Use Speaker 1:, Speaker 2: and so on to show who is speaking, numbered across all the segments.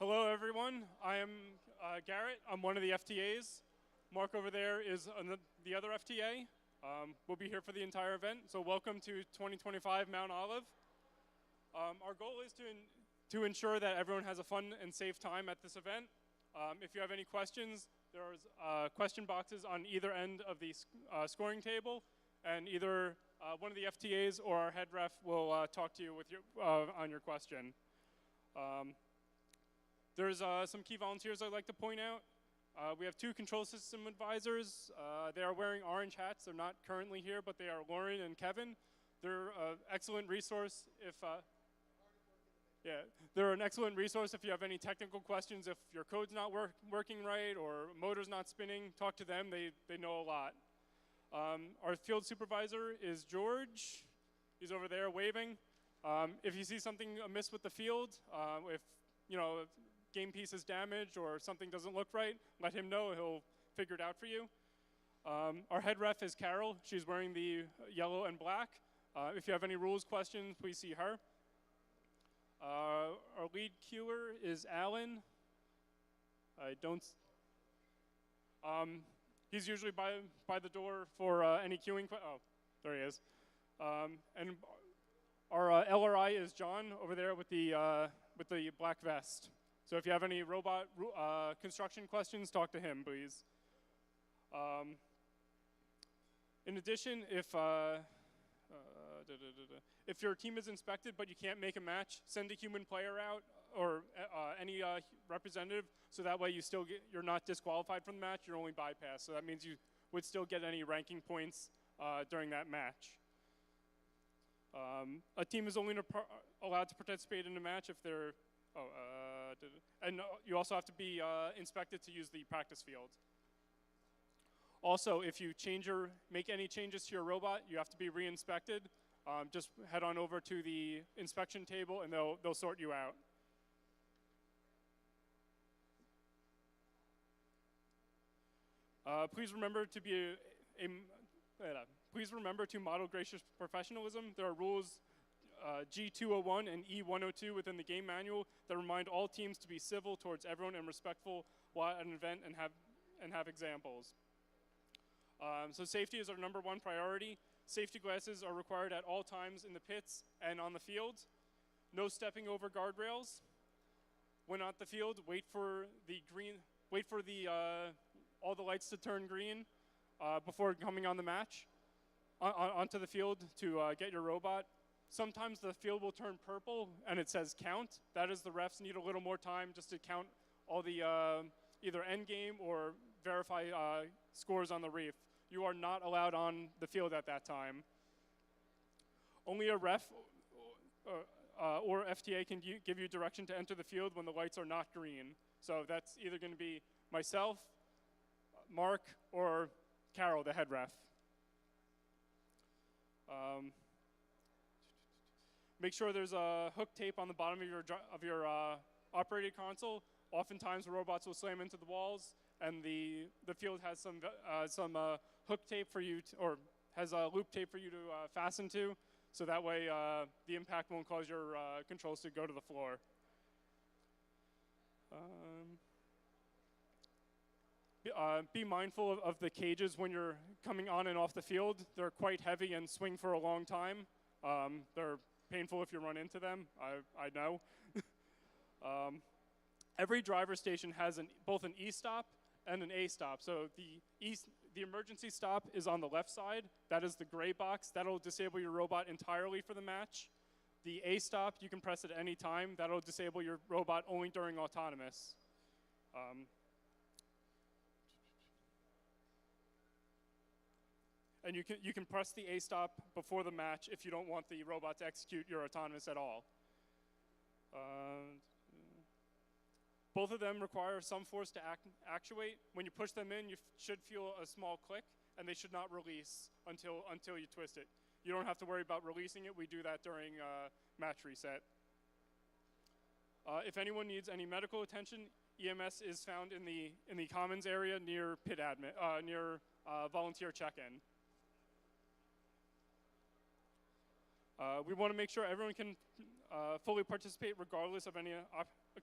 Speaker 1: Hello, everyone. I am Garrett. I'm one of the FTAs. Mark over there is the other FTA. We'll be here for the entire event. So welcome to 2025 Mount Olive. Our goal is to ensure that everyone has a fun and safe time at this event. If you have any questions, there's question boxes on either end of the scoring table, and either one of the FTAs or our head ref will talk to you with on your question. There's some key volunteers I'd like to point out. We have two control system advisors. They are wearing orange hats. They're not currently here, but they are Lauren and Kevin. They're an excellent resource if they're an excellent resource if you have any technical questions. If your code's not working right or motor's not spinning, talk to them. They know a lot. Our field supervisor is George. He's over there waving. If you see something amiss with the field, if game piece is damaged or something doesn't look right, let him know. He'll figure it out for you. Our head ref is Carol. She's wearing the yellow and black. If you have any rules questions, please see her. Our lead queuer is Alan. He's usually by the door for any queuing. Oh, there he is. And our LRI is John over there with the black vest. So if you have any robot construction questions, talk to him, please. In addition, if your team is inspected but you can't make a match, send a human player out or any representative, so that way you're not disqualified from the match. You're only bypassed. So that means you would still get any ranking points during that match. A team is only allowed to participate in a match if they're and you also have to be inspected to use the practice field. Also, if you make any changes to your robot, you have to be re-inspected. Just head on over to the inspection table and they'll sort you out. Please remember to model gracious professionalism. There are rules G201 and E102 within the game manual that remind all teams to be civil towards everyone and respectful while at an event and have examples. So safety is our #1 priority. Safety glasses are required at all times in the pits and on the field. No stepping over guardrails. When at the field, wait for all the lights to turn green before coming on the match onto the field to get your robot. Sometimes the field will turn purple and it says count. That is the refs need a little more time just to count all the either end game or verify scores on the reef. You are not allowed on the field at that time. Only a ref or FTA can give you direction to enter the field when the lights are not green. So that's either going to be myself, Mark, or Carol, the head ref. Make sure there's a hook tape on the bottom of your operating console. Oftentimes, the robots will slam into the walls, and the field has some hook tape for you, or has a loop tape for you to fasten to, so that way the impact won't cause your controls to go to the floor. Be mindful of the cages when you're coming on and off the field. They're quite heavy and swing for a long time. They're painful if you run into them, I know. Every driver station has both an E-stop and an A-stop. So the emergency stop is on the left side. That is the gray box. That'll disable your robot entirely for the match. The A-stop, you can press at any time. That'll disable your robot only during autonomous. And you can press the A-stop before the match if you don't want the robot to execute your autonomous at all. Both of them require some force to actuate. When you push them in, you should feel a small click, and they should not release until you twist it. You don't have to worry about releasing it. We do that during match reset. If anyone needs any medical attention, EMS is found in the commons area near pit admin, near volunteer check-in. We want to make sure everyone can fully participate regardless of any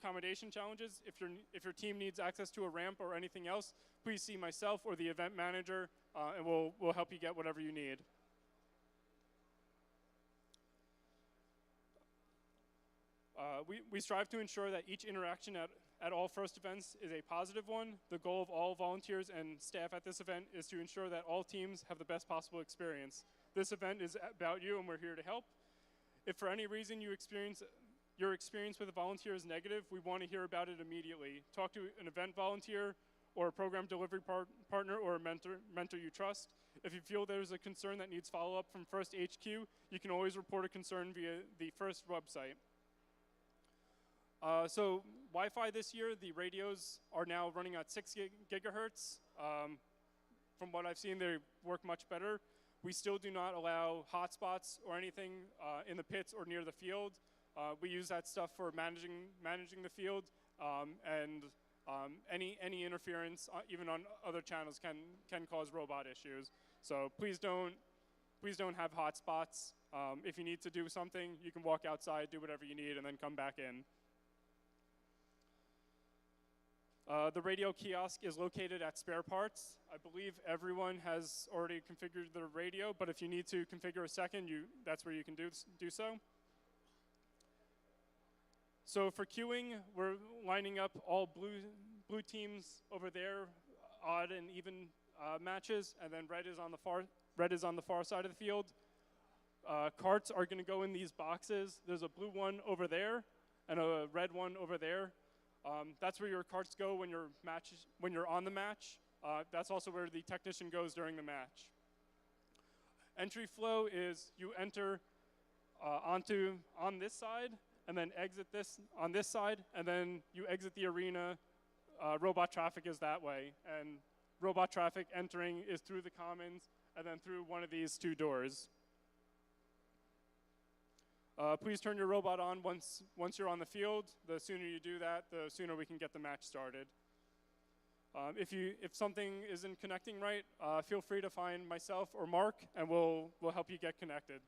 Speaker 1: accommodation challenges, if your team needs access to a ramp or anything else, please see myself or the event manager, and we'll help you get whatever you need. We strive to ensure that each interaction at all FIRST events is a positive one. The goal of all volunteers and staff at this event is to ensure that all teams have the best possible experience. This event is about you, and we're here to help. If for any reason your experience with a volunteer is negative, we want to hear about it immediately. Talk to an event volunteer or a program delivery partner or a mentor you trust. If you feel there's a concern that needs follow-up from FIRST HQ, you can always report a concern via the FIRST website. So Wi-Fi this year, the radios are now running at 6 gigahertz. From what I've seen, they work much better. We still do not allow hotspots or anything in the pits or near the field. We use that stuff for managing the field, and any interference, even on other channels, can cause robot issues. So please don't have hotspots. If you need to do something, you can walk outside, do whatever you need, and then come back in. The radio kiosk is located at spare parts. I believe everyone has already configured their radio, but if you need to configure a second, that's where you can do so. So for queuing, we're lining up all blue teams over there, odd and even matches, and then red is on the far side of the field. Carts are going to go in these boxes. There's a blue one over there and a red one over there. That's where your carts go when you're on the match. That's also where the technician goes during the match. Entry flow is you enter on this side, and then exit on this side, and then you exit the arena. Robot traffic is that way, and robot traffic entering is through the commons, and then through one of these two doors. Please turn your robot on once you're on the field. The sooner you do that, the sooner we can get the match started. If something isn't connecting right, feel free to find myself or Mark, and we'll help you get connected.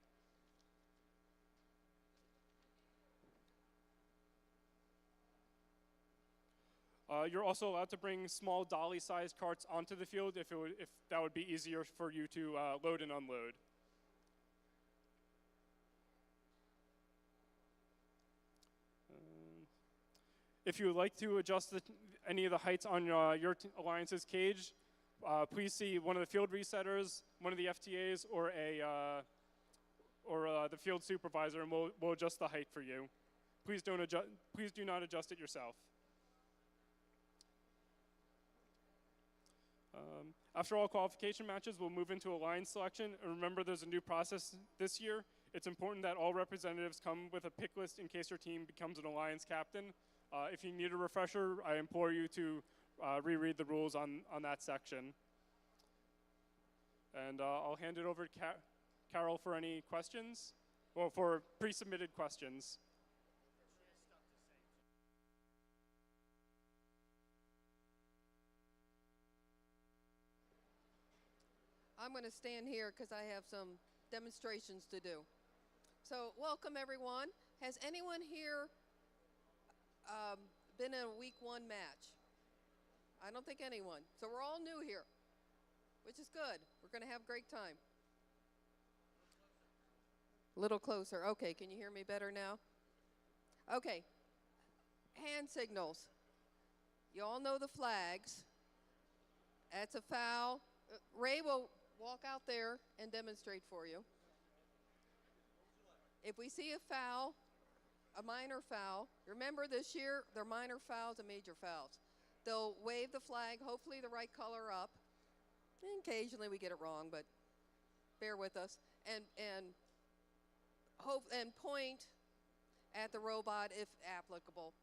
Speaker 1: You're also allowed to bring small dolly-sized carts onto the field if that would be easier for you to load and unload. If you would like to adjust any of the heights on your Alliance's cage, please see one of the field resetters, one of the FTAs, or the field supervisor, and we'll adjust the height for you. Please do not adjust it yourself. After all qualification matches, we'll move into Alliance selection. And remember, there's a new process this year. It's important that all representatives come with a pick list in case your team becomes an Alliance captain. If you need a refresher, I implore you to reread the rules on that section. And I'll hand it over to Carol for any questions, or for pre-submitted questions.
Speaker 2: I'm going to stand here because I have some demonstrations to do. So welcome, everyone. Has anyone here been in a week 1 match? I don't think anyone. So we're all new here, which is good. We're going to have a great time. A little closer. Okay, can you hear me better now? Okay. Hand signals. You all know the flags. That's a foul. Ray will walk out there and demonstrate for you. If we see a foul, a minor foul, remember this year, they're minor fouls and major fouls. They'll wave the flag, hopefully the right color up. And occasionally we get it wrong, but bear with us. And point at the robot if applicable.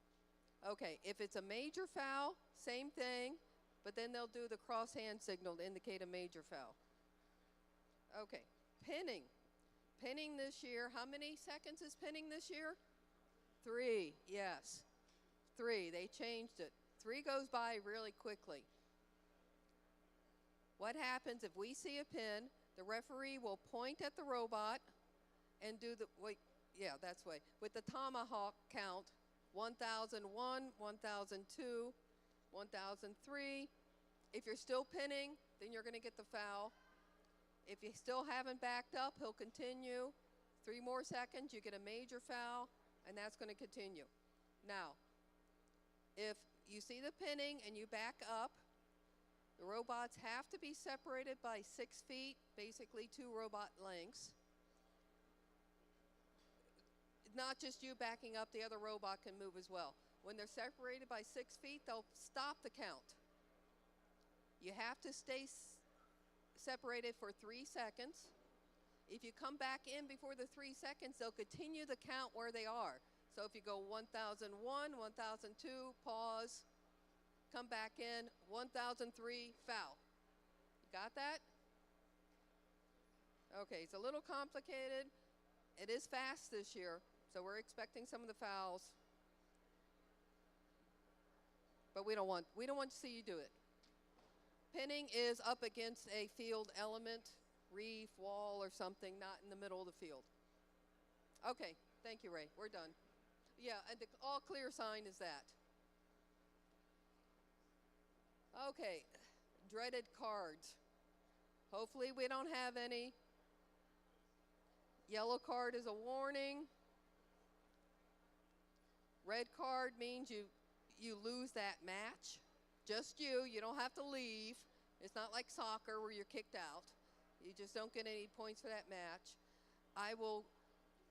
Speaker 2: Okay, if it's a major foul, same thing, but then they'll do the cross hand signal to indicate a major foul. Okay, pinning. Pinning this year, how many seconds is pinning this year? 3, yes. 3, they changed it. 3 goes by really quickly. What happens if we see a pin, the referee will point at the robot and do the, wait, yeah, that's way. With the tomahawk count, 1001, 1002, 1003. If you're still pinning, then you're going to get the foul. If you still haven't backed up, he'll continue. 3 more seconds, you get a major foul, and that's going to continue. Now, if you see the pinning and you back up, the robots have to be separated by 6 feet, basically 2 robot lengths. Not just you backing up, the other robot can move as well. When they're separated by 6 feet, they'll stop the count. You have to stay separated for 3 seconds. If you come back in before the 3 seconds, they'll continue the count where they are. So if you go 1001, 1002, pause, come back in, 1003, foul. You got that? Okay, it's a little complicated. It is fast this year, so we're expecting some of the fouls. But we don't want to see you do it. Pinning is up against a field element, reef, wall, or something, not in the middle of the field. Okay, thank you, Ray. We're done. Yeah, and the all clear sign is that. Okay, dreaded cards. Hopefully we don't have any. Yellow card is a warning. Red card means you lose that match. Just you don't have to leave. It's not like soccer where you're kicked out. You just don't get any points for that match.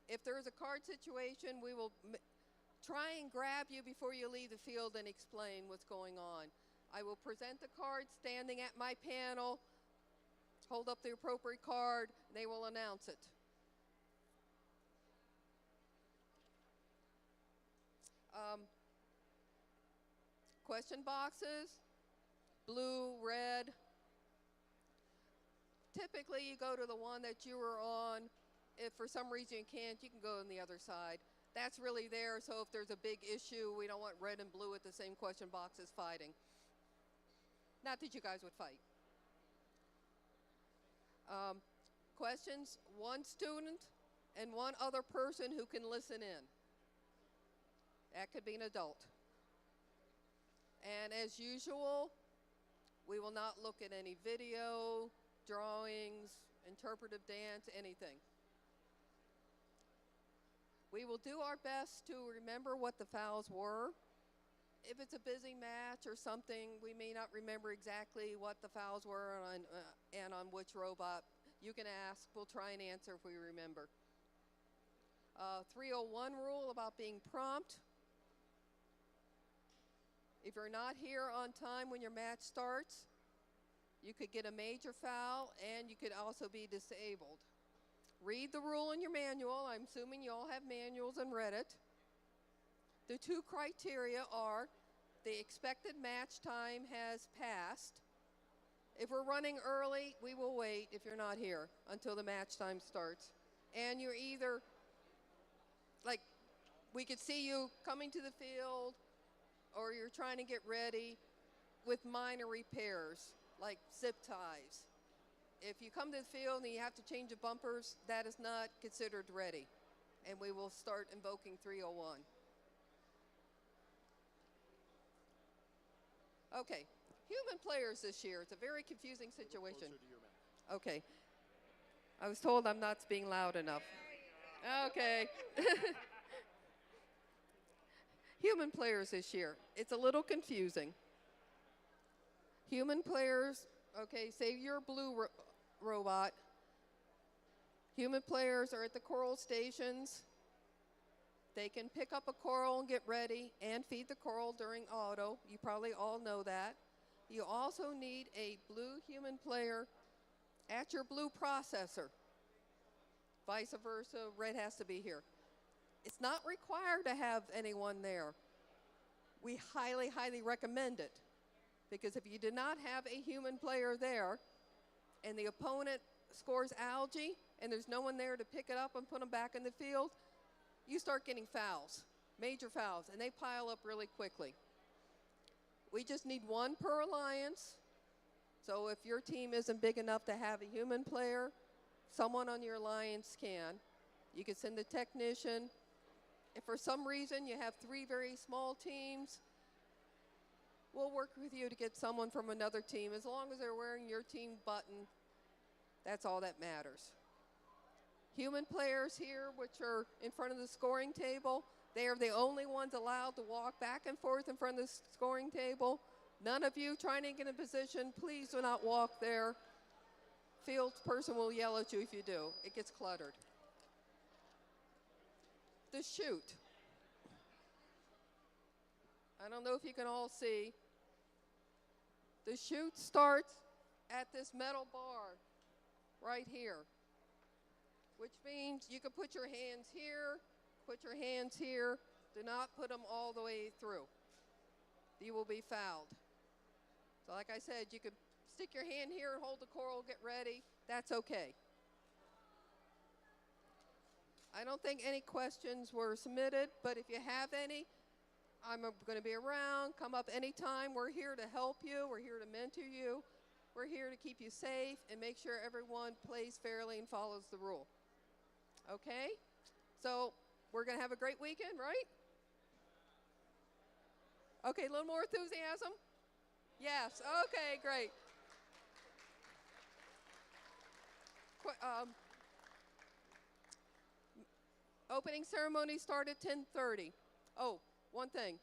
Speaker 2: If there's a card situation, we will try and grab you before you leave the field and explain what's going on. I will present the card standing at my panel, hold up the appropriate card, and they will announce it. Question boxes, blue, red. Typically, you go to the one that you were on. If for some reason you can't, you can go on the other side. That's really there, so if there's a big issue, we don't want red and blue at the same question boxes fighting. Not that you guys would fight. Questions, 1 student and 1 other person who can listen in. That could be an adult. And as usual, we will not look at any video, drawings, interpretive dance, anything. We will do our best to remember what the fouls were. If it's a busy match or something, we may not remember exactly what the fouls were and on which robot. You can ask. We'll try and answer if we remember. 301 rule about being prompt. If you're not here on time when your match starts, you could get a major foul and you could also be disabled. Read the rule in your manual. I'm assuming you all have manuals and read it. The 2 criteria are the expected match time has passed. If we're running early, we will wait if you're not here until the match time starts. And you're either, like, we could see you coming to the field or you're trying to get ready with minor repairs, like zip ties. If you come to the field and you have to change the bumpers, that is not considered ready. And we will start invoking 301. Okay, human players this year. It's a very confusing situation. Okay. I was told I'm not being loud enough. Okay. Human players this year. It's a little confusing. Human players, okay, say you're a blue robot. Human players are at the coral stations. They can pick up a coral and get ready and feed the coral during auto. You probably all know that. You also need a blue human player at your blue processor. Vice versa, red has to be here. It's not required to have anyone there. We highly, highly recommend it. Because if you did not have a human player there and the opponent scores algae and there's no one there to pick it up and put them back in the field, you start getting fouls, major fouls, and they pile up really quickly. We just need 1 per alliance. So if your team isn't big enough to have a human player, someone on your alliance can. You can send a technician If for some reason you have 3 very small teams, we'll work with you to get someone from another team. As long as they're wearing your team button, that's all that matters. Human players here, which are in front of the scoring table, they are the only ones allowed to walk back and forth in front of the scoring table. None of you trying to get in position, please do not walk there. Field person will yell at you if you do. It gets cluttered. The shoot. I don't know if you can all see. The shoot starts at this metal bar right here, which means you can put your hands here, put your hands here. Do not put them all the way through. You will be fouled. So like I said, you could stick your hand here and hold the coral, get ready. That's okay. I don't think any questions were submitted, but if you have any, I'm going to be around. Come up anytime. We're here to help you. We're here to mentor you. We're here to keep you safe and make sure everyone plays fairly and follows the rule. Okay? So we're going to have a great weekend, right? Okay, a little more enthusiasm? Yes. Okay, great. Opening ceremony started 10:30. Oh, one thing.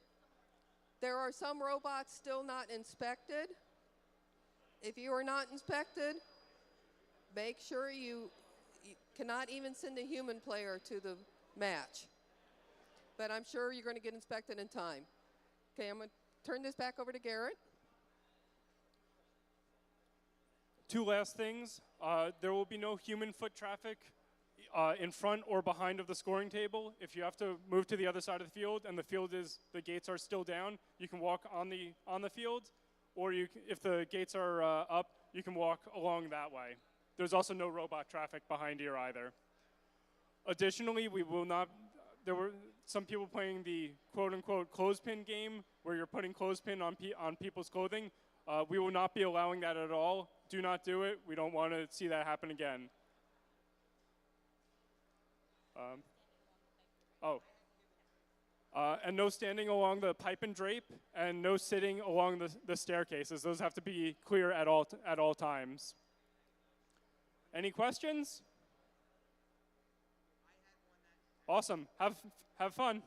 Speaker 2: There are some robots still not inspected. If you are not inspected, make sure you cannot even send a human player to the match. But I'm sure you're going to get inspected in time. Okay, I'm going to turn this back over to Garrett.
Speaker 1: Two last things. There will be no human foot traffic in front or behind of the scoring table. If you have to move to the other side of the field and the gates are still down, you can walk on the field, or if the gates are up, you can walk along that way. There's also no robot traffic behind here either. Additionally, there were some people playing the quote-unquote clothespin game where you're putting clothespin on people's clothing. We will not be allowing that at all. Do not do it. We don't want to see that happen again. And no standing along the pipe and drape, and no sitting along the staircases. Those have to be clear at all times. Any questions? Awesome. Have fun.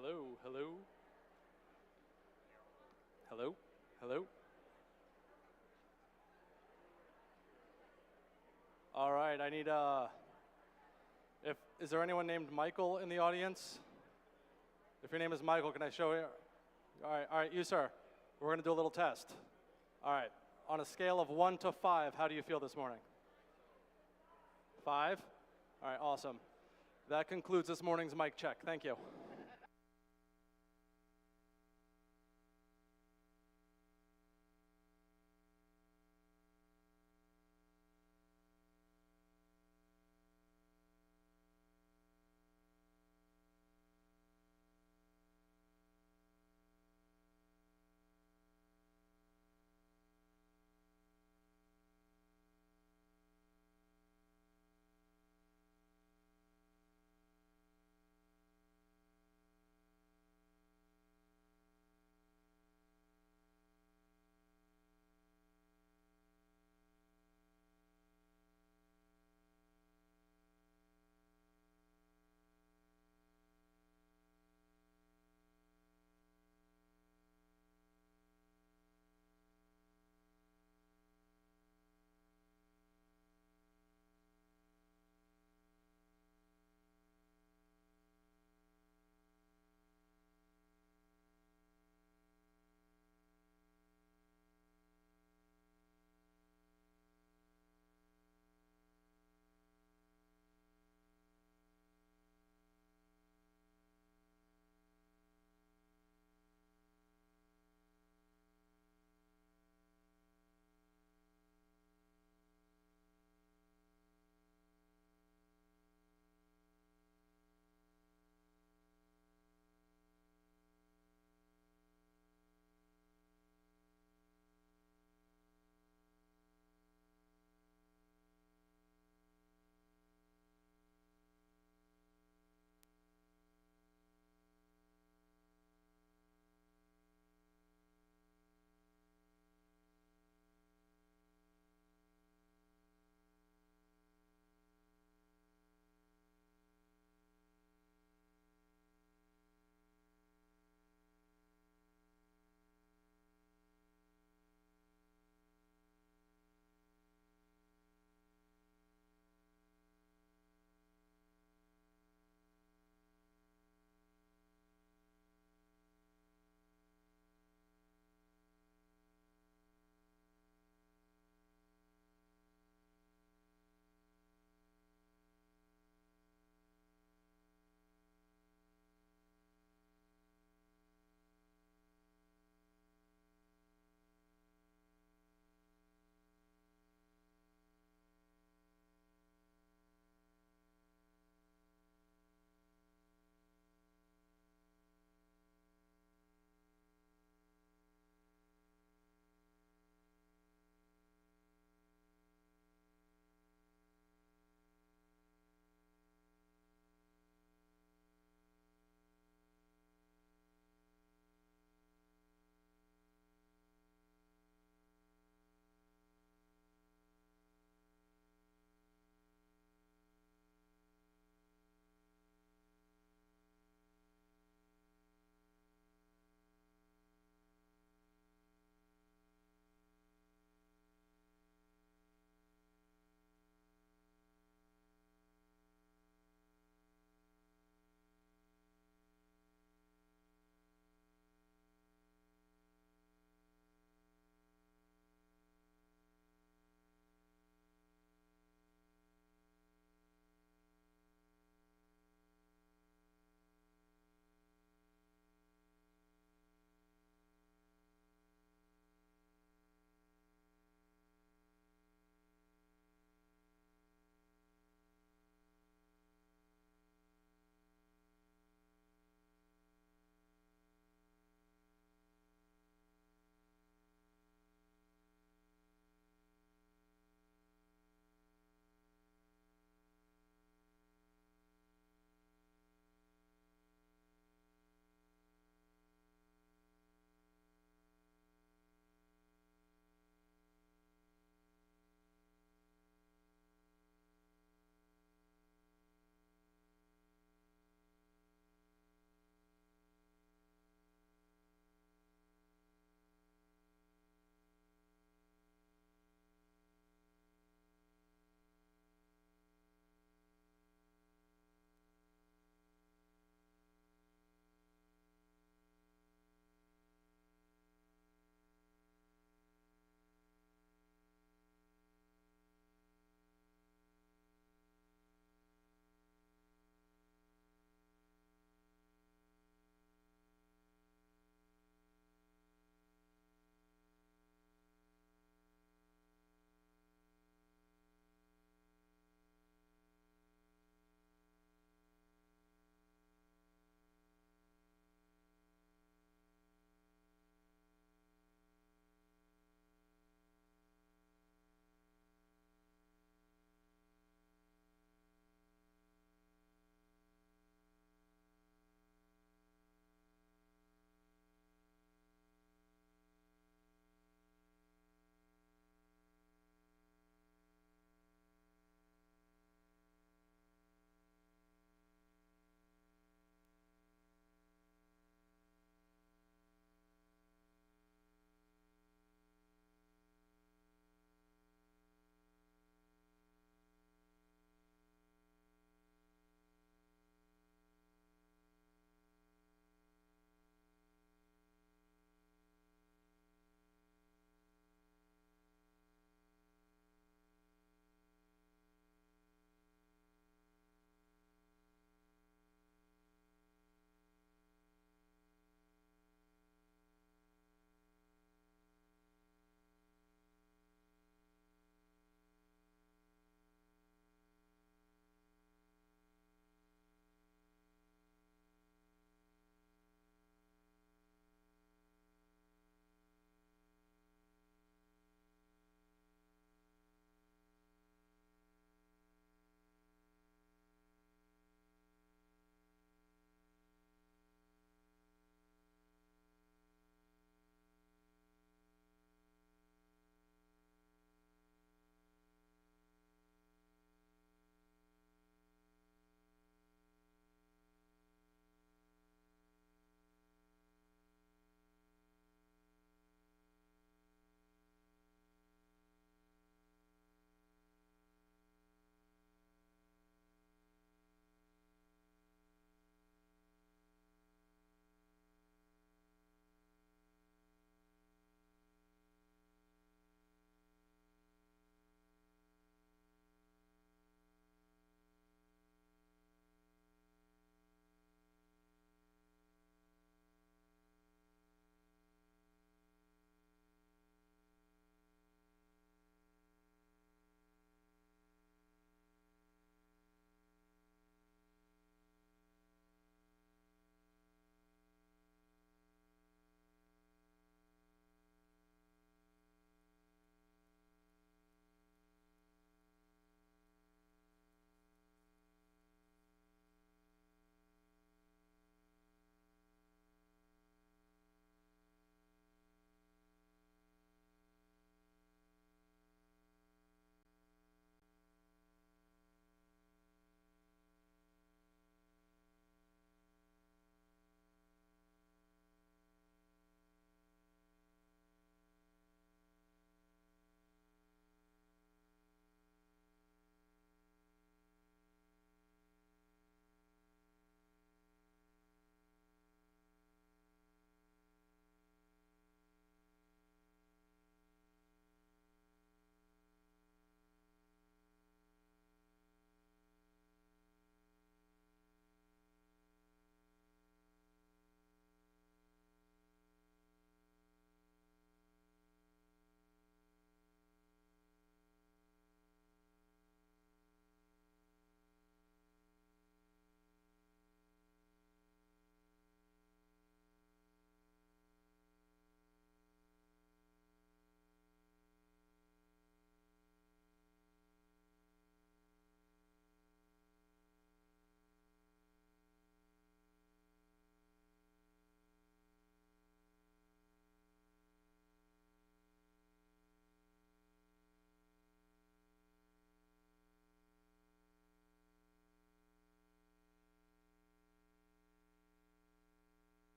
Speaker 3: Hello, hello. Hello, hello. All right, I need is there anyone named Michael in the audience? If your name is Michael, can I show you? All right, you sir. We're gonna do a little test. All right, on a scale of 1 to 5, how do you feel this morning? 5? All right, awesome. That concludes this morning's mic check. Thank you.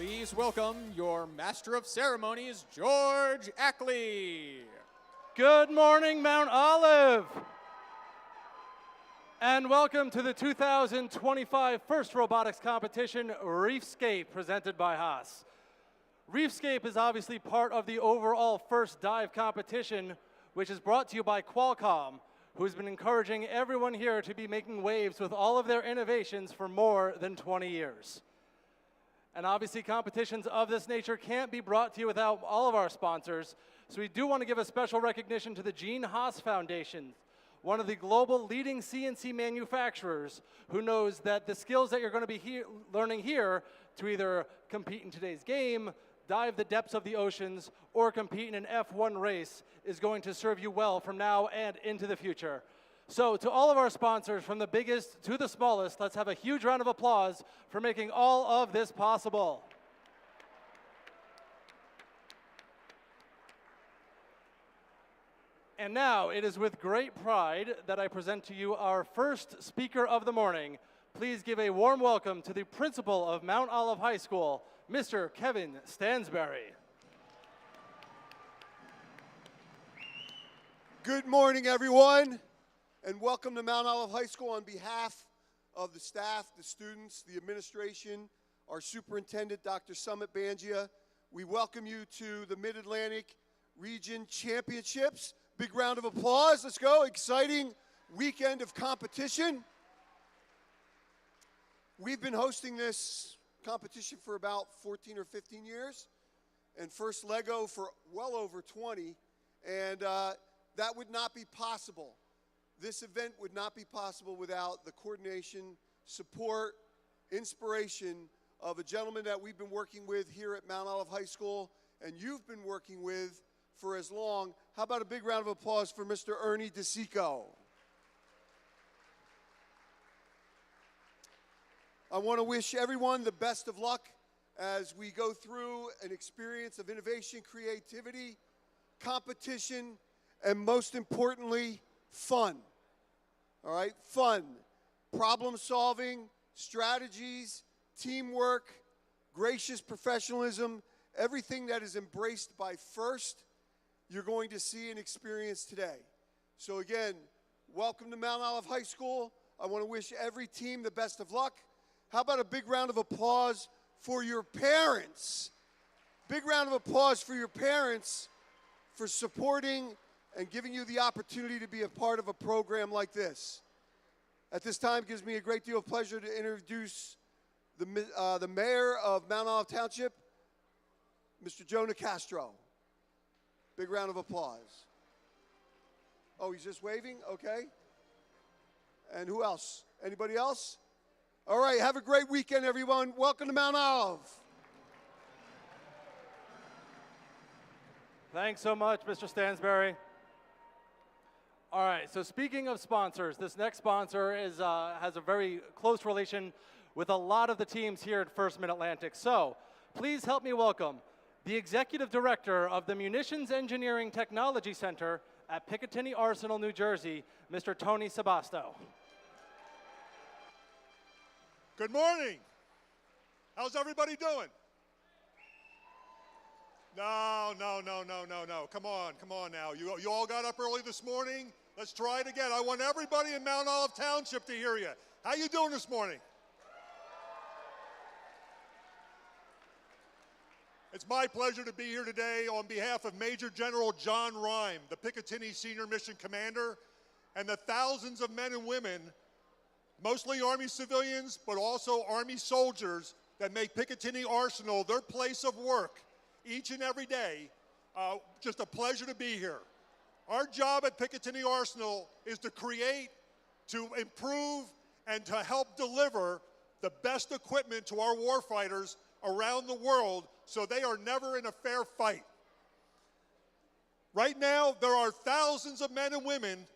Speaker 4: Please welcome your Master of Ceremonies, George Ackley.
Speaker 3: Good morning, Mount Olive. And welcome to the 2025 First Robotics Competition, Reefscape, presented by Haas. Reefscape is obviously part of the overall First Dive competition, which is brought to you by Qualcomm, who's been encouraging everyone here to be making waves with all of their innovations for more than 20 years. And obviously competitions of this nature can't be brought to you without all of our sponsors, so we do want to give a special recognition to the Gene Haas Foundation, one of the global leading CNC manufacturers who knows that the skills that you're going to be learning here to either compete in today's game, dive the depths of the oceans, or compete in an F1 race is going to serve you well from now and into the future. So to all of our sponsors, from the biggest to the smallest, let's have a huge round of applause for making all of this possible. And now, it is with great pride that I present to you our first speaker of the morning. Please give a warm welcome to the principal of Mount Olive High School, Mr. Kevin Stansberry.
Speaker 5: Good morning, everyone, and welcome to Mount Olive High School. On behalf of the staff, the students, the administration, our superintendent, Dr. Summit Bangia, we welcome you to the Mid-Atlantic Region Championships. Big round of applause. Let's go. Exciting weekend of competition. We've been hosting this competition for about 14 or 15 years, and First Lego for well over 20, and that would not be possible. This event would not be possible without the coordination, support, inspiration of a gentleman that we've been working with here at Mount Olive High School, and you've been working with for as long. How about a big round of applause for Mr. Ernie DeSico? I want to wish everyone the best of luck as we go through an experience of innovation, creativity, competition, and most importantly, fun. All right, fun. Problem solving, strategies, teamwork, gracious professionalism, everything that is embraced by First, you're going to see and experience today. So again, welcome to Mount Olive High School. I want to wish every team the best of luck. How about a big round of applause for your parents? Big round of applause for your parents for supporting and giving you the opportunity to be a part of a program like this. At this time, it gives me a great deal of pleasure to introduce the mayor of Mount Olive Township, Mr. Joe Nicastro. Big round of applause. Oh, he's just waving? Okay. And who else? Anybody else? All right, have a great weekend, everyone. Welcome to Mount Olive.
Speaker 3: Thanks so much, Mr. Stansberry. All right, so speaking of sponsors, this next sponsor has a very close relation with a lot of the teams here at First Mid-Atlantic. So please help me welcome the Executive Director of the Munitions Engineering Technology Center at Picatinny Arsenal, New Jersey, Mr. Tony Sabasto.
Speaker 6: Good morning. How's everybody doing? No. Come on now. You all got up early this morning? Let's try it again. I want everybody in Mount Olive Township to hear you. How you doing this morning? It's my pleasure to be here today on behalf of Major General John Rime, the Picatinny Senior Mission Commander, and the thousands of men and women, mostly Army civilians, but also Army soldiers, that make Picatinny Arsenal their place of work each and every day. Just a pleasure to be here. Our job at Picatinny Arsenal is to create, to improve, and to help deliver the best equipment to our warfighters around the world so they are never in a fair fight. Right now, there are thousands of men and women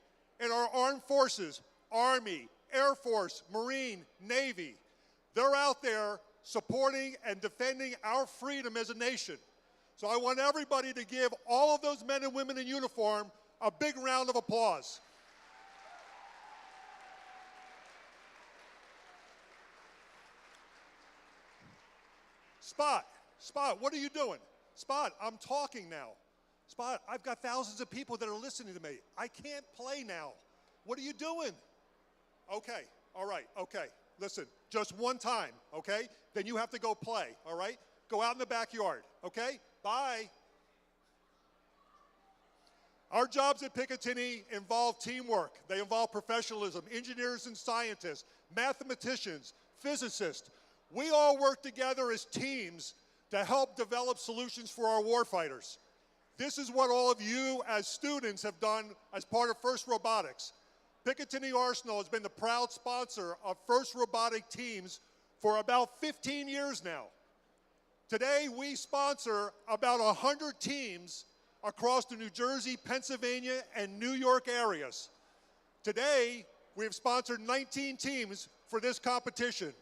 Speaker 6: in our armed forces, Army, Air Force, Marine, Navy. They're out there supporting and defending our freedom as a nation. So I want everybody to give all of those men and women in uniform a big round of applause. Spot. Spot, what are you doing? Spot, I'm talking now. Spot, I've got thousands of people that are listening to me. I can't play now. What are you doing? Okay, all right, okay. Listen, just one time, okay? Then you have to go play, all right? Go out in the backyard, okay? Bye. Our jobs at Picatinny involve teamwork. They involve professionalism, engineers and scientists, mathematicians, physicists. We all work together as teams to help develop solutions for our warfighters. This is what all of you as students have done as part of FIRST Robotics. Picatinny Arsenal has been the proud sponsor of FIRST Robotic teams for about 15 years now. Today, we sponsor about 100 teams across the New Jersey, Pennsylvania, and New York areas. Today, we have sponsored 19 teams for this competition.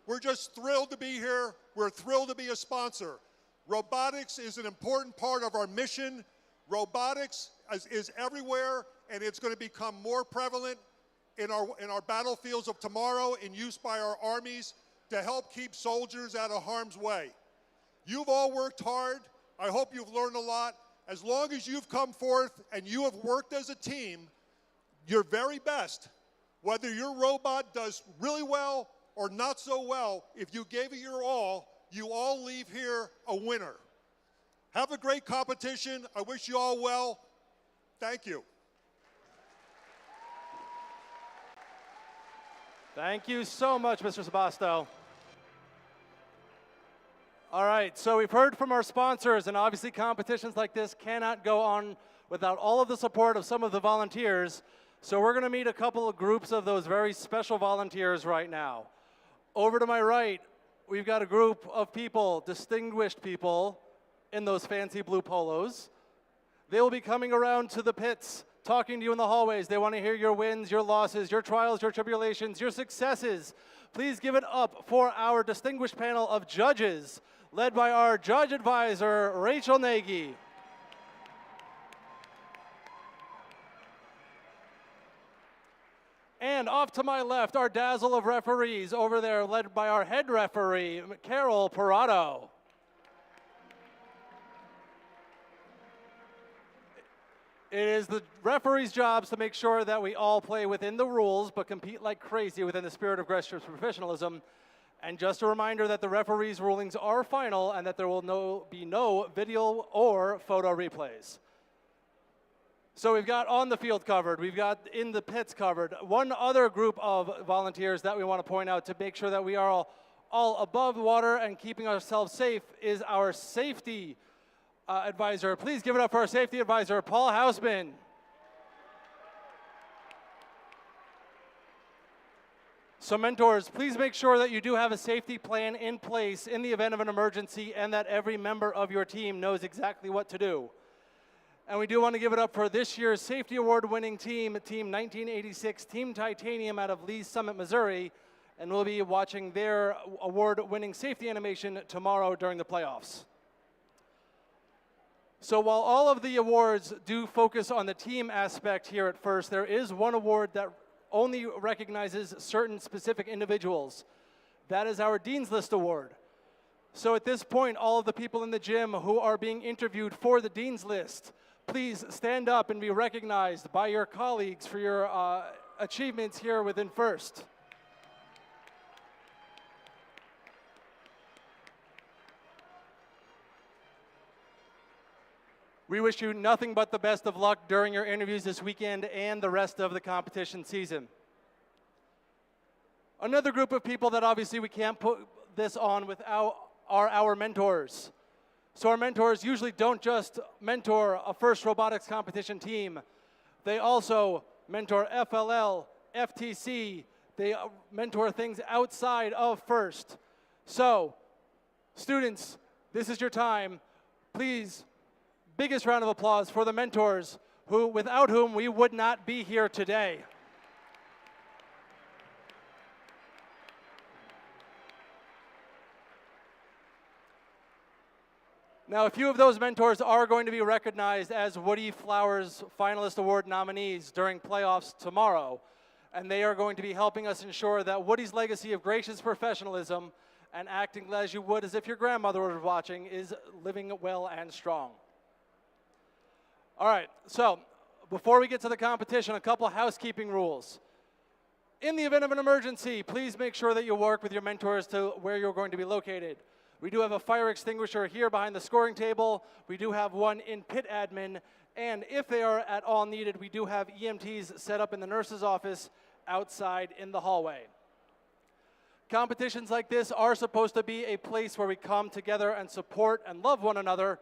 Speaker 6: We're just thrilled to be here. We're thrilled to be a sponsor. Robotics is an important part of our mission. Robotics is everywhere, and it's going to become more prevalent in our battlefields of tomorrow, in use by our armies to help keep soldiers out of harm's way. You've all worked hard. I hope you've learned a lot. As long as you've come forth and you have worked as a team, your very best, whether your robot does really well or not so well, if you gave it your all, you all leave here a winner. Have a great competition. I wish you all well. Thank you.
Speaker 3: Thank you so much, Mr. Sabasto. All right, so we've heard from our sponsors, and obviously competitions like this cannot go on without all of the support of some of the volunteers. So we're going to meet a couple of groups of those very special volunteers right now. Over to my right, we've got a group of people, distinguished people, in those fancy blue polos. They will be coming around to the pits, talking to you in the hallways. They want to hear your wins, your losses, your trials, your tribulations, your successes. Please give it up for our distinguished panel of judges, led by our judge advisor, Rachel Nagy. And off to my left, our dazzle of referees over there, led by our head referee, Carol Parado. It is the referee's job to make sure that we all play within the rules, but compete like crazy within the spirit of grassroots professionalism. And just a reminder that the referee's rulings are final and that there will be no video or photo replays. So we've got on the field covered, we've got in the pits covered. One other group of volunteers that we want to point out to make sure that we are all above water and keeping ourselves safe is our safety advisor. Please give it up for our safety advisor, Paul Hausman. So mentors, please make sure that you do have a safety plan in place in the event of an emergency and that every member of your team knows exactly what to do. And we do want to give it up for this year's Safety Award winning team, Team 1986, Team Titanium out of Lee's Summit, Missouri. And we'll be watching their award winning safety animation tomorrow during the playoffs. So while all of the awards do focus on the team aspect here at FIRST, there is one award that only recognizes certain specific individuals. That is our Dean's List Award. So at this point, all of the people in the gym who are being interviewed for the Dean's List, please stand up and be recognized by your colleagues for your achievements here within FIRST. We wish you nothing but the best of luck during your interviews this weekend and the rest of the competition season. Another group of people that obviously we can't put this on without are our mentors. So our mentors usually don't just mentor a FIRST Robotics competition team. They also mentor FLL, FTC. They mentor things outside of FIRST. So, students, this is your time. Please, biggest round of applause for the mentors without whom we would not be here today. Now, a few of those mentors are going to be recognized as Woody Flowers Finalist Award nominees during playoffs tomorrow, and they are going to be helping us ensure that Woody's legacy of gracious professionalism and acting as you would as if your grandmother was watching is living well and strong. All right, so before we get to the competition, a couple housekeeping rules. In the event of an emergency, please make sure that you work with your mentors to where you're going to be located. We do have a fire extinguisher here behind the scoring table. We do have one in pit admin. And if they are at all needed, we do have EMTs set up in the nurse's office outside in the hallway. Competitions like this are supposed to be a place where we come together and support and love one another.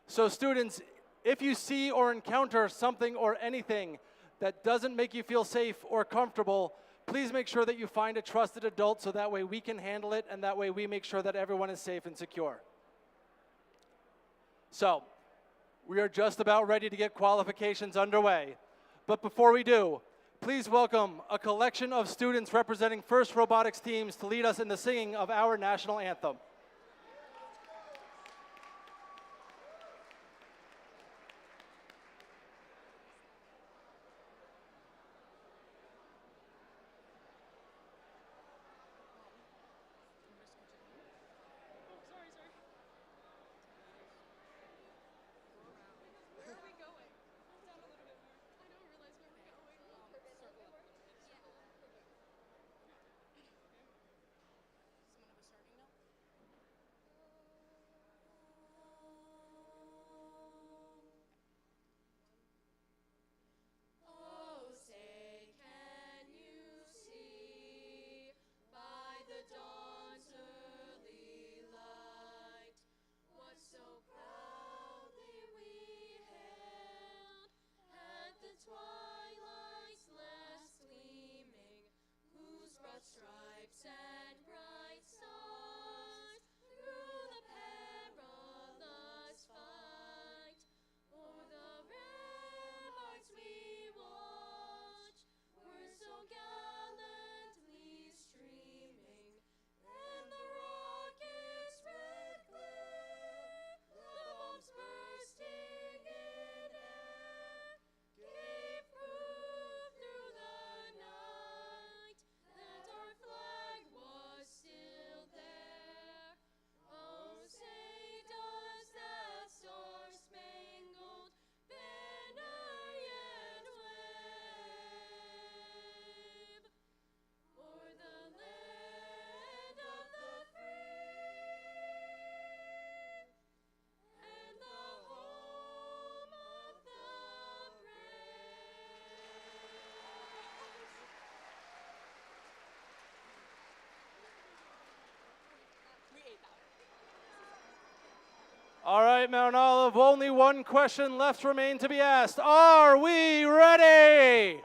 Speaker 3: So students, if you see or encounter something or anything that doesn't make you feel safe or comfortable, please make sure that you find a trusted adult so that way we can handle it and that way we make sure that everyone is safe and secure. So, we are just about ready to get qualifications underway. But before we do, please welcome a collection of students representing FIRST Robotics teams to lead us in the singing of our national anthem.
Speaker 7: Stripes and bright stars through the perilous fight. O'er the ramparts we watch, were so gallantly streaming, and the rocket's red glare, the bombs bursting in air, gave proof through the night that our flag was still there. Oh, say does that star-spangled banner yet wave o'er the land of the free and the home of the brave?
Speaker 3: All right, Mount Olive, only one question left remains to be asked. Are we ready?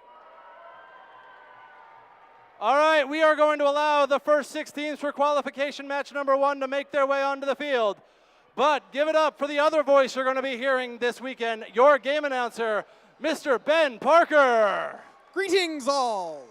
Speaker 3: All right, we are going to allow the first 6 teams for qualification match number 1 to make their way onto the field. But give it up for the other voice you're going to be hearing this weekend, your game announcer, Mr. Ben Parker.
Speaker 4: Greetings all.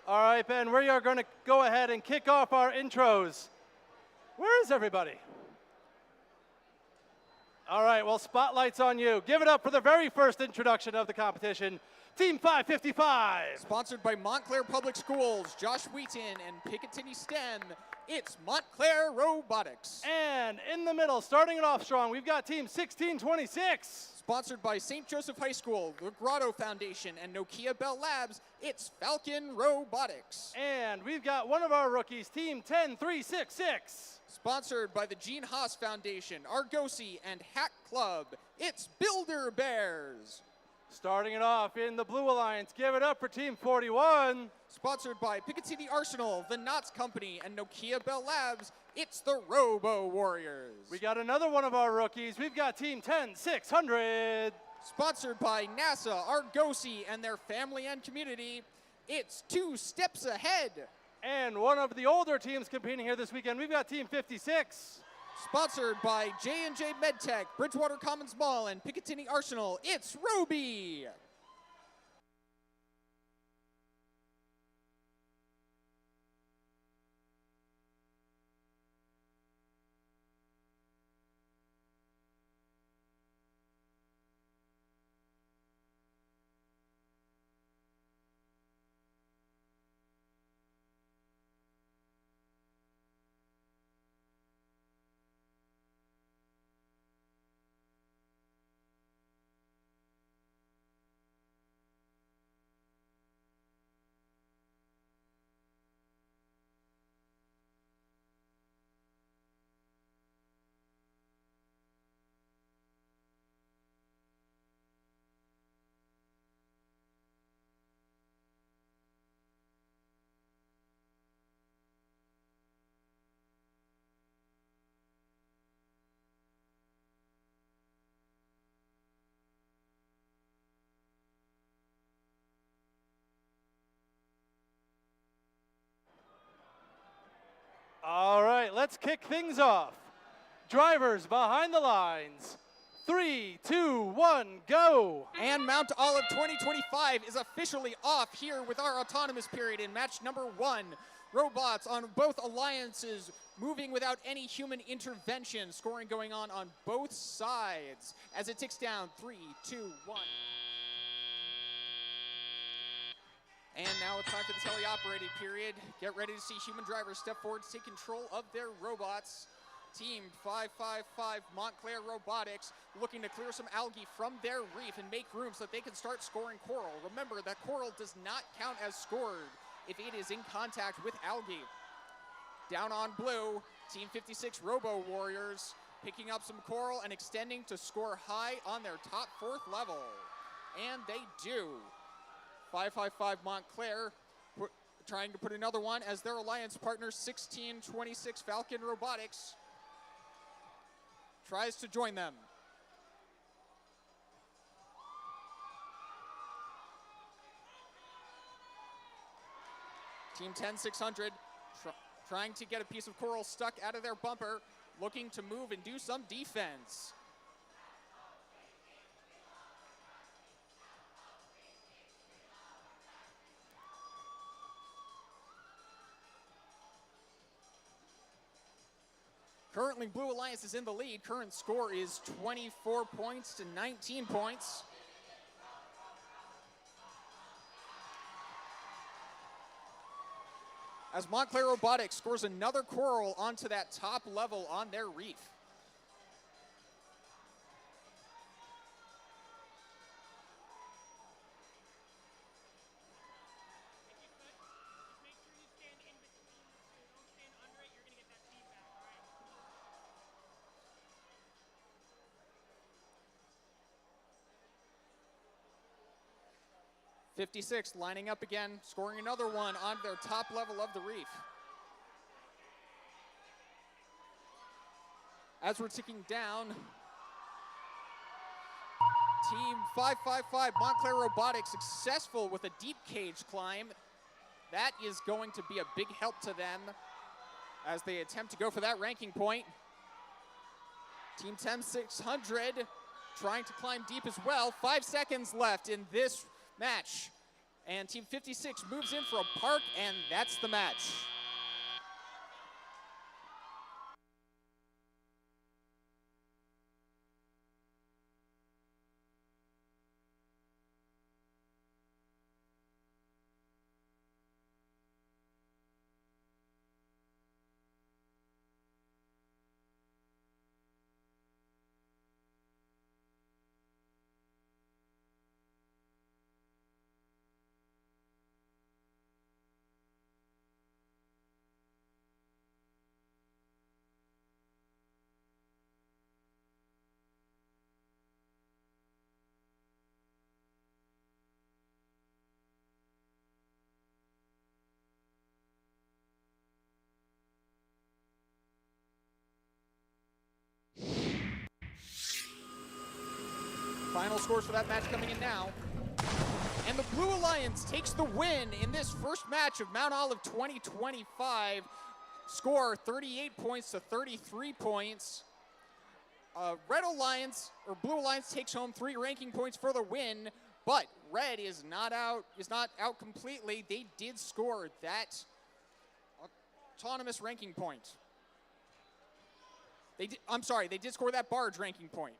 Speaker 3: All right, Ben, we are going to go ahead and kick off our intros. Where is everybody? All right, well, spotlight's on you. Give it up for the very first introduction of the competition, Team 555.
Speaker 4: Sponsored by Montclair Public Schools, Josh Wheaton, and Picatinny STEM, it's Montclair Robotics.
Speaker 3: And in the middle, starting it off strong, we've got Team 1626.
Speaker 4: Sponsored by St. Joseph High School, the Grotto Foundation, and Nokia Bell Labs, it's Falcon Robotics.
Speaker 3: And we've got one of our rookies, Team 10366.
Speaker 4: Sponsored by the Gene Haas Foundation, Argosy, and Hack Club, it's Builder Bears.
Speaker 3: Starting it off in the Blue Alliance, give it up for Team 41.
Speaker 4: Sponsored by Picatinny Arsenal, the Knots Company, and Nokia Bell Labs, it's the Robo Warriors.
Speaker 3: We got another one of our rookies. We've got Team 10600.
Speaker 4: Sponsored by NASA, Argosy, and their family and community, it's Two Steps Ahead.
Speaker 3: And one of the older teams competing here this weekend, we've got Team 56.
Speaker 4: Sponsored by J&J MedTech, Bridgewater Commons Mall, and Picatinny Arsenal, it's Roby.
Speaker 3: All right, let's kick things off. Drivers behind the lines. 3, 2, 1, go.
Speaker 4: And Mount Olive 2025 is officially off here with our autonomous period in match number 1. Robots on both alliances moving without any human intervention. Scoring going on both sides as it ticks down. 3, 2, 1. And now it's time for the teleoperated period. Get ready to see human drivers step forward to take control of their robots. Team 555 Montclair Robotics looking to clear some algae from their reef and make room so that they can start scoring coral. Remember that coral does not count as scored if it is in contact with algae. Down on blue, Team 56 Robo Warriors picking up some coral and extending to score high on their top 4th level. And they do. 555 Montclair trying to put another one as their alliance partner 1626 Falcon Robotics tries to join them. Team 10600 trying to get a piece of coral stuck out of their bumper, looking to move and do some defense. Currently, Blue Alliance is in the lead. Current score is 24 points to 19 points. As Montclair Robotics scores another coral onto that top level on their reef. .56 lining up again, scoring another one on their top level of the reef. As we're ticking down, Team 555 Montclair Robotics successful with a deep cage climb. That is going to be a big help to them as they attempt to go for that ranking point. Team 10600 trying to climb deep as well. 5 seconds left in this match. And Team 56 moves in for a park, and that's the match. Final scores for that match coming in now. And the Blue Alliance takes the win in this first match of Mount Olive 2025. Score 38 points to 33 points. Red Alliance, or Blue Alliance, takes home 3 ranking points for the win, but Red is not out completely. They did score that autonomous ranking point. They did score that barge ranking point.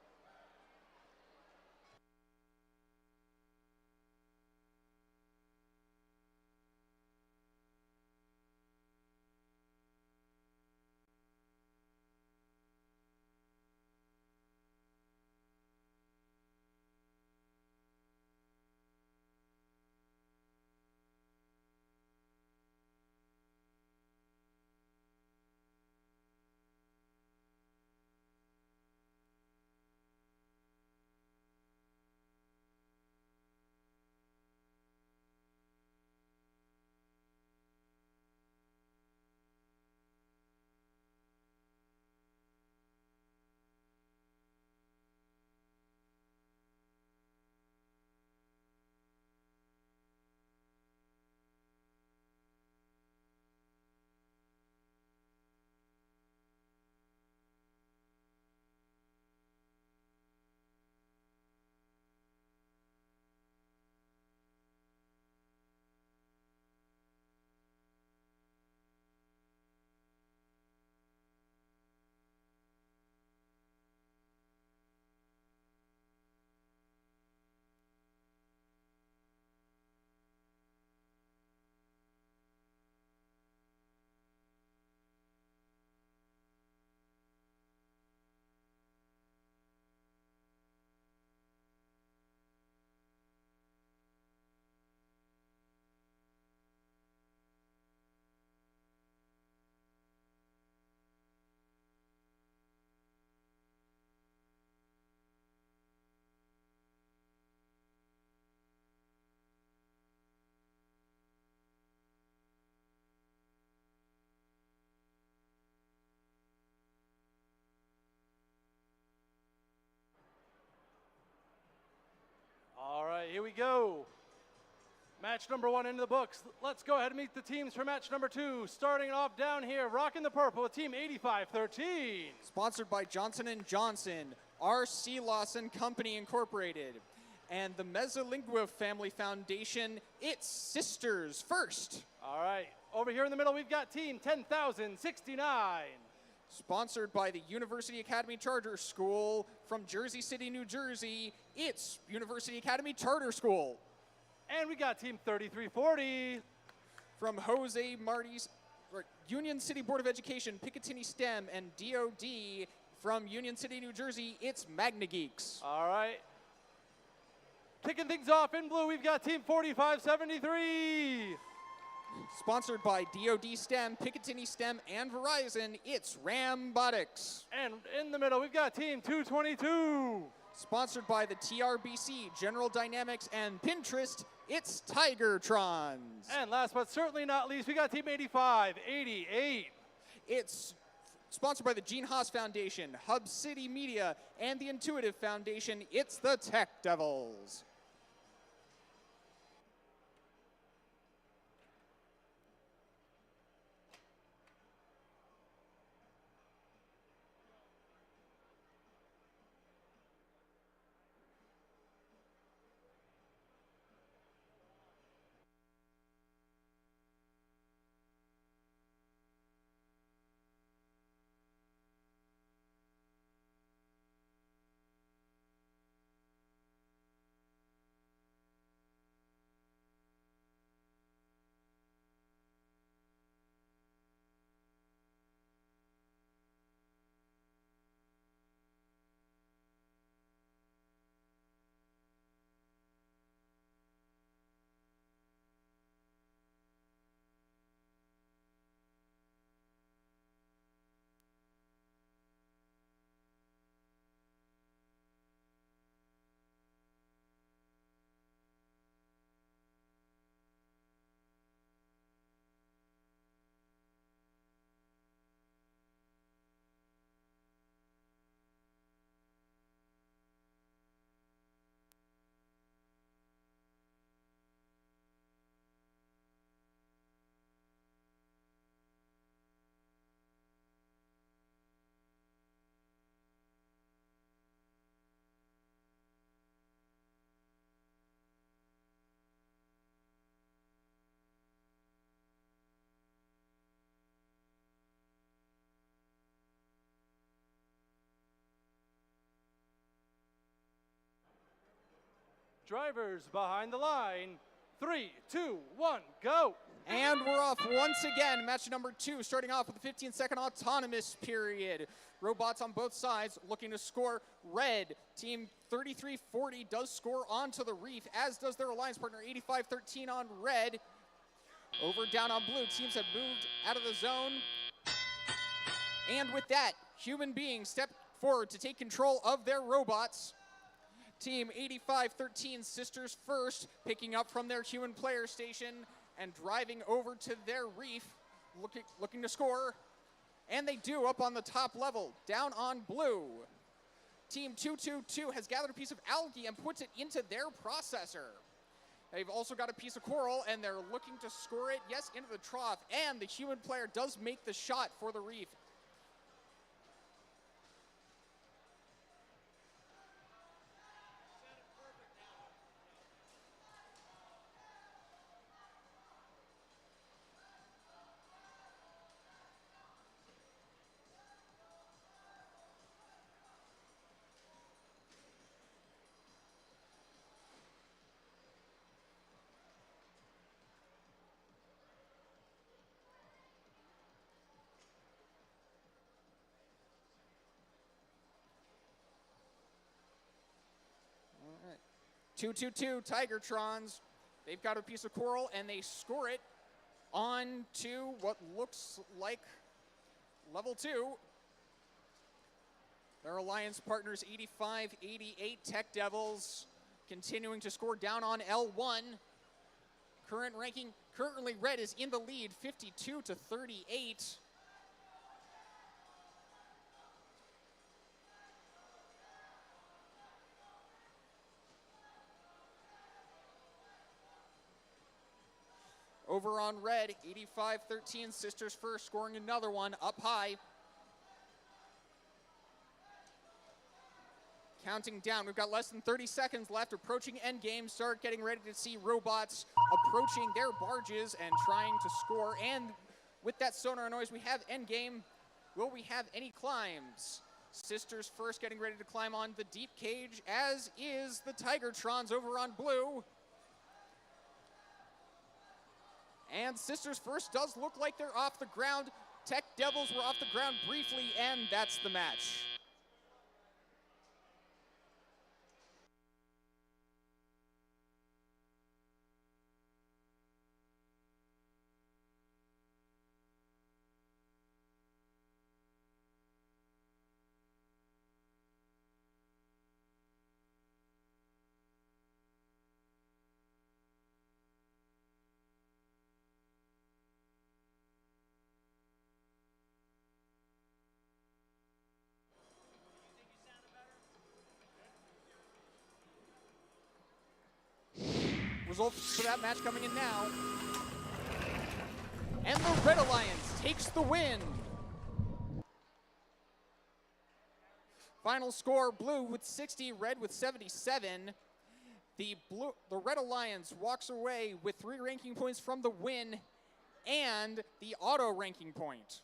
Speaker 3: All right, here we go. Match number 1 into the books. Let's go ahead and meet the teams for match number 2. Starting off down here, rocking the purple with team 8513.
Speaker 4: Sponsored by Johnson & Johnson, R.C. Lawson Company Incorporated, and the Mesolingua Family Foundation. It's Sisters First.
Speaker 3: All right, over here in the middle, we've got team 10,069.
Speaker 4: Sponsored by the University Academy Charter School from Jersey City, New Jersey. It's University Academy Charter School.
Speaker 3: And we got team 3340.
Speaker 4: From Jose Marty's Union City Board of Education, Picatinny STEM, and DOD from Union City, New Jersey. It's Magna Geeks.
Speaker 3: All right. Kicking things off in blue, we've got team 4573.
Speaker 4: Sponsored by DoD STEM, Picatinny STEM, and Verizon, it's Rambotics.
Speaker 3: And in the middle, we've got team 222.
Speaker 4: Sponsored by the TRBC, General Dynamics, and Pinterest, it's Tigertrons.
Speaker 3: And last but certainly not least, we got team 8588.
Speaker 4: It's sponsored by the Gene Haas Foundation, Hub City Media, and the Intuitive Foundation, it's the Tech Devils.
Speaker 3: Drivers behind the line. 3, 2, 1, go.
Speaker 4: And we're off once again. Match number 2, starting off with a 15-second autonomous period. Robots on both sides looking to score. Red, team 3340, does score onto the reef, as does their alliance partner 8513 on red. Over down on blue, teams have moved out of the zone. And with that, human beings step forward to take control of their robots. Team 8513, Sisters First, picking up from their human player station and driving over to their reef, looking to score. And they do up on the top level, down on blue. Team 222 has gathered a piece of algae and puts it into their processor. They've also got a piece of coral, and they're looking to score it, yes, into the trough. And the human player does make the shot for the reef. All right. 222 Tigertrons. They've got a piece of coral, and they score it onto what looks like level 2. Their alliance partners 8588 Tech Devils continuing to score down on L1. Current ranking, currently red is in the lead, 52-38. Over on red, 8513, Sisters First, scoring another one up high. Counting down, we've got less than 30 seconds left, approaching endgame. Start getting ready to see robots approaching their barges and trying to score. And with that sonar noise, we have endgame. Will we have any climbs? Sisters First getting ready to climb on the deep cage, as is the Tigertrons over on blue. And Sisters First does look like they're off the ground. Tech Devils were off the ground briefly, and that's the match. Results for that match coming in now. And the Red Alliance takes the win. Final score, blue with 60, red with 77. The Red Alliance walks away with 3 ranking points from the win and the auto ranking point.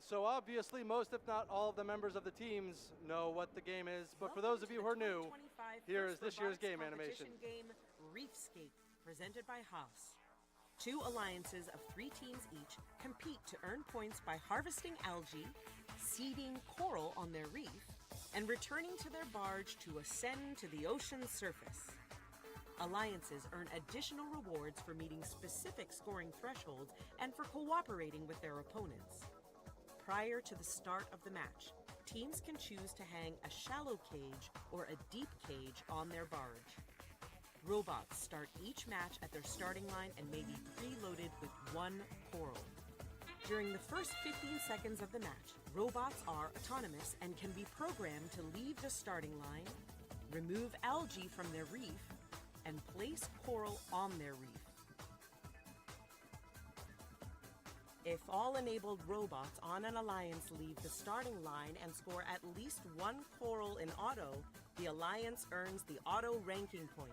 Speaker 3: So obviously, most if not all of the members of the teams know what the game is, but for those of you who are new, here is this year's game animation.
Speaker 8: Game Reefscape, presented by Haas. 2 alliances of 3 teams each compete to earn points by harvesting algae, seeding coral on their reef, and returning to their barge to ascend to the ocean's surface. Alliances earn additional rewards for meeting specific scoring thresholds and for cooperating with their opponents. Prior to the start of the match, teams can choose to hang a shallow cage or a deep cage on their barge. Robots start each match at their starting line and may be preloaded with 1 coral. During the first 15 seconds of the match, robots are autonomous and can be programmed to leave the starting line, remove algae from their reef, and place coral on their reef. If all enabled robots on an alliance leave the starting line and score at least one coral in auto, the alliance earns the auto ranking point.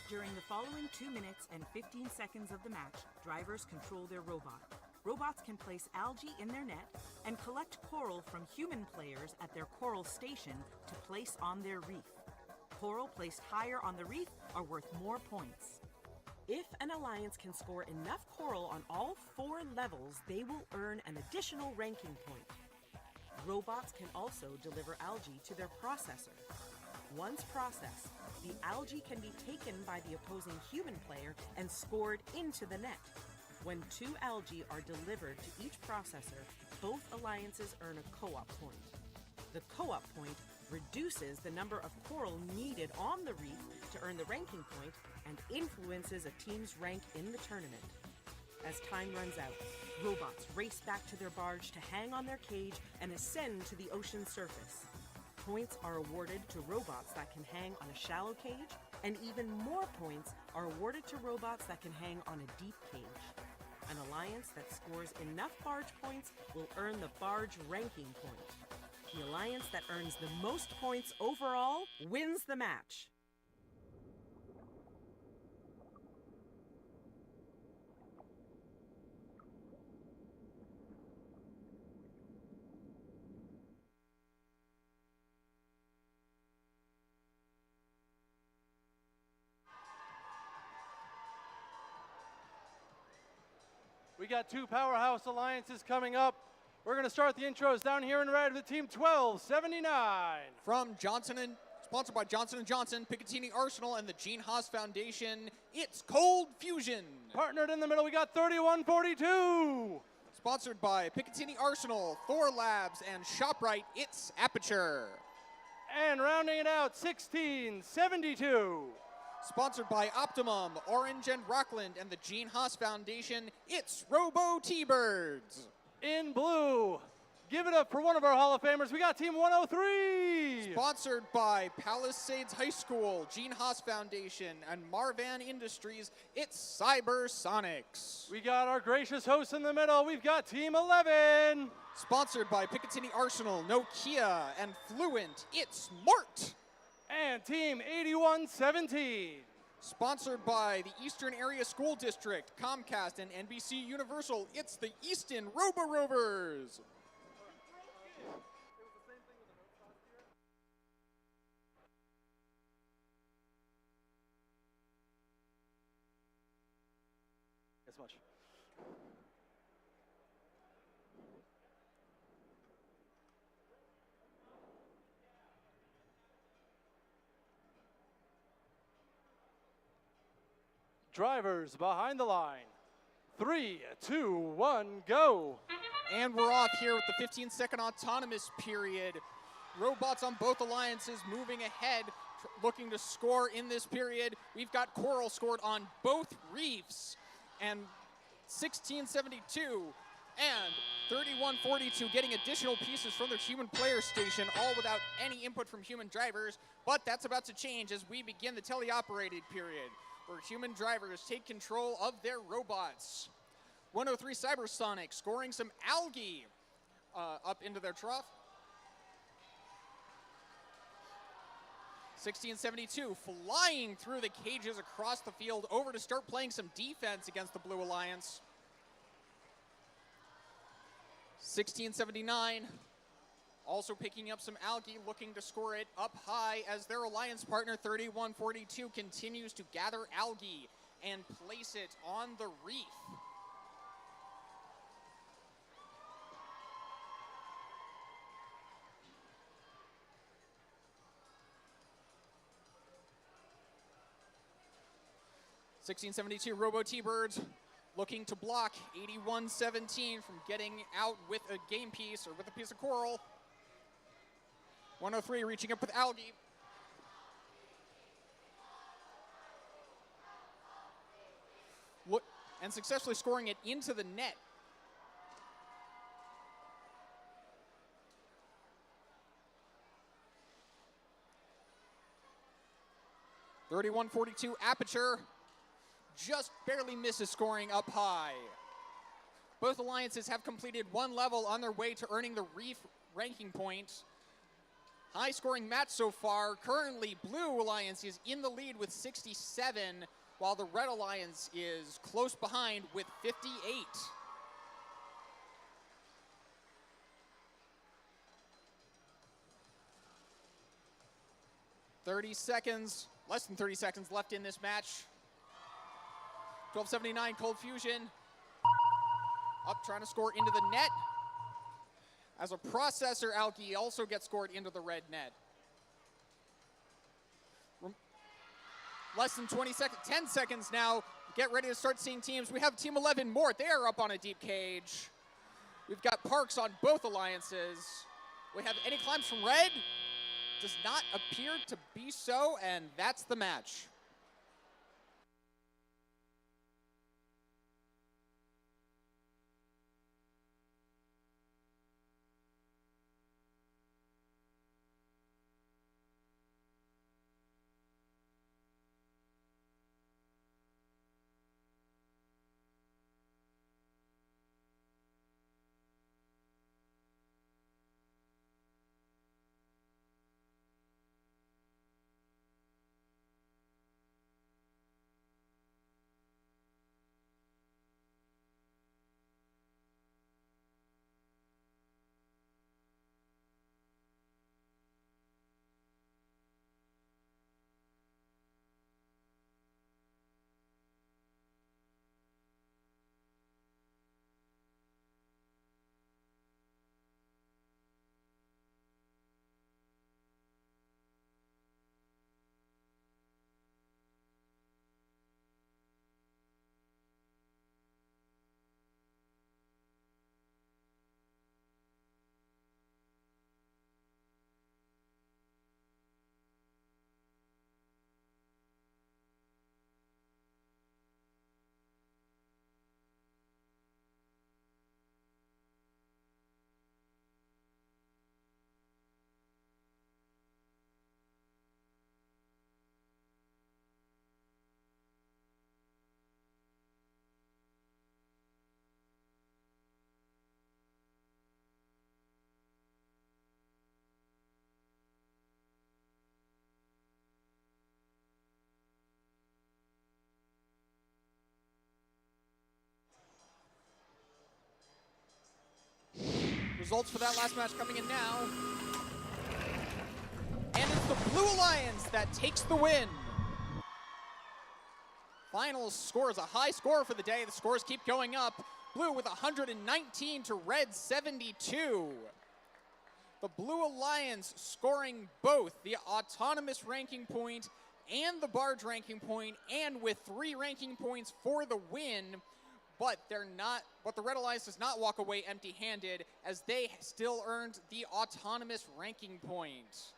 Speaker 9: During the following 2 minutes and 15 seconds of the match, drivers control their robot. Robots can place algae in their net and collect coral from human players at their coral station to place on their reef. Coral placed higher on the reef are worth more points.
Speaker 8: If an alliance can score enough coral on all 4 levels, they will earn an additional ranking point. Robots can also deliver algae to their processor. Once processed, the algae can be taken by the opposing human player and scored into the net. When 2 algae are delivered to each processor, both alliances earn a co-op point. The co-op point reduces the number of coral needed on the reef to earn the ranking point and influences a team's rank in the tournament. As time runs out, robots race back to their barge to hang on their cage and ascend to the ocean surface. Points are awarded to robots that can hang on a shallow cage, and even more points are awarded to robots that can hang on a deep cage. An alliance that scores enough barge points will earn the barge ranking point. The alliance that earns the most points overall wins the match.
Speaker 3: We got 2 powerhouse alliances coming up. We're going to start the intros down here in red with Team 1279.
Speaker 4: From sponsored by Johnson & Johnson, Picatinny Arsenal, and the Gene Haas Foundation, it's Cold Fusion.
Speaker 3: Partnered in the middle, we got 3142.
Speaker 4: Sponsored by Picatinny Arsenal, Thor Labs, and ShopRite, it's Aperture.
Speaker 3: And rounding it out, 1672.
Speaker 4: Sponsored by Optimum, Orange and Rockland, and the Gene Haas Foundation, it's Robo T-Birds.
Speaker 3: In blue, give it up for one of our Hall of Famers. We got Team 103.
Speaker 4: Sponsored by Palisades High School, Gene Haas Foundation, and Marvan Industries, it's Cybersonics.
Speaker 3: We got our gracious hosts in the middle. We've got Team 11.
Speaker 4: Sponsored by Picatinny Arsenal, Nokia, and Fluent, it's Mort.
Speaker 3: And Team 8117.
Speaker 4: Sponsored by the Eastern Area School District, Comcast, and NBC Universal, it's the Easton Robo-Rovers.
Speaker 3: As much. Drivers behind the line. 3, 2, 1, go.
Speaker 4: And we're off here with the 15-second autonomous period. Robots on both alliances moving ahead, looking to score in this period. We've got coral scored on both reefs. And 1672 and 3142 getting additional pieces from their human player station, all without any input from human drivers. But that's about to change as we begin the teleoperated period, where human drivers take control of their robots. 103 Cybersonic scoring some algae up into their trough. 1672 flying through the cages across the field over to start playing some defense against the Blue Alliance. 1679 also picking up some algae, looking to score it up high as their alliance partner 3142 continues to gather algae and place it on the reef. (1672) Robo T-Birds looking to block 8117 from getting out with a game piece or with a piece of coral. 103 reaching up with algae. And successfully scoring it into the net. 31-42 Aperture just barely misses scoring up high. Both alliances have completed one level on their way to earning the Reef ranking point. High scoring match so far. Currently, Blue Alliance is in the lead with 67, while the Red Alliance is close behind with 58. Less than 30 seconds left in this match. 1279 Cold Fusion up trying to score into the net. As a processor, Alki also gets scored into the red net. Less than 10 seconds now. Get ready to start seeing teams. We have Team 11 Mort. They are up on a deep cage. We've got Parks on both alliances. We have any climbs from red. Does not appear to be so, and that's the match. Results for that last match coming in now. And it's the Blue Alliance that takes the win. Final score is a high score for the day. The scores keep going up. Blue with 119 to Red 72. The Blue Alliance scoring both the autonomous ranking point and the barge ranking point, and with 3 ranking points for the win. But the Red Alliance does not walk away empty-handed, as they still earned the autonomous ranking point.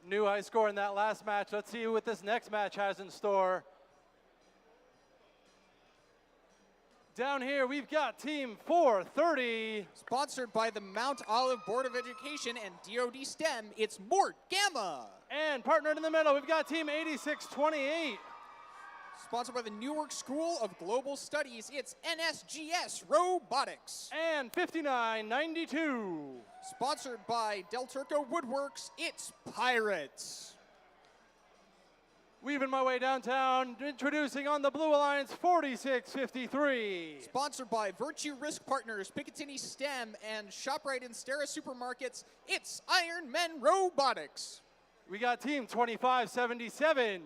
Speaker 3: New high score in that last match. Let's see what this next match has in store. Down here, we've got Team 430.
Speaker 4: Sponsored by the Mount Olive Board of Education and DoD STEM, it's Mort Gamma.
Speaker 3: And partnered in the middle, we've got Team 8628.
Speaker 4: Sponsored by the Newark School of Global Studies, it's NSGS Robotics.
Speaker 3: And 59.92.
Speaker 4: Sponsored by Del Turco Woodworks, it's Pirates.
Speaker 3: Weaving my way downtown, introducing on the Blue Alliance 46.53.
Speaker 4: Sponsored by Virtue Risk Partners, Picatinny STEM, and ShopRite and Stera Supermarkets, it's Iron Men Robotics.
Speaker 3: We got team 25.77.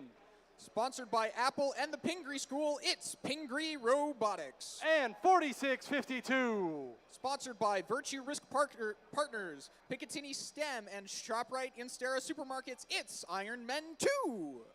Speaker 4: Sponsored by Apple and the Pingree School, it's Pingree Robotics.
Speaker 3: And 46.52.
Speaker 4: Sponsored by Virtue Risk Partners, Picatinny STEM, and ShopRite and Stera Supermarkets, it's Iron Men 2.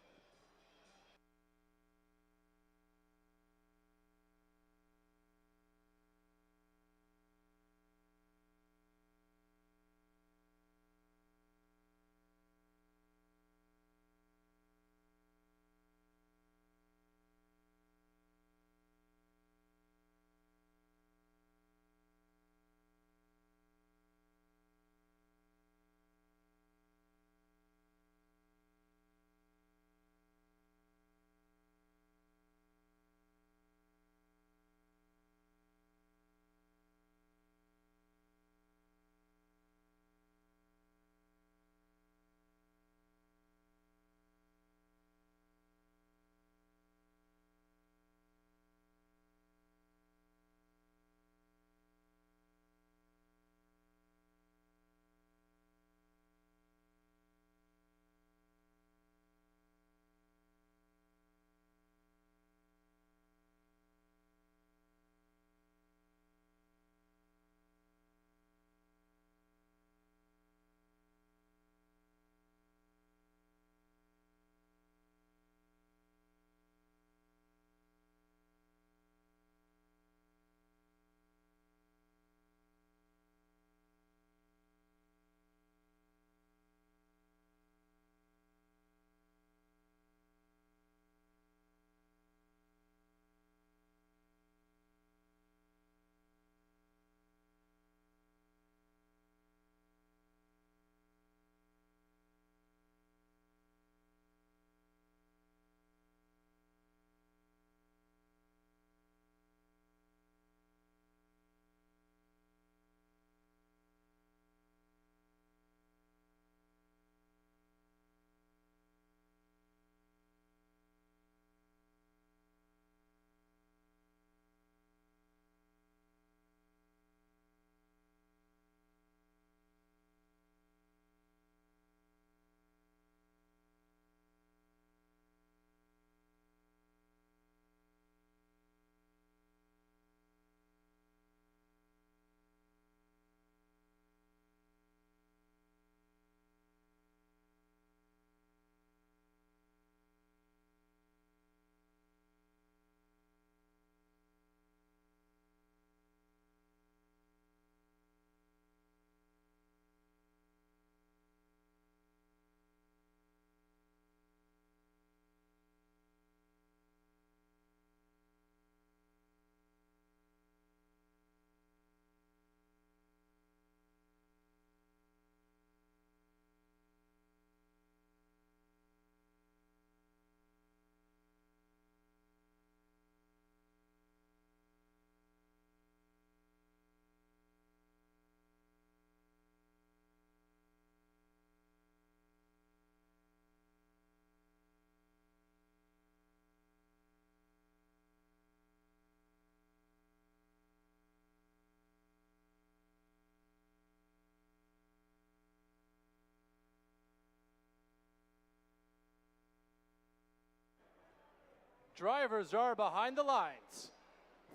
Speaker 3: Drivers are behind the lines.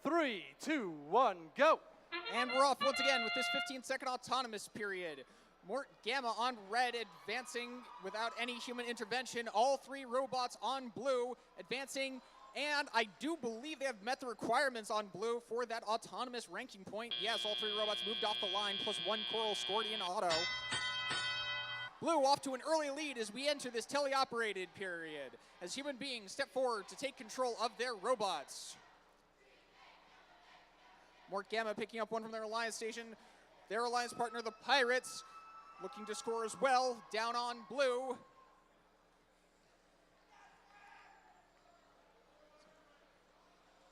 Speaker 3: 3, 2, 1, go.
Speaker 4: And we're off once again with this 15-second autonomous period. Mort Gamma on red, advancing without any human intervention. All three robots on blue, advancing, and I do believe they have met the requirements on blue for that autonomous ranking point. Yes, all three robots moved off the line, plus one Coral Scordian Auto. Blue off to an early lead as we enter this teleoperated period, as human beings step forward to take control of their robots. Mort Gamma picking up one from their alliance station. Their alliance partner, the Pirates, looking to score as well, down on blue.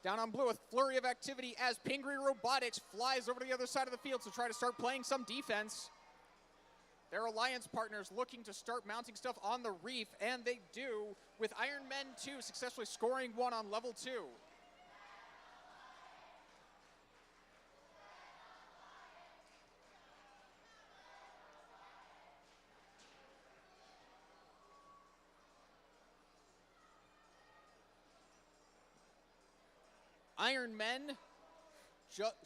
Speaker 4: Down on blue, a flurry of activity as Pingree Robotics flies over to the other side of the field to try to start playing some defense. Their alliance partners looking to start mounting stuff on the reef, and they do, with Iron Men 2 successfully scoring one on level 2. Iron Men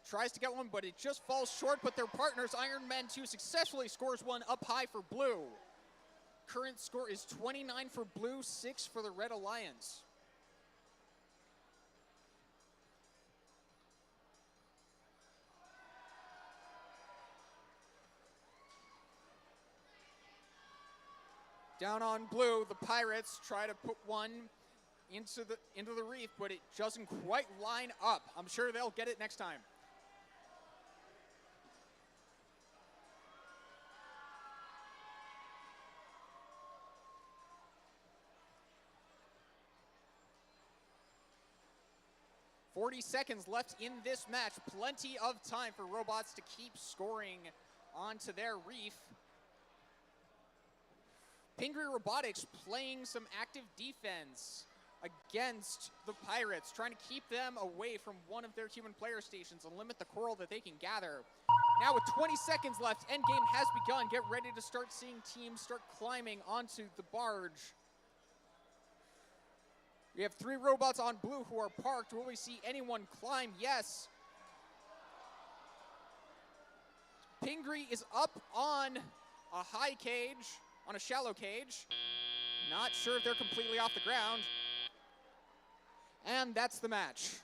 Speaker 4: tries to get one, but it just falls short, but their partners, Iron Men 2, successfully scores one up high for blue. Current score is 29 for blue, 6 for the Red Alliance. Down on blue, the Pirates try to put one into the reef, but it doesn't quite line up. I'm sure they'll get it next time. "40 seconds left in this match. Plenty of time for robots to keep scoring onto their reef. Pingree Robotics playing some active defense against the Pirates, trying to keep them away from one of their human player stations and limit the coral that they can gather. Now with 20 seconds left, endgame has begun. Get ready to start seeing teams start climbing onto the barge. We have 3 robots on blue who are parked. Will we see anyone climb? Yes. Pingree is up on a high cage, on a shallow cage. Not sure if they're completely off the ground. And that's the match.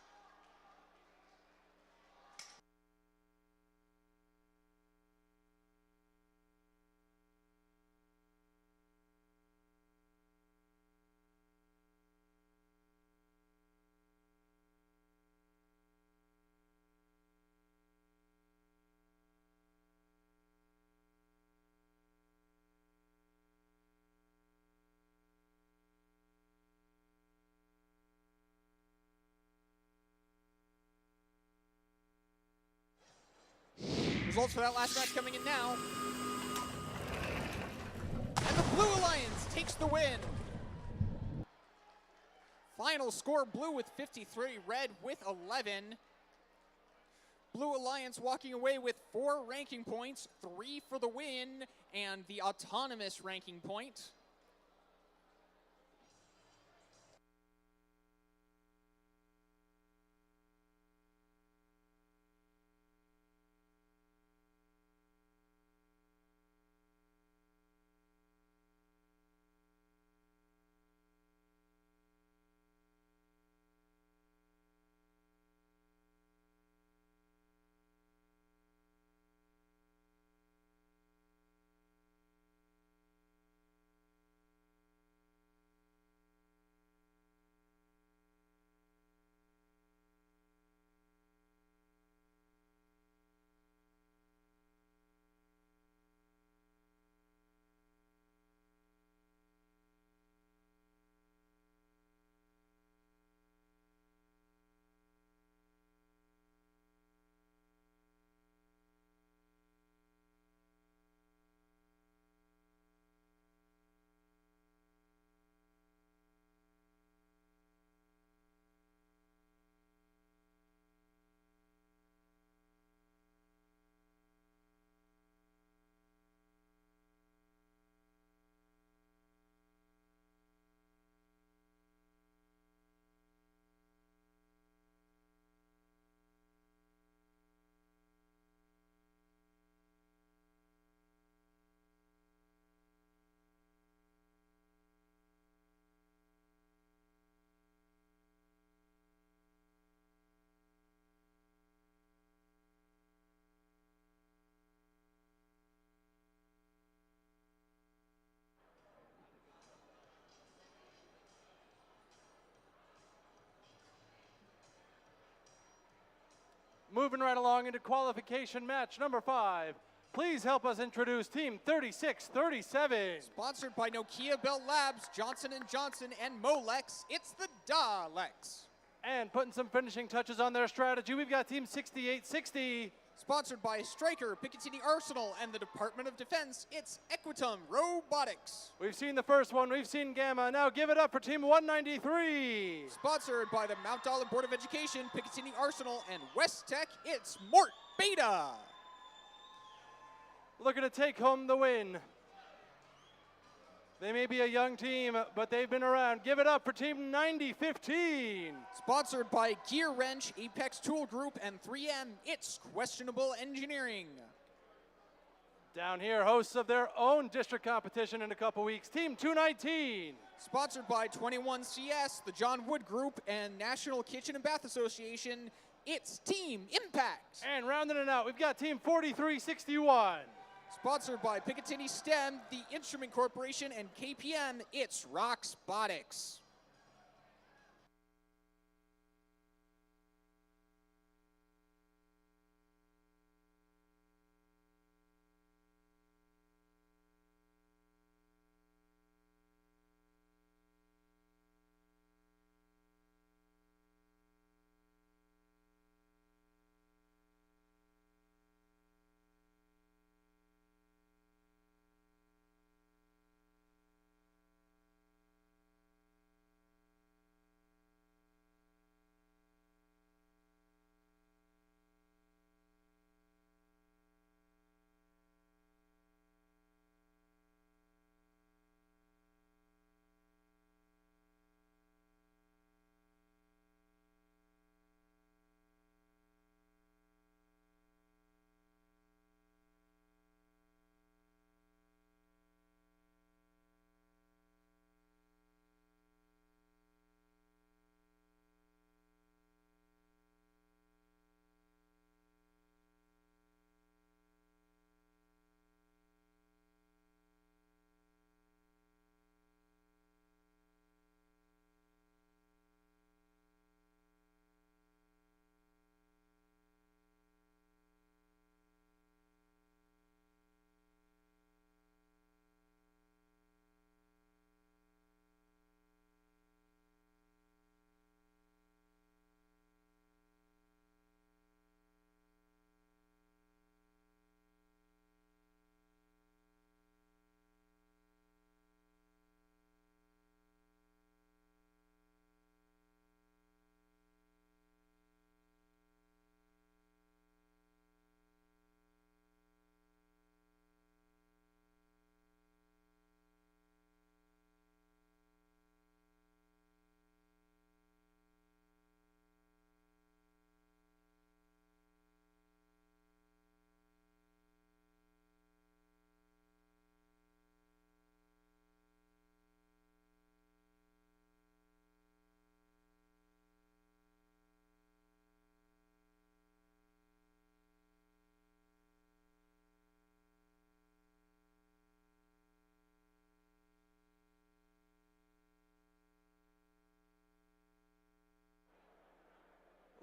Speaker 4: Results for that last match coming in now. And the Blue Alliance takes the win. Final score, blue with 53, red with 11. Blue Alliance walking away with 4 ranking points, 3 for the win, and the autonomous ranking point.
Speaker 3: Moving right along into qualification match number 5. Please help us introduce Team 3637.
Speaker 4: Sponsored by Nokia Bell Labs, Johnson & Johnson, and Molex, it's the Daleks.
Speaker 3: And putting some finishing touches on their strategy, we've got Team 6860.
Speaker 4: Sponsored by Stryker, Picatinny Arsenal, and the Department of Defense, it's Equitum Robotics.
Speaker 3: We've seen the first one, we've seen Gamma. Now give it up for Team 193.
Speaker 4: Sponsored by the Mount Olive Board of Education, Picatinny Arsenal, and West Tech, it's Mort Beta.
Speaker 3: Looking to take home the win. They may be a young team, but they've been around. Give it up for Team 9015.
Speaker 4: Sponsored by Gear Wrench, Apex Tool Group, and 3M, it's Questionable Engineering.
Speaker 3: Down here, hosts of their own district competition in a couple weeks, Team 219.
Speaker 4: Sponsored by 21CS, the John Wood Group, and National Kitchen and Bath Association, it's Team Impact.
Speaker 3: And rounding it out, we've got Team 4361.
Speaker 4: Sponsored by Picatinny STEM, the Instrument Corporation, and KPM, it's Roxbotics.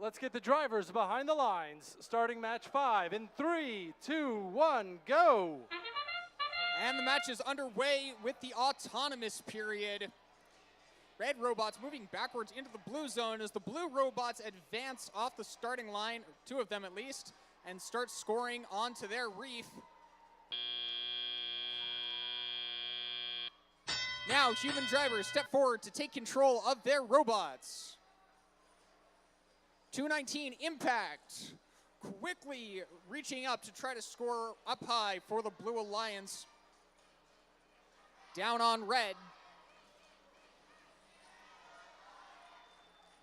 Speaker 3: Let's get the drivers behind the lines. Starting match 5 in 3, 2, 1, go.
Speaker 4: And the match is underway with the autonomous period. Red robots moving backwards into the blue zone as the blue robots advance off the starting line, 2 of them at least, and start scoring onto their reef. Now human drivers step forward to take control of their robots. 219 Impact quickly reaching up to try to score up high for the Blue Alliance. Down on red.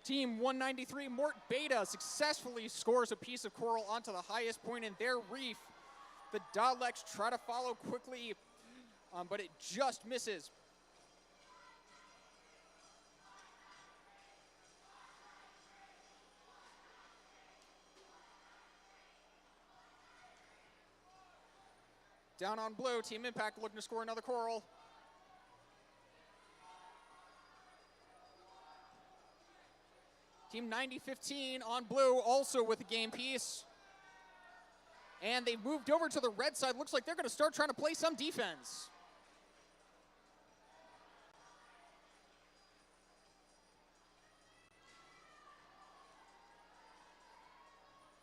Speaker 4: Team 193 Mort Beta successfully scores a piece of coral onto the highest point in their reef. The Daleks try to follow quickly, but it just misses. Down on blue, Team Impact looking to score another coral. Team 9015 on blue, also with a game piece. And they've moved over to the red side. Looks like they're going to start trying to play some defense.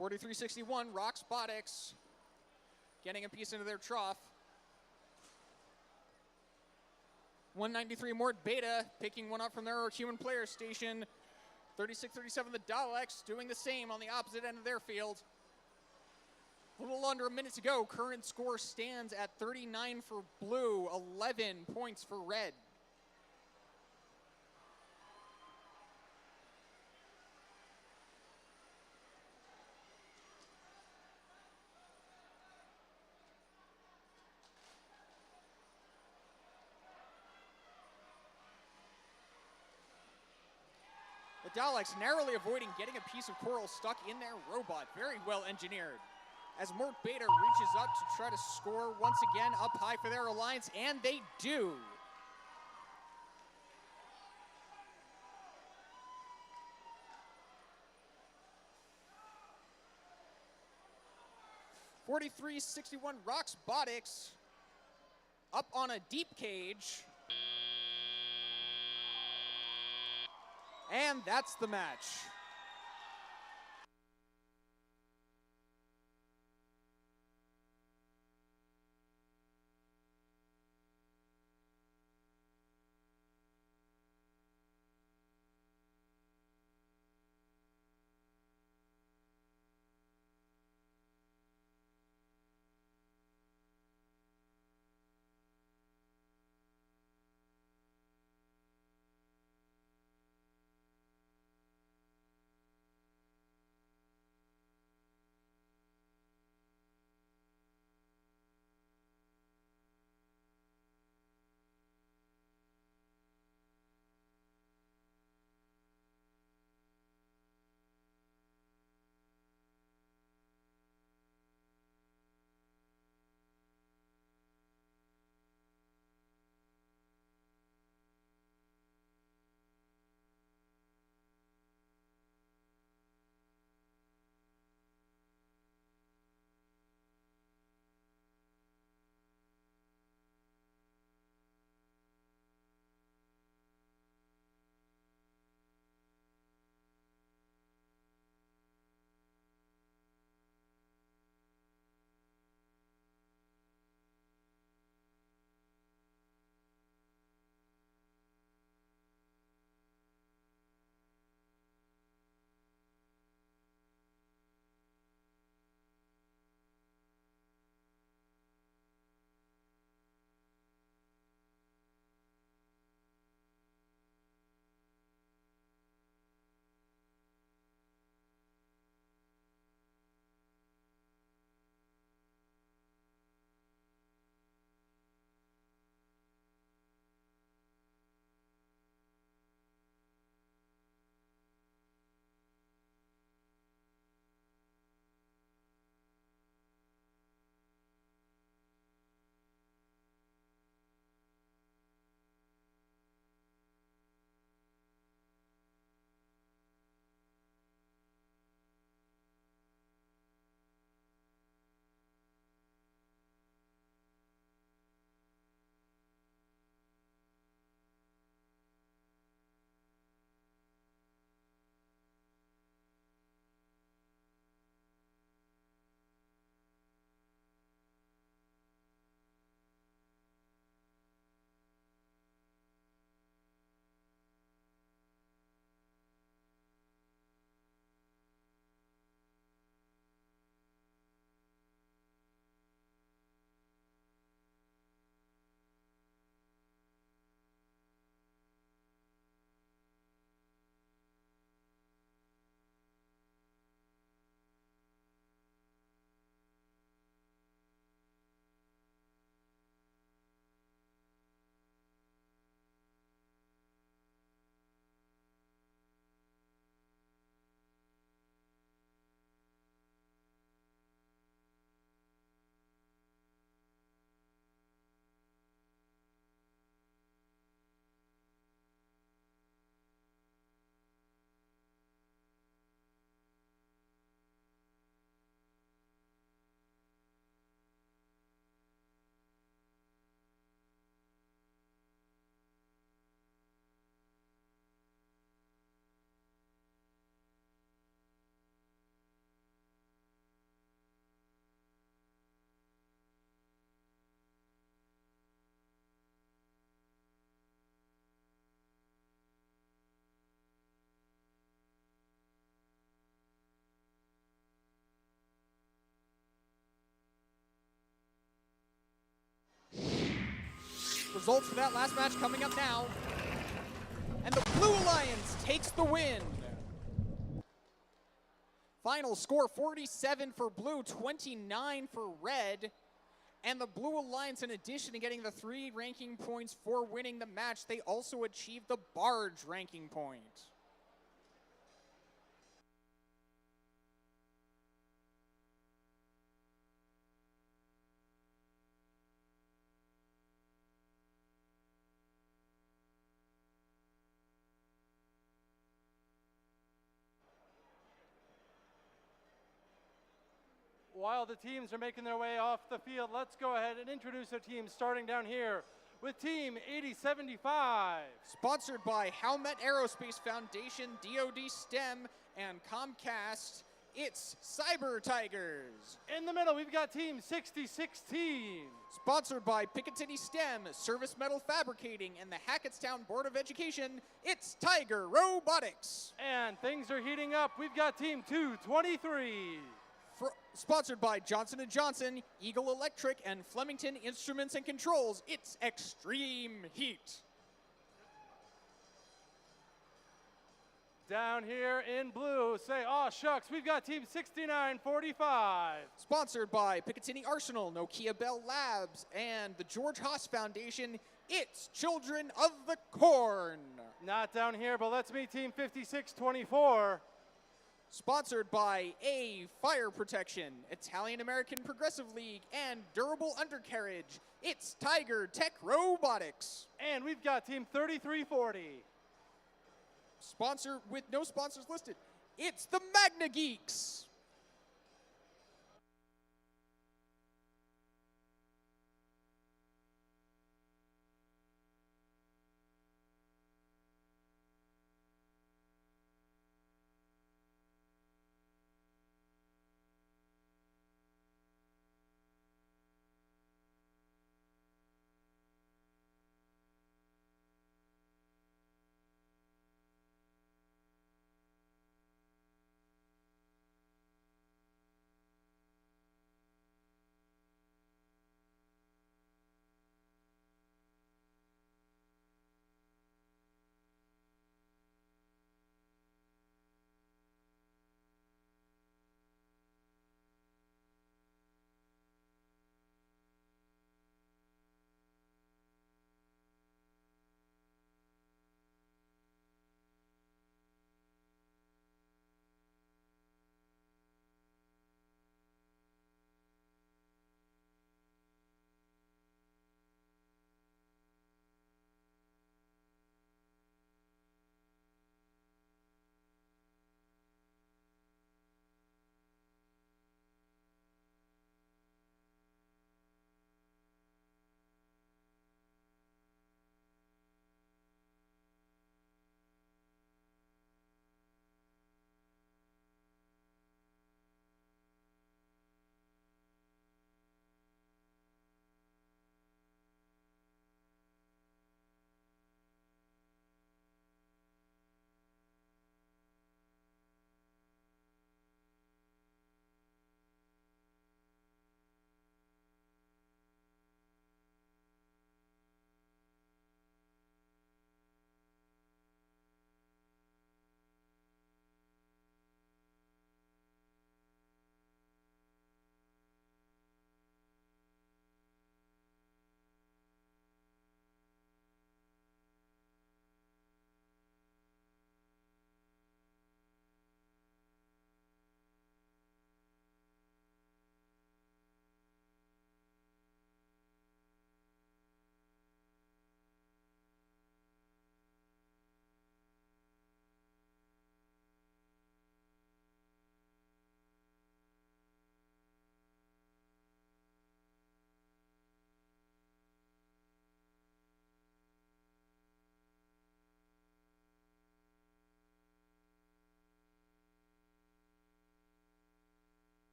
Speaker 4: 4361, Roxbotics getting a piece into their trough. 193 Mort Beta picking one up from their human player station. 3637 the Daleks doing the same on the opposite end of their field. A little under a minute to go. Current score stands at 39 for blue, 11 points for red. The Daleks narrowly avoiding getting a piece of coral stuck in their robot. Very well engineered. As Mort Beta reaches up to try to score once again up high for their alliance, and they do. .4361 Roxbotics up on a deep cage. And that's the match. results for that last match coming up now. And the Blue Alliance takes the win. Final score 47 for blue, 29 for red. And the Blue Alliance, in addition to getting the 3 ranking points for winning the match, they also achieved the barge ranking point.
Speaker 3: While the teams are making their way off the field, let's go ahead and introduce their teams, starting down here with Team 8075.
Speaker 4: Sponsored by Howmet Aerospace Foundation, DoD STEM, and Comcast, it's Cyber Tigers.
Speaker 3: In the middle, we've got Team 6016.
Speaker 4: Sponsored by Picatinny STEM, Service Metal Fabricating, and the Hackettstown Board of Education, it's Tiger Robotics.
Speaker 3: And things are heating up. We've got Team 223.
Speaker 4: Sponsored by Johnson & Johnson, Eagle Electric, and Flemington Instruments and Controls, it's Extreme Heat.
Speaker 3: Down here in blue, say, aw shucks, we've got Team 6945.
Speaker 4: Sponsored by Picatinny Arsenal, Nokia Bell Labs, and the George Haas Foundation, it's Children of the Corn.
Speaker 3: Not down here, but let's meet Team 5624.
Speaker 4: Sponsored by A Fire Protection, Italian American Progressive League, and Durable Undercarriage, it's Tiger Tech Robotics.
Speaker 3: And we've got Team 3340.
Speaker 4: Sponsor with no sponsors listed, it's the Magna Geeks.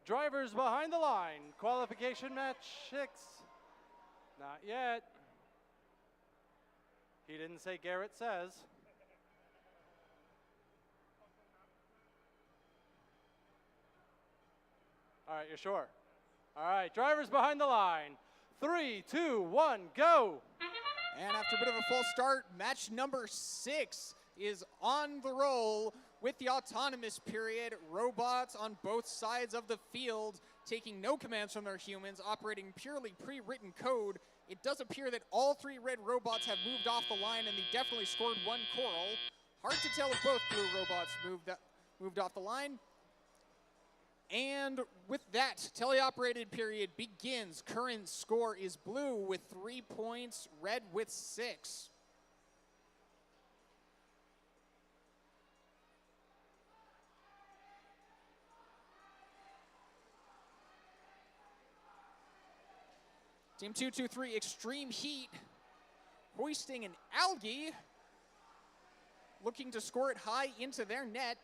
Speaker 3: Drivers behind the line. Qualification match 6. Not yet. He didn't say Garrett says. All right, you're sure? All right, drivers behind the line. 3, 2, 1, go.
Speaker 4: And after a bit of a false start, match number 6 is on the roll with the autonomous period. Robots on both sides of the field taking no commands from their humans, operating purely pre-written code. It does appear that all 3 red robots have moved off the line, and they definitely scored 1 coral. Hard to tell if both blue robots moved off the line. And with that, teleoperated period begins. Current score is blue with 3 points, red with 6. Team 223, Extreme Heat, hoisting an algae, looking to score it high into their net.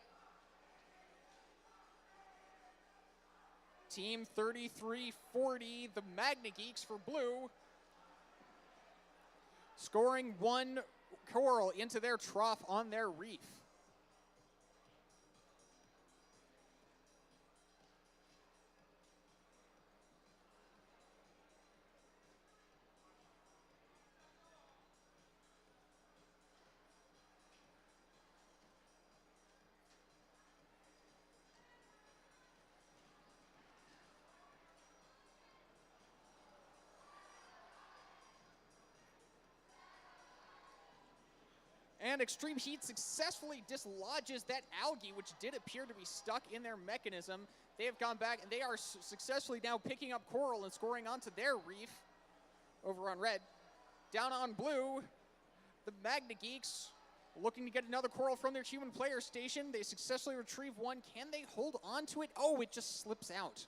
Speaker 4: Team 3340, the Magna Geeks for blue, scoring 1 coral into their trough on their reef. And Extreme Heat successfully dislodges that algae, which did appear to be stuck in their mechanism. They have gone back, and they are successfully now picking up coral and scoring onto their reef over on red. Down on blue, the Magna Geeks looking to get another coral from their human player station. They successfully retrieve 1. Can they hold on to it? Oh, it just slips out.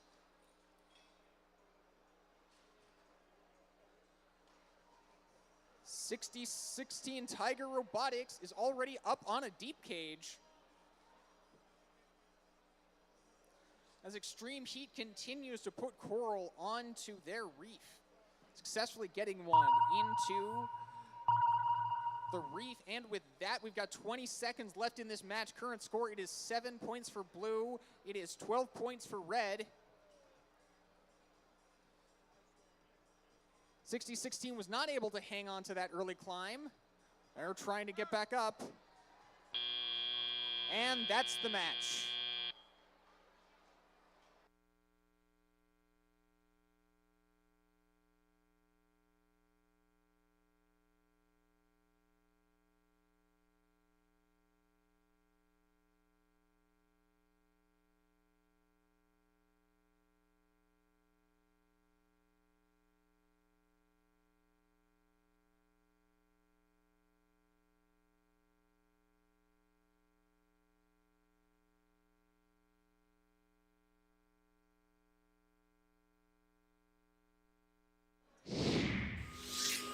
Speaker 4: '16 Tiger Robotics is already up on a deep cage. As Extreme Heat continues to put coral onto their reef, successfully getting 1 into the reef. And with that, we've got 20 seconds left in this match. Current score, it is 7 points for blue. It is 12 points for red. 60-16 was not able to hang on to that early climb. They're trying to get back up. And that's the match.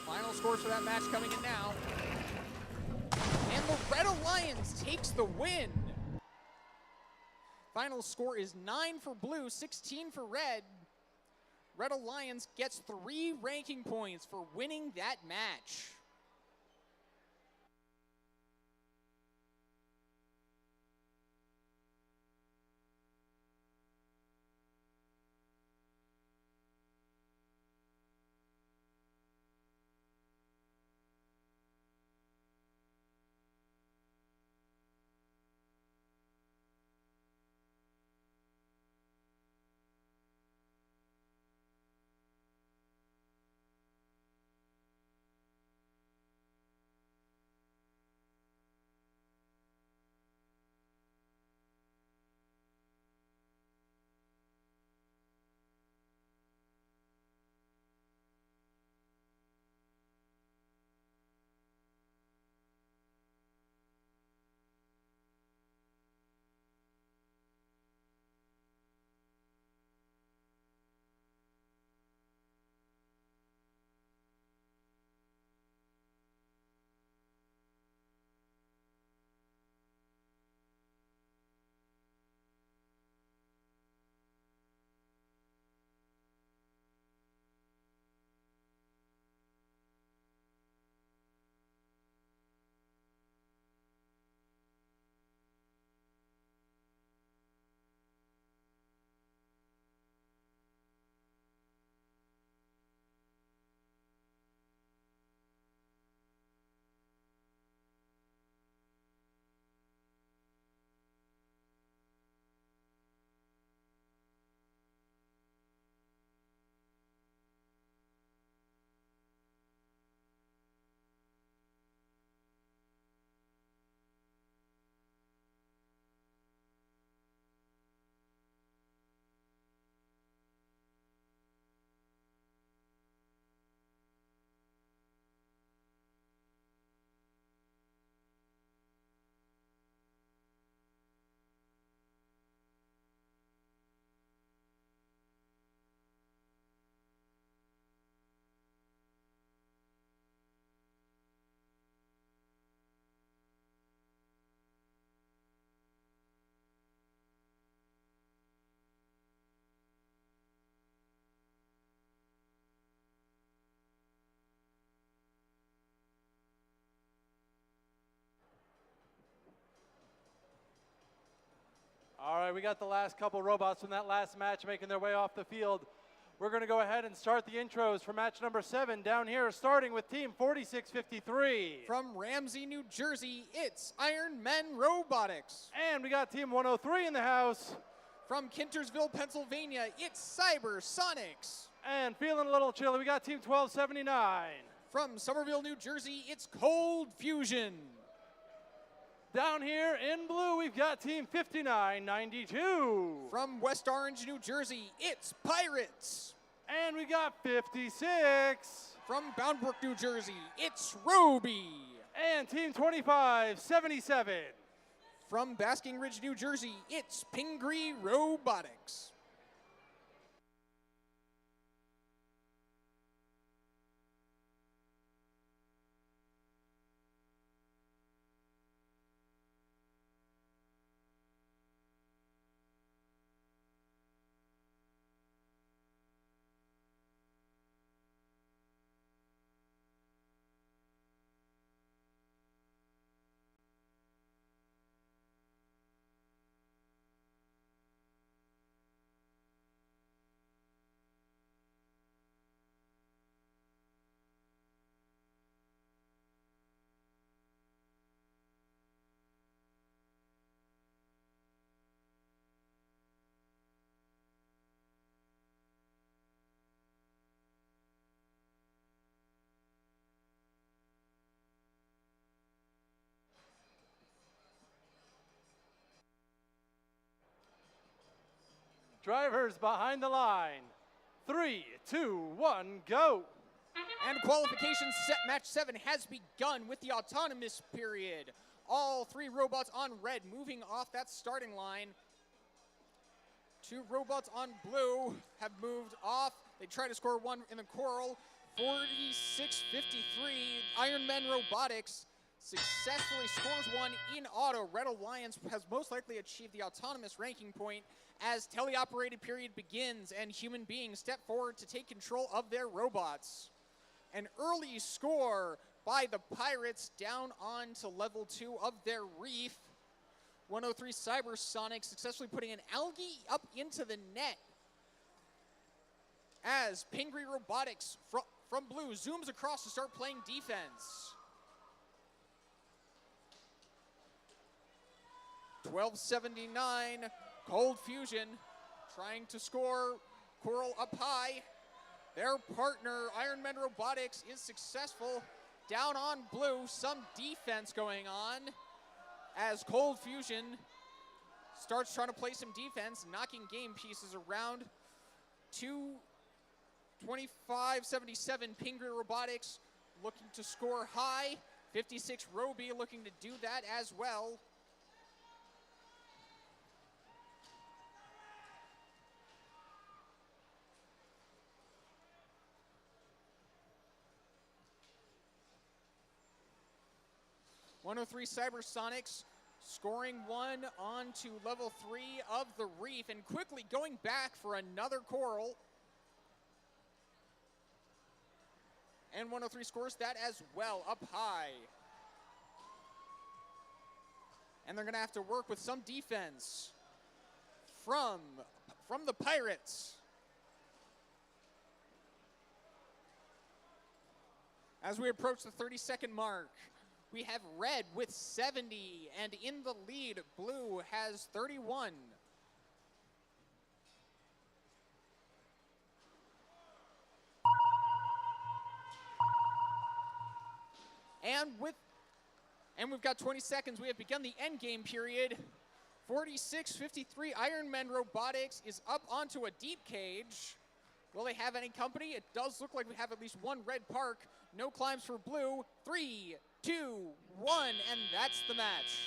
Speaker 4: Final scores for that match coming in now. And the Red Alliance takes the win. Final score is 9 for blue, 16 for red. Red Alliance gets 3 ranking points for winning that match.
Speaker 3: All right, we got the last couple robots from that last match making their way off the field. We're going to go ahead and start the intros for match number 7 down here, starting with team 4653.
Speaker 4: From Ramsey, New Jersey, it's Iron Men Robotics.
Speaker 3: And we got team 103 in the house.
Speaker 4: From Kintersville, Pennsylvania, it's Cyber Sonics.
Speaker 3: And feeling a little chilly, we got team 1279.
Speaker 4: From Somerville, New Jersey, it's Cold Fusion.
Speaker 3: Down here in blue, we've got team 5992.
Speaker 4: From West Orange, New Jersey, it's Pirates.
Speaker 3: And we got 56.
Speaker 4: From Bound Brook, New Jersey, it's Roby.
Speaker 3: And team 2577.
Speaker 4: From Basking Ridge, New Jersey, it's Pingree Robotics.
Speaker 3: Drivers behind the line. 3, 2, 1, go.
Speaker 4: And qualification set match 7 has begun with the autonomous period. All 3 robots on red moving off that starting line. 2 robots on blue have moved off. They try to score 1 in the coral. 46-53, Iron Men Robotics successfully scores 1 in auto. Red Alliance has most likely achieved the autonomous ranking point as teleoperated period begins and human beings step forward to take control of their robots. An early score by the Pirates down on to level 2 of their reef. 103 Cybersonic successfully putting an algae up into the net as Pingree Robotics from blue zooms across to start playing defense. 1279, Cold Fusion trying to score. Coral up high. Their partner, Iron Man Robotics, is successful. Down on blue, some defense going on as Cold Fusion starts trying to play some defense, knocking game pieces around. 25-77, Pingree Robotics looking to score high. 56 Roby looking to do that as well. .103 Cybersonics scoring 1 on to level 3 of the reef and quickly going back for another coral. And 103 scores that as well, up high. And they're gonna have to work with some defense from the Pirates. As we approach the 30-second mark, we have red with 70, and in the lead, blue has 31. And we've got 20 seconds. We have begun the end game period. 46-53, Iron Man Robotics is up onto a deep cage. Will they have any company? It does look like we have at least one red park. No climbs for blue. 3, 2, 1, and that's the match.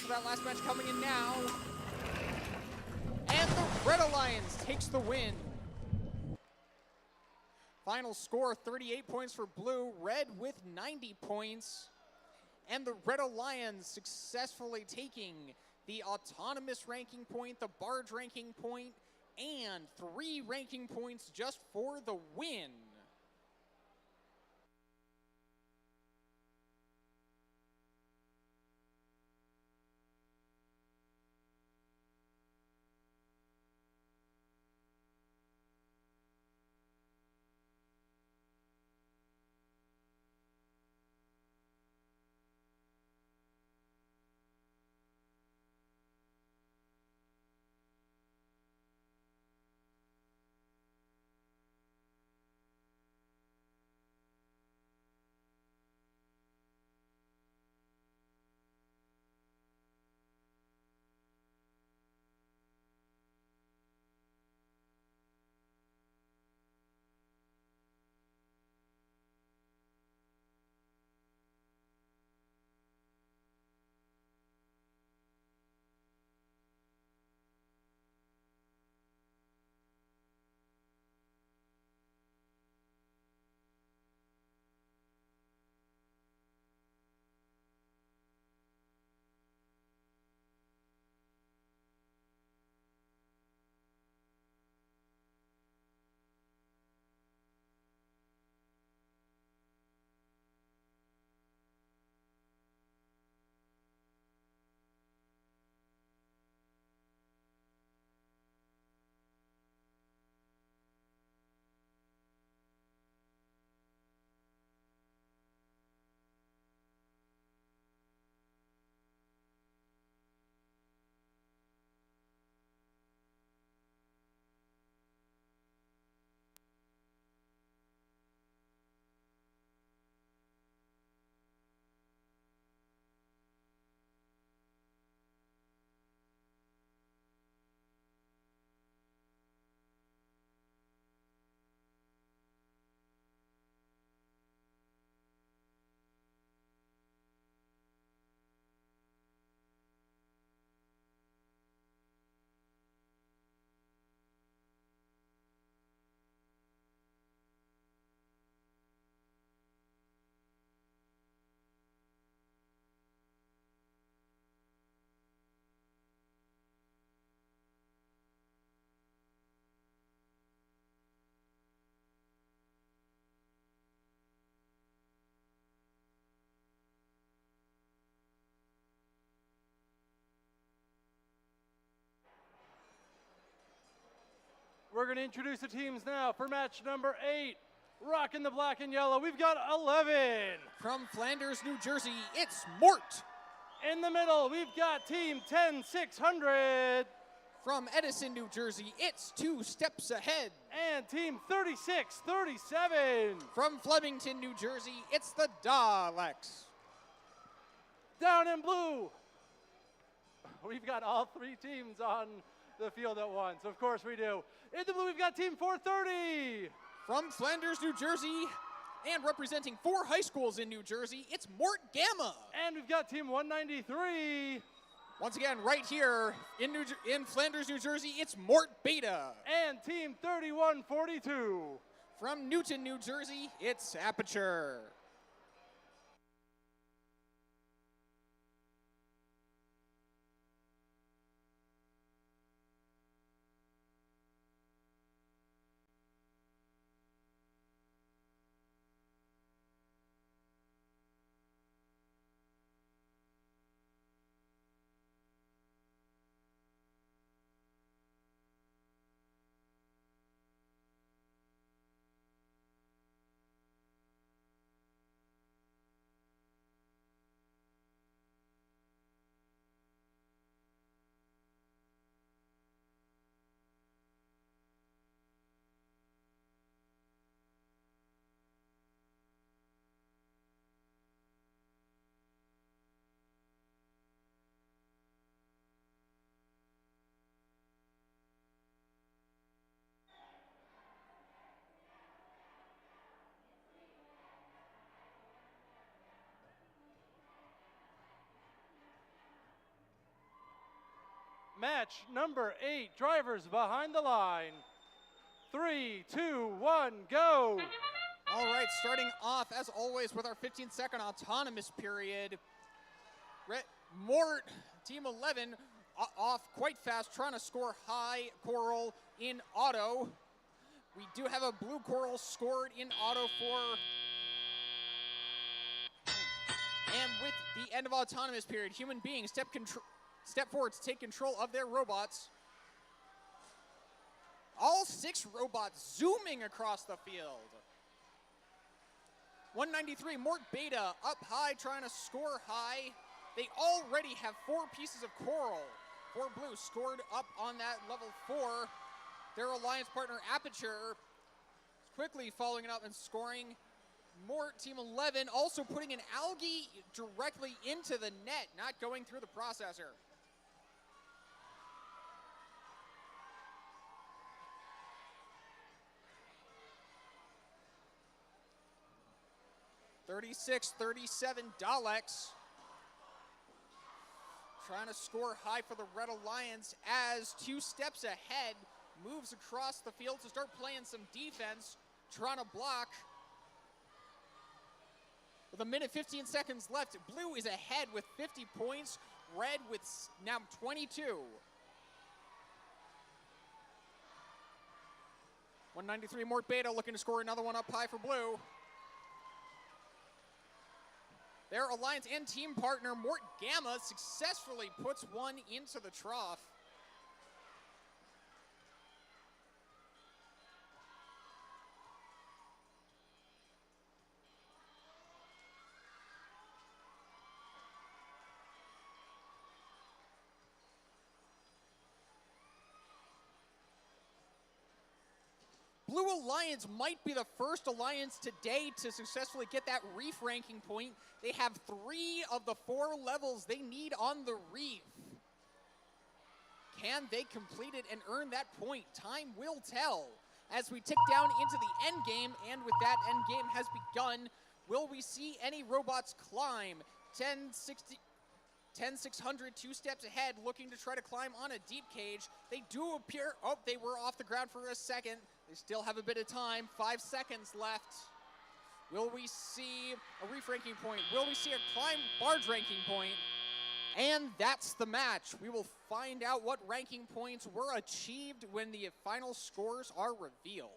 Speaker 4: for that last match coming in now. And the Red Alliance takes the win. Final score, 38 points for blue, red with 90 points. And the Red Alliance successfully taking the autonomous ranking point, the barge ranking point, and 3 ranking points just for the win.
Speaker 3: We're going to introduce the teams now for match number 8. Rocking the black and yellow, we've got 11.
Speaker 4: From Flanders, New Jersey, it's Mort.
Speaker 3: In the middle, we've got team 10600.
Speaker 4: From Edison, New Jersey, it's 2 Steps Ahead.
Speaker 3: And team 3637.
Speaker 4: From Flemington, New Jersey, it's the Daleks.
Speaker 3: Down in blue, we've got all 3 teams on the field at once. Of course we do. In the blue, we've got team 430.
Speaker 4: From Flanders, New Jersey, and representing 4 high schools in New Jersey, it's Mort Gamma.
Speaker 3: And we've got team 193.
Speaker 4: Once again, right here in Flanders, New Jersey, it's Mort Beta.
Speaker 3: And team 3142.
Speaker 4: From Newton, New Jersey, it's Aperture.
Speaker 3: match number 8, drivers behind the line. 3, 2, 1, go.
Speaker 4: All right, starting off, as always, with our 15-second autonomous period. Mort, Team 11, off quite fast, trying to score high Coral in auto. We do have a blue Coral scored in auto for... And with the end of autonomous period, human beings step forward to take control of their robots. All 6 robots zooming across the field. 193, Mort Beta up high, trying to score high. They already have 4 pieces of Coral. 4 blue scored up on that level 4. Their alliance partner Aperture quickly following it up and scoring. Mort Team 11 also putting an algae directly into the net, not going through the processor. $36-37 Daleks. Trying to score high for the Red Alliance as 2 steps ahead, moves across the field to start playing some defense, trying to block. With a minute 15 seconds left, blue is ahead with 50 points, red with now 22. 193 Mort Beta looking to score another one up high for blue. Their alliance and team partner, Mort Gamma, successfully puts one into the trough. Blue Alliance might be the first alliance today to successfully get that reef ranking point. They have 3 of the 4 levels they need on the reef. Can they complete it and earn that point? Time will tell. As we tick down into the end game, and with that end game has begun, will we see any robots climb? 10-600, 2 steps ahead, looking to try to climb on a deep cage. They do appear, oh, they were off the ground for a second. They still have a bit of time, 5 seconds left. Will we see a reef ranking point? Will we see a climb barge ranking point? And that's the match. We will find out what ranking points were achieved when the final scores are revealed.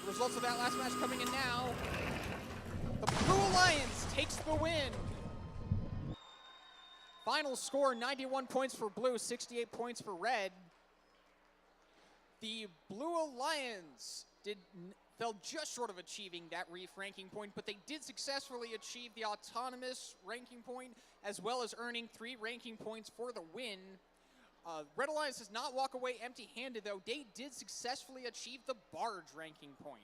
Speaker 4: Results of that last match coming in now. The Blue Alliance takes the win. Final score, 91 points for blue, 68 points for red. The Blue Alliance fell just short of achieving that reef ranking point, but they did successfully achieve the autonomous ranking point, as well as earning 3 ranking points for the win. Red Alliance does not walk away empty-handed, though. They did successfully achieve the barge ranking point.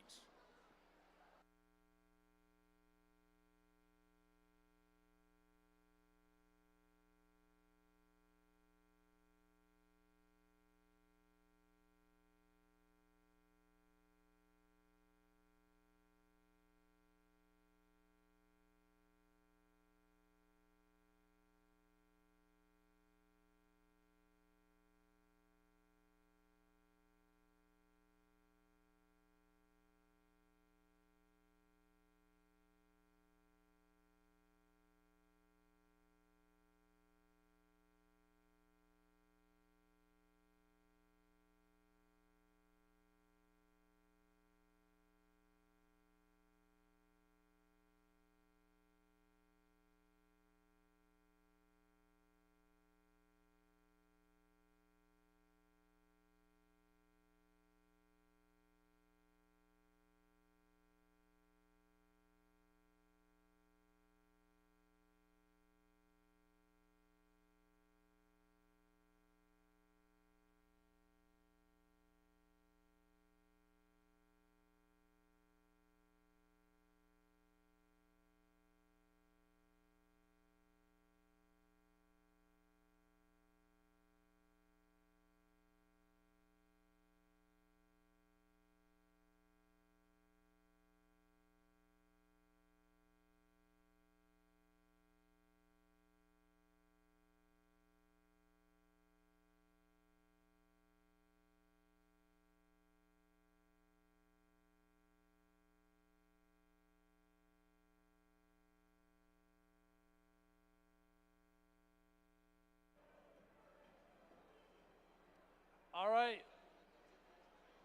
Speaker 3: All right.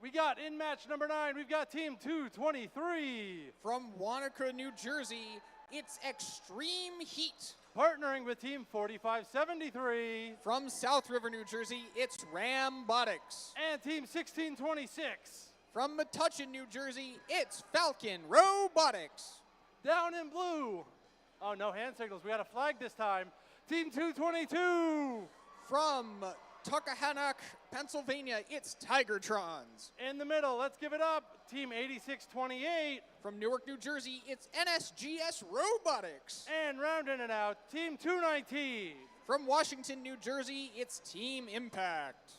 Speaker 3: We got in match number 9, we've got Team 223.
Speaker 4: From Wanaka, New Jersey, it's Extreme Heat.
Speaker 3: Partnering with Team 4573.
Speaker 4: From South River, New Jersey, it's Rambotics.
Speaker 3: And Team 1626.
Speaker 4: From Metuchen, New Jersey, it's Falcon Robotics.
Speaker 3: Down in blue. Oh, no hand signals. We got a flag this time. Team 222.
Speaker 4: From Tuckahannock, Pennsylvania, it's Tigertrons.
Speaker 3: In the middle, let's give it up. Team 8628.
Speaker 4: From Newark, New Jersey, it's NSGS Robotics.
Speaker 3: And rounding it out, Team 219.
Speaker 4: From Washington, New Jersey, it's Team Impact.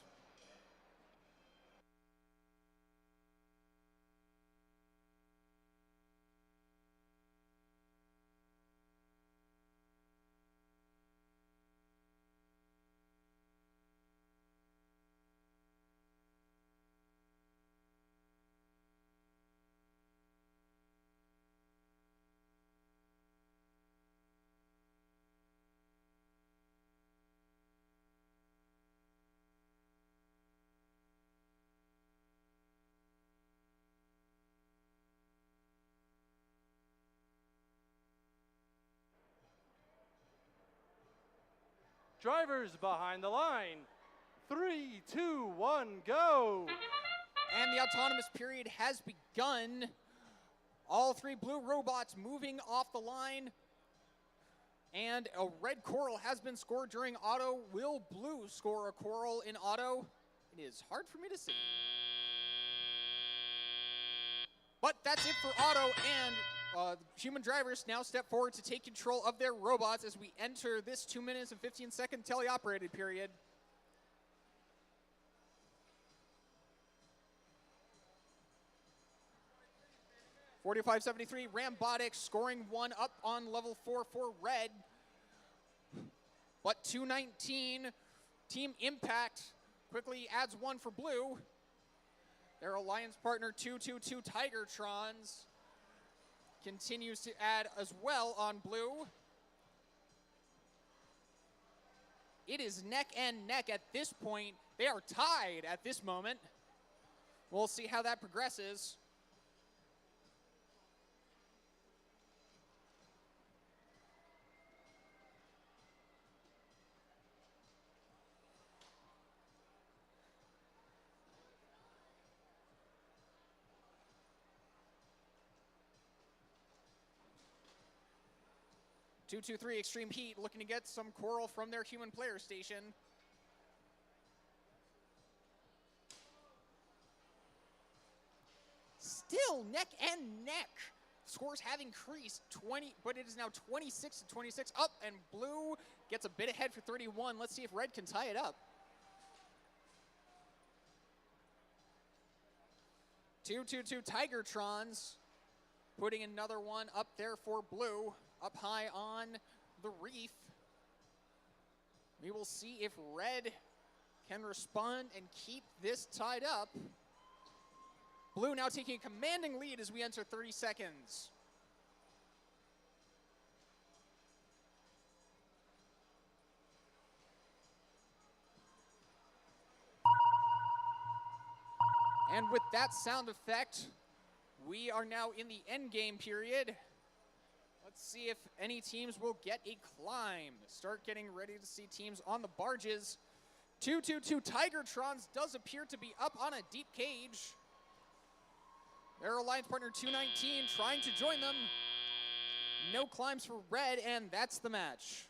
Speaker 3: Drivers behind the line. 3, 2, 1, go.
Speaker 4: And the autonomous period has begun. All 3 blue robots moving off the line. And a red coral has been scored during auto. Will blue score a coral in auto? It is hard for me to see. But that's it for auto, and human drivers now step forward to take control of their robots as we enter this 2 minutes and 15-second teleoperated period. .4573, Rambotics scoring 1 up on level 4 for red. But 219, Team Impact quickly adds 1 for blue. Their alliance partner 222 Tigertrons continues to add as well on blue. It is neck and neck at this point. They are tied at this moment. We'll see how that progresses. .223 Extreme Heat looking to get some coral from their human player station. Still neck and neck. Scores have increased 20, but it is now 26 to 26 up, and blue gets a bit ahead for 31. Let's see if red can tie it up. 222 Tigertrons putting another one up there for blue. Up high on the reef. We will see if red can respond and keep this tied up. Blue now taking a commanding lead as we enter 30 seconds. And with that sound effect, we are now in the end game period. Let's see if any teams will get a climb. Start getting ready to see teams on the barges. 222 Tigertrons does appear to be up on a deep cage. Their alliance partner 219 trying to join them. No climbs for red, and that's the match.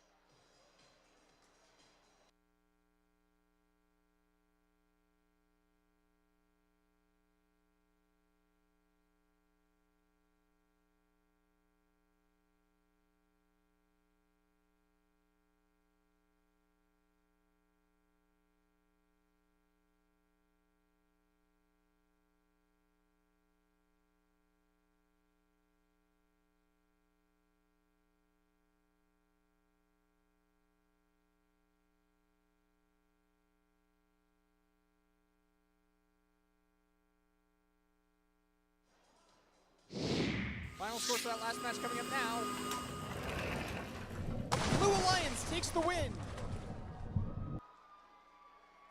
Speaker 4: Final score for that last match coming up now. Blue Alliance takes the win.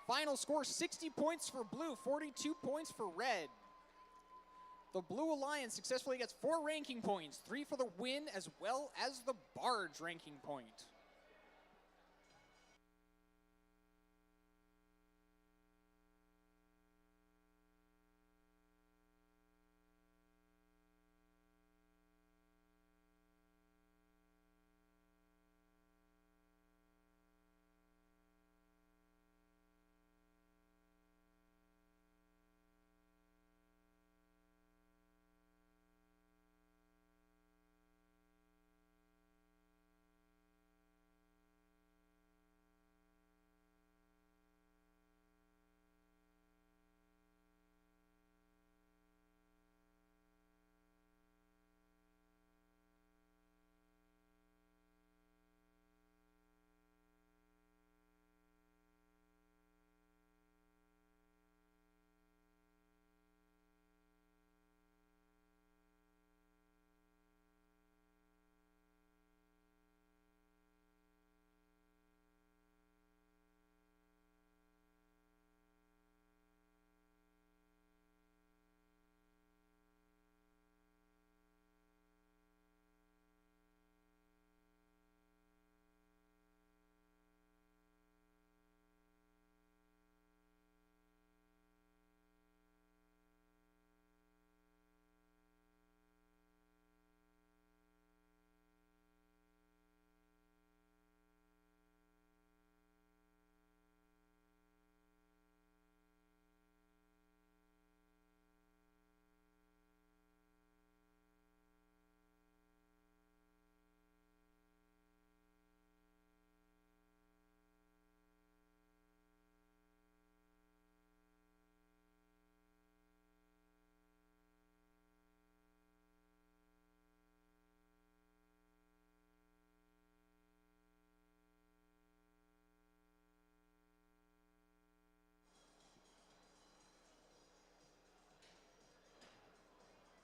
Speaker 4: Final final score, 60 points for blue, 42 points for red. The Blue Alliance successfully gets 4 ranking points, 3 for the win as well as the barge ranking point.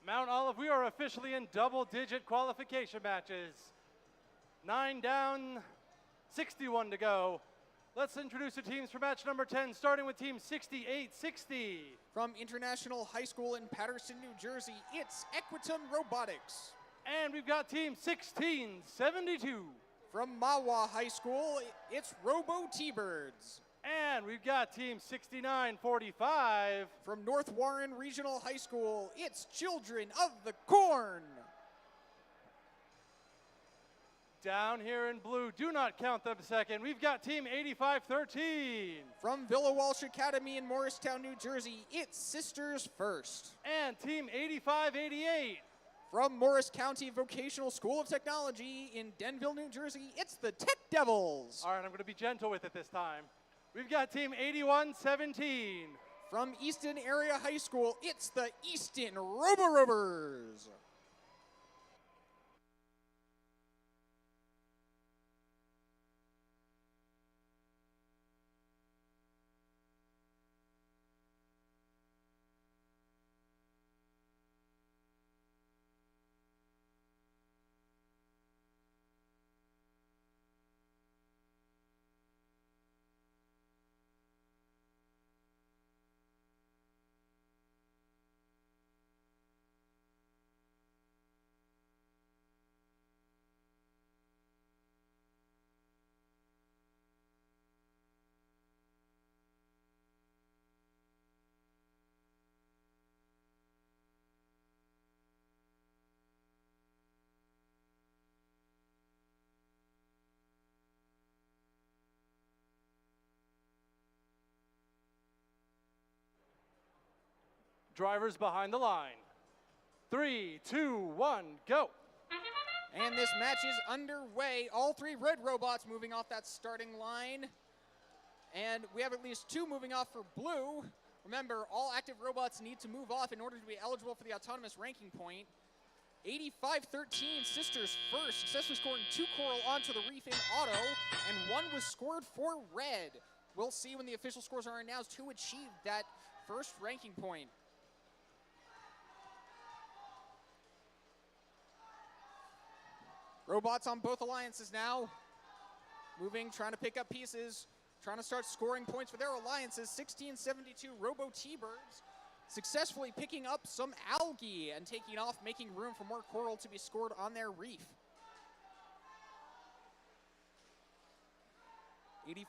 Speaker 3: Mount Olive, we are officially in double-digit qualification matches. 9 down, 61 to go. Let's introduce the teams for match number 10, starting with team 6860.
Speaker 4: From International High School in Patterson, New Jersey, it's Equitum Robotics.
Speaker 3: And we've got team 1672.
Speaker 4: From Mawa High School, it's Robo T-Birds.
Speaker 3: And we've got team 6945.
Speaker 4: From North Warren Regional High School, it's Children of the Corn.
Speaker 3: Down here in blue, do not count them second. We've got team 8513.
Speaker 4: From Villa Walsh Academy in Morristown, New Jersey, it's Sisters First.
Speaker 3: And team 8588.
Speaker 4: From Morris County Vocational School of Technology in Denville, New Jersey, it's the Tech Devils.
Speaker 3: All right, I'm going to be gentle with it this time. We've got team 8117.
Speaker 4: From Easton Area High School, it's the Easton Robo-Rovers.
Speaker 3: Drivers behind the line. 3, 2, 1, go.
Speaker 4: And this match is underway. All 3 red robots moving off that starting line. And we have at least 2 moving off for blue. Remember, all active robots need to move off in order to be eligible for the autonomous ranking point. 8513 Sisters First, successfully scoring 2 coral onto the reef in auto, and 1 was scored for red. We'll see when the official scores are announced who achieved that first ranking point. Robots on both alliances now. Moving, trying to pick up pieces. trying to start scoring points for their alliances. 1672 Robo T-Birds successfully picking up some algae and taking off, making room for more coral to be scored on their reef.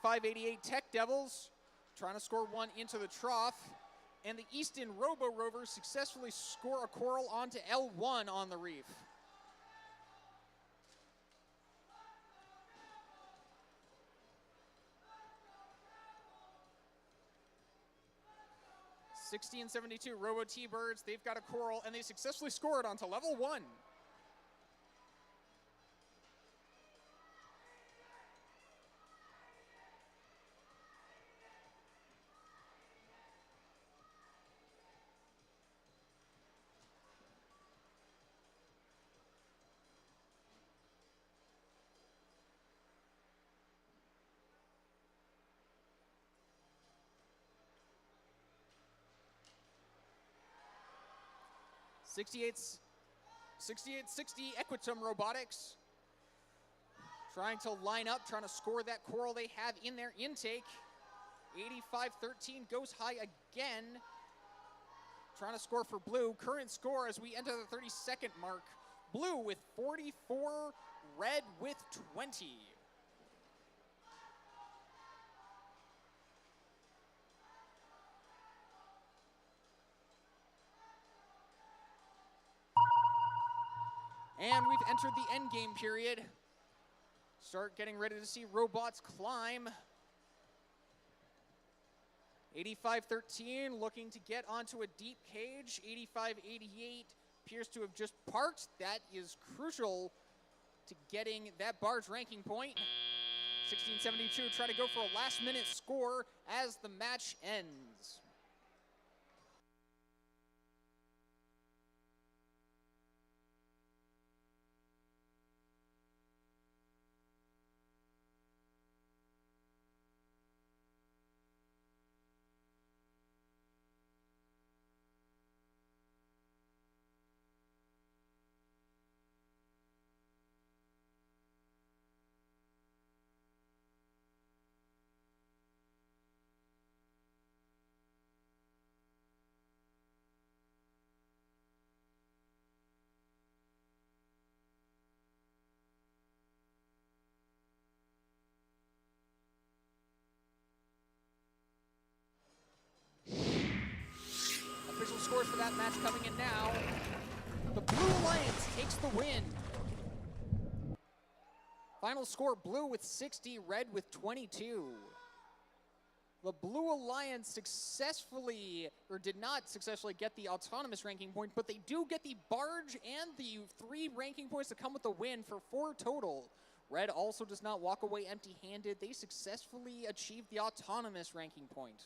Speaker 4: 85-88 Tech Devils trying to score one into the trough. And the Easton Robo Rovers successfully score a coral onto L1 on the reef. (1672) Robo T-Birds, they've got a coral and they successfully score it onto level 1. (6860) Equitum Robotics trying to line up, trying to score that coral they have in their intake. 85-13 goes high again. Trying to score for blue. Current score as we enter the 30-second mark. Blue with 44, red with 20. And we've entered the end game period. Start getting ready to see robots climb. 85-13 looking to get onto a deep cage. 85-88 appears to have just parked. That is crucial to getting that barge ranking point. 1672 try to go for a last-minute score as the match ends. Official scores for that match coming in now. The Blue Alliance takes the win. Final score, blue with 60, red with 22. The Blue Alliance successfully, or did not successfully get the autonomous ranking point, but they do get the barge and the 3 ranking points that come with the win for 4 total. Red also does not walk away empty-handed. They successfully achieved the autonomous ranking point.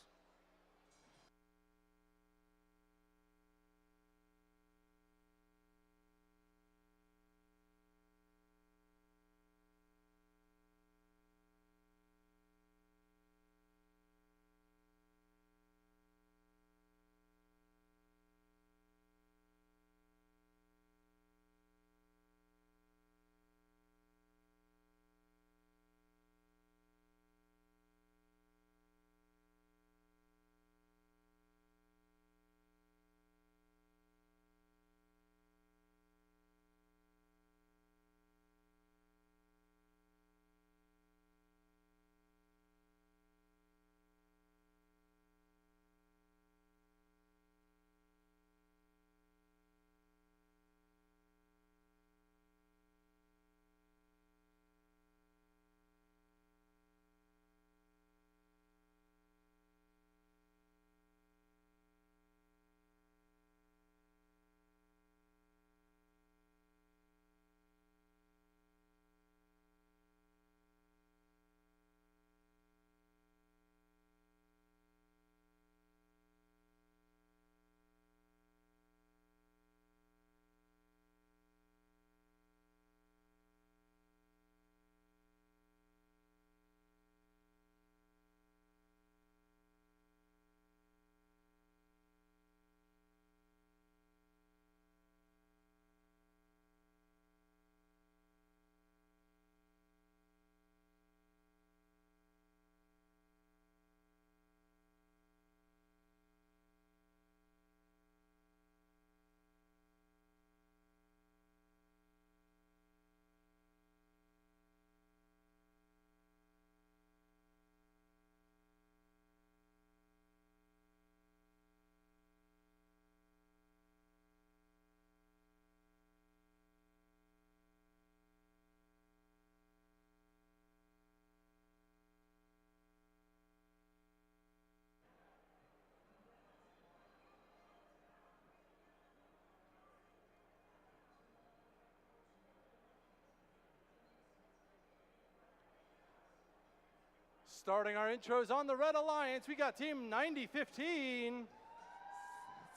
Speaker 3: Starting our intros on the Red Alliance, we got Team 9015.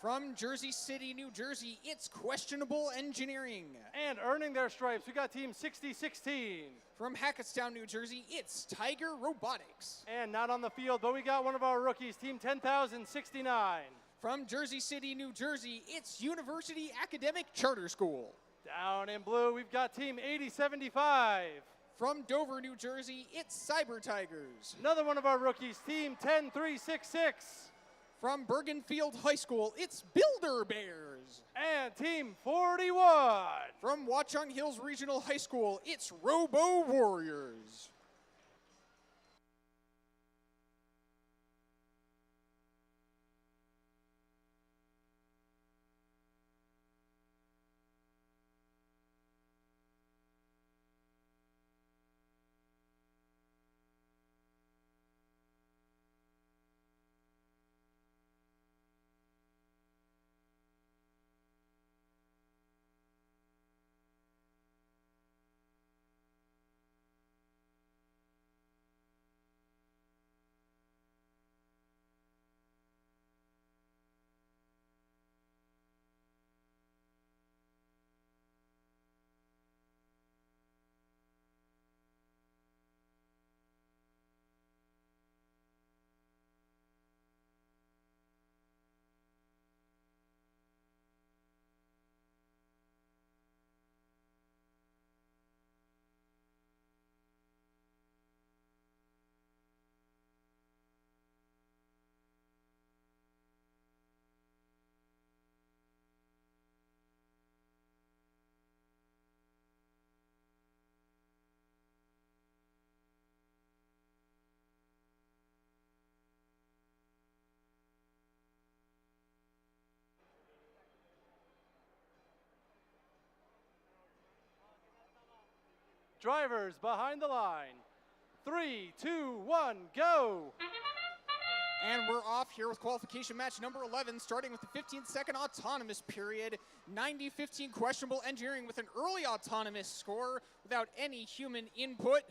Speaker 4: From Jersey City, New Jersey, it's Questionable Engineering.
Speaker 3: And earning their stripes, we got Team 6016.
Speaker 4: From Hackettstown, New Jersey, it's Tiger Robotics.
Speaker 3: And not on the field, but we got one of our rookies, Team 10,069.
Speaker 4: From Jersey City, New Jersey, it's University Academic Charter School.
Speaker 3: Down in blue, we've got Team 8075.
Speaker 4: From Dover, New Jersey, it's Cyber Tigers.
Speaker 3: Another one of our rookies, Team 10366.
Speaker 4: From Bergenfield High School, it's Builder Bears.
Speaker 3: And Team 41.
Speaker 4: From Watchung Hills Regional High School, it's Robo Warriors.
Speaker 3: Drivers behind the line. 3, 2, 1, go!
Speaker 4: And we're off here with qualification match number 11, starting with the 15-second autonomous period. 90-15 Questionable Engineering with an early autonomous score without any human input.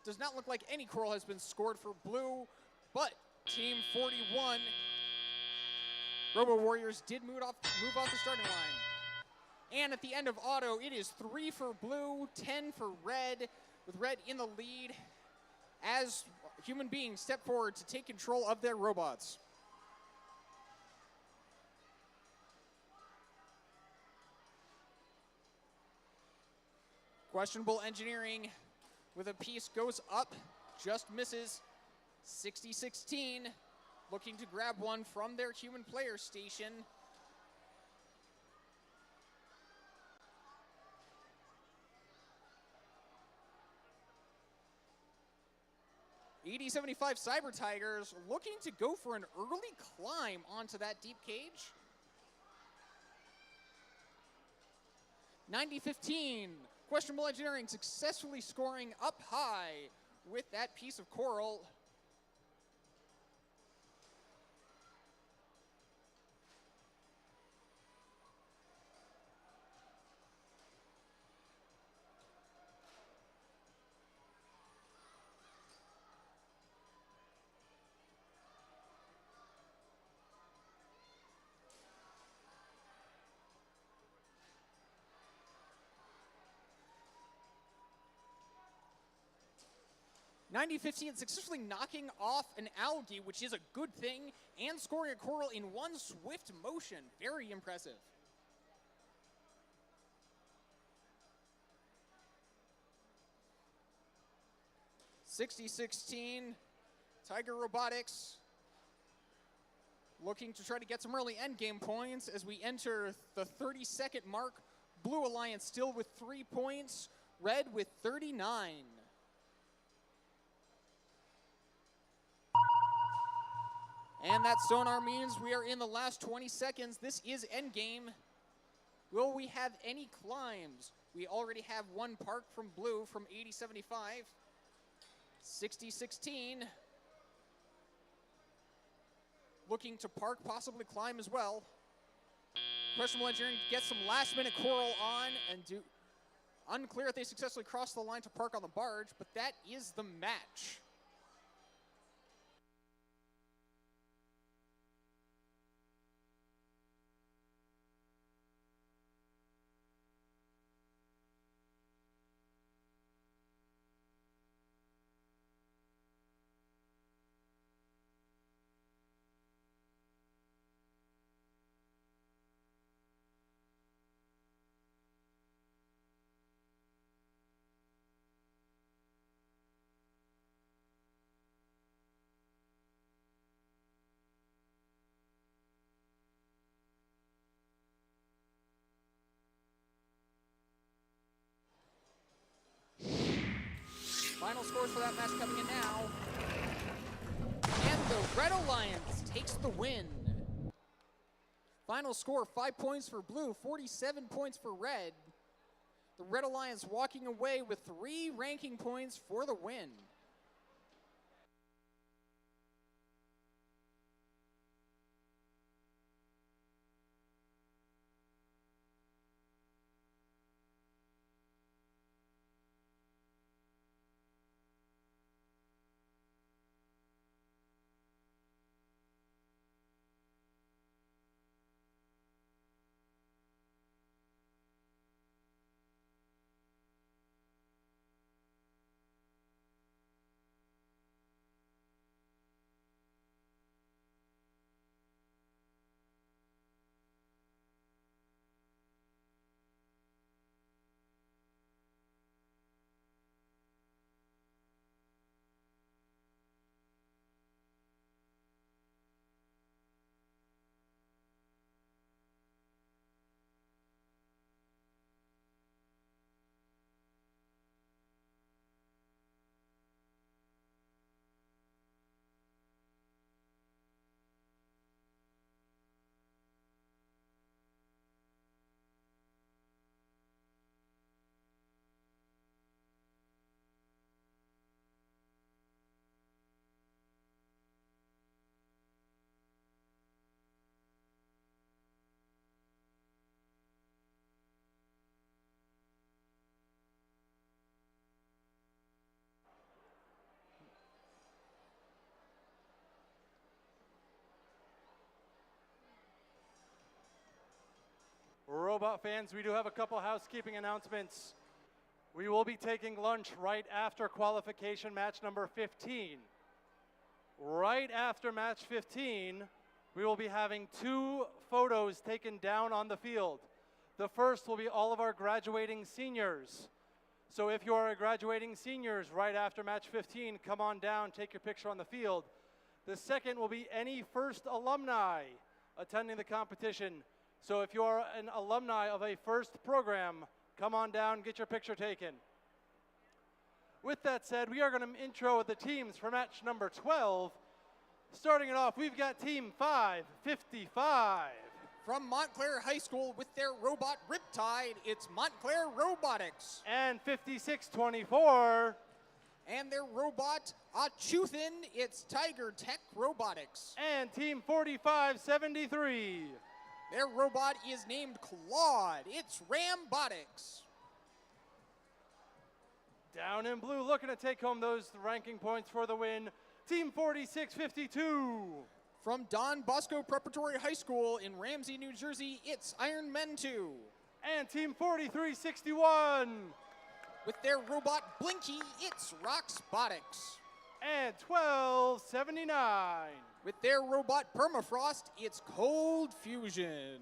Speaker 4: Does not look like any coral has been scored for blue, but Team 41, Robo Warriors, did move off the starting line. And at the end of auto, it is 3 for blue, 10 for red, with red in the lead as human beings step forward to take control of their robots. Questionable Engineering with a piece goes up, just misses. 60-16, looking to grab one from their human player station. ED75 Cyber Tigers looking to go for an early climb onto that deep cage. 90-15, Questionable Engineering successfully scoring up high with that piece of coral. (90-15) successfully knocking off an algae, which is a good thing, and scoring a coral in one swift motion. Very impressive. (60-16), Tiger Robotics looking to try to get some early endgame points as we enter the 30-second mark. Blue Alliance still with 3 points, red with 39. And that sonar means we are in the last 20 seconds. This is endgame. Will we have any climbs? We already have one park from blue from 80-75. 60-16. Looking to park, possibly climb as well. Questionable Engineering gets some last-minute coral on and do unclear if they successfully cross the line to park on the barge, but that is the match. Final scores for that match coming in now. And the Red Alliance takes the win. Final score, 5 points for blue, 47 points for red. The Red Alliance walking away with 3 ranking points for the win.
Speaker 3: Robot fans, we do have a couple housekeeping announcements. We will be taking lunch right after qualification match number 15. Right after match 15, we will be having 2 photos taken down on the field. The first will be all of our graduating seniors. So if you are graduating seniors right after match 15, come on down, take your picture on the field. The second will be any first alumni attending the competition. So if you are an alumni of a first program, come on down, get your picture taken. With that said, we are going to intro the teams for match number 12. Starting it off, we've got team 555.
Speaker 4: From Montclair High School with their robot Riptide, it's Montclair Robotics.
Speaker 3: And 5624.
Speaker 4: And their robot Achuthin, it's Tiger Tech Robotics.
Speaker 3: And team 4573.
Speaker 4: Their robot is named Claude, it's Rambotics.
Speaker 3: Down in blue, looking to take home those ranking points for the win, team 4652.
Speaker 4: From Don Bosco Preparatory High School in Ramsey, New Jersey, it's Iron Men 2.
Speaker 3: And team 4361.
Speaker 4: With their robot Blinky, it's Roxbotics.
Speaker 3: And 1279.
Speaker 4: With their robot Permafrost, it's Cold Fusion.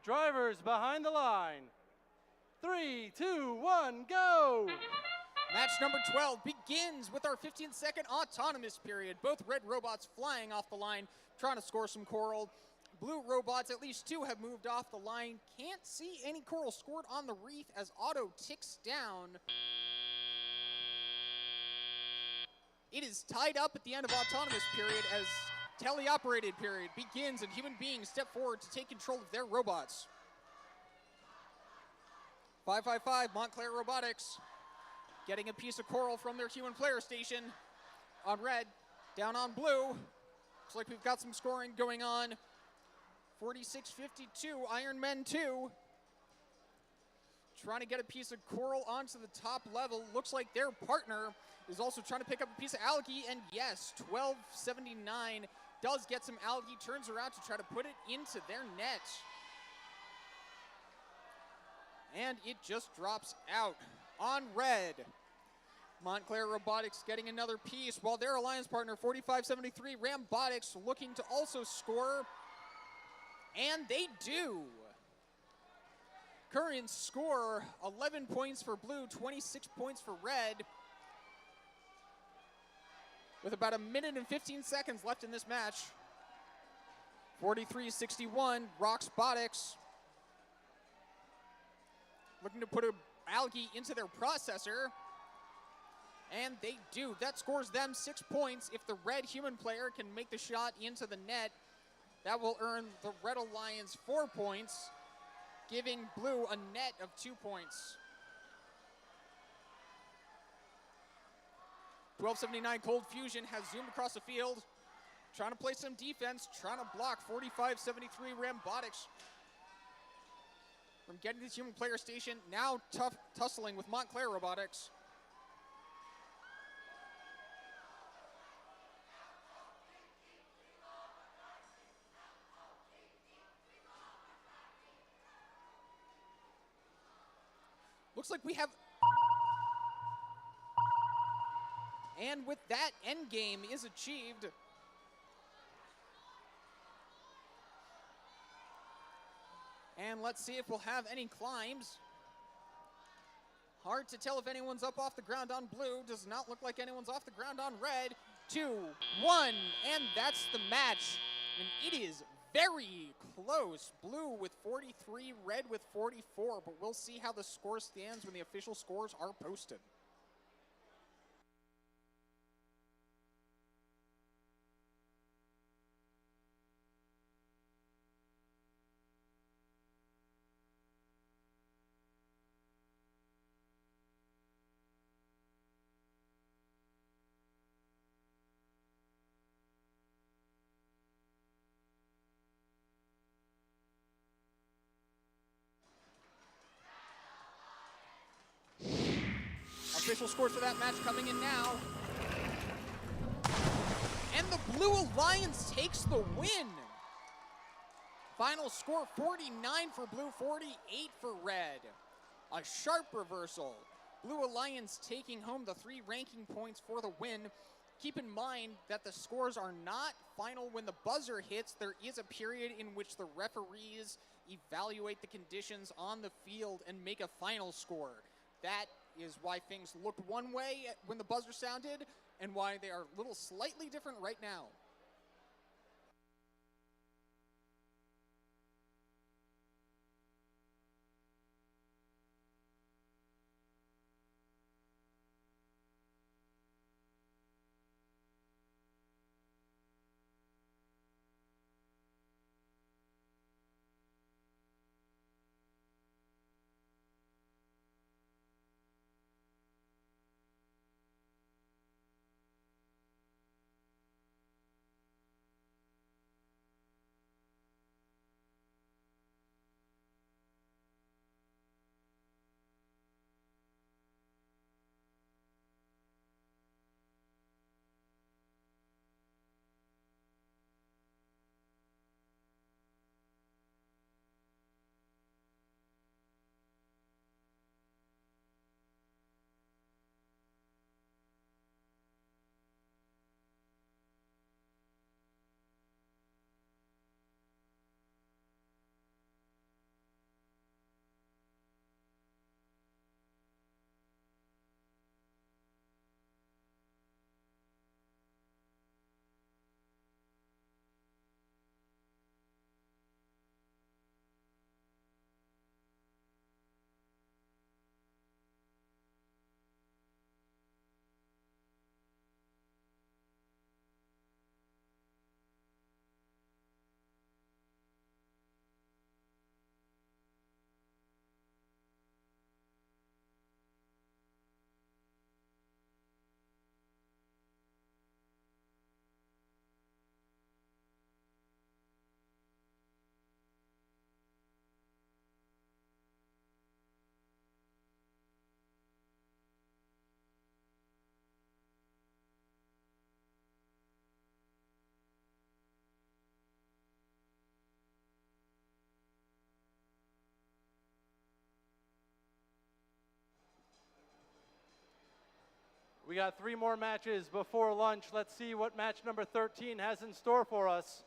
Speaker 3: Drivers behind the line. 3, 2, 1, go!
Speaker 4: Match number 12 begins with our 15-second autonomous period. Both red robots flying off the line, trying to score some coral. Blue robots, at least two, have moved off the line. Can't see any coral scored on the reef as auto ticks down. It is tied up at the end of autonomous period as teleoperated period begins and human beings step forward to take control of their robots. 555 Montclair Robotics getting a piece of coral from their human player station on red, down on blue. Looks like we've got some scoring going on. 46-52, Iron Men 2. Trying to get a piece of coral onto the top level. Looks like their partner is also trying to pick up a piece of algae, and yes, 1279 does get some algae, turns around to try to put it into their net. And it just drops out on red. Montclair Robotics getting another piece, while their alliance partner, 4573 Rambotics, looking to also score. And they do. Current score, 11 points for blue, 26 points for red. With about a minute and 15 seconds left in this match. 43-61, Roxbotics looking to put an algae into their processor. And they do. That scores them 6 points. If the red human player can make the shot into the net, that will earn the Red Alliance 4 points, giving blue a net of 2 points. 1279 Cold Fusion has zoomed across the field, trying to play some defense, trying to block 4573 Rambotics from getting to the human player station. Now tussling with Montclair Robotics. Looks like we have... And with that, endgame is achieved. And let's see if we'll have any climbs. Hard to tell if anyone's up off the ground on blue. Does not look like anyone's off the ground on red. 2, 1, and that's the match. And it is very close. Blue with 43, red with 44, but we'll see how the score stands when the official scores are posted. Official scores for that match coming in now. And the Blue Alliance takes the win. Final score 49 for blue, 48 for red. A sharp reversal. Blue Alliance taking home the 3 ranking points for the win. Keep in mind that the scores are not final when the buzzer hits. There is a period in which the referees evaluate the conditions on the field and make a final score. That is why things looked one way when the buzzer sounded and why they are a little slightly different right now.
Speaker 3: We got 3 more matches before lunch. Let's see what match number 13 has in store for us.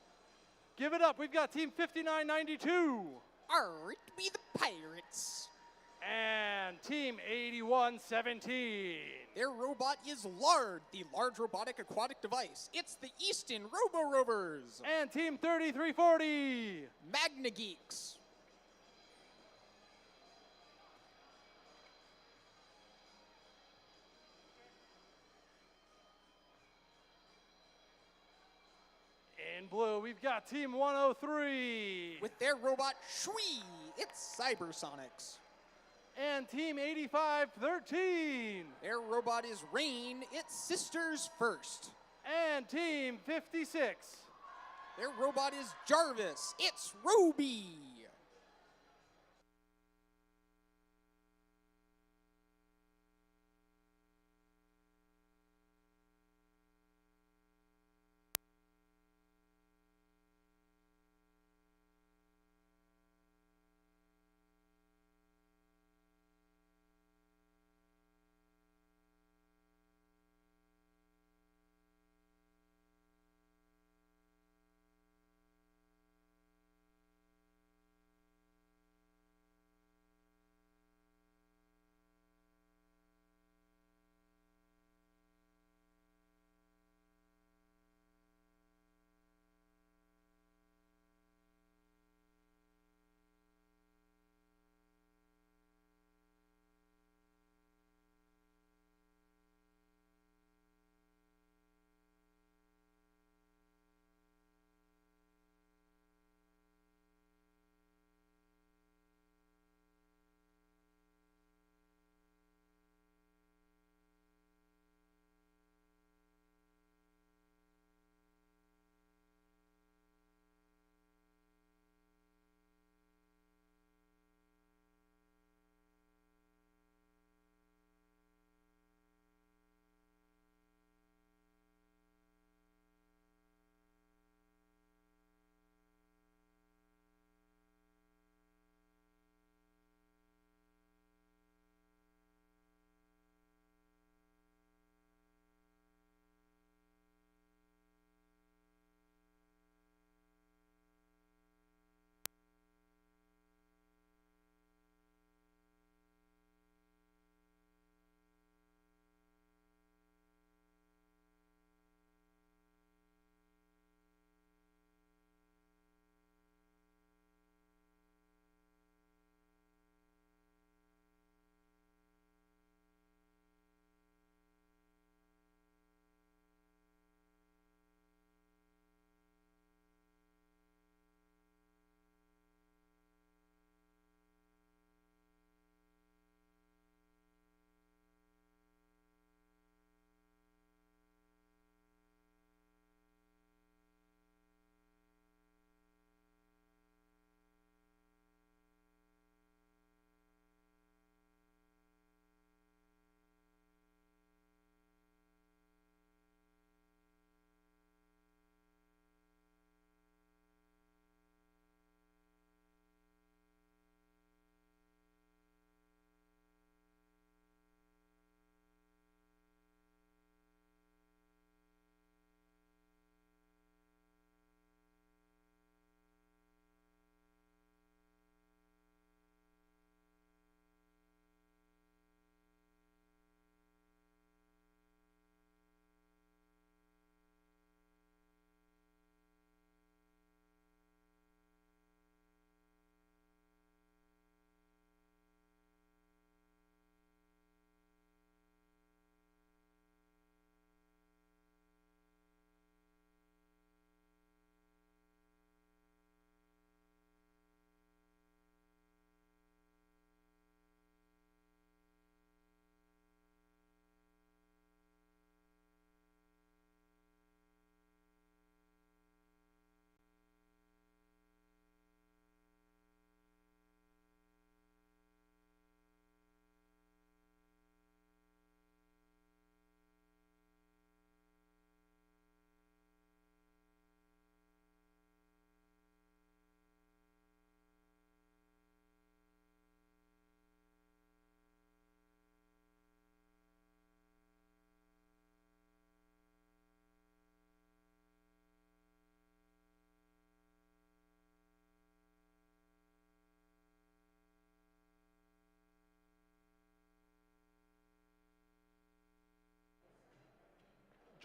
Speaker 3: Give it up. We've got Team 5992
Speaker 4: All right, be the Pirates.
Speaker 3: and Team 8117.
Speaker 4: Their robot is Lard, the large robotic aquatic device. It's the Easton Robo Rovers.
Speaker 3: And Team 3340.
Speaker 4: Magna Geeks.
Speaker 3: In blue, we've got Team 103
Speaker 4: With their robot Shui, it's Cybersonics.
Speaker 3: and Team 8513
Speaker 4: Their robot is Rain, it's Sisters First.
Speaker 3: and Team 56.
Speaker 4: Their robot is Jarvis, it's Ruby.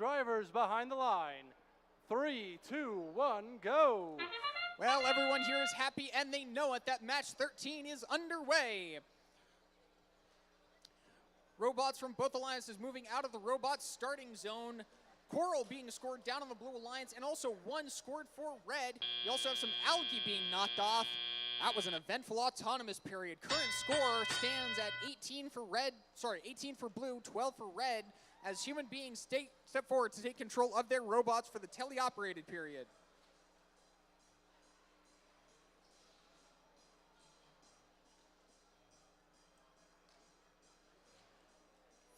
Speaker 3: Drivers behind the line. 3, 2, 1, go.
Speaker 4: Well, everyone here is happy and they know it. That match 13 is underway. Robots from both alliances moving out of the robot starting zone. Coral being scored down on the blue alliance, and also 1 scored for red. You also have some algae being knocked off. That was an eventful autonomous period. Current score stands at 18 for blue, 12 for red, as human beings step forward to take control of their robots for the teleoperated period.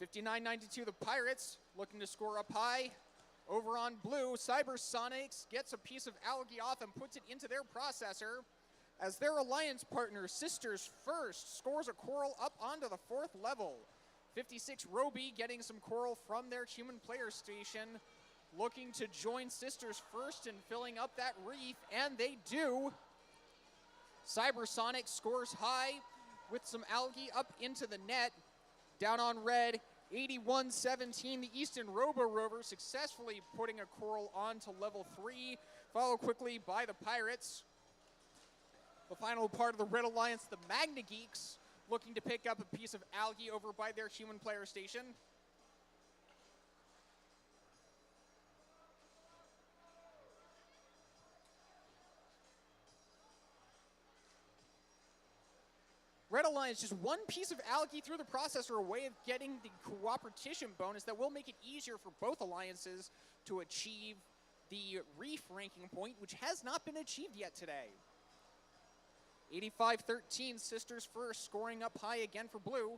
Speaker 4: $59.92, the Pirates looking to score up high. Over on blue, Cybersonics gets a piece of algae off and puts it into their processor, as their alliance partner, Sisters First, scores a coral up onto the 4th level. 56 Roby getting some coral from their human player station, looking to join Sisters First in filling up that reef, and they do. Cybersonic scores high with some algae up into the net. Down on red, 81-17, the Easton Robo-Rover successfully putting a coral onto level 3, followed quickly by the Pirates. The final part of the Red Alliance, the Magna Geeks, looking to pick up a piece of algae over by their human player station. Red Alliance, just 1 piece of algae through the processor, a way of getting the cooperation bonus that will make it easier for both alliances to achieve the reef ranking point, which has not been achieved yet today. 85-13, Sisters First, scoring up high again for blue.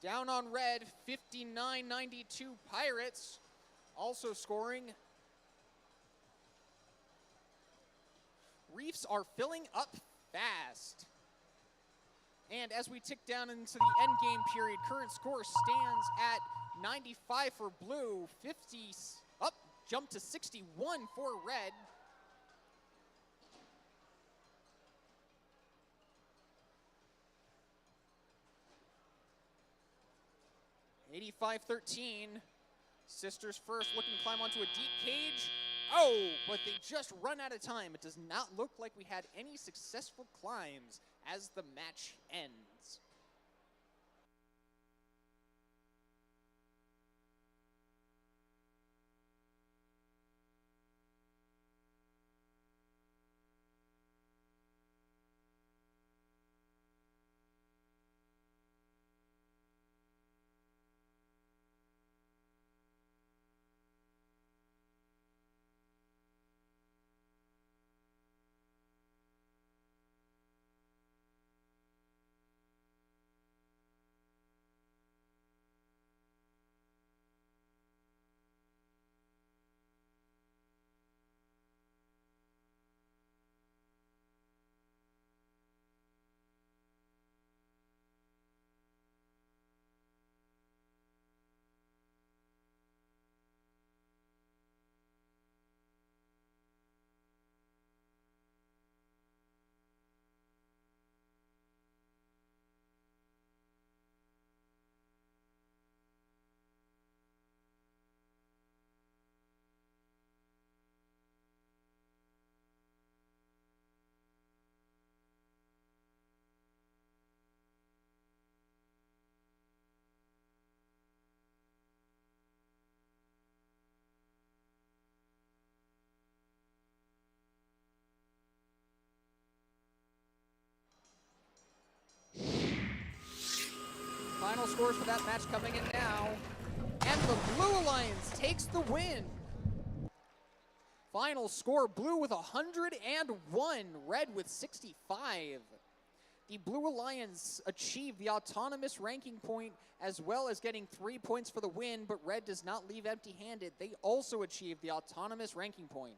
Speaker 4: Down on red, 59-92, Pirates, also scoring. Reefs are filling up fast. And as we tick down into the end game period, current score stands at 95 for blue, 50 up, jump to 61 for red. $85-13. Sisters First looking to climb onto a deep cage. Oh, but they just run out of time. It does not look like we had any successful climbs as the match ends. Final scores for that match coming in now. And the Blue Alliance takes the win. Final score, blue with 101, red with 65. The Blue Alliance achieved the autonomous ranking point as well as getting 3 points for the win, but red does not leave empty-handed. They also achieved the autonomous ranking point.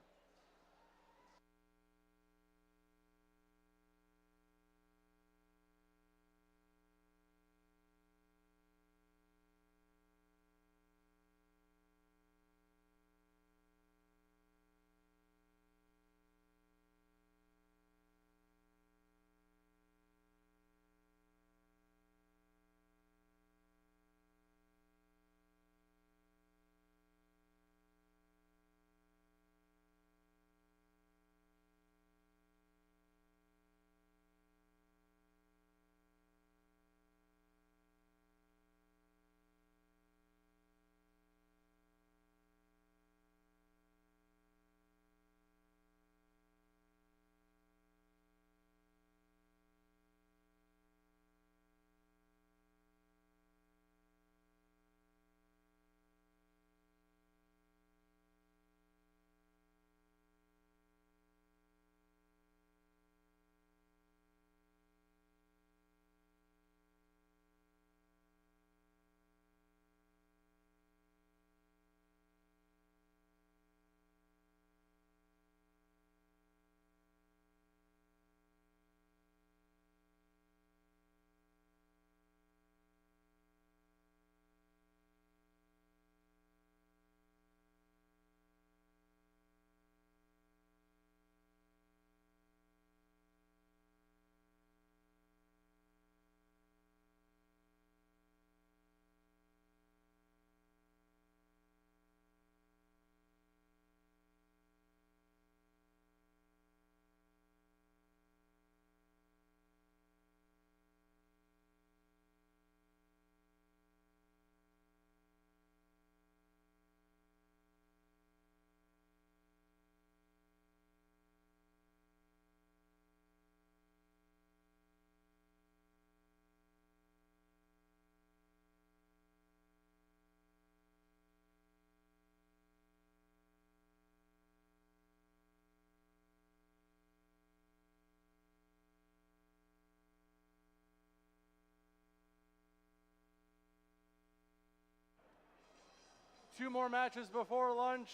Speaker 3: 2 more matches before lunch.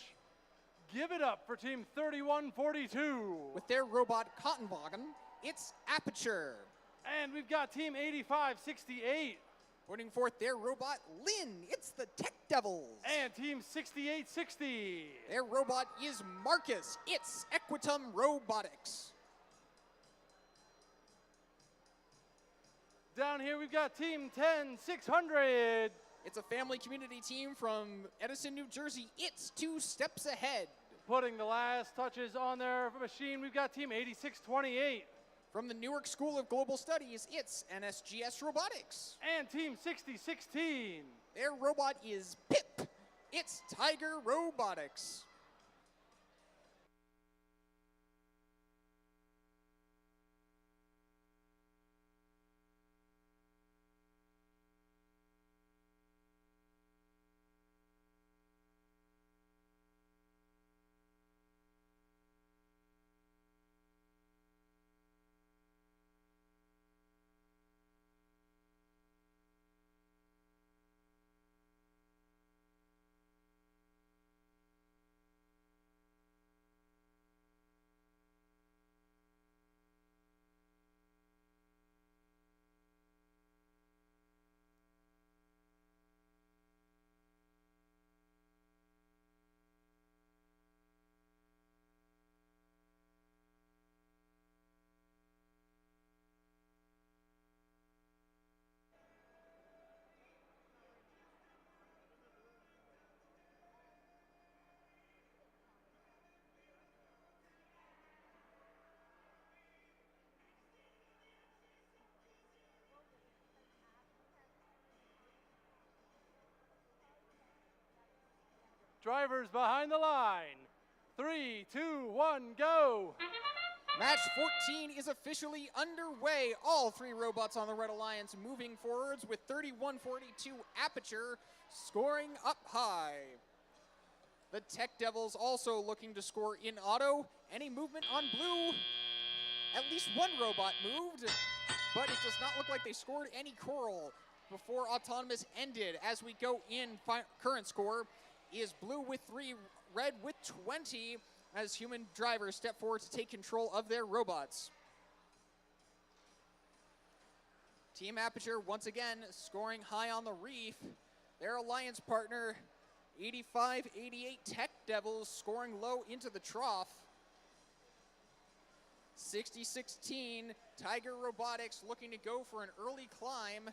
Speaker 3: Give it up for Team 3142.
Speaker 4: With their robot Cottonboggin, it's Aperture.
Speaker 3: And we've got Team 8568.
Speaker 4: Putting forth their robot Lynn, it's the Tech Devils.
Speaker 3: And Team 6860.
Speaker 4: Their robot is Marcus, it's Equitum Robotics.
Speaker 3: Down here we've got Team 10600.
Speaker 4: It's a family community team from Edison, New Jersey. It's 2 steps ahead.
Speaker 3: Putting the last touches on their machine, we've got Team 8628.
Speaker 4: From the Newark School of Global Studies, it's NSGS Robotics.
Speaker 3: And Team 6016.
Speaker 4: Their robot is Pip. It's Tiger Robotics.
Speaker 3: Drivers behind the line. 3, 2, 1, go.
Speaker 4: Match 14 is officially underway. All 3 robots on the Red Alliance moving forwards with 3142 Aperture scoring up high. The Tech Devils also looking to score in auto. Any movement on blue? At least one robot moved, but it does not look like they scored any coral before Autonomous ended. As we go in, current score is blue with 3, red with 20, as human drivers step forward to take control of their robots. Team Aperture once again scoring high on the reef. Their alliance partner 8588 Tech Devils scoring low into the trough. 6016 Tiger Robotics looking to go for an early climb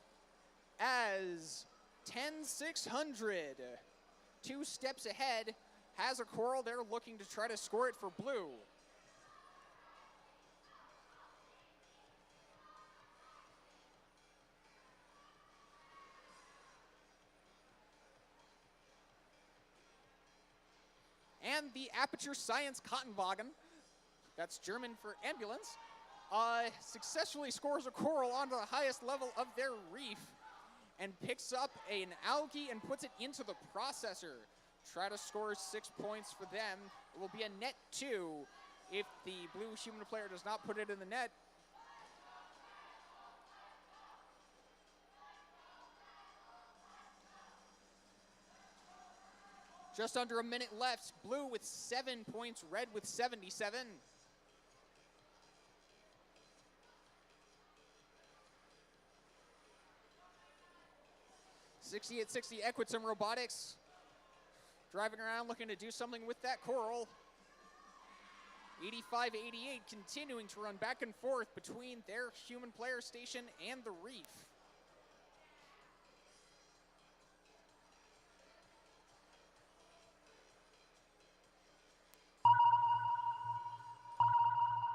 Speaker 4: as 10600 2 steps ahead has a coral. They're looking to try to score it for blue. And the Aperture Science Cottonwagen, that's German for ambulance, successfully scores a coral onto the highest level of their reef and picks up an algae and puts it into the processor. Try to score 6 points for them. It will be a net 2 if the blue human player does not put it in the net. Just under a minute left. Blue with 7 points, red with 77. '6860 Equitum Robotics driving around looking to do something with that coral. 8588 continuing to run back and forth between their human player station and the reef.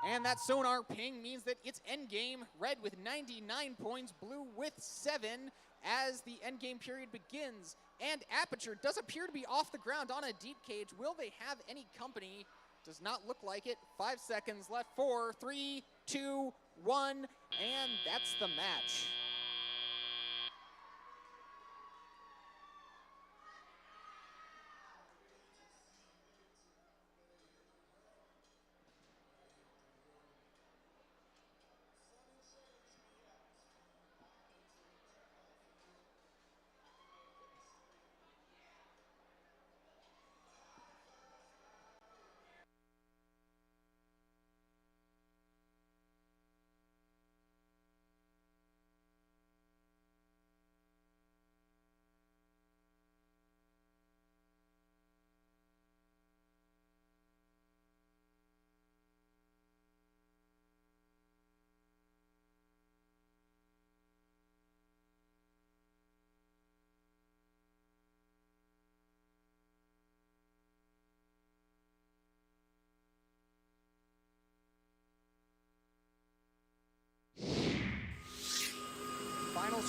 Speaker 4: And that sonar ping means that it's endgame. Red with 99 points, blue with 7 as the endgame period begins. And Aperture does appear to be off the ground on a deep cage. Will they have any company? Does not look like it. 5 seconds left. 4, 3, 2, 1, and that's the match.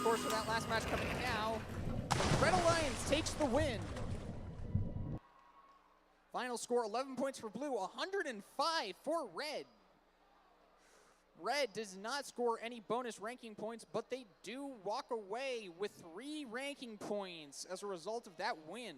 Speaker 4: scores for that last match coming now. Red Alliance takes the win. Final score, 11 points for blue, 105 for red. Red does not score any bonus ranking points, but they do walk away with 3 ranking points as a result of that win.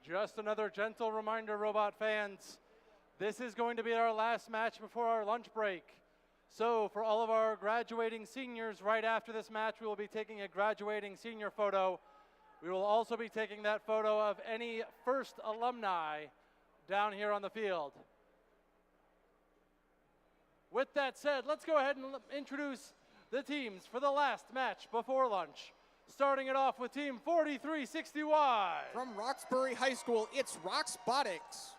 Speaker 3: Just another gentle reminder, robot fans, this is going to be our last match before our lunch break. So for all of our graduating seniors, right after this match, we will be taking a graduating senior photo. We will also be taking that photo of any first alumni down here on the field. With that said, let's go ahead and introduce the teams for the last match before lunch. Starting it off with team 4360Y.
Speaker 4: From Roxbury High School, it's Roxbotics.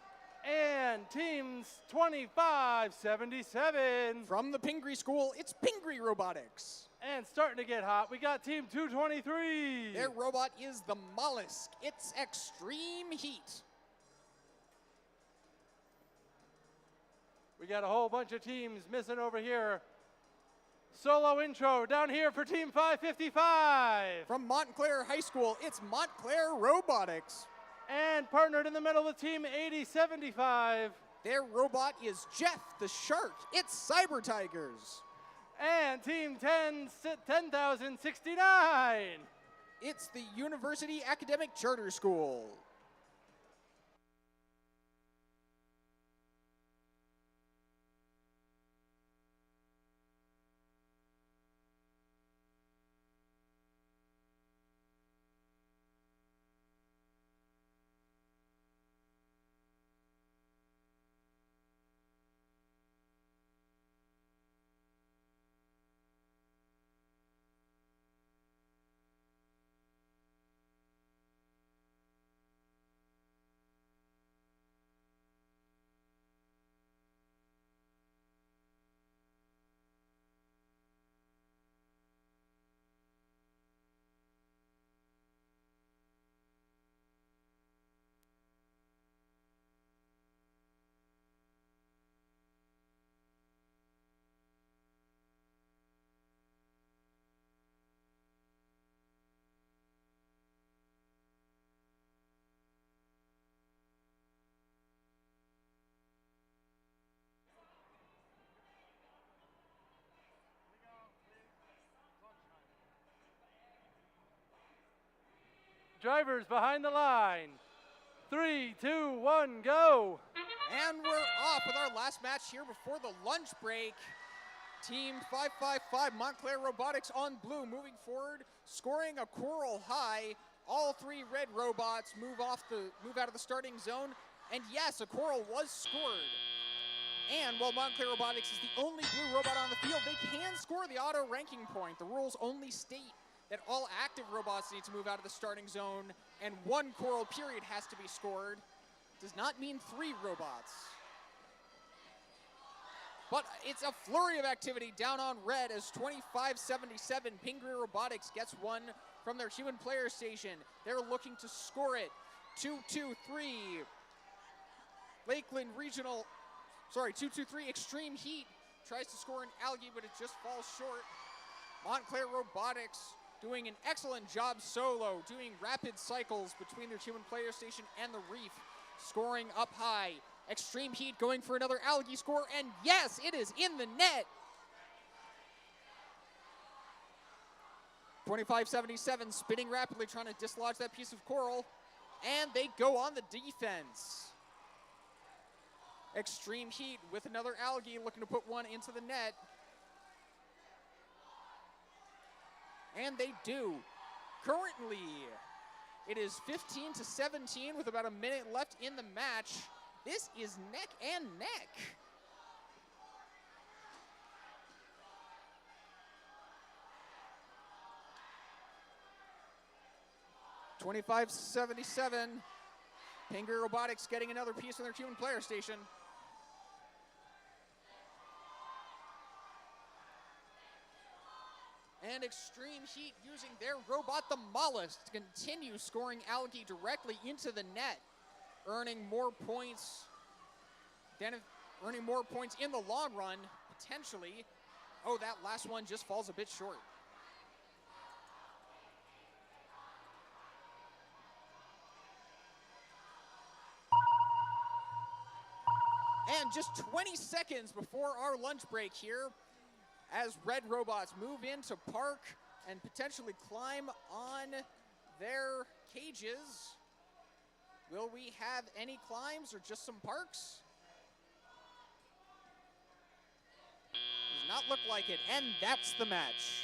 Speaker 3: And teams 2577.
Speaker 4: From the Pingree School, it's Pingree Robotics.
Speaker 3: And starting to get hot, we got team 223.
Speaker 4: Their robot is the Mollusk. It's Extreme Heat.
Speaker 3: We got a whole bunch of teams missing over here. Solo intro down here for team 555.
Speaker 4: From Montclair High School, it's Montclair Robotics.
Speaker 3: And partnered in the middle with team 8075.
Speaker 4: Their robot is Jeff the Shark. It's Cyber Tigers.
Speaker 3: And team 10,069.
Speaker 4: It's the University Academic Charter School.
Speaker 3: Drivers behind the line. 3, 2, 1, go.
Speaker 4: And we're off with our last match here before the lunch break. Team 555 Montclair Robotics on blue moving forward, scoring a coral high. All 3 red robots move out of the starting zone. And yes, a coral was scored. And while Montclair Robotics is the only blue robot on the field, they can score the auto ranking point. The rules only state that all active robots need to move out of the starting zone and 1 coral period has to be scored. Does not mean 3 robots. But it's a flurry of activity down on red as 25-77 Pingree Robotics gets one from their human player station. They're looking to score it. 2-2-3. Lakeland Regional, 2-2-3 Extreme Heat tries to score an algae, but it just falls short. Montclair Robotics doing an excellent job solo, doing rapid cycles between their human player station and the reef, scoring up high. Extreme Heat going for another algae score, and yes, it is in the net. 25-77, spinning rapidly, trying to dislodge that piece of coral, and they go on the defense. Extreme Heat with another algae, looking to put one into the net. And they do. Currently, it is 15-17 with about a minute left in the match. This is neck and neck. $25-77. Pingree Robotics getting another piece of their human player station. And Extreme Heat using their robot, the Mollusk, to continue scoring algae directly into the net, earning more points in the long run, potentially. Oh, that last one just falls a bit short. And just 20 seconds before our lunch break here, as red robots move into park and potentially climb on their cages. Will we have any climbs or just some parks? Does not look like it, and that's the match.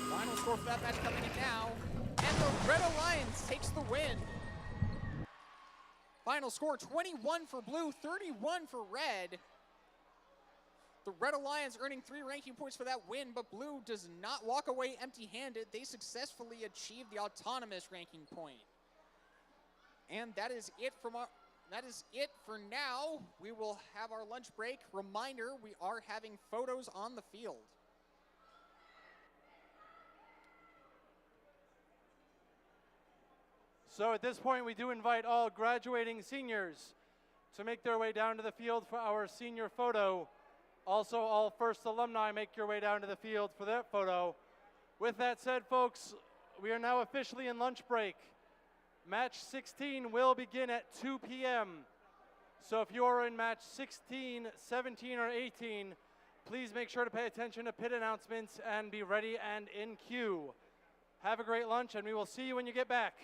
Speaker 4: Final score for that match coming in now, and the Red Alliance takes the win. Final score, 21 for blue, 31 for red. The Red Alliance earning 3 ranking points for that win, but blue does not walk away empty-handed. They successfully achieve the autonomous ranking point. And that is it for now. We will have our lunch break. Reminder, we are having photos on the field.
Speaker 3: So at this point, we do invite all graduating seniors to make their way down to the field for our senior photo. Also, all first alumni, make your way down to the field for that photo. With that said, folks, we are now officially in lunch break. Match 16 will begin at 2 p.m. So if you are in match 16, 17, or 18, please make sure to pay attention to pit announcements and be ready and in queue. Have a great lunch, and we will see you when you get back.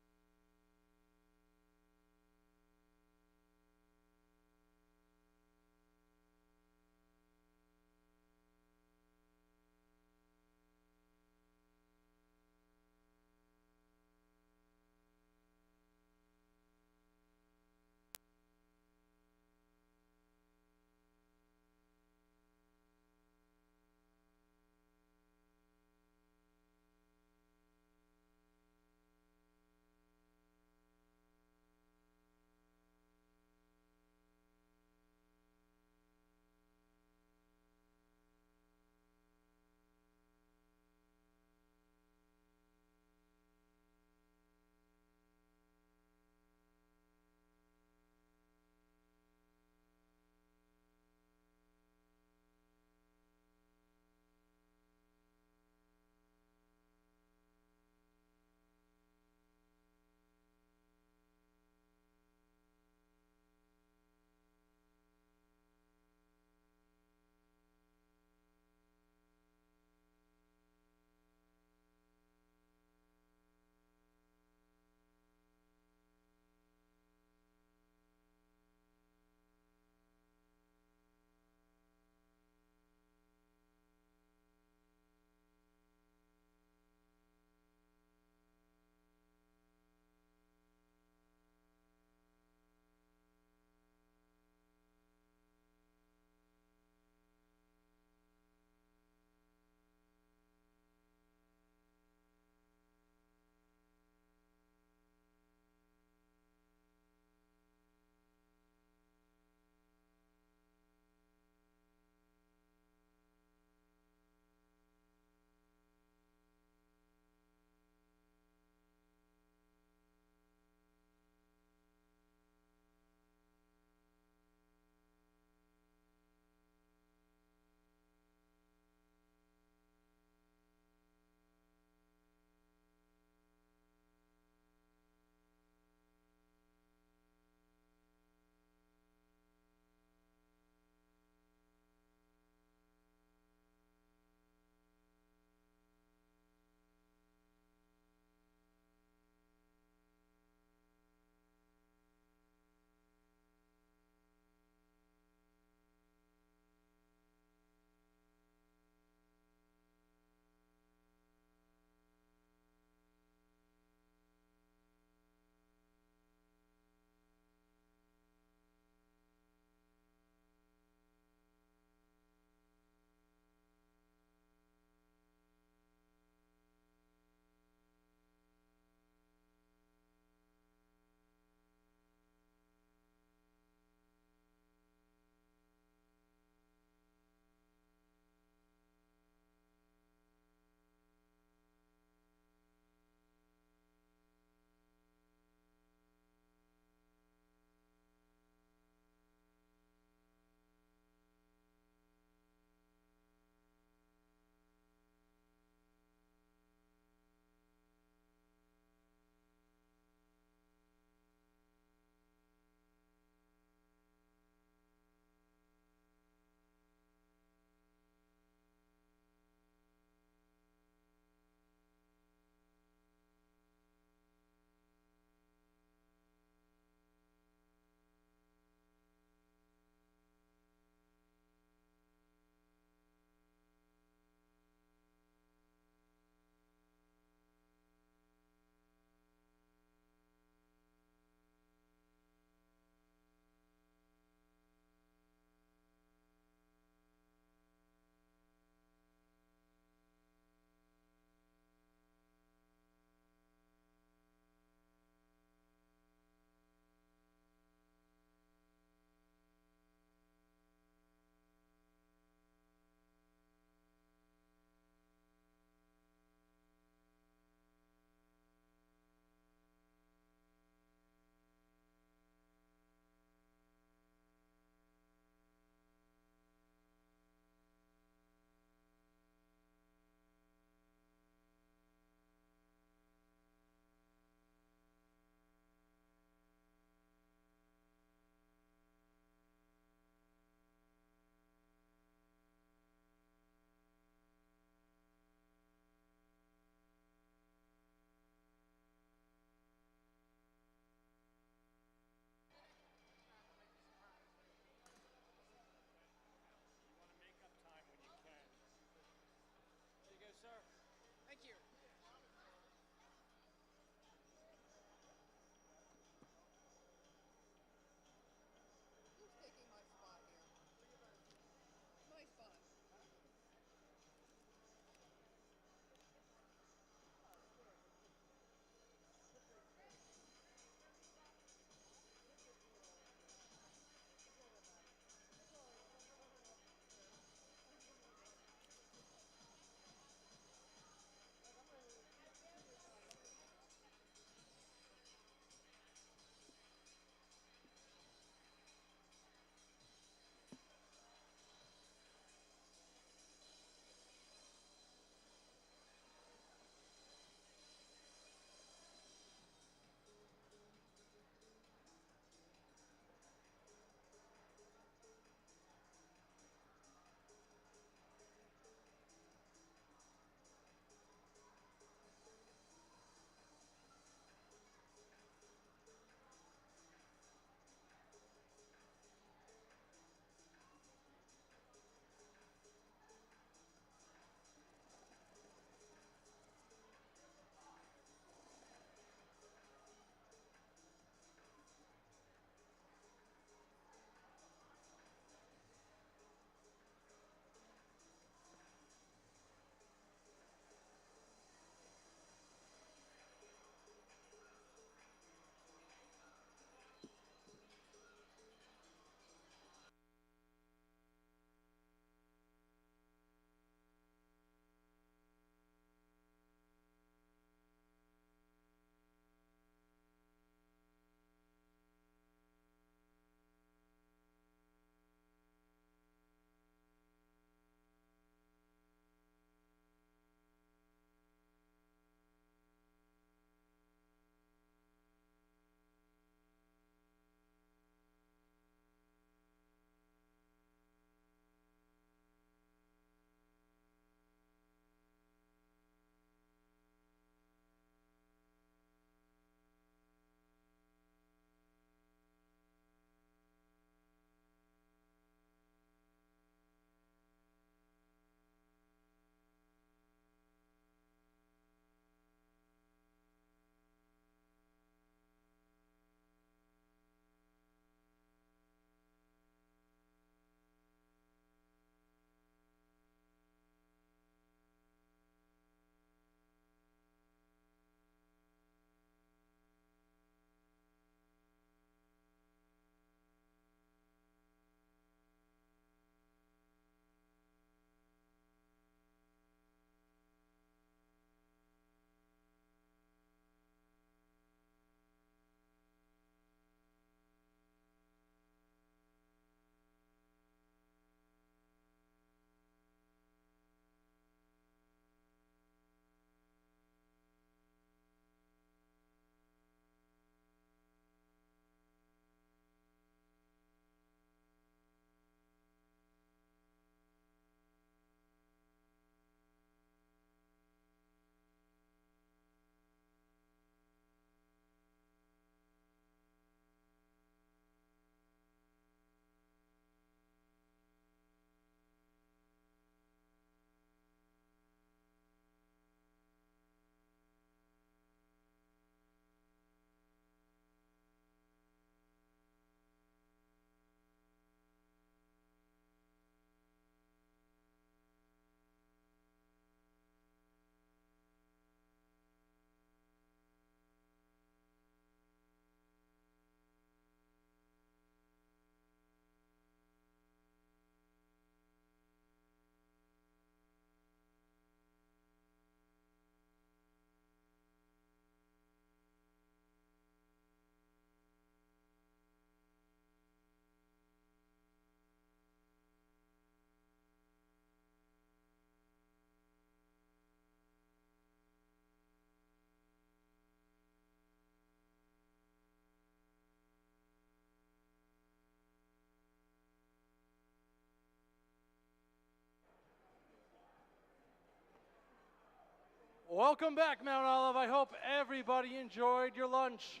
Speaker 3: Welcome back, Mount Olive. I hope everybody enjoyed your lunch.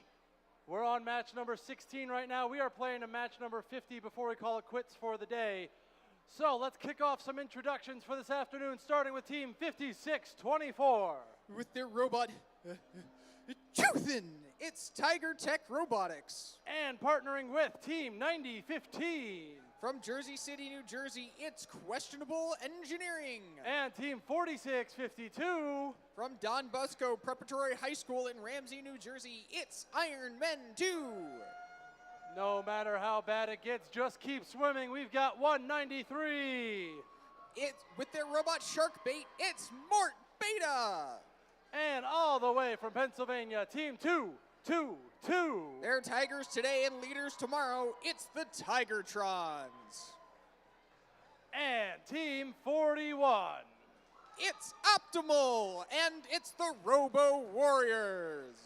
Speaker 3: We're on match number 16 right now. We are playing a match number 50 before we call it quits for the day. So let's kick off some introductions for this afternoon, starting with Team 5624.
Speaker 4: With their robot, Chuthin, it's Tiger Tech Robotics.
Speaker 3: And partnering with Team 9015.
Speaker 4: From Jersey City, New Jersey, it's Questionable Engineering.
Speaker 3: And Team 4652.
Speaker 4: From Don Bosco Preparatory High School in Ramsey, New Jersey, it's Iron Men 2.
Speaker 3: No matter how bad it gets, just keep swimming. We've got 193.
Speaker 4: It's with their robot Shark Bait, it's Mort Beta.
Speaker 3: And all the way from Pennsylvania, Team 222.
Speaker 4: They're Tigers today and leaders tomorrow. It's the Tigertrons.
Speaker 3: And Team 41.
Speaker 4: It's Optimal, and it's the Robo Warriors.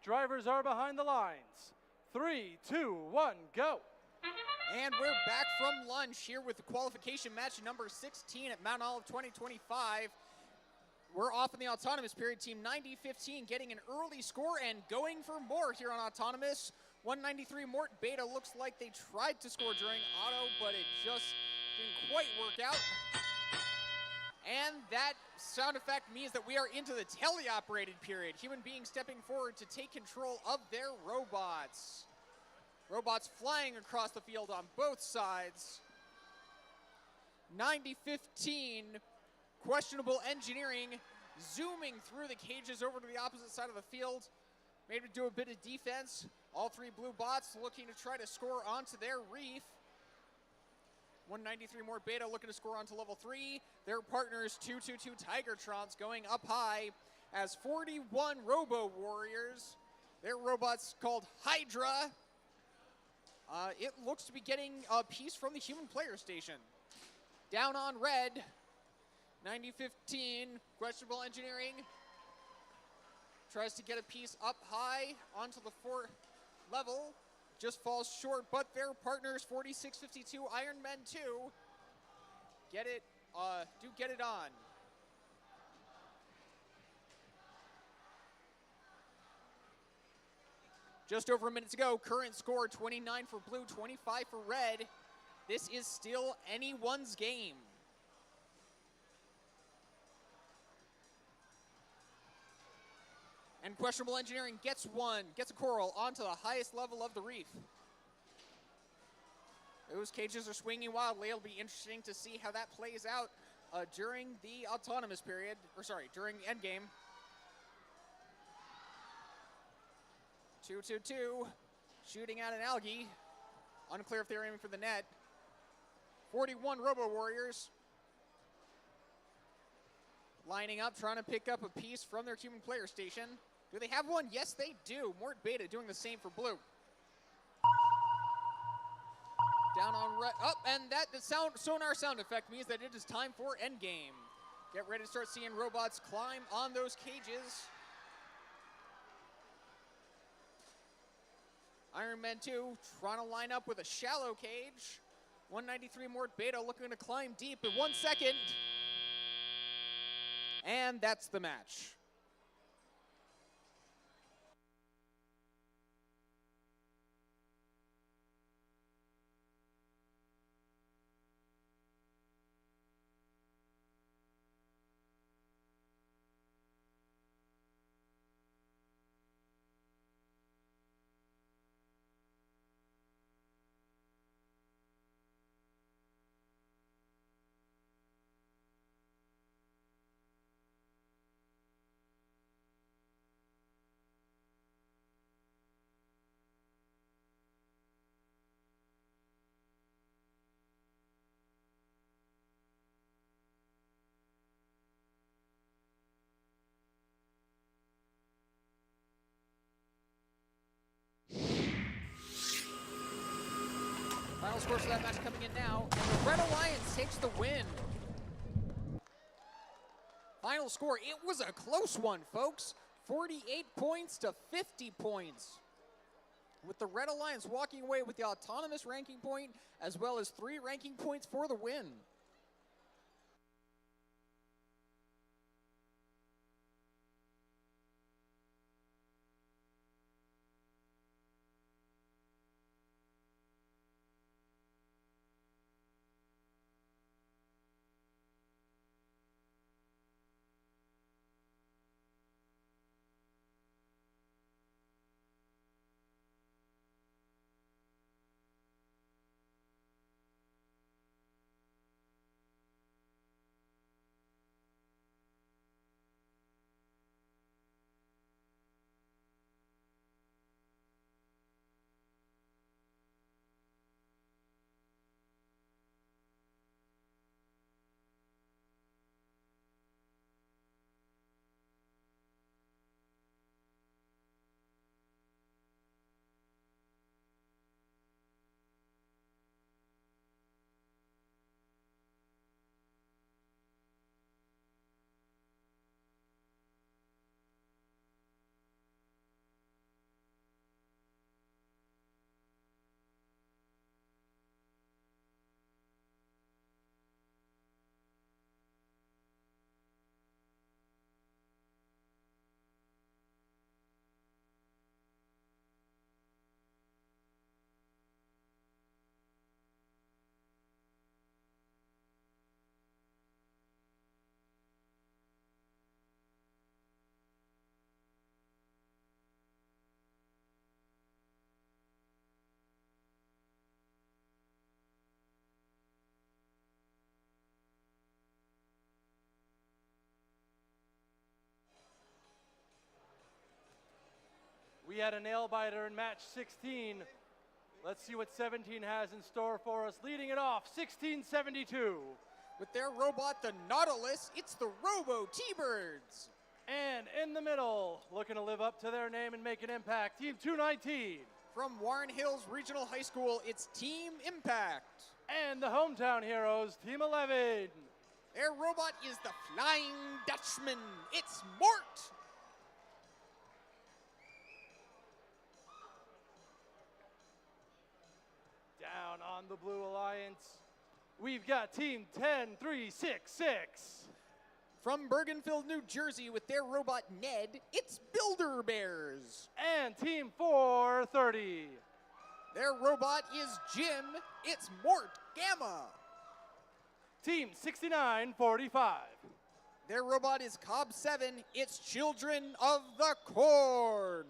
Speaker 3: Drivers are behind the lines. 3, 2, 1, go.
Speaker 4: And we're back from lunch here with the qualification match number 16 at Mount Olive 2025. We're off in the autonomous period. Team 9015 getting an early score and going for more here on autonomous. 193 Mort Beta looks like they tried to score during auto, but it just didn't quite work out. And that sound effect means that we are into the teleoperated period. Human beings stepping forward to take control of their robots. Robots flying across the field on both sides. 9015, Questionable Engineering, zooming through the cages over to the opposite side of the field. Maybe do a bit of defense. All three blue bots looking to try to score onto their reef. 193 Mort Beta looking to score onto level 3. Their partners 222 Tigertrons going up high as 41 Robo Warriors. Their robot's called Hydra. It looks to be getting a piece from the human player station. Down on red, 9015 Questionable Engineering tries to get a piece up high onto the 4th level. Just falls short, but their partners 4652 Iron Men 2 get it on. Just over a minute to go. Current score 29 for blue, 25 for red. This is still anyone's game. And Questionable Engineering gets a coral onto the highest level of the reef. Those cages are swinging wildly. It'll be interesting to see how that plays out during the autonomous period, during the end game. 222, shooting at an algae. Unclear if they're aiming for the net. 41 Robo Warriors. Lining up, trying to pick up a piece from their human player station. Do they have one? Yes, they do. Mort Beta doing the same for blue. Down on red. Oh, and that the sonar sound effect means that it is time for endgame. Get ready to start seeing robots climb on those cages. Iron Man 2 trying to line up with a shallow cage. 193 Mort Beta looking to climb deep in 1 second. And that's the match. Final scores for that match coming in now, and the Red Alliance takes the win. Final score, it was a close one, folks. 48 points to 50 points. With the Red Alliance walking away with the autonomous ranking point, as well as 3 ranking points for the win.
Speaker 3: We had a nail biter in match 16. Let's see what 17 has in store for us. Leading it off, 1672.
Speaker 4: With their robot, the Nautilus, it's the Robo T-Birds.
Speaker 3: And in the middle, looking to live up to their name and make an impact, Team 219.
Speaker 4: From Warren Hills Regional High School, it's Team Impact.
Speaker 3: And the hometown heroes, Team 11.
Speaker 4: Their robot is the Flying Dutchman. It's Mort.
Speaker 3: Down on the Blue Alliance, we've got Team 10366.
Speaker 4: From Bergenfield, New Jersey, with their robot Ned, it's Builder Bears.
Speaker 3: And Team 430.
Speaker 4: Their robot is Jim, it's Mort Gamma.
Speaker 3: Team 6945.
Speaker 4: Their robot is Cobb 7, it's Children of the Corn.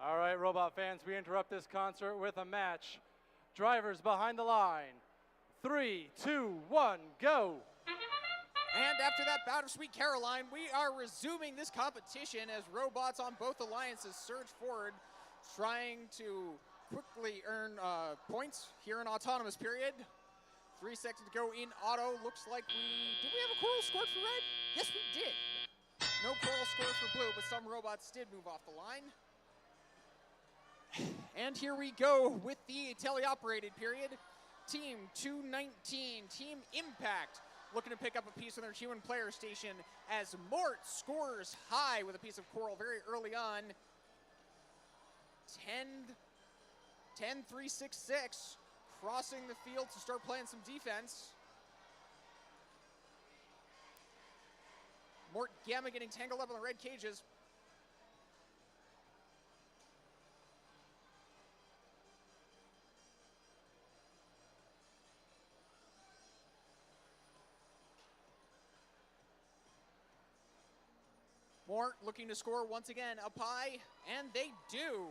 Speaker 3: All right, robot fans, we interrupt this concert with a match. Drivers behind the line. 3, 2, 1, go.
Speaker 4: And after that bout of Sweet Caroline, we are resuming this competition as robots on both alliances surge forward, trying to quickly earn points here in autonomous period. 3 seconds to go in auto. Looks like did we have a coral scored for red? Yes, we did. No coral scored for blue, but some robots did move off the line. And here we go with the teleoperated period. Team 219, Team Impact, looking to pick up a piece of their human player station as Mort scores high with a piece of coral very early on. 10-3-6-6, crossing the field to start playing some defense. Mort Gamma getting tangled up on the red cages. Mort looking to score once again up high, and they do.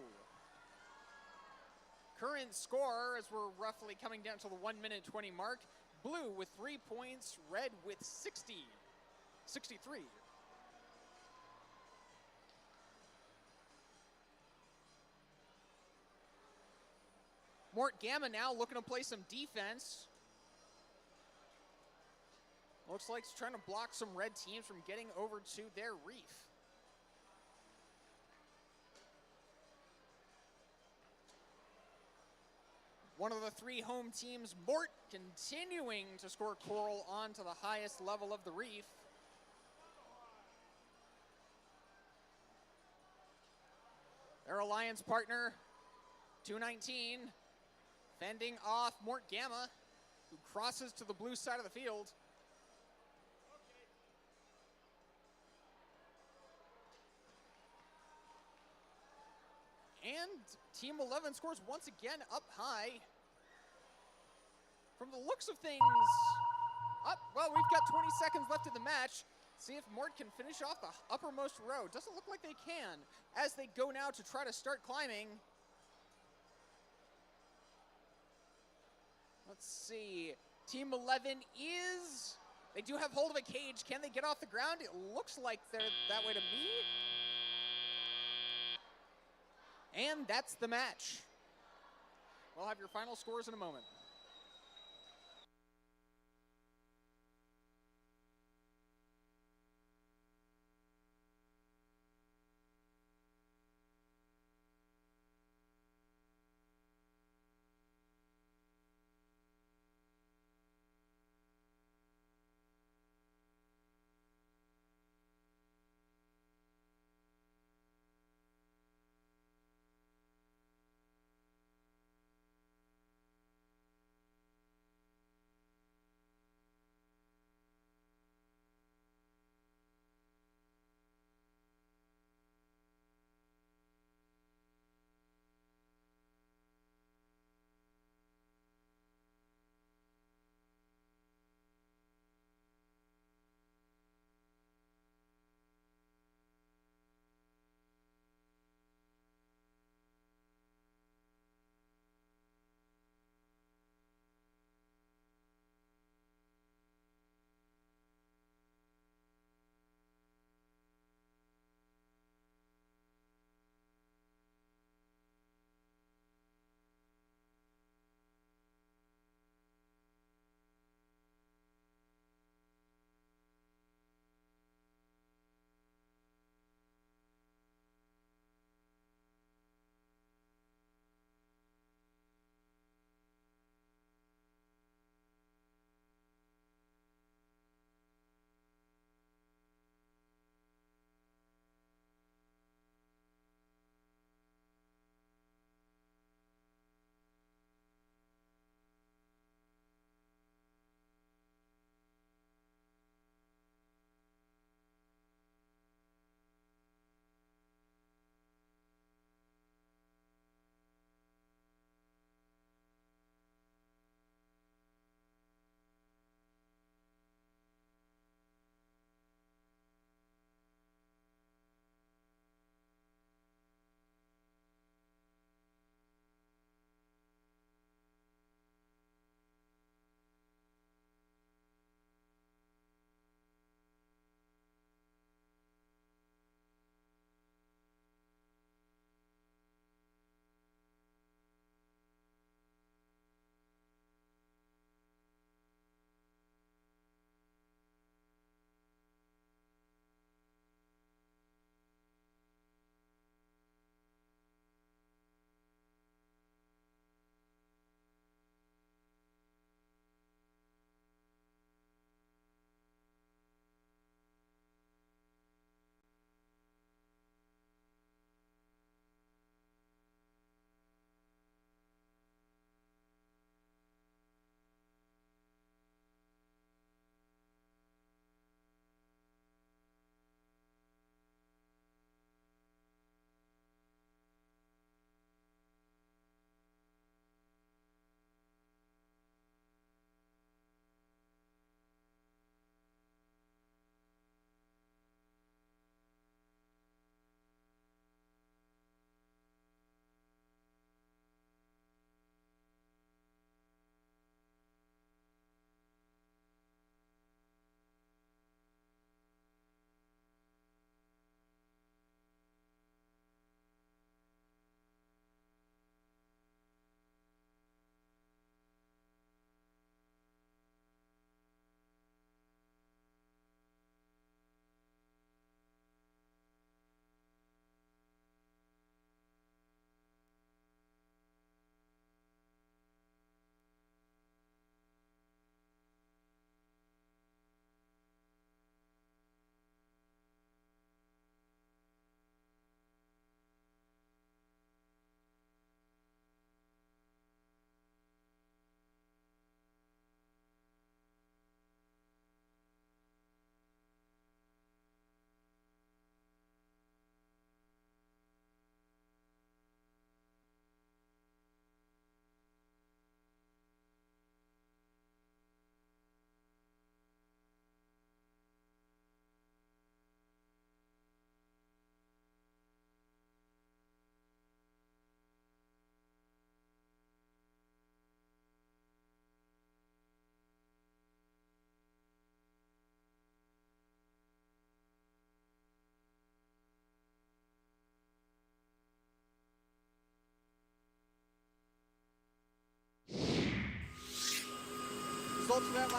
Speaker 4: Current score, as we're roughly coming down to the 1:20 mark, blue with 3 points, red with 63. Mort Gamma now looking to play some defense. Looks like he's trying to block some red teams from getting over to their reef. One of the 3 home teams, Mort, continuing to score coral onto the highest level of the reef. Their alliance partner, 219, fending off Mort Gamma, who crosses to the blue side of the field. And Team 11 scores once again up high. From the looks of things, well, we've got 20 seconds left in the match. See if Mort can finish off the uppermost row. Doesn't look like they can, as they go now to try to start climbing. Let's see. Team 11 they do have hold of a cage. Can they get off the ground? It looks like they're that way to me. And that's the match. We'll have your final scores in a moment.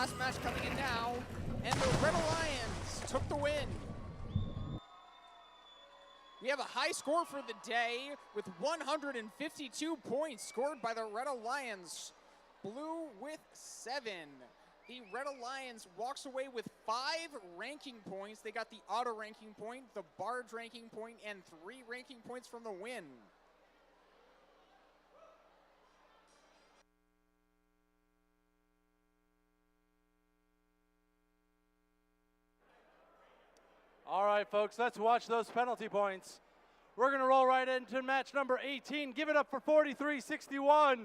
Speaker 4: last match coming in now, and the Red Alliance took the win. We have a high score for the day with 152 points scored by the Red Alliance. Blue with 7. The Red Alliance walks away with 5 ranking points. They got the auto ranking point, the barge ranking point, and 3 ranking points from the win.
Speaker 3: All right, folks, let's watch those penalty points. We're going to roll right into match number 18. Give it up for 43-61.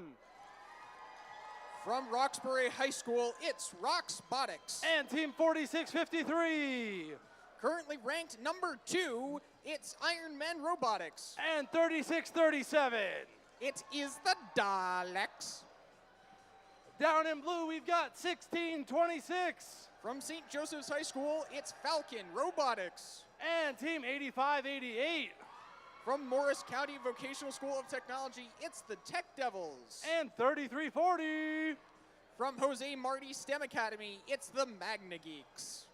Speaker 4: From Roxbury High School, it's Roxbotics.
Speaker 3: And team 46-53.
Speaker 4: Currently ranked number 2, it's Iron Men Robotics.
Speaker 3: And 36-37.
Speaker 4: It is the Daleks.
Speaker 3: Down in blue, we've got 16-26.
Speaker 4: From St. Joseph's High School, it's Falcon Robotics.
Speaker 3: And team 85-88.
Speaker 4: From Morris County Vocational School of Technology, it's the Tech Devils.
Speaker 3: And 33-40.
Speaker 4: From Jose Marti STEM Academy, it's the Magna Geeks.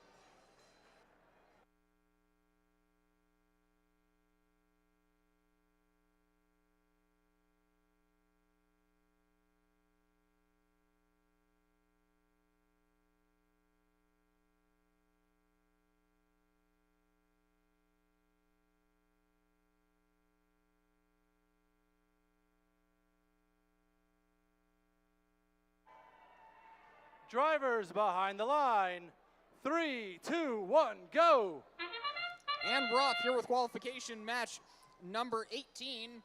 Speaker 3: Drivers behind the line. 3, 2, 1, go.
Speaker 4: And we're off here with qualification match number 18.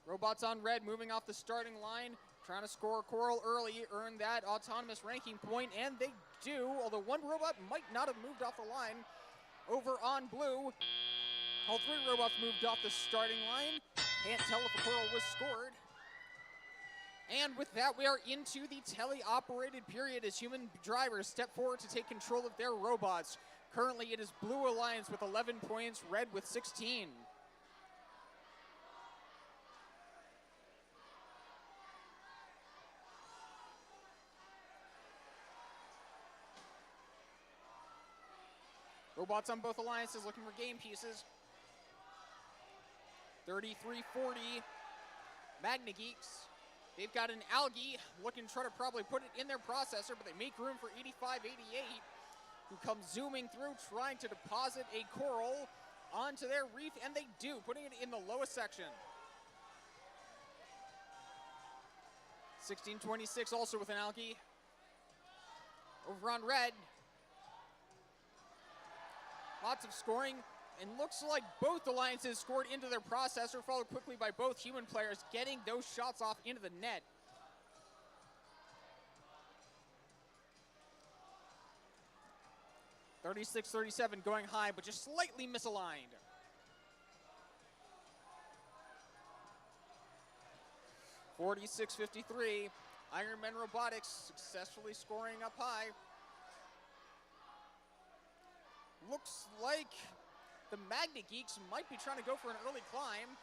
Speaker 4: Robots on red moving off the starting line, trying to score Coral early, earn that autonomous ranking point, and they do, although one robot might not have moved off the line. Over on blue, all 3 robots moved off the starting line. Can't tell if a Coral was scored. And with that, we are into the tele-operated period as human drivers step forward to take control of their robots. Currently, it is Blue Alliance with 11 points, Red with 16. Robots on both alliances looking for game pieces. 33-40, Magna Geeks. They've got an Algae looking to try to probably put it in their processor, but they make room for 85-88, who comes zooming through trying to deposit a Coral onto their reef, and they do, putting it in the lowest section. 16-26 also with an Algae. Over on red, lots of scoring, and looks like both alliances scored into their processor, followed quickly by both human players getting those shots off into the net. (36-37) going high, but just slightly misaligned. (46-53), Iron Men Robotics successfully scoring up high. Looks like the Magna Geeks might be trying to go for an early climb,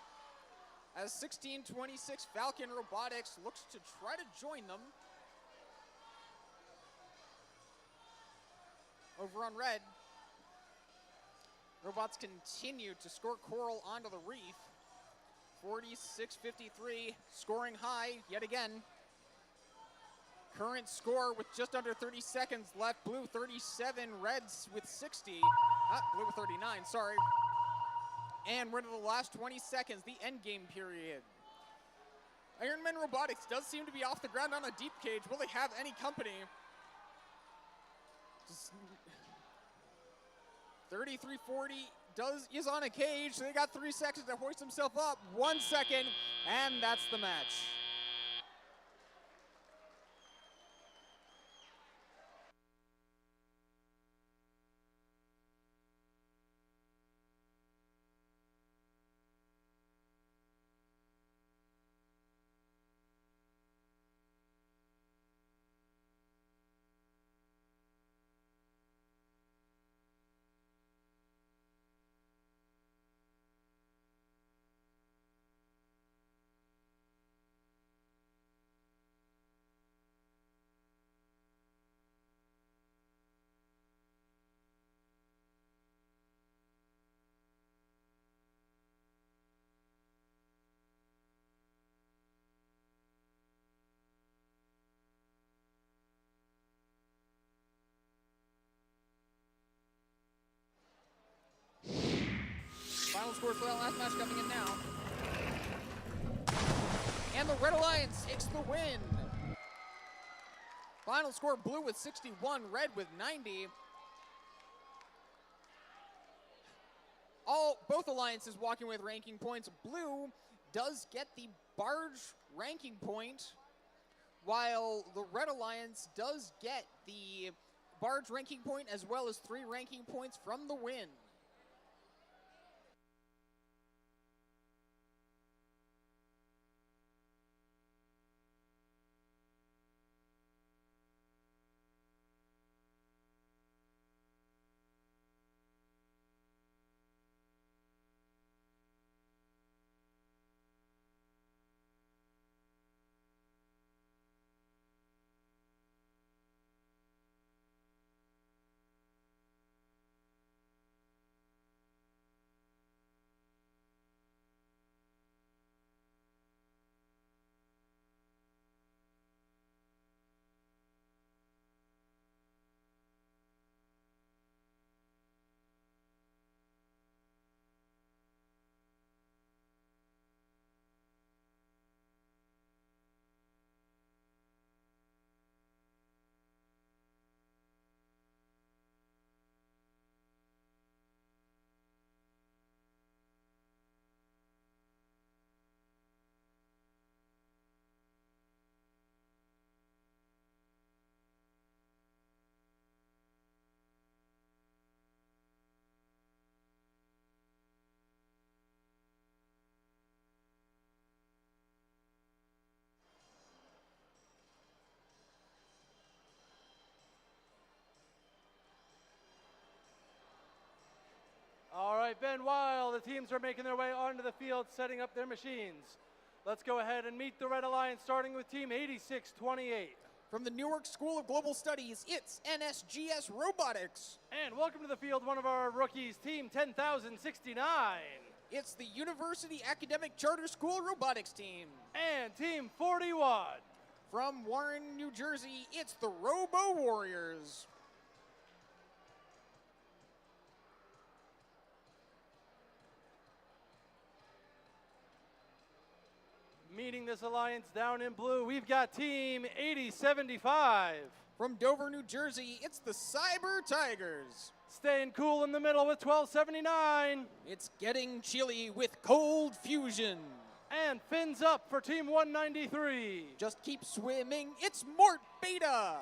Speaker 4: as 16-26 Falcon Robotics looks to try to join them. Over on red, robots continue to score Coral onto the reef. 46-53, scoring high yet again. Current score with just under 30 seconds left. Blue 37, Reds with 60. Blue with 39, sorry. And we're into the last 20 seconds, the end game period. Iron Man Robotics does seem to be off the ground on a deep cage. Will they have any company? 33-40 is on a cage, so they got 3 seconds to hoist himself up. 1 second, and that's the match. scores for that last match coming in now. And the Red Alliance takes the win. Final score, blue with 61, red with 90. Both alliances walking with ranking points. Blue does get the barge ranking point, while the Red Alliance does get the barge ranking point as well as 3 ranking points from the win.
Speaker 3: All right, Ben, while the teams are making their way onto the field, setting up their machines, let's go ahead and meet the Red Alliance, starting with Team 8628.
Speaker 4: From the Newark School of Global Studies, it's NSGS Robotics.
Speaker 3: And welcome to the field, one of our rookies, Team 10,069.
Speaker 4: It's the University Academic Charter School Robotics team.
Speaker 3: And Team 41.
Speaker 4: From Warren, New Jersey, it's the Robo Warriors.
Speaker 3: Meeting this alliance down in blue, we've got Team 8075.
Speaker 4: From Dover, New Jersey, it's the Cyber Tigers.
Speaker 3: Staying cool in the middle with 1279.
Speaker 4: It's getting chilly with Cold Fusion.
Speaker 3: And fins up for Team 193.
Speaker 4: Just keep swimming, it's Mort Beta.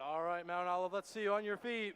Speaker 3: All right, Mount Olive, let's see you on your feet.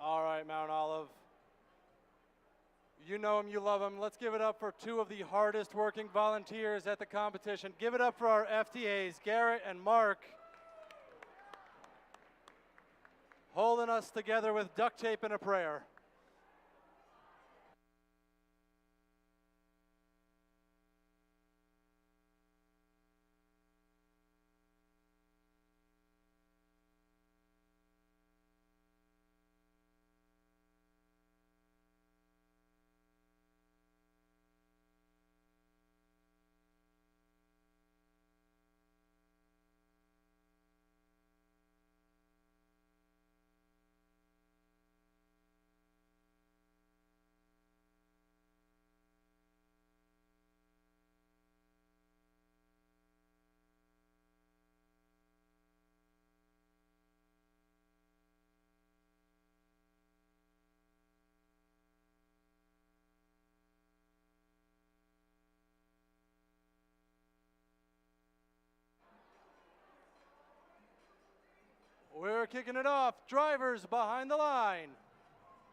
Speaker 3: All right, Mount Olive. You know them, you love them. Let's give it up for two of the hardest working volunteers at the competition. Give it up for our FTAs, Garrett and Mark. Holding us together with duct tape and a prayer. We're kicking it off. Drivers behind the line.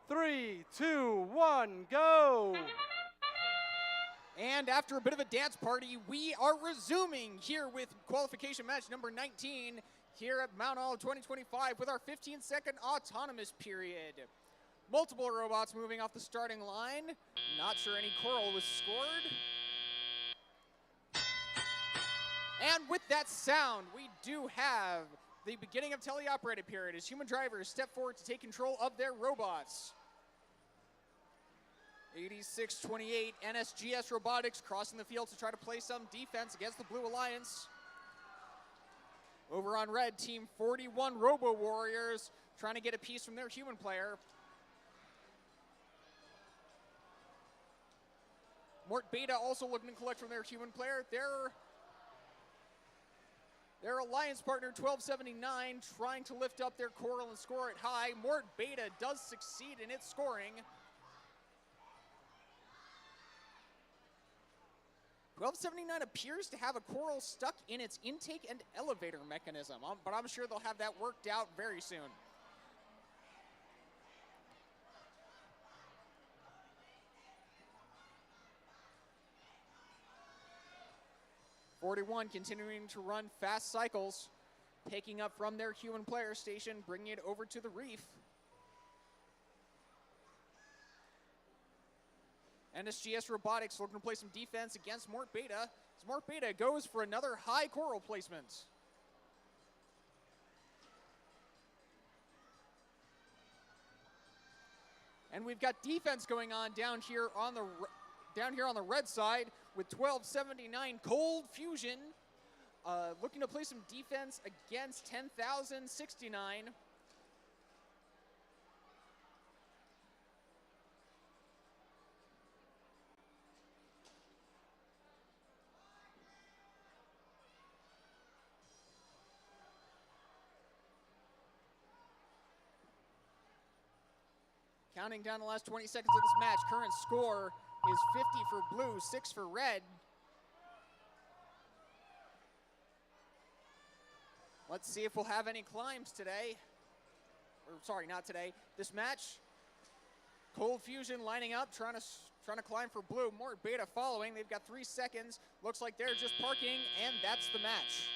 Speaker 3: 3, 2, 1, go!
Speaker 4: And after a bit of a dance party, we are resuming here with qualification match number 19 here at Mount Olive 2025 with our 15-second autonomous period. Multiple robots moving off the starting line. Not sure any coral was scored. And with that sound, we do have the beginning of teleoperated period as human drivers step forward to take control of their robots. 86-28 NSGS Robotics crossing the field to try to play some defense against the Blue Alliance. Over on red, Team 41 Robo Warriors trying to get a piece from their human player. Mort Beta also looking to collect from their human player. Their alliance partner, 1279, trying to lift up their coral and score it high. Mort Beta does succeed in its scoring. 1279 appears to have a coral stuck in its intake and elevator mechanism, but I'm sure they'll have that worked out very soon. '41 continuing to run fast cycles, picking up from their human player station, bringing it over to the reef. NSGS Robotics looking to play some defense against Mort Beta, as Mort Beta goes for another high coral placement. And we've got defense going on down here on the red side with 1279 Cold Fusion looking to play some defense against 10,069. Counting down the last 20 seconds of this match, current score is 50 for blue, 6 for red. Let's see if we'll have any climbs today. Or sorry, not today. This match, Cold Fusion lining up, trying to climb for blue. Mort Beta following. They've got 3 seconds. Looks like they're just parking, and that's the match.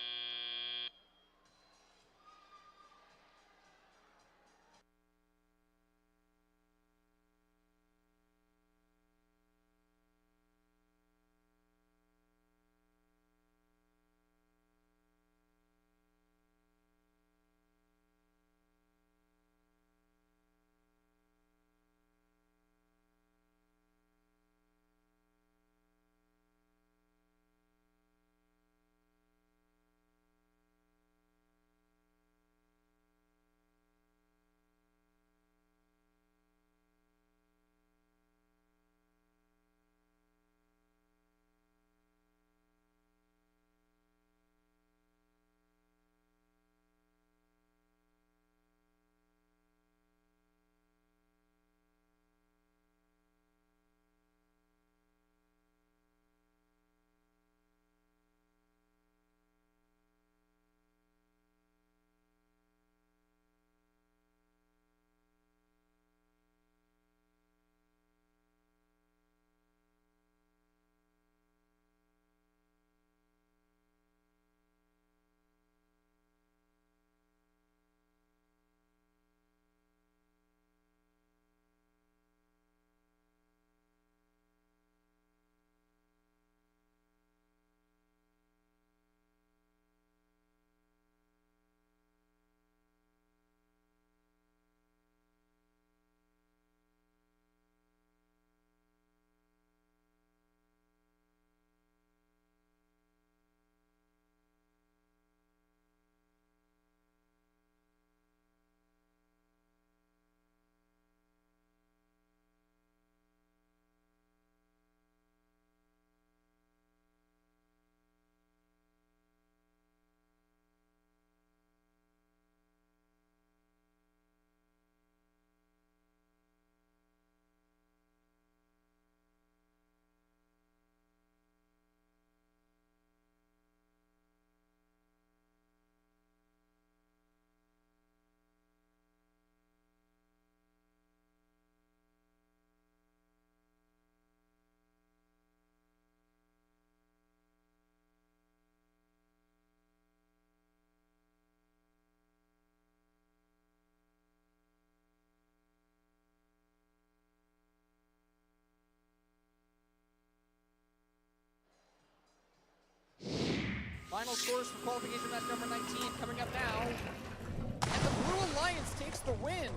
Speaker 4: Final scores for qualification match number 19 coming up now. And the Blue Alliance takes the win.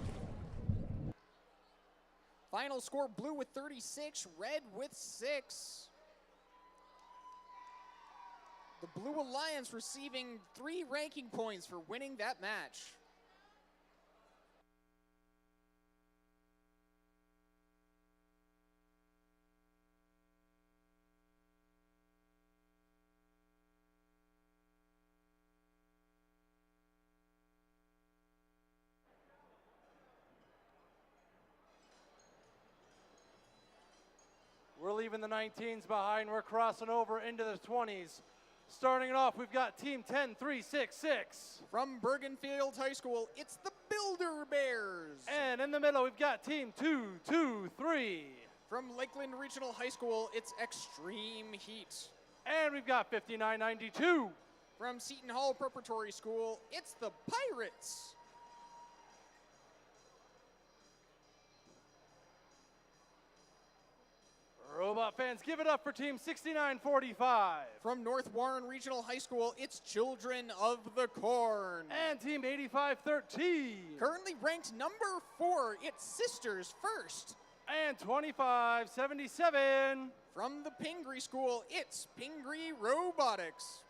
Speaker 4: Final score, blue with 36, red with 6. The Blue Alliance receiving 3 ranking points for winning that match.
Speaker 3: leaving the 19s behind. We're crossing over into the 20s. Starting it off, we've got Team 10366.
Speaker 4: From Bergenfield High School, it's the Builder Bears.
Speaker 3: And in the middle, we've got Team 223.
Speaker 4: From Lakeland Regional High School, it's Extreme Heat.
Speaker 3: And we've got 5992.
Speaker 4: From Seton Hall Preparatory School, it's the Pirates.
Speaker 3: Robot fans, give it up for Team 6945.
Speaker 4: From North Warren Regional High School, it's Children of the Corn.
Speaker 3: And Team 8513.
Speaker 4: Currently ranked number 4, it's Sisters First.
Speaker 3: And 2577.
Speaker 4: From the Pingree School, it's Pingree Robotics.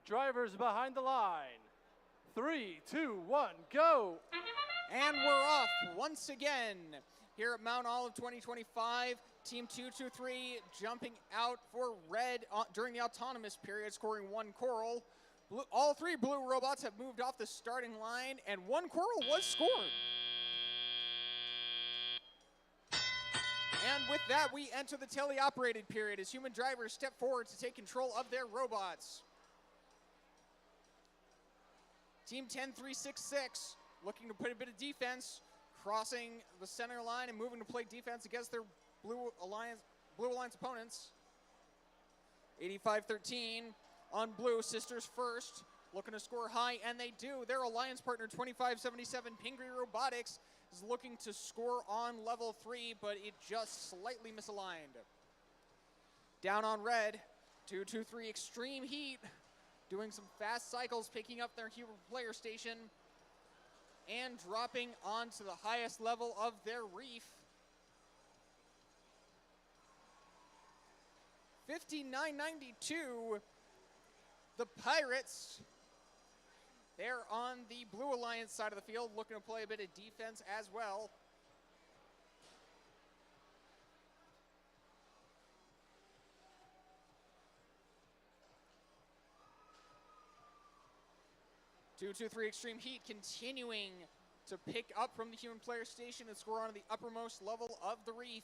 Speaker 3: Drivers behind the line. 3, 2, 1, go.
Speaker 4: And we're off once again here at Mount Olive 2025. Team 223 jumping out for red during the autonomous period, scoring 1 coral. All 3 blue robots have moved off the starting line, and 1 coral was scored. And with that, we enter the teleoperated period as human drivers step forward to take control of their robots. Team 10366 looking to put a bit of defense, crossing the center line and moving to play defense against their Blue Alliance opponents. 8513 on blue, Sisters First, looking to score high, and they do. Their alliance partner, 2577 Pingree Robotics, is looking to score on level 3, but it just slightly misaligned. Down on red, 223 Extreme Heat, doing some fast cycles, picking up their human player station, and dropping onto the highest level of their reef. 5992, the Pirates. They're on the Blue Alliance side of the field, looking to play a bit of defense as well. Two, 3 Extreme Heat continuing to pick up from the human player station and score onto the uppermost level of the reef.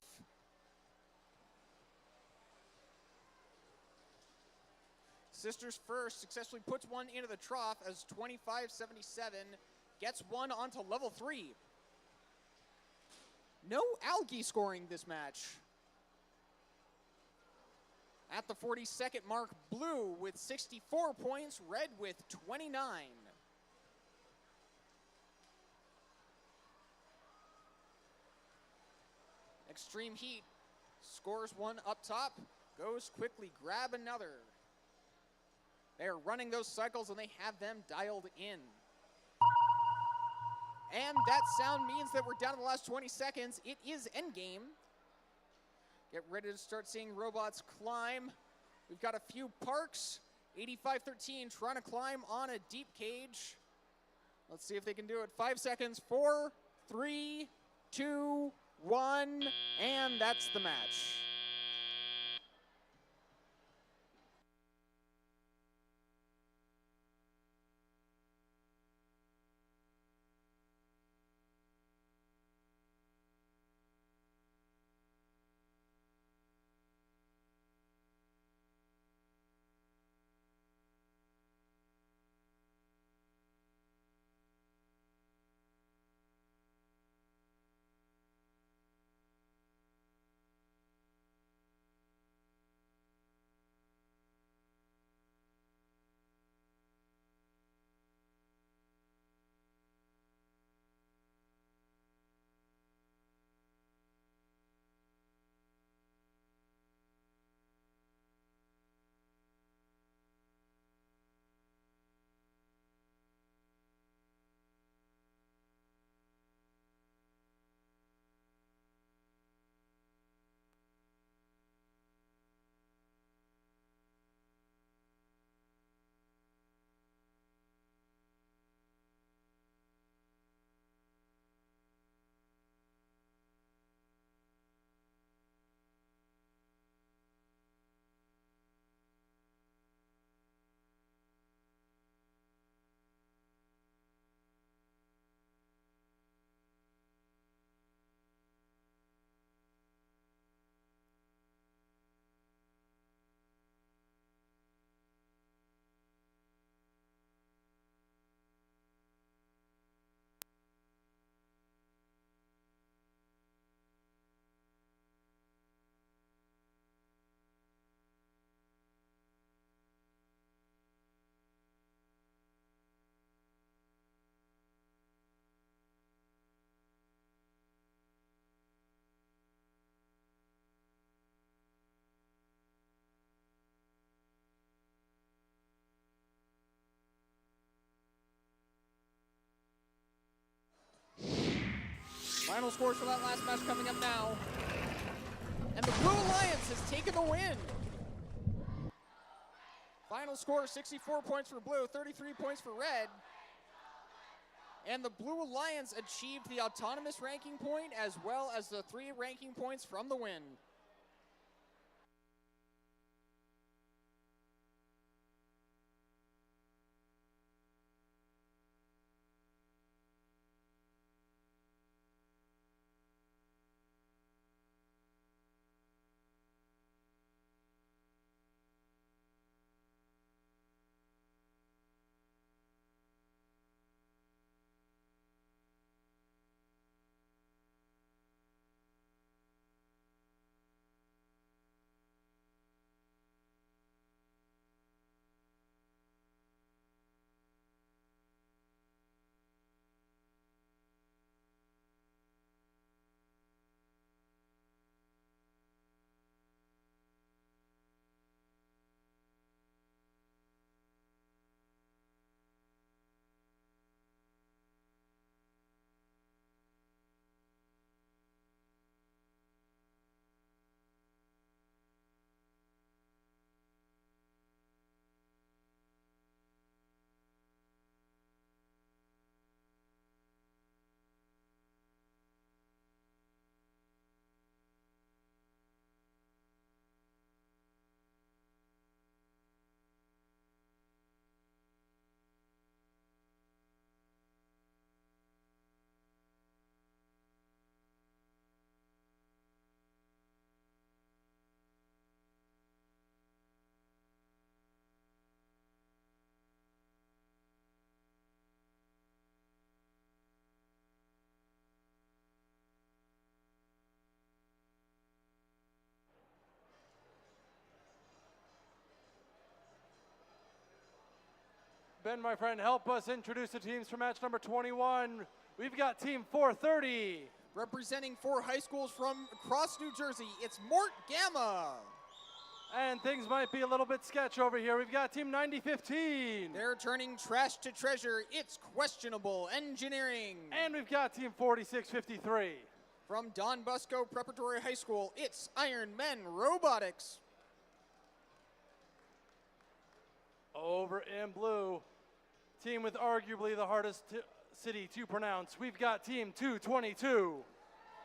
Speaker 4: Sisters First successfully puts one into the trough as 2577 gets one onto level 3. No algae scoring this match. At the 42nd mark, blue with 64 points, red with 29. Extreme Heat scores one up top, goes quickly, grab another. They're running those cycles and they have them dialed in. And that sound means that we're down to the last 20 seconds. It is endgame. Get ready to start seeing robots climb. We've got a few parks. 8513 trying to climb on a deep cage. Let's see if they can do it. 5 seconds. 4, 3, 2, 1, and that's the match. Final scores for that last match coming up now. And the Blue Alliance has taken the win. Final score, 64 points for Blue, 33 points for Red. And the Blue Alliance achieved the autonomous ranking point as well as the 3 ranking points from the win.
Speaker 3: Ben, my friend, help us introduce the teams for match number 21. We've got team 430.
Speaker 4: Representing 4 high schools from across New Jersey, it's Mort Gamma.
Speaker 3: And things might be a little bit sketch over here. We've got Team 9015.
Speaker 4: They're turning trash to treasure. It's questionable engineering.
Speaker 3: And we've got Team 4653.
Speaker 4: From Don Bosco Preparatory High School, it's Iron Men Robotics.
Speaker 3: Over in blue, team with arguably the hardest city to pronounce. We've got Team 222.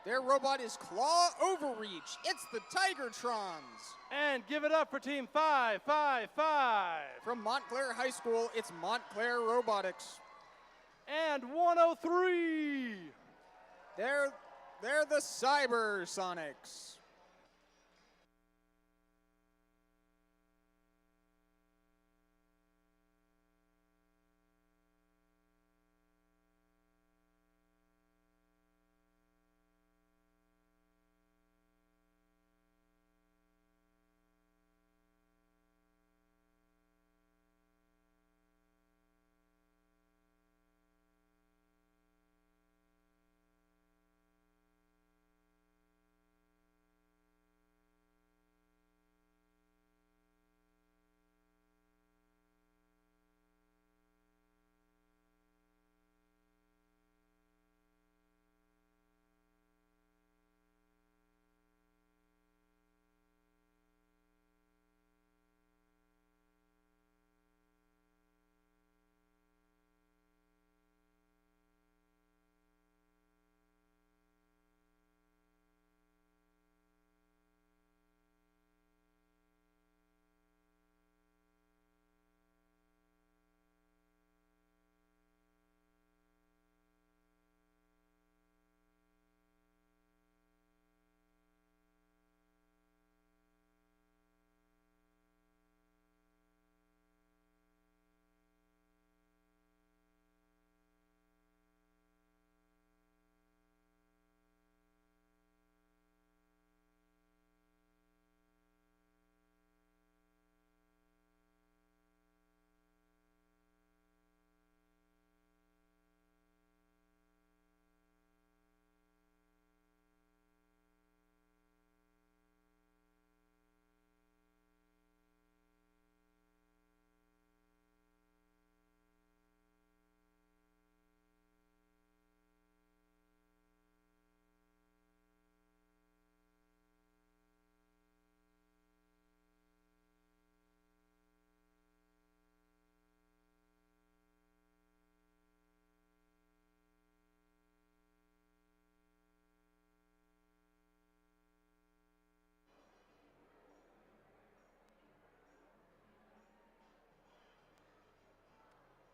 Speaker 4: Their robot is Claw Overreach. It's the Tigertrons.
Speaker 3: And give it up for Team 555.
Speaker 4: From Montclair High School, it's Montclair Robotics.
Speaker 3: And 103.
Speaker 4: They're the Cybersonics.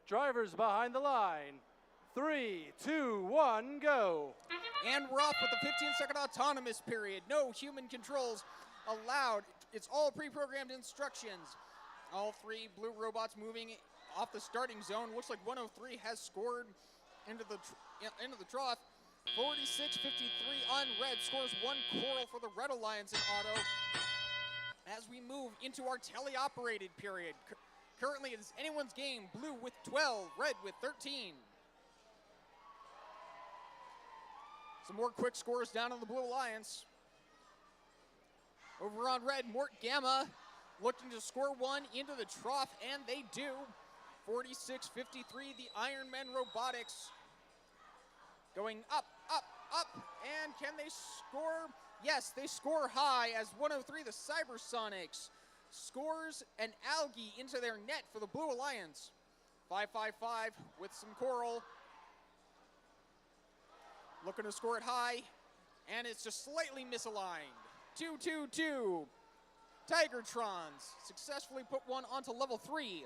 Speaker 3: Drivers behind the line. 3, 2, 1, go.
Speaker 4: And we're off with the 15-second autonomous period. No human controls allowed. It's all pre-programmed instructions. All three blue robots moving off the starting zone. Looks like 103 has scored into the trough. 46-53 on red scores 1 coral for the Red Alliance in auto. As we move into our teleoperated period. Currently, it is anyone's game. Blue with 12, red with 13. Some more quick scores down on the Blue Alliance. Over on red, Mort Gamma looking to score 1 into the trough, and they do. 46-53, the Iron Men Robotics going up, up, up, and can they score? Yes, they score high as 103, the Cybersonics, scores an algae into their net for the Blue Alliance. 555 with some coral. Looking to score it high, and it's just slightly misaligned. 222. Tigertrons successfully put 1 onto level 3.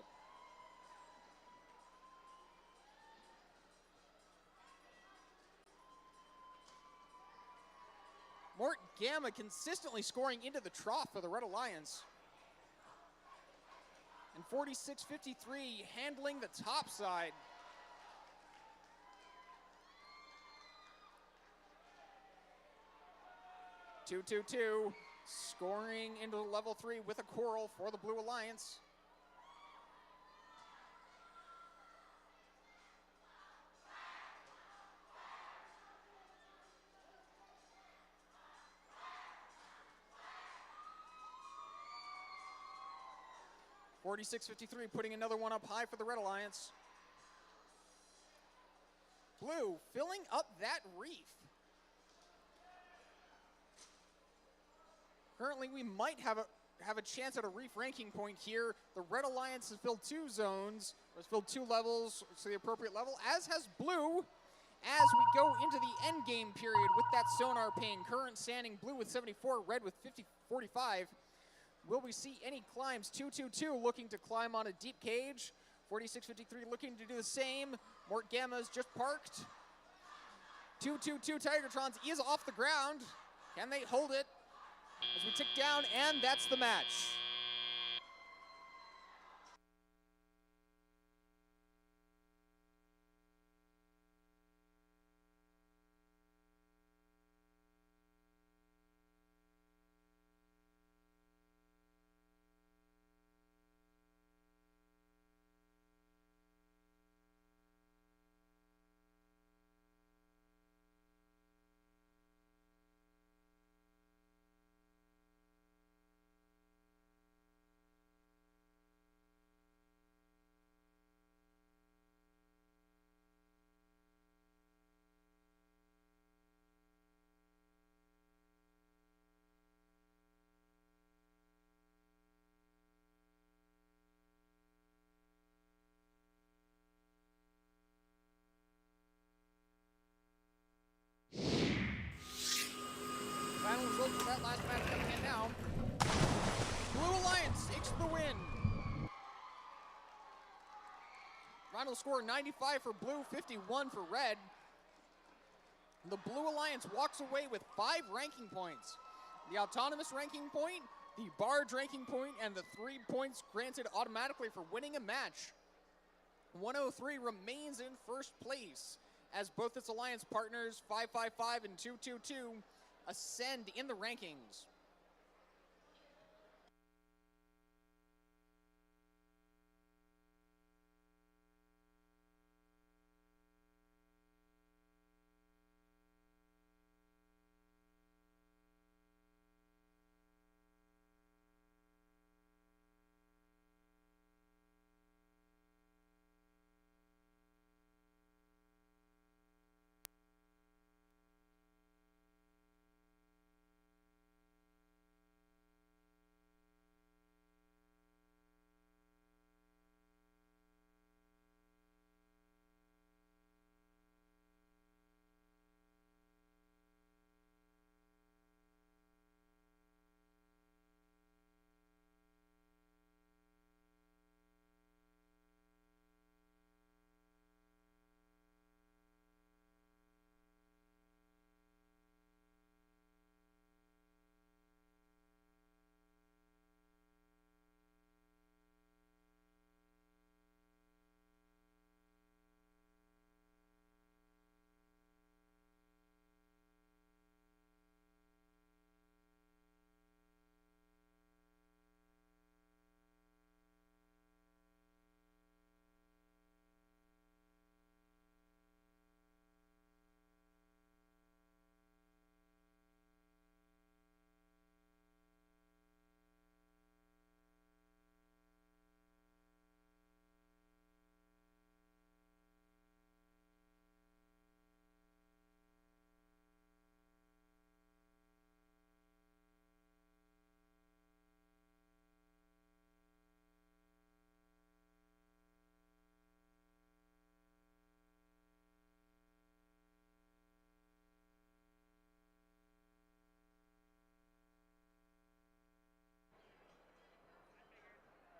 Speaker 4: Mort Gamma consistently scoring into the trough for the Red Alliance. And 46-53 handling the top side. Two, scoring into level 3 with a coral for the Blue Alliance. 46-53, putting another one up high for the Red Alliance. Blue filling up that reef. Currently, we might have a chance at a reef ranking point here. The Red Alliance has filled 2 zones, or has filled 2 levels to the appropriate level, as has Blue, as we go into the end game period with that sonar ping. Current standing Blue with 74, Red with 45. Will we see any climbs? 2-2-2 looking to climb on a deep cage. 46-53 looking to do the same. Mort Gamma's just parked. 2-2-2 Tigertrons is off the ground. Can they hold it? As we tick down, and that's the match. Final results for that last match coming in now. Blue Alliance takes the win. Final score 95 for Blue, 51 for Red. The Blue Alliance walks away with 5 ranking points. The autonomous ranking point, the barge ranking point, and the 3 points granted automatically for winning a match. 103 remains in first place as both its alliance partners, 555 and 222, ascend in the rankings.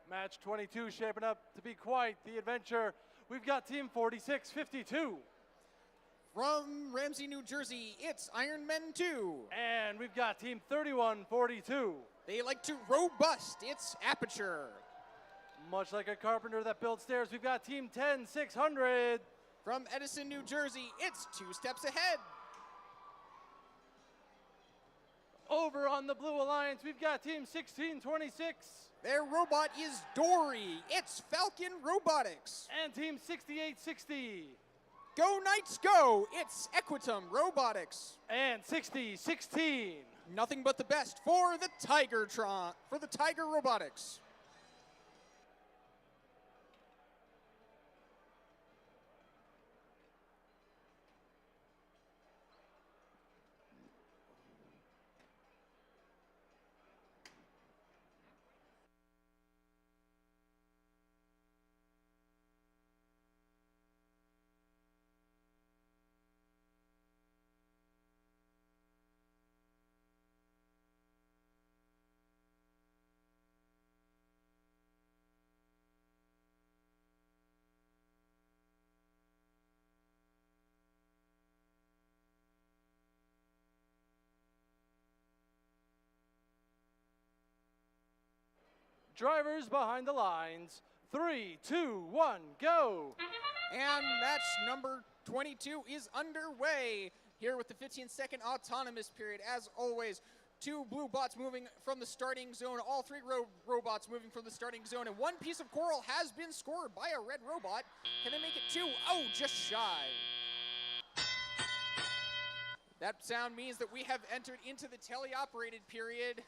Speaker 3: Match 22 shaping up to be quite the adventure. We've got Team 46-52.
Speaker 4: From Ramsey, New Jersey, it's Iron Men 2.
Speaker 3: And we've got Team 31-42.
Speaker 4: They like to robust, it's Aperture.
Speaker 3: Much like a carpenter that builds stairs, we've got Team 10-600.
Speaker 4: From Edison, New Jersey, it's Two Steps Ahead.
Speaker 3: Over on the Blue Alliance, we've got Team 1626.
Speaker 4: Their robot is Dory. It's Falcon Robotics.
Speaker 3: And Team 6860.
Speaker 4: Go Knights Go. It's Equitum Robotics.
Speaker 3: And 6016.
Speaker 4: Nothing but the best for the Tigertron, for the Tiger Robotics.
Speaker 3: Drivers behind the lines. 3, 2, 1, go.
Speaker 4: And match number 22 is underway here with the 15-second autonomous period. As always, 2 blue bots moving from the starting zone, all 3 robots moving from the starting zone, and 1 piece of coral has been scored by a red robot. Can they make it 2? Oh, just shy. That sound means that we have entered into the teleoperated period.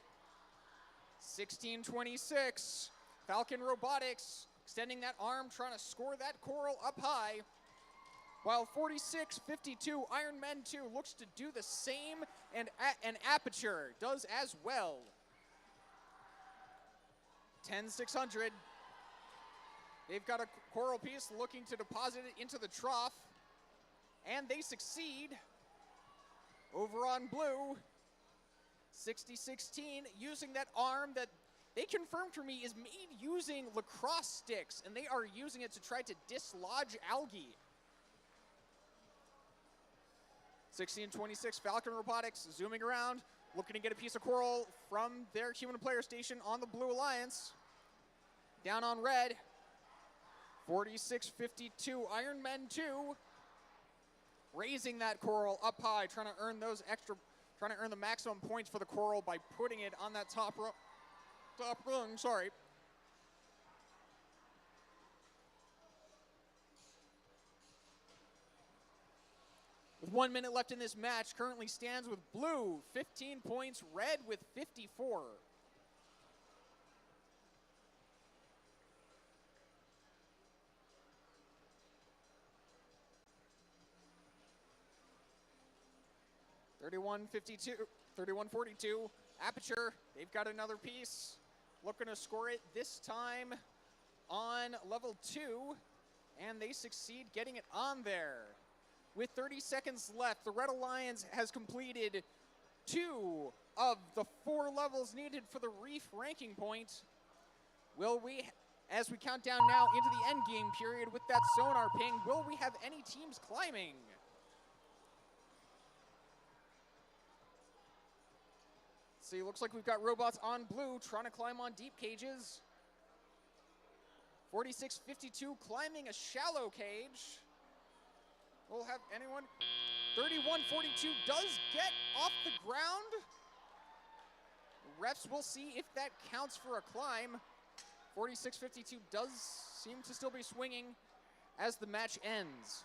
Speaker 4: 16:26. Falcon Robotics extending that arm, trying to score that coral up high. While 46:52 Iron Man 2 looks to do the same, and Aperture does as well. 10,600. They've got a coral piece looking to deposit it into the trough, and they succeed. Over on blue, 60-16, using that arm that they confirmed for me is made using lacrosse sticks, and they are using it to try to dislodge algae. 16:26, Falcon Robotics zooming around, looking to get a piece of coral from their human player station on the Blue Alliance. Down on red, 46:52, Iron Man 2, raising that coral up high, trying to earn the maximum points for the coral by putting it on that top rung, sorry. With 1 minute left in this match, currently stands with blue, 15 points, red with 54. $31.42, Aperture, they've got another piece. Looking to score it this time on level 2, and they succeed getting it on there. With 30 seconds left, the Red Alliance has completed 2 of the 4 levels needed for the Reef ranking point. Will we, as we count down now into the end game period with that sonar ping, will we have any teams climbing? See, looks like we've got robots on blue trying to climb on deep cages. 46:52 climbing a shallow cage. We'll have anyone. 31:42 does get off the ground. Refs will see if that counts for a climb. 46:52 does seem to still be swinging as the match ends.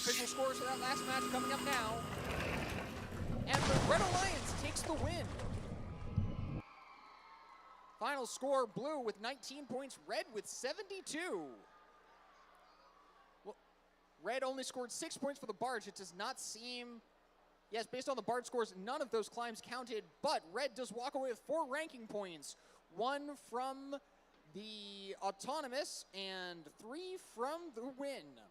Speaker 4: Official scores for that last match coming up now. And the Red Alliance takes the win. Final score, blue with 19 points, red with 72. Well, red only scored 6 points for the barge. It does not seem, yes, based on the barge scores, none of those climbs counted, but red does walk away with 4 ranking points. 1 from the autonomous and 3 from the win.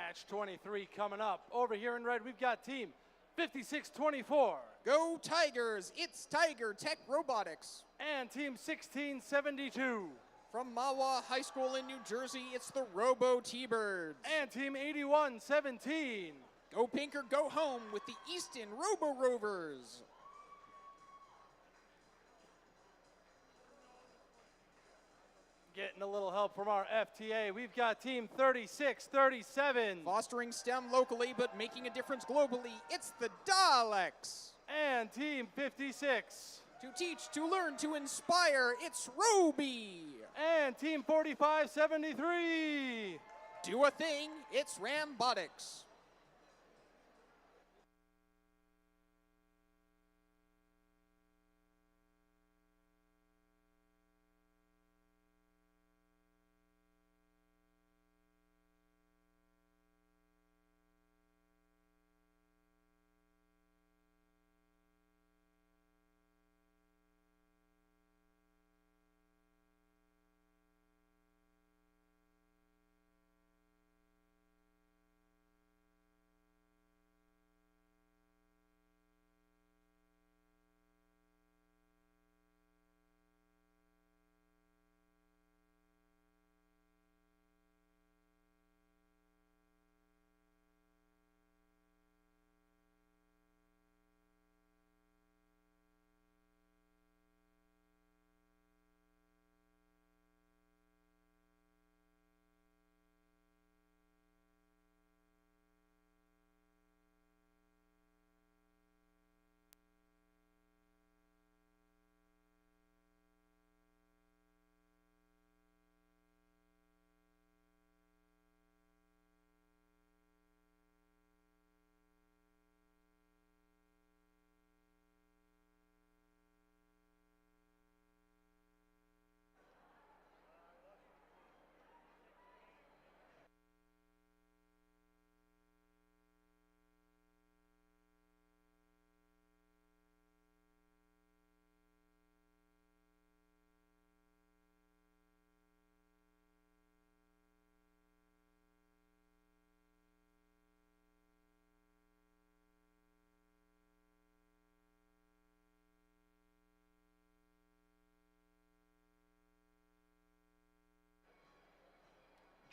Speaker 3: Match 23 coming up. Over here in red, we've got team 5624
Speaker 4: Go Tigers! It's Tiger Tech Robotics.
Speaker 3: and team 1672
Speaker 4: From Mahwah High School in New Jersey, it's the Robo T-Birds.
Speaker 3: and team 8117.
Speaker 4: Go Pink or go home with the Easton Robo Rovers.
Speaker 3: Getting a little help from our FTA. We've got team 3637
Speaker 4: Fostering STEM locally but making a difference globally, it's the Daleks.
Speaker 3: and team 56
Speaker 4: To teach, to learn, to inspire, it's Roby.
Speaker 3: and team 4573.
Speaker 4: Do a thing, it's Rambotics.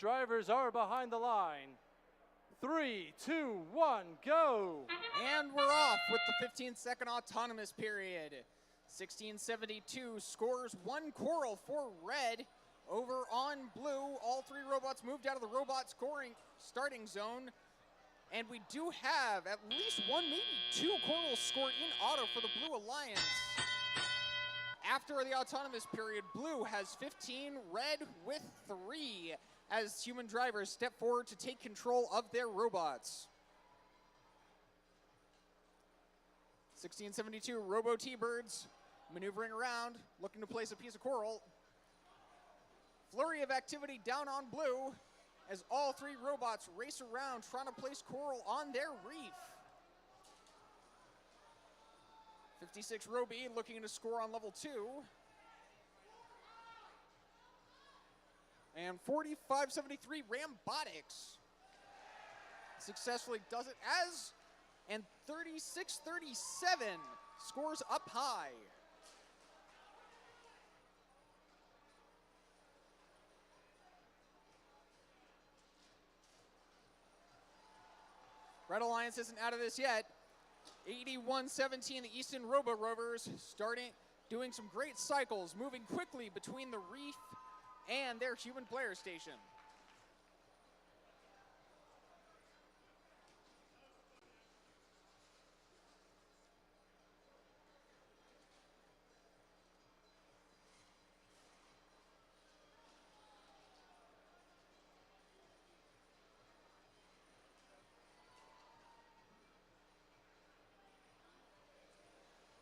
Speaker 3: Drivers are behind the line. 3, 2, 1, go.
Speaker 4: And we're off with the 15-second autonomous period. 1672 scores one coral for red. Over on blue, all three robots moved out of the robot scoring starting zone. And we do have at least one, maybe two corals scored in auto for the Blue Alliance. After the autonomous period, blue has 15, red with 3, as human drivers step forward to take control of their robots. 1672 Robo T-Birds maneuvering around, looking to place a piece of coral. Flurry of activity down on blue as all three robots race around trying to place coral on their reef. 56 Roby looking to score on level 2. And 4573 Rambotics successfully does it as, and 3637 scores up high. Red Alliance isn't out of this yet. 81-17, the Easton Robo Rovers doing some great cycles, moving quickly between the reef and their human player station.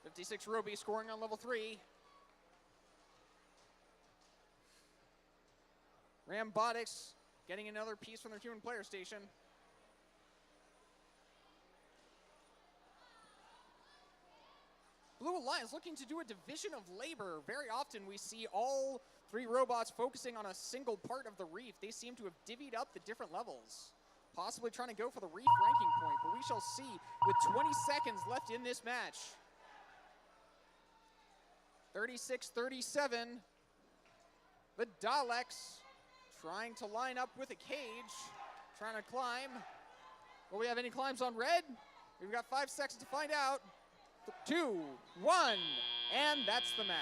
Speaker 4: '56 Roby scoring on level 3. Rambotics getting another piece from their human player station. Blue Alliance looking to do a division of labor. Very often we see all three robots focusing on a single part of the reef. They seem to have divvied up the different levels. possibly trying to go for the reef ranking point, but we shall see with 20 seconds left in this match. 36-37. The Daleks trying to line up with a cage, trying to climb. Will we have any climbs on red? We've got 5 seconds to find out. 2, 1, and that's the match.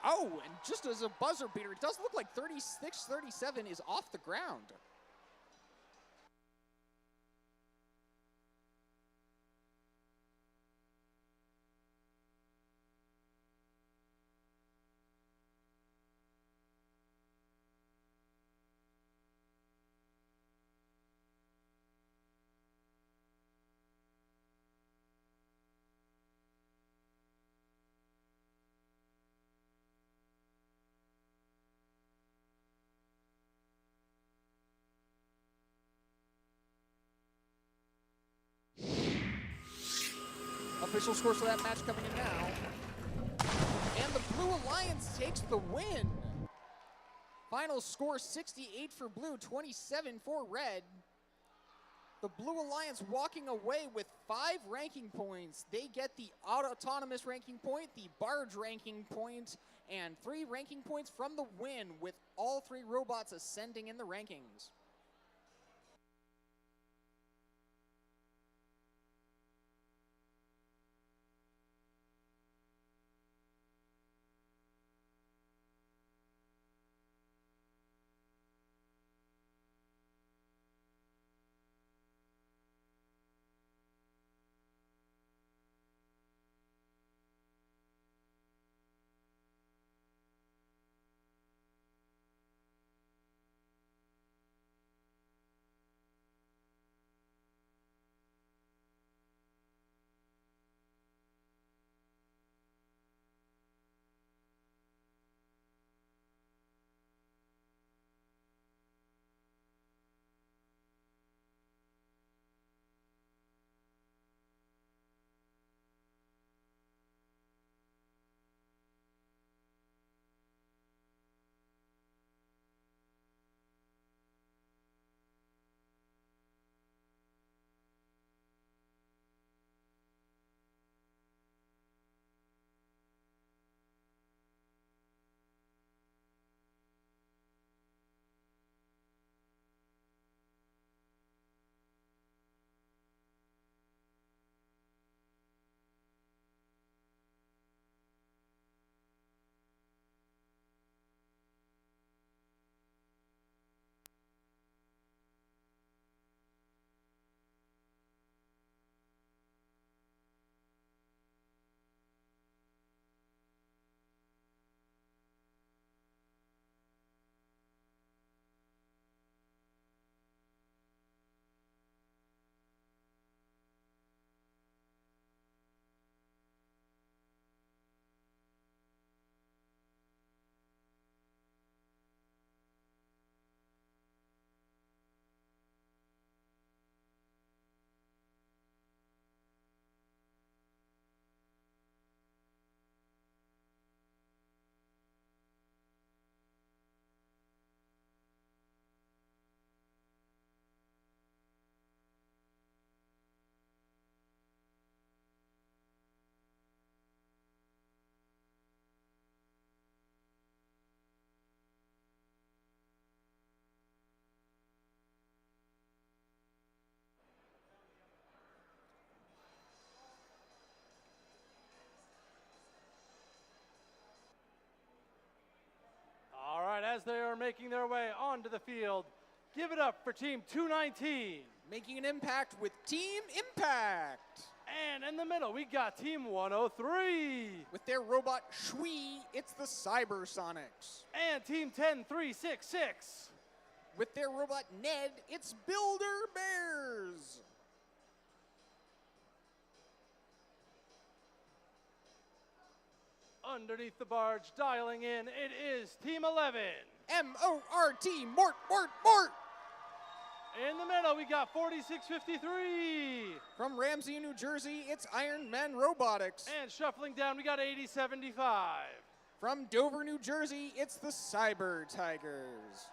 Speaker 4: Oh, and just as a buzzer beater, it does look like 36-37 is off the ground. Official scores for that match coming in now. And the Blue Alliance takes the win. Final score 68 for blue, 27 for red. The Blue Alliance walking away with 5 ranking points. They get the autonomous ranking point, the barge ranking point, and 3 ranking points from the win, with all 3 robots ascending in the rankings.
Speaker 3: All right, as they are making their way onto the field, give it up for Team 219.
Speaker 4: Making an impact with Team Impact.
Speaker 3: And in the middle, we got Team 103.
Speaker 4: With their robot Shui, it's the Cybersonics.
Speaker 3: And Team 10366.
Speaker 4: With their robot Ned, it's Builder Bears.
Speaker 3: Underneath the barge, dialing in, it is Team 11.
Speaker 4: M-O-R-T, Mort, Mort, Mort.
Speaker 3: In the middle, we got 4653.
Speaker 4: From Ramsey, New Jersey, it's Iron Man Robotics.
Speaker 3: And shuffling down, we got 8075.
Speaker 4: From Dover, New Jersey, it's the Cyber Tigers.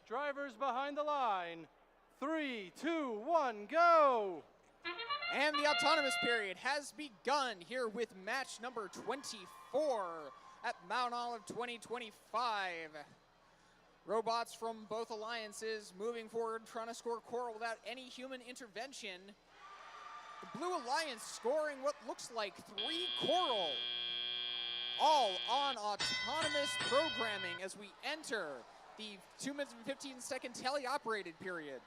Speaker 3: Drivers behind the line. 3, 2, 1. 1, go!
Speaker 4: And the autonomous period has begun here with match number 24 at Mount Olive 2025. Robots from both alliances moving forward, trying to score coral without any human intervention. The Blue Alliance scoring what looks like 3 coral, all on autonomous programming as we enter the 2 minutes and 15 second teleoperated period.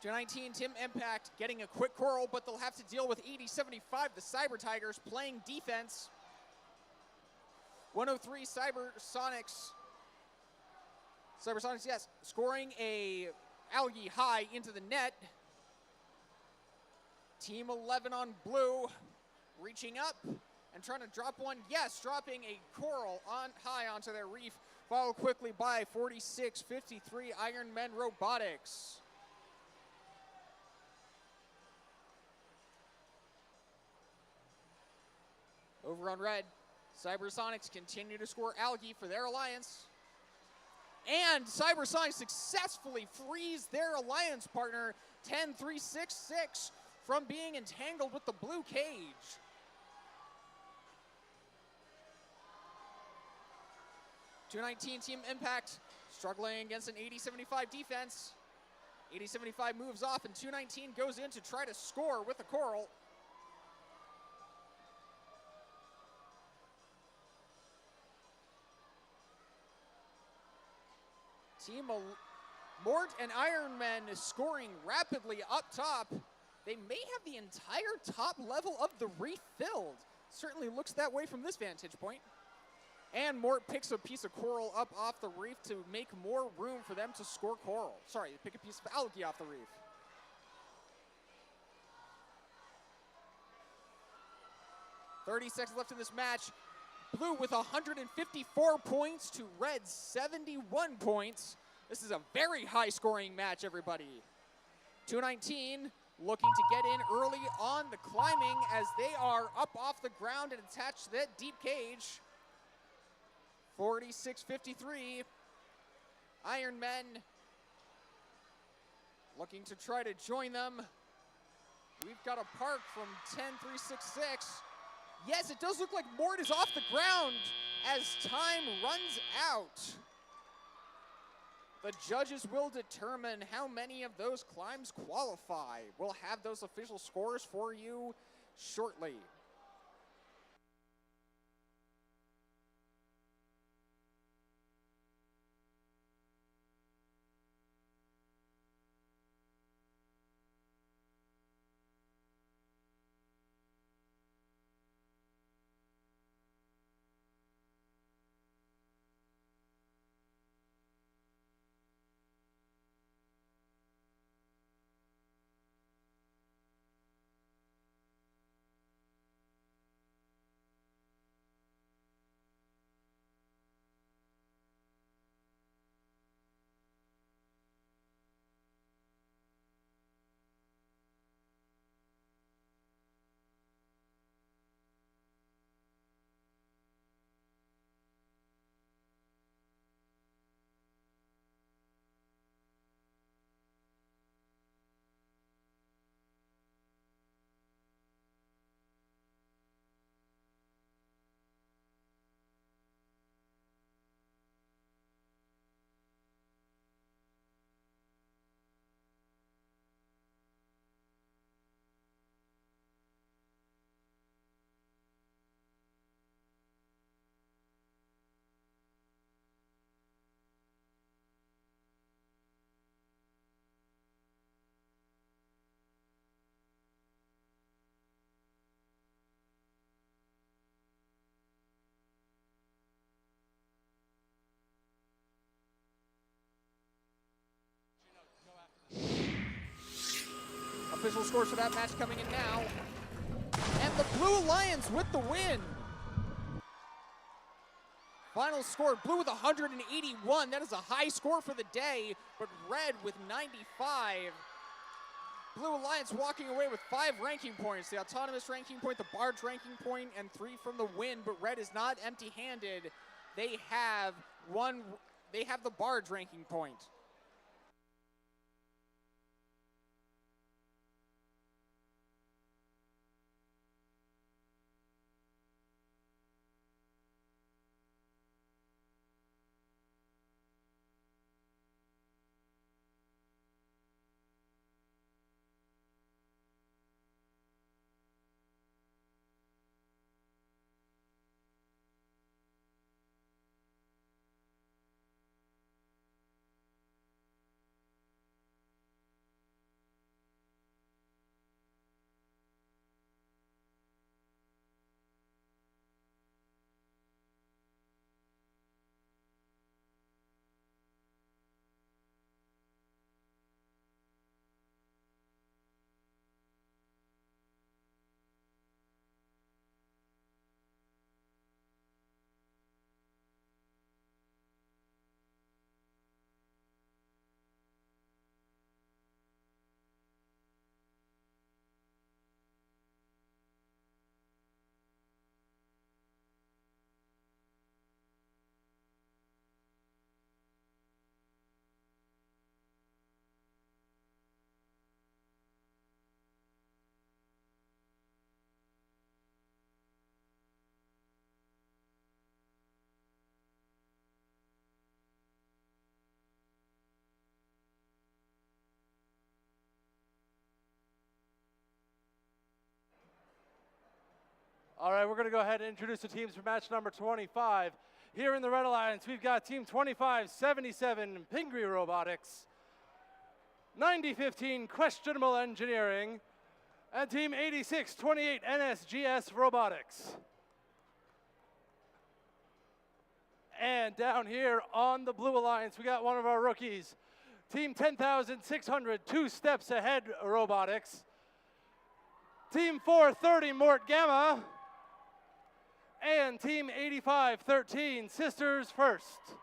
Speaker 4: 219 Team Impact getting a quick coral, but they'll have to deal with 8075, the Cyber Tigers playing defense. 103 Cybersonics, yes, scoring a algae high into the net. Team 11 on blue, reaching up and trying to drop one. Yes, dropping a coral on high onto their reef, followed quickly by 4653 Iron Men Robotics. Over on red, Cybersonics continue to score algae for their alliance. And Cybersonics successfully frees their alliance partner, 10366, from being entangled with the blue cage. .219 Team Impact struggling against an 8075 defense. 8075 moves off and 219 goes in to try to score with a coral. Team Mort and Iron Man is scoring rapidly up top. They may have the entire top level of the reef filled. Certainly looks that way from this vantage point. And Mort picks a piece of coral up off the reef to make more room for them to score coral. Sorry, pick a piece of algae off the reef. .30 seconds left in this match. Blue with 154 points to Red's 71 points. This is a very high-scoring match, everybody. 219 looking to get in early on the climbing as they are up off the ground and attached to that deep cage. 4653 Iron Men looking to try to join them. We've got a park from 10366. Yes, it does look like Mort is off the ground as time runs out. The judges will determine how many of those climbs qualify. We'll have those official scores for you shortly. Official scores for that match coming in now. And the Blue Alliance with the win. Final score, Blue with 181. That is a high score for the day, but Red with 95. Blue Alliance walking away with 5 ranking points. The autonomous ranking point, the barge ranking point, and 3 from the win, but Red is not empty-handed. They have the barge ranking point.
Speaker 3: All right, we're going to go ahead and introduce the teams for match number 25. Here in the Red Alliance, we've got Team 2577 Pingree Robotics, 9015 Questionable Engineering, and Team 8628 NSGS Robotics. And down here on the Blue Alliance, we got one of our rookies, Team 10600 Two Steps Ahead Robotics, Team 430 Mort Gamma, and Team 8513 Sisters First.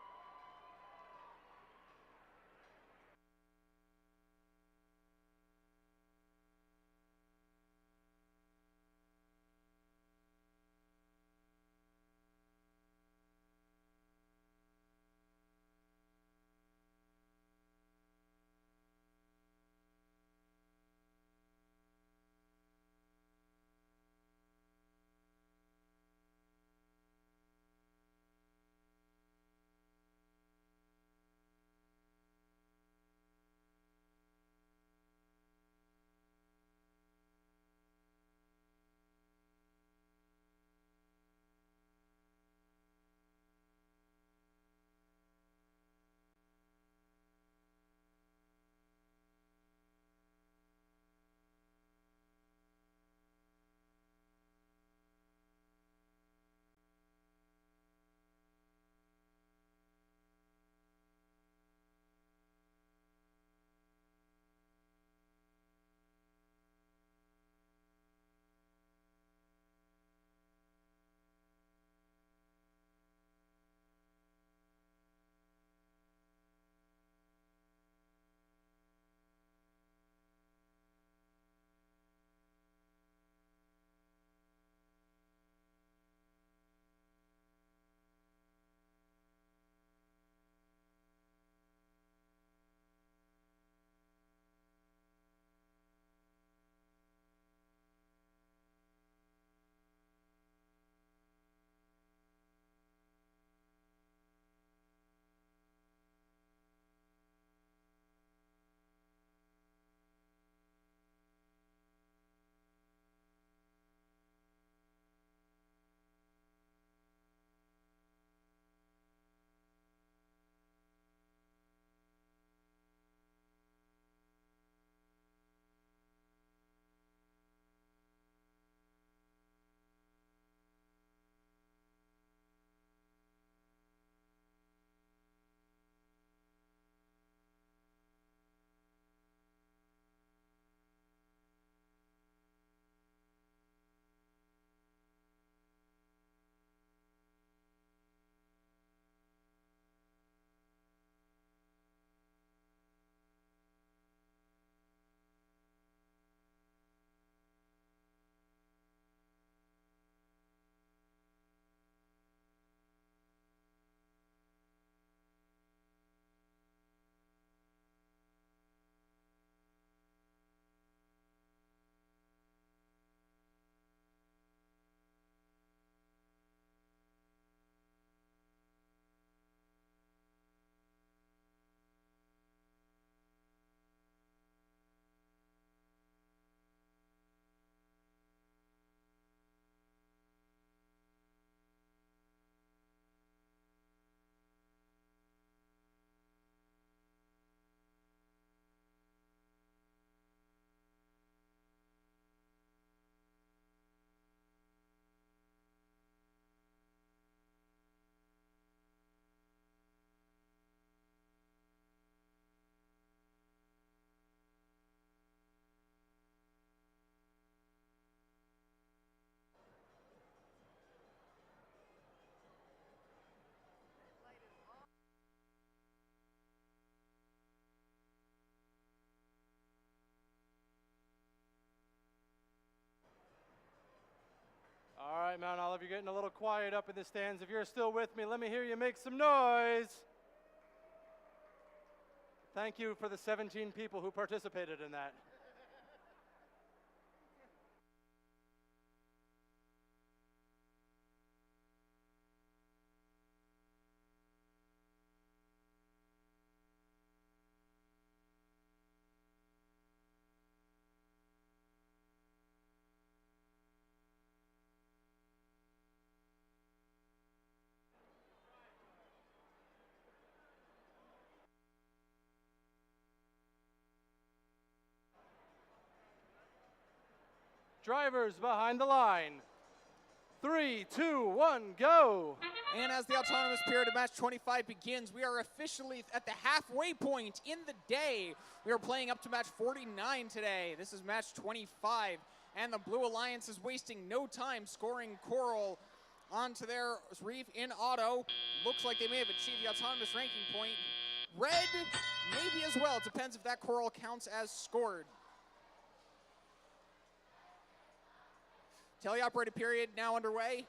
Speaker 3: All right, Mount Olive, you're getting a little quiet up in the stands. If you're still with me, let me hear you make some noise. Thank you for the 17 people who participated in that. Drivers behind the line. 3, 2, 1, go.
Speaker 4: And as the autonomous period of match 25 begins, we are officially at the halfway point in the day. We are playing up to match 49 today. This is match 25, and the Blue Alliance is wasting no time scoring Coral onto their reef in auto. Looks like they may have achieved the autonomous ranking point. Red, maybe as well. It depends if that Coral counts as scored. Teleoperated period now underway.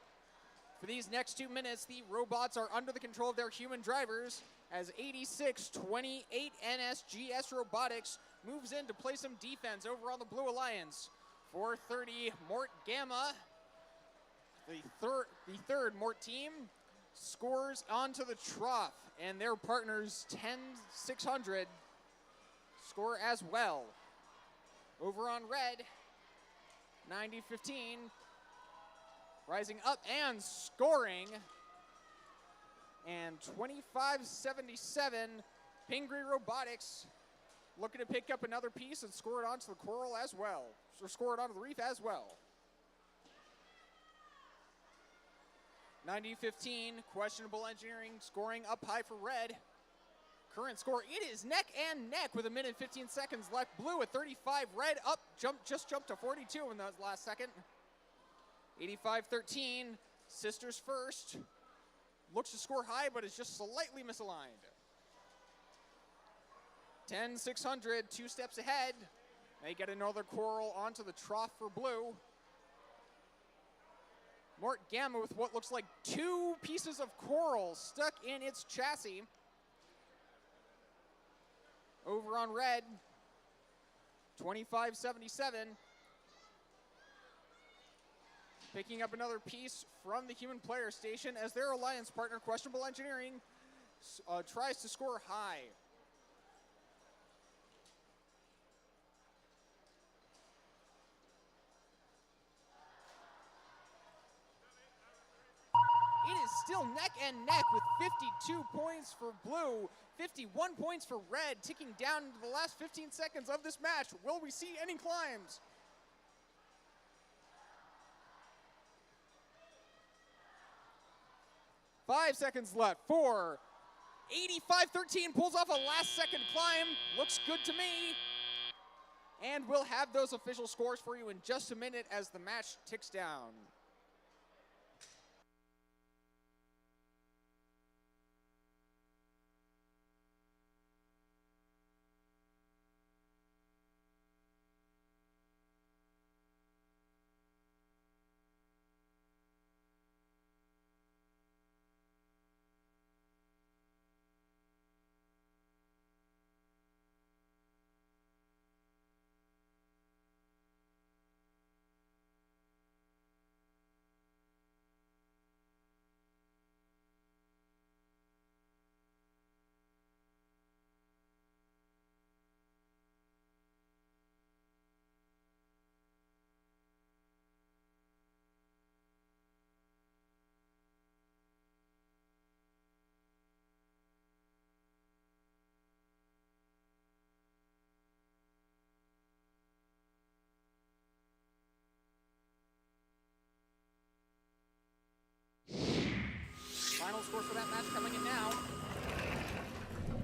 Speaker 4: For these next 2 minutes, the robots are under the control of their human drivers as 8628 NSGS Robotics moves in to play some defense over on the Blue Alliance. 430 Mort Gamma, the third Mort team, scores onto the trough, and their partners 10600 score as well. Over on red, 9015 rising up and scoring, and 2577 Pingree Robotics looking to pick up another piece and score it onto the Coral as well, or score it onto the reef as well. 9015 questionable engineering scoring up high for red. Current score, it is neck and neck with 1 minute 15 seconds left. Blue at 35, red up, just jumped to 42 in the last second. 8513, Sisters first. Looks to score high, but is just slightly misaligned. 10600, 2 steps ahead. They get another Coral onto the trough for blue. Mort Gamma with what looks like 2 pieces of Coral stuck in its chassis. Over on red, 2577. Picking up another piece from the human player station as their alliance partner, Questionable Engineering, tries to score high. It is still neck and neck with 52 points for blue, 51 points for red, ticking down into the last 15 seconds of this match. Will we see any climbs? Five seconds left. 4. 8513 pulls off a last second climb. Looks good to me. And we'll have those official scores for you in just a minute as the match ticks down. Final score for that match coming in now.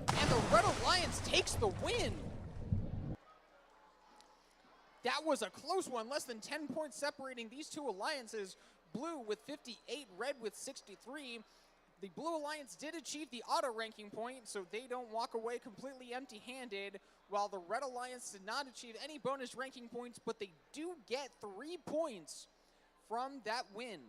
Speaker 4: And the Red Alliance takes the win. That was a close one, less than 10 points separating these two alliances. Blue with 58, red with 63. The Blue Alliance did achieve the auto ranking point, so they don't walk away completely empty-handed, while the Red Alliance did not achieve any bonus ranking points, but they do get 3 points from that win.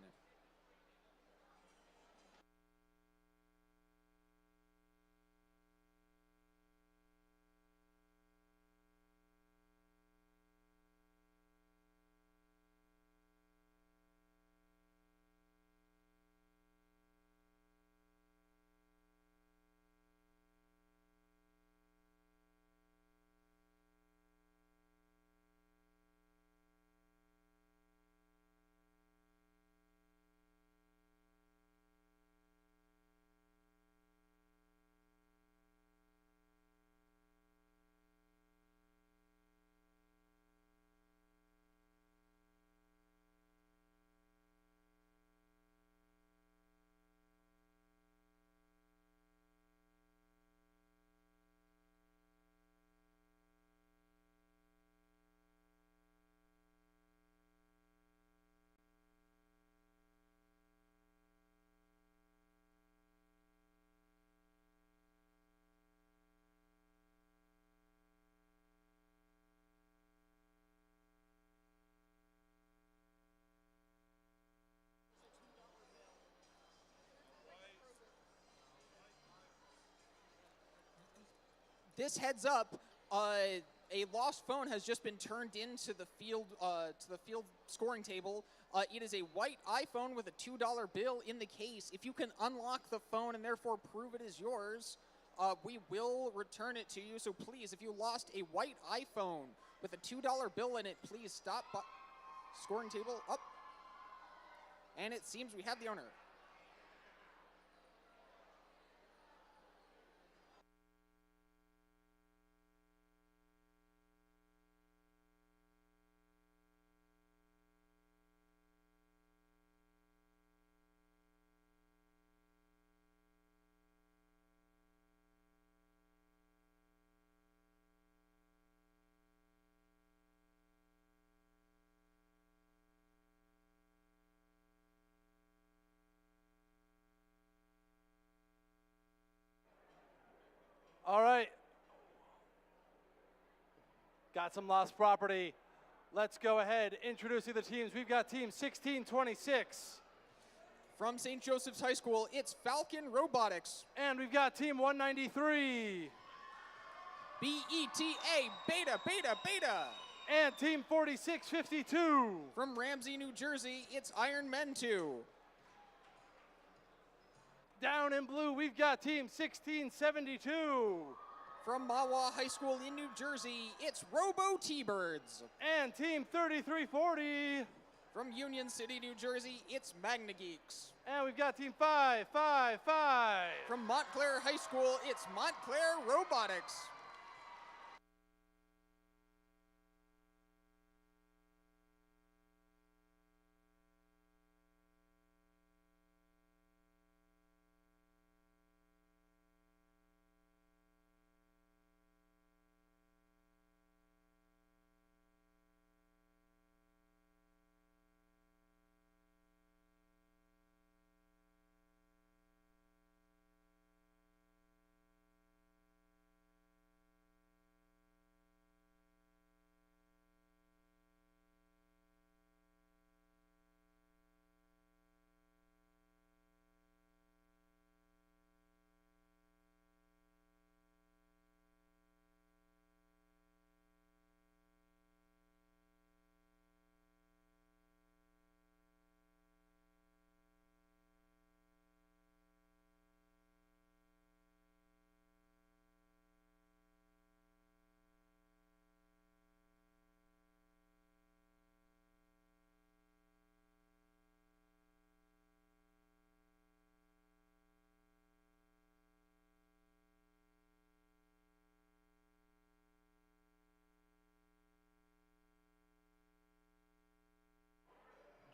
Speaker 4: this heads up, a lost phone has just been turned into the field scoring table. It is a white iPhone with a $2 bill in the case. If you can unlock the phone and therefore prove it is yours, we will return it to you. So please, if you lost a white iPhone with a $2 bill in it, please stop by scoring table up. And it seems we have the owner.
Speaker 3: All right. Got some lost property. Let's go ahead. Introducing the teams. We've got team 1626.
Speaker 4: From St. Joseph's High School, it's Falcon Robotics.
Speaker 3: And we've got team 193.
Speaker 4: BETA, Beta, Beta, Beta.
Speaker 3: And team 4652.
Speaker 4: From Ramsey, New Jersey, it's Iron Men 2.
Speaker 3: Down in blue, we've got team 1672.
Speaker 4: From Mawa High School in New Jersey, it's Robo T-Birds.
Speaker 3: And team 3340.
Speaker 4: From Union City, New Jersey, it's Magna Geeks.
Speaker 3: And we've got team 555.
Speaker 4: From Montclair High School, it's Montclair Robotics.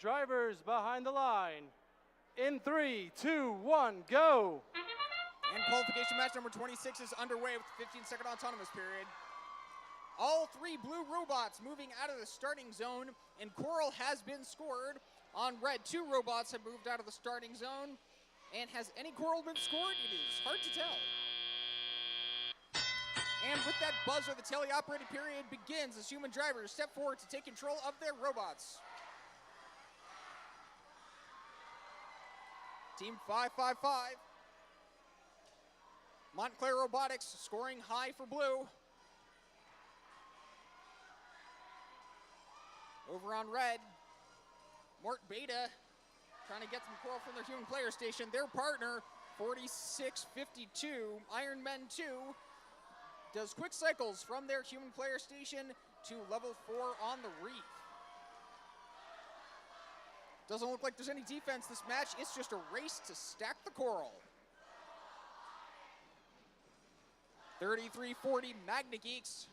Speaker 3: Drivers behind the line. In 3, 2, 1, go.
Speaker 4: And qualification match number 26 is underway with 15-second autonomous period. All three blue robots moving out of the starting zone, and Coral has been scored. On red, 2 robots have moved out of the starting zone. And has any Coral been scored? It is hard to tell. And with that buzzer, the teleoperated period begins as human drivers step forward to take control of their robots. Team 555. Montclair Robotics scoring high for blue. Over on red, Mort Beta trying to get some Coral from their human player station. Their partner, 4652, Iron Men 2, does quick cycles from their human player station to level 4 on the reef. Doesn't look like there's any defense this match. It's just a race to stack the Coral. 3340 Magna Geeks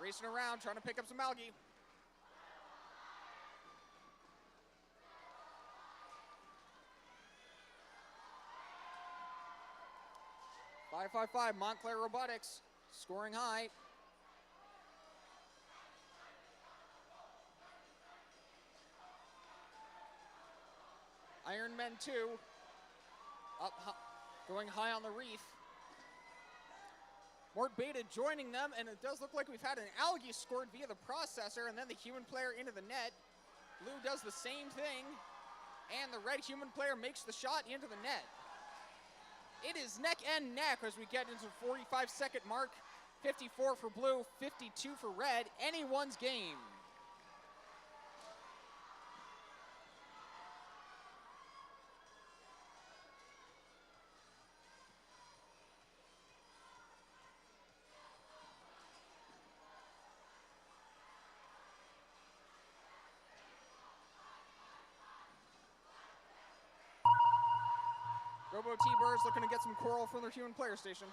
Speaker 4: racing around trying to pick up some algae. .555 Montclair Robotics scoring high. Iron Men 2 going high on the reef. Mort Beta joining them, and it does look like we've had an algae scored via the processor, and then the human player into the net. Blue does the same thing, and the red human player makes the shot into the net. It is neck and neck as we get into the 45-second mark. 54 for blue, 52 for red. Anyone's game. Robo T-Birds looking to get some coral from their human player station.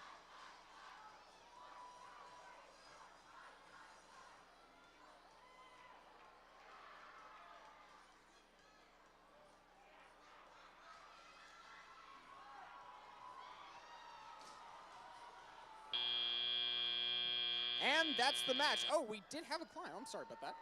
Speaker 4: And that's the match. Oh, we did have a climb. I'm sorry about that.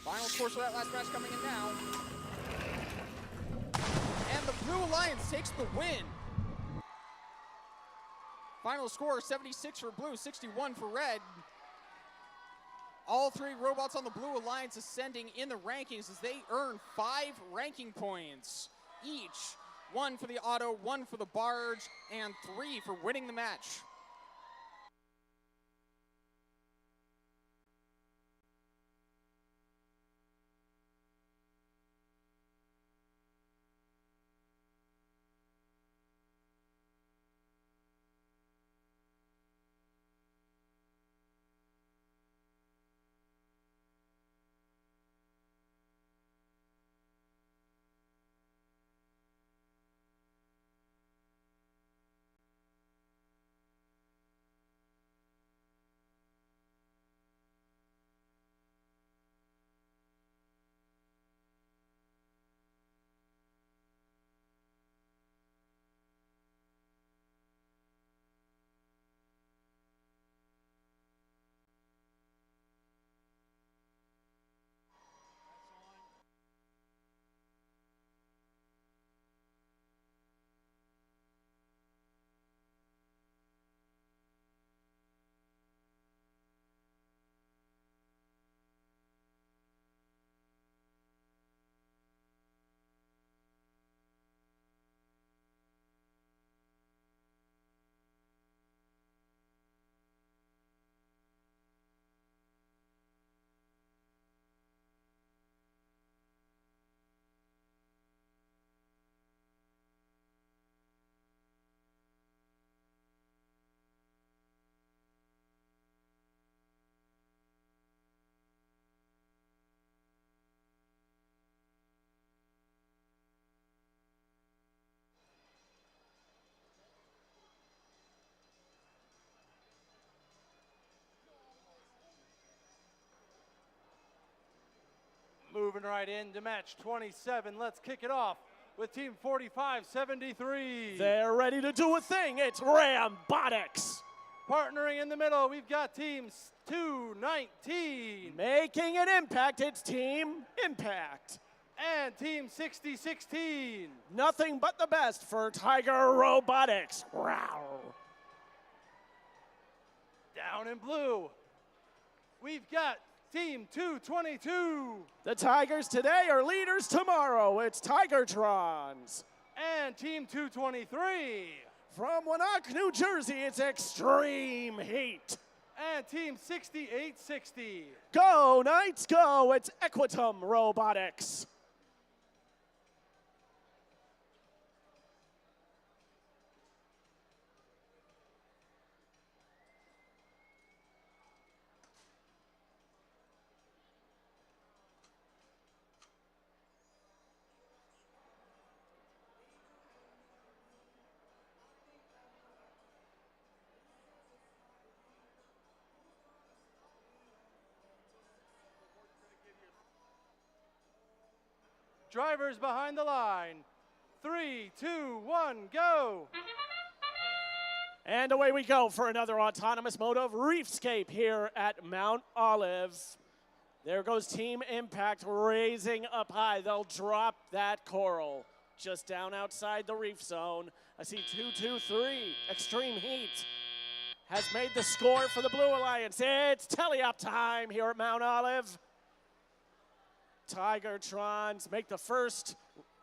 Speaker 4: Final scores for that last match coming in now. And the Blue Alliance takes the win. Final score, 76 for blue, 61 for red. All three robots on the Blue Alliance ascending in the rankings as they earn 5 ranking points each. 1 for the auto, 1 for the barge, and 3 for winning the match.
Speaker 3: Moving right into match 27. Let's kick it off with Team 4573.
Speaker 10: They're ready to do a thing. It's Rambotics.
Speaker 3: Partnering in the middle, we've got Team 219.
Speaker 10: Making an impact, it's Team Impact.
Speaker 3: And Team 6016.
Speaker 10: Nothing but the best for Tiger Robotics. Wow.
Speaker 3: Down in blue, we've got Team 222.
Speaker 10: The Tigers today are leaders tomorrow. It's Tigertrons.
Speaker 3: And Team 223.
Speaker 10: From Winnock, New Jersey, it's Extreme Heat.
Speaker 3: And Team 6860.
Speaker 10: Go, Knights, go. It's Equitum Robotics.
Speaker 3: Drivers behind the line. 3, 2, 1, go.
Speaker 10: And away we go for another autonomous mode of Reefscape here at Mount Olive. There goes Team Impact raising up high. They'll drop that coral just down outside the reef zone. I see 2-2-3. Extreme Heat has made the score for the Blue Alliance. It's teleop time here at Mount Olive. Tigertrons make the first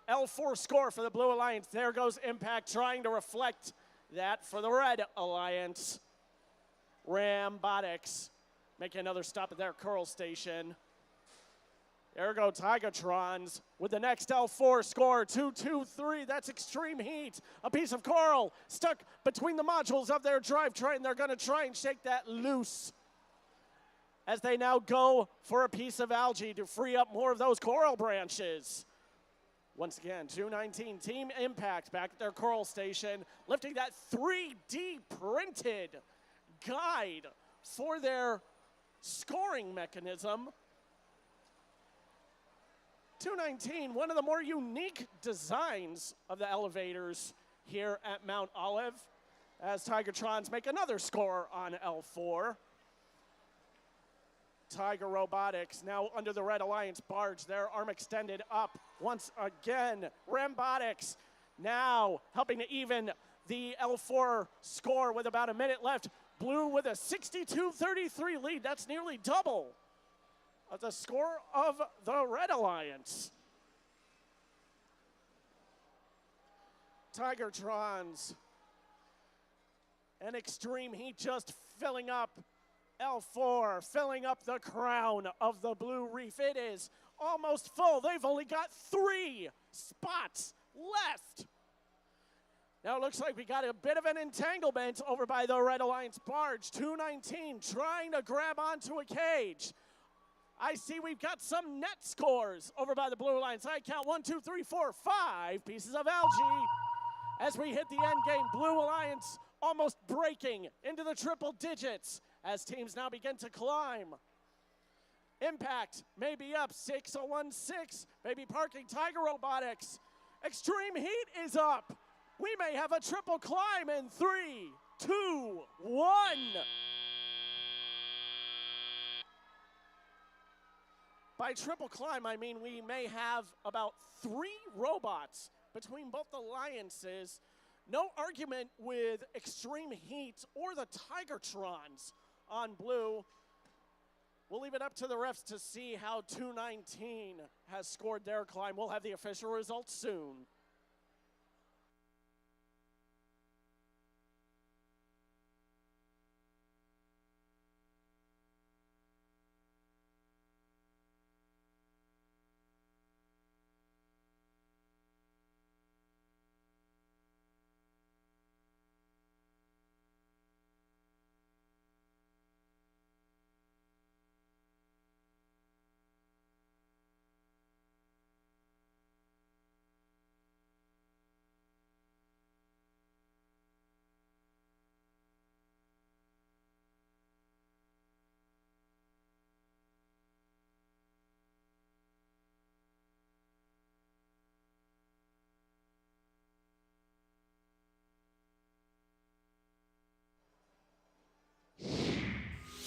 Speaker 10: L4 score for the Blue Alliance. There goes Impact trying to reflect that for the Red Alliance. Rambotics making another stop at their coral station. There go Tigertrons with the next L4 score, 2-2-3. That's Extreme Heat. A piece of coral stuck between the modules of their drivetrain. They're going to try and shake that loose as they now go for a piece of algae to free up more of those coral branches. Once again, 219 Team Impact back at their coral station, lifting that 3D printed guide for their scoring mechanism. 219, one of the more unique designs of the elevators here at Mount Olive, as Tigertrons make another score on L4. Tiger Robotics now under the Red Alliance barge, their arm extended up once again. Rambotics now helping to even the L4 score with about a minute left. Blue with a 62-33 lead. That's nearly double of the score of the Red Alliance. Tigertrons and Extreme Heat just filling up L4, filling up the crown of the Blue Reef. It is almost full. They've only got 3 spots left. Now it looks like we got a bit of an entanglement over by the Red Alliance barge. 219 trying to grab onto a cage. I see we've got some net scores over by the Blue Alliance. I count 1, 2, 3, 4, 5 pieces of algae as we hit the end game. Blue Alliance almost breaking into the triple digits as teams now begin to climb. Impact may be up 6-1-6, maybe parking Tiger Robotics. Extreme Heat is up. We may have a triple climb in 3, 2, 1. By triple climb, I mean we may have about 3 robots between both alliances. No argument with Extreme Heat or the Tigertrons on blue. We'll leave it up to the refs to see how 219 has scored their climb. We'll have the official results soon.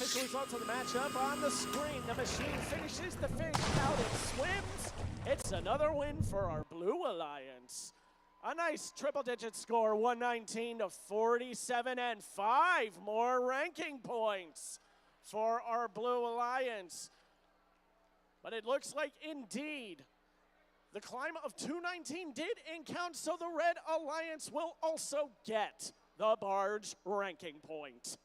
Speaker 10: Official results of the matchup on the screen. The machine finishes the fish out. It swims. It's another win for our Blue Alliance. A nice triple-digit score, 119 to 47, and 5 more ranking points for our Blue Alliance. But it looks like, indeed, the climb of 219 did count, so the Red Alliance will also get the barge ranking point.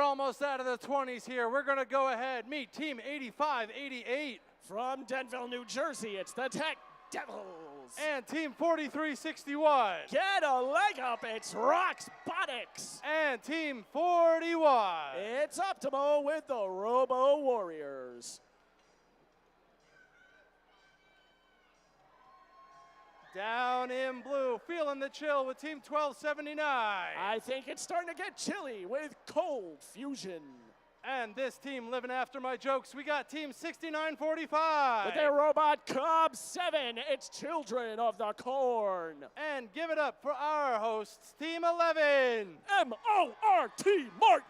Speaker 3: we're almost out of the 20s here. We're going to go ahead, meet Team 8588.
Speaker 10: From Denville, New Jersey, it's the Tech Devils.
Speaker 3: And Team 4361.
Speaker 10: Get a leg up, it's Roxbotics.
Speaker 3: And Team 41.
Speaker 10: It's Optimal with the Robo Warriors.
Speaker 3: Down in blue, feeling the chill with Team 1279.
Speaker 10: I think it's starting to get chilly with Cold Fusion.
Speaker 3: And this team living after my jokes, we got Team 6945.
Speaker 10: With their robot Cobb 7, it's Children of the Corn.
Speaker 3: And give it up for our hosts, Team 11.
Speaker 10: M-O-R-T, Mart.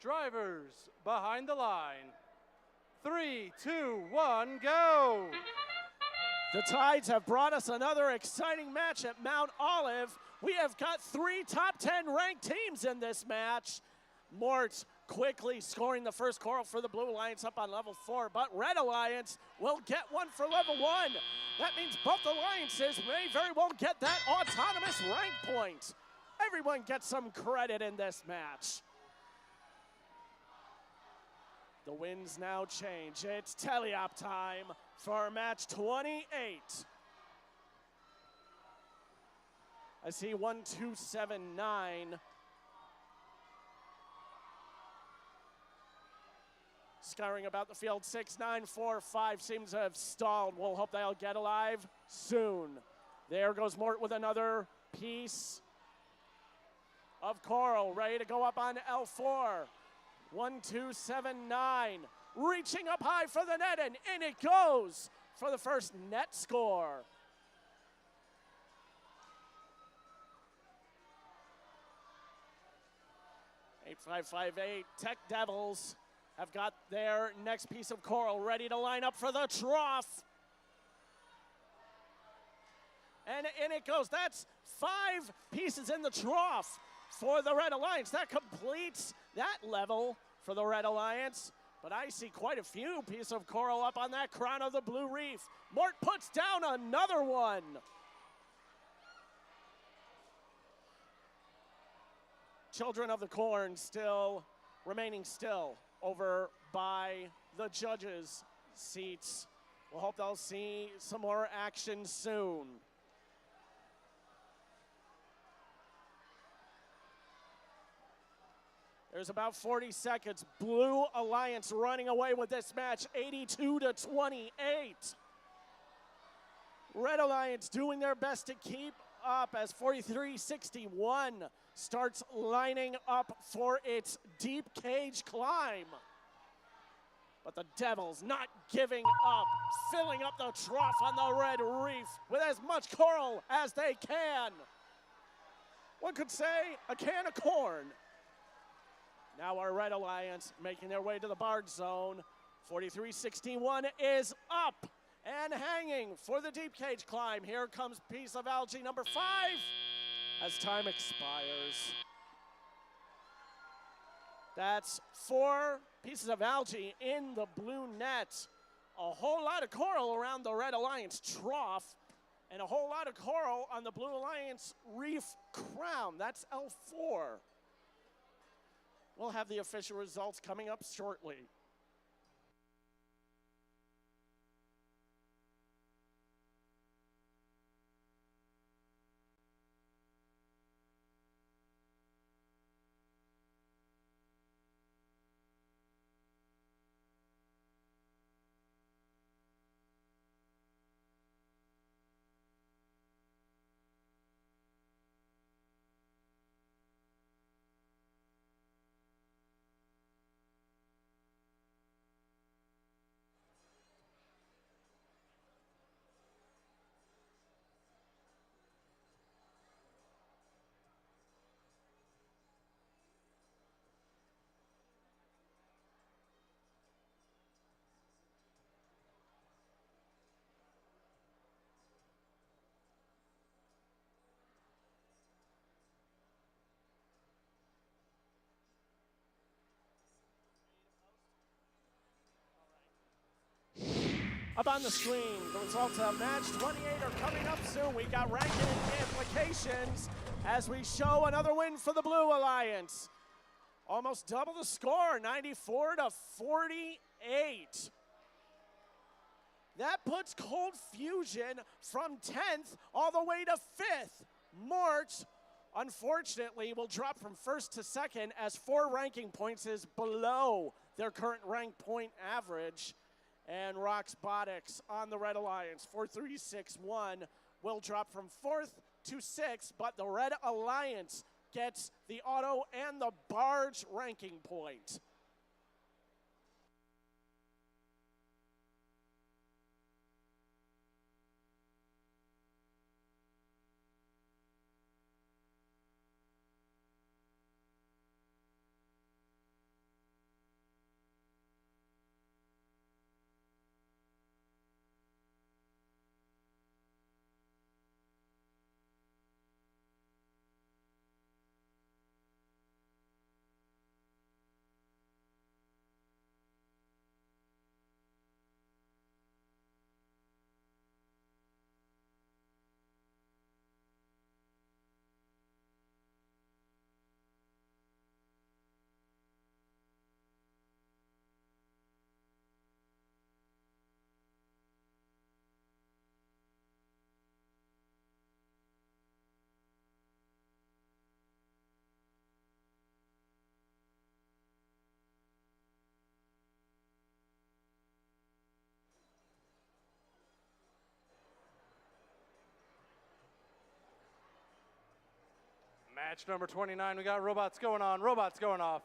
Speaker 3: Drivers behind the line. 3, 2, 1, go!
Speaker 10: The Tides have brought us another exciting match at Mount Olive. We have got 3 top 10 ranked teams in this match. Mort quickly scoring the first coral for the Blue Alliance up on level 4, but Red Alliance will get one for level 1. That means both alliances may very well get that autonomous rank point. Everyone gets some credit in this match. The winds now change. It's teleop time for match 28. I see 1279. Scouring about the field, 6945 seems to have stalled. We'll hope they'll get alive soon. There goes Mort with another piece of coral, ready to go up on L4. 1279, reaching up high for the net, and in it goes for the first net score. Eight 558 Tech Devils have got their next piece of coral ready to line up for the trough. And in it goes. That's 5 pieces in the trough for the Red Alliance. That completes that level for the Red Alliance. But I see quite a few pieces of coral up on that crown of the Blue Reef. Mort puts down another one. Children of the Corn still remaining still over by the judges' seats. We'll hope they'll see some more action soon. There's about 40 seconds. Blue Alliance running away with this match, 82-28. Red Alliance doing their best to keep up as 4361 starts lining up for its deep cage climb. But the Devils not giving up, filling up the trough on the red reef with as much coral as they can. One could say a can of corn. Now our Red Alliance making their way to the barge zone. 43-61 is up and hanging for the deep cage climb. Here comes piece of algae number 5 as time expires. That's 4 pieces of algae in the blue net. A whole lot of coral around the Red Alliance trough and a whole lot of coral on the Blue Alliance reef crown. That's L4. We'll have the official results coming up shortly. Up on the screen, the results of match 28 are coming up soon. We got ranking implications as we show another win for the Blue Alliance. Almost double the score, 94-48. That puts Cold Fusion from 10th all the way to 5th. Mort, unfortunately, will drop from 1st to 2nd as 4 ranking points is below their current rank point average. And Rox Botics on the Red Alliance, 4-3-6-1, will drop from 4th to 6th, but the Red Alliance gets the auto and the barge ranking point.
Speaker 3: Match number 29, we got robots going on, robots going off.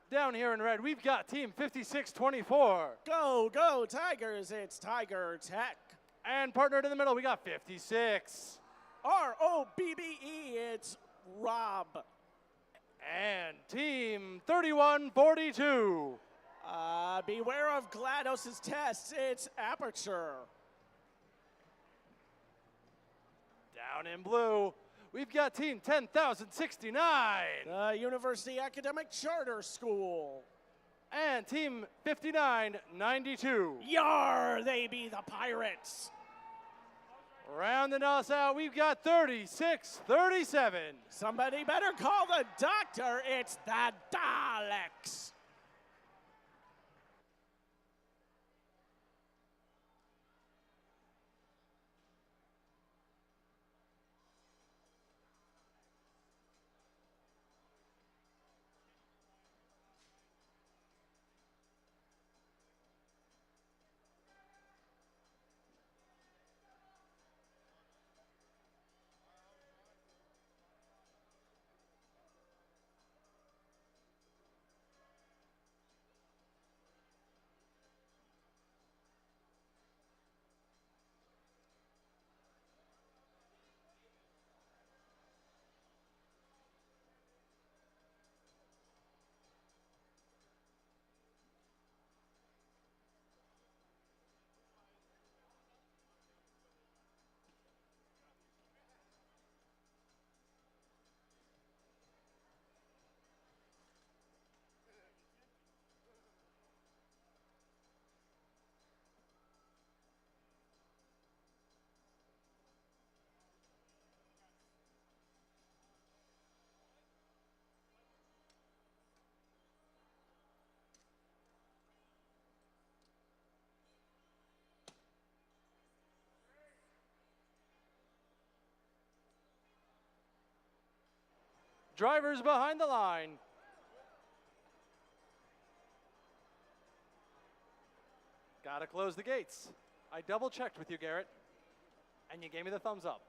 Speaker 3: Down here in red, we've got team 5624.
Speaker 10: Go, go, Tigers, it's Tiger Tech.
Speaker 3: And partnered in the middle, we got 56.
Speaker 10: R-O-B-B-E, it's Rob.
Speaker 3: And team 3142.
Speaker 10: Beware of GLaDOS' tests, it's Aperture.
Speaker 3: Down in blue, we've got team 10,069.
Speaker 10: The University Academic Charter School.
Speaker 3: And team 5992.
Speaker 10: Yar, they be the Pirates.
Speaker 3: Rounding us out, we've got 3637.
Speaker 10: Somebody better call the doctor, it's the Daleks.
Speaker 3: Drivers behind the line. Gotta close the gates. I double checked with you, Garrett, and you gave me the thumbs up.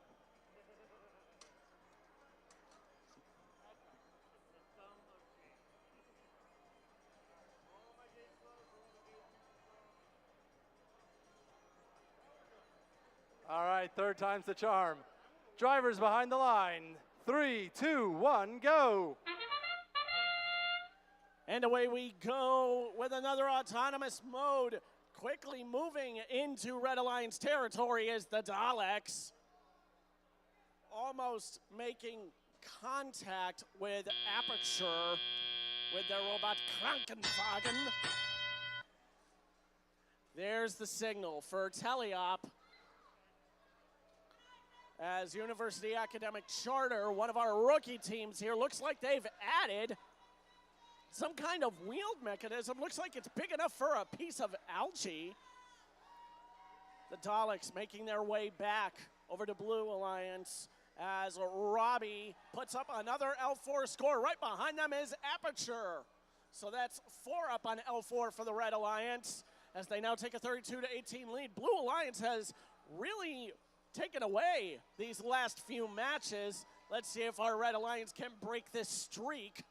Speaker 3: All right, third time's the charm. Drivers behind the line. 3, 2, 1, go.
Speaker 10: And away we go with another autonomous mode. Quickly moving into Red Alliance territory is the Daleks. Almost making contact with Aperture with their robot Krankenwagen. There's the signal for Teleop. As University Academic Charter, one of our rookie teams here, looks like they've added some kind of wheeled mechanism. Looks like it's big enough for a piece of algae. The Daleks making their way back over to Blue Alliance as Robbie puts up another L4 score. Right behind them is Aperture. So that's 4 up on L4 for the Red Alliance as they now take a 32-18 lead. Blue Alliance has really taken away these last few matches. Let's see if our Red Alliance can break this streak.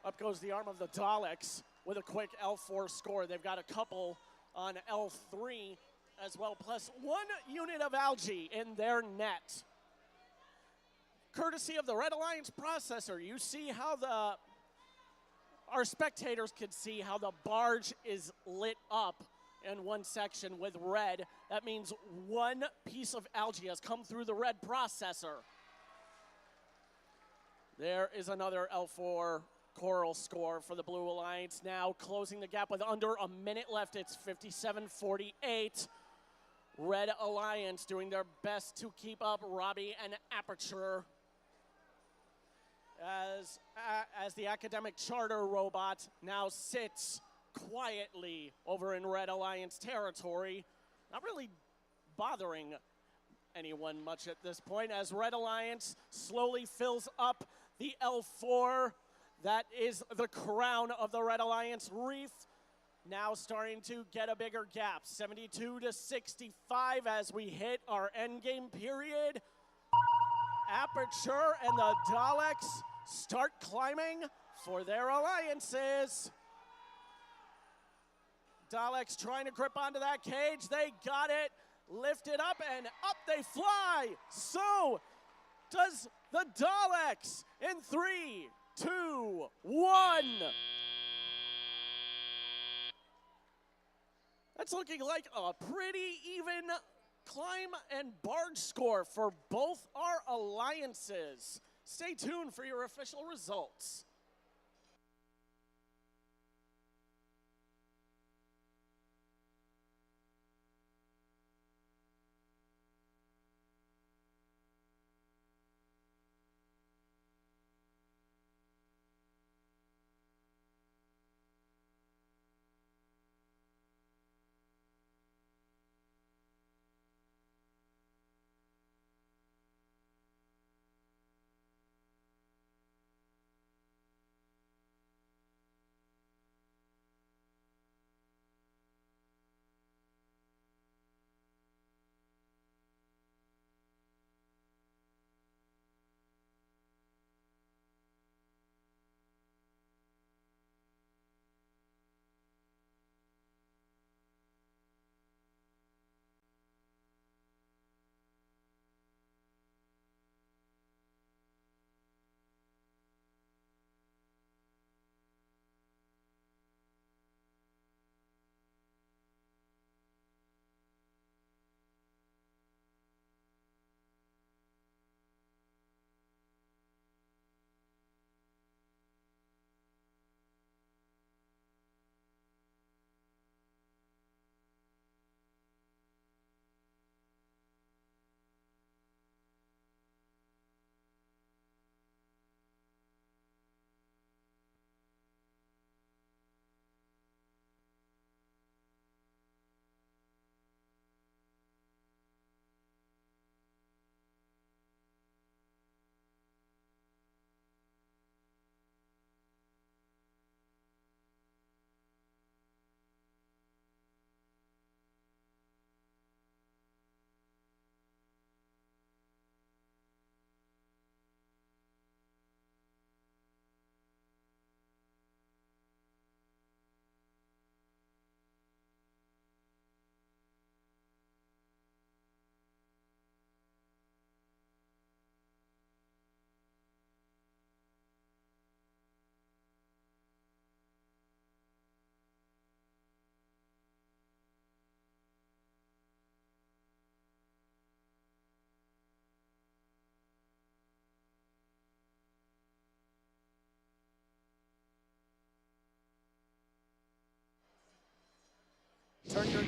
Speaker 10: Up goes the arm of the Daleks with a quick L4 score. They've got a couple on L3 as well, plus 1 unit of algae in their net. Courtesy of the Red Alliance processor, you see how our spectators can see how the barge is lit up in one section with red. That means 1 piece of algae has come through the red processor. There is another L4 Coral score for the Blue Alliance, now closing the gap with under a minute left. It's 57-48. Red Alliance doing their best to keep up Robbie and Aperture as the Academic Charter robot now sits quietly over in Red Alliance territory, not really bothering anyone much at this point as Red Alliance slowly fills up the L4. That is the crown of the Red Alliance reef. Now starting to get a bigger gap, 72-65 as we hit our endgame period. Aperture and the Daleks start climbing for their alliances. Daleks trying to grip onto that cage. They got it, lift it up, and up they fly. So does the Daleks in 3, 2, 1. That's looking like a pretty even climb and barge score for both our alliances. Stay tuned for your official results.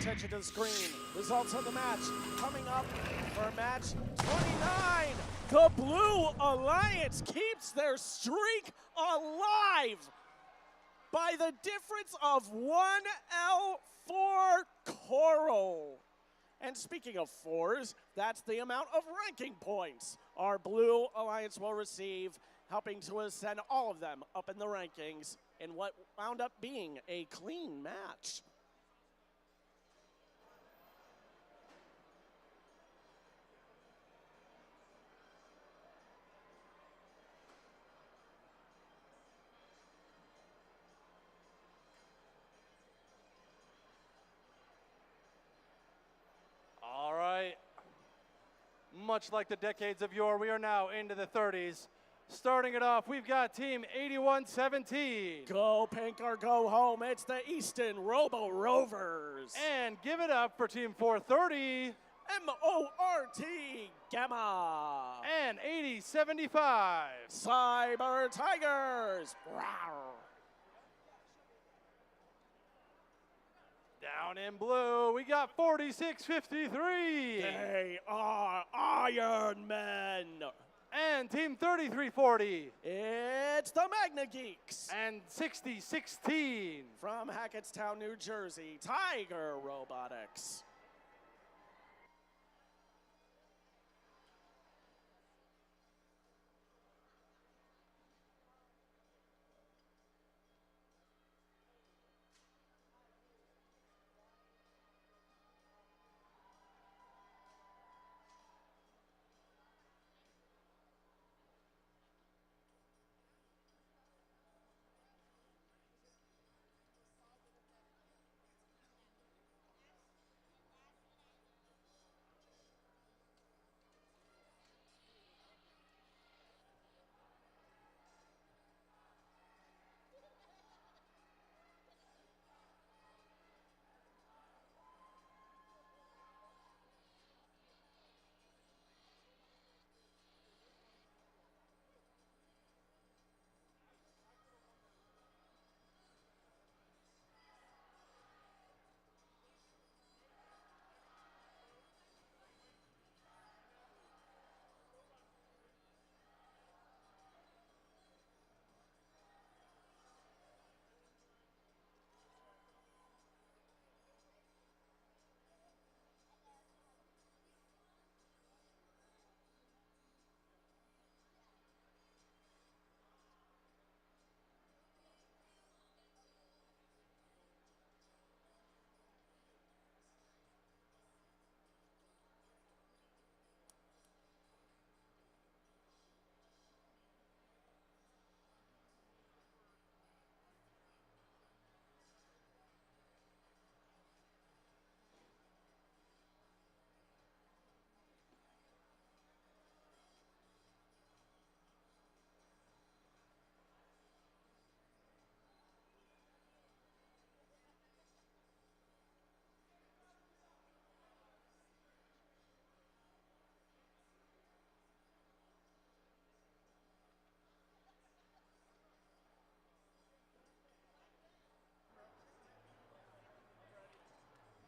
Speaker 10: attention to the screen. Results of the match coming up for match 29. The Blue Alliance keeps their streak alive by the difference of 1L for Coral. And speaking of fours, that's the amount of ranking points our Blue Alliance will receive, helping to ascend all of them up in the rankings in what wound up being a clean match.
Speaker 3: All right. Much like the decades of yore, we are now into the 30s. Starting it off, we've got Team 8117.
Speaker 10: Go pink or go home. It's the Easton Robo Rovers.
Speaker 3: And give it up for Team 430.
Speaker 10: MORT Gamma.
Speaker 3: And 8075.
Speaker 10: Cyber Tigers. Rawr.
Speaker 3: Down in blue, we got 4653.
Speaker 10: They are Iron Men.
Speaker 3: And Team 3340.
Speaker 10: It's the Magna Geeks.
Speaker 3: And 6016.
Speaker 10: From Hackettstown, New Jersey, Tiger Robotics.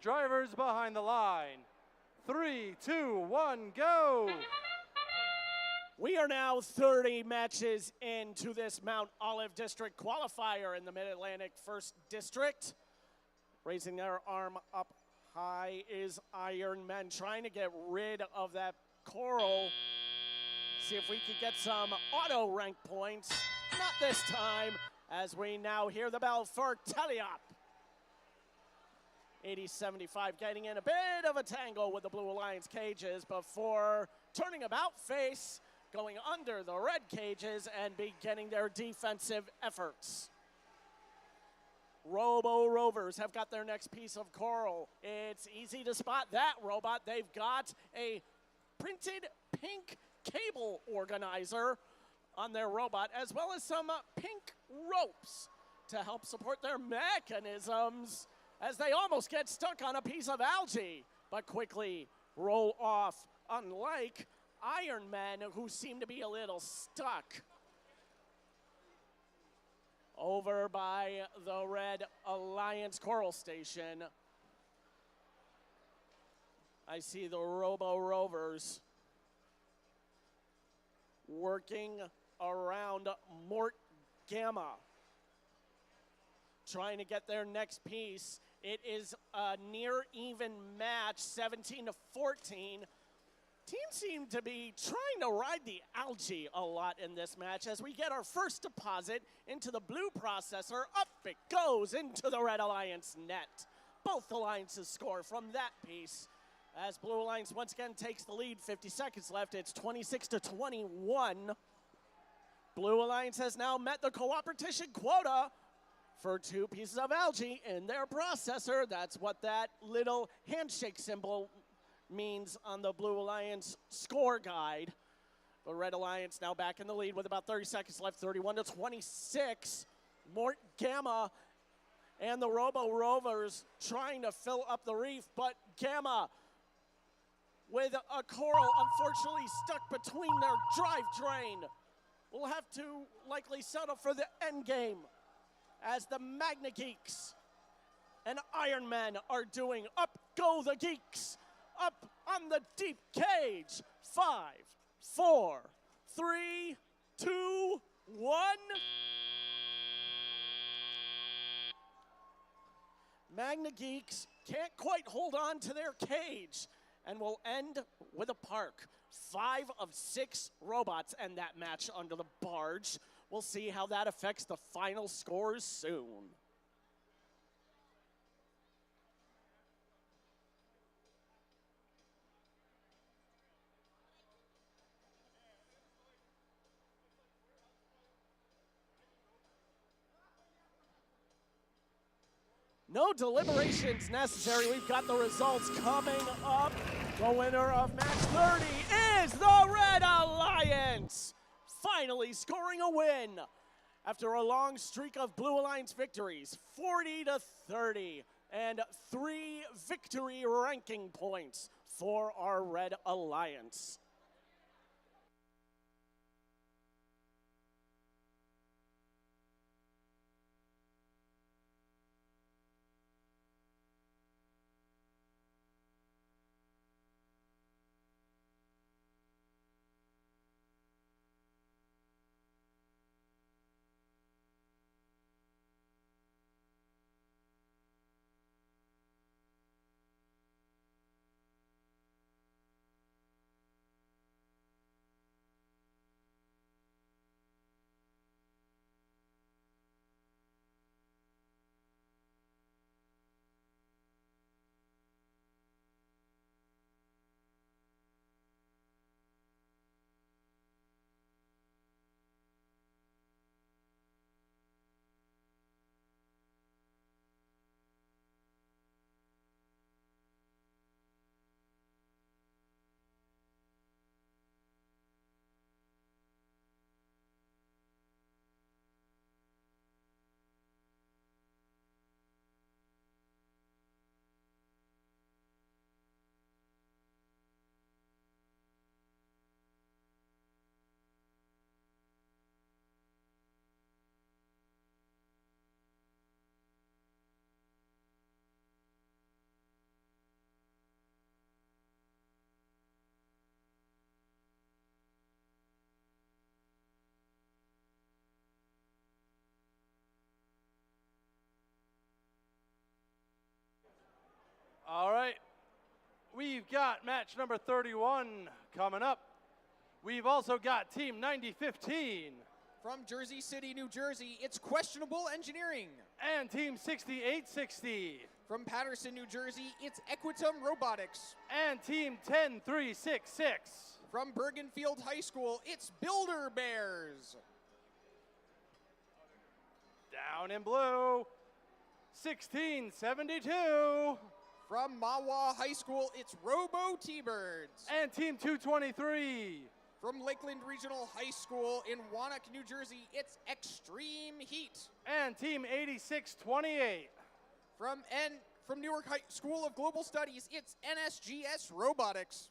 Speaker 3: Drivers behind the line. 3, 2, 1, go!
Speaker 10: We are now 30 matches into this Mount Olive District qualifier in the Mid-Atlantic 1st District. Raising their arm up high is Iron Men, trying to get rid of that Coral. See if we could get some auto rank points. Not this time, as we now hear the bell for Taliop. 8075 getting in a bit of a tangle with the Blue Alliance cages before turning about face, going under the red cages and beginning their defensive efforts. Robo Rovers have got their next piece of coral. It's easy to spot that robot. They've got a printed pink cable organizer on their robot, as well as some pink ropes to help support their mechanisms, as they almost get stuck on a piece of algae, but quickly roll off, unlike Iron Men, who seem to be a little stuck. Over by the Red Alliance Coral Station, I see the Robo Rovers working around Mort Gamma, trying to get their next piece. It is a near even match, 17 to 14. Teams seem to be trying to ride the algae a lot in this match as we get our first deposit into the blue processor. Up it goes into the Red Alliance net. Both alliances score from that piece as Blue Alliance once again takes the lead. 50 seconds left. It's 26 to 21. Blue Alliance has now met the cooperation quota for 2 pieces of algae in their processor. That's what that little handshake symbol means on the Blue Alliance score guide. The Red Alliance now back in the lead with about 30 seconds left, 31 to 26. Mort Gamma and the Robo Rovers trying to fill up the reef, but Gamma with a coral unfortunately stuck between their drive train will have to likely settle for the end game as the Magna Geeks and Iron Men are doing. Up go the Geeks, up on the deep cage. 5, 4, 3, 2, 1. Magna Geeks can't quite hold on to their cage and will end with a park. 5 of 6 robots end that match under the barge. We'll see how that affects the final scores soon. No deliberations necessary. We've got the results coming up. The winner of match 30 is the Red Alliance, finally scoring a win after a long streak of Blue Alliance victories, 40 to 30, and 3 victory ranking points for our Red Alliance.
Speaker 3: All right, we've got match number 31 coming up. We've also got Team 9015.
Speaker 4: From Jersey City, New Jersey, it's Questionable Engineering.
Speaker 3: And Team 6860.
Speaker 4: From Patterson, New Jersey, it's Equitum Robotics.
Speaker 3: And Team 10366.
Speaker 4: From Bergenfield High School, it's Builder Bears.
Speaker 3: Down in blue, 1672.
Speaker 4: From Mawa High School, it's Robo T-Birds.
Speaker 3: And Team 223.
Speaker 4: From Lakeland Regional High School in Wannock, New Jersey, it's Extreme Heat.
Speaker 3: And Team 8628.
Speaker 4: From Newark High School of Global Studies, it's NSGS Robotics.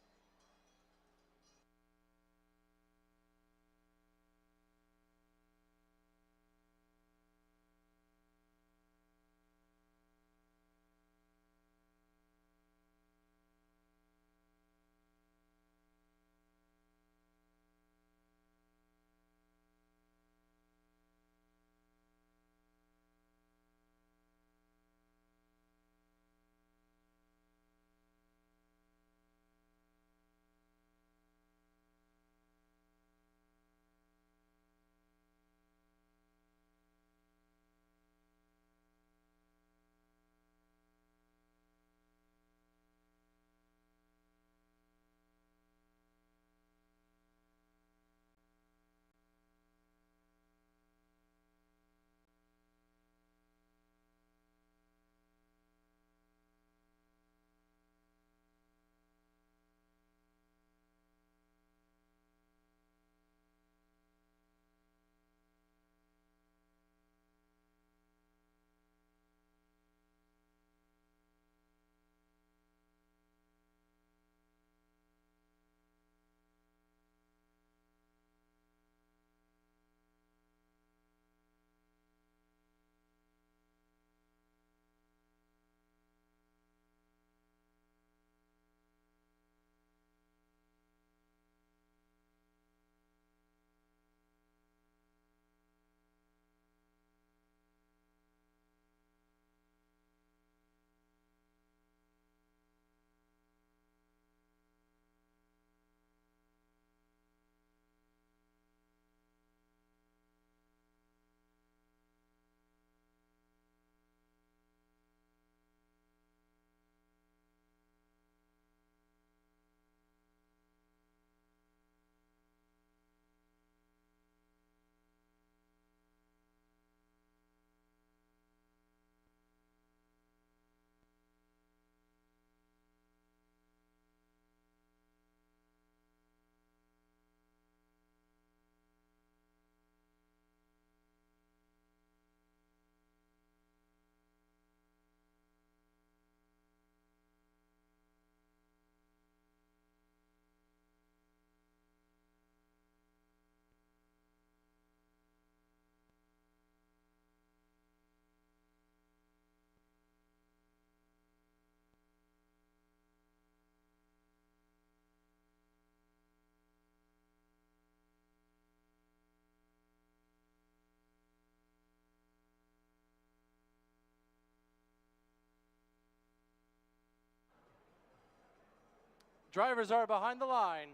Speaker 3: Drivers are behind the line.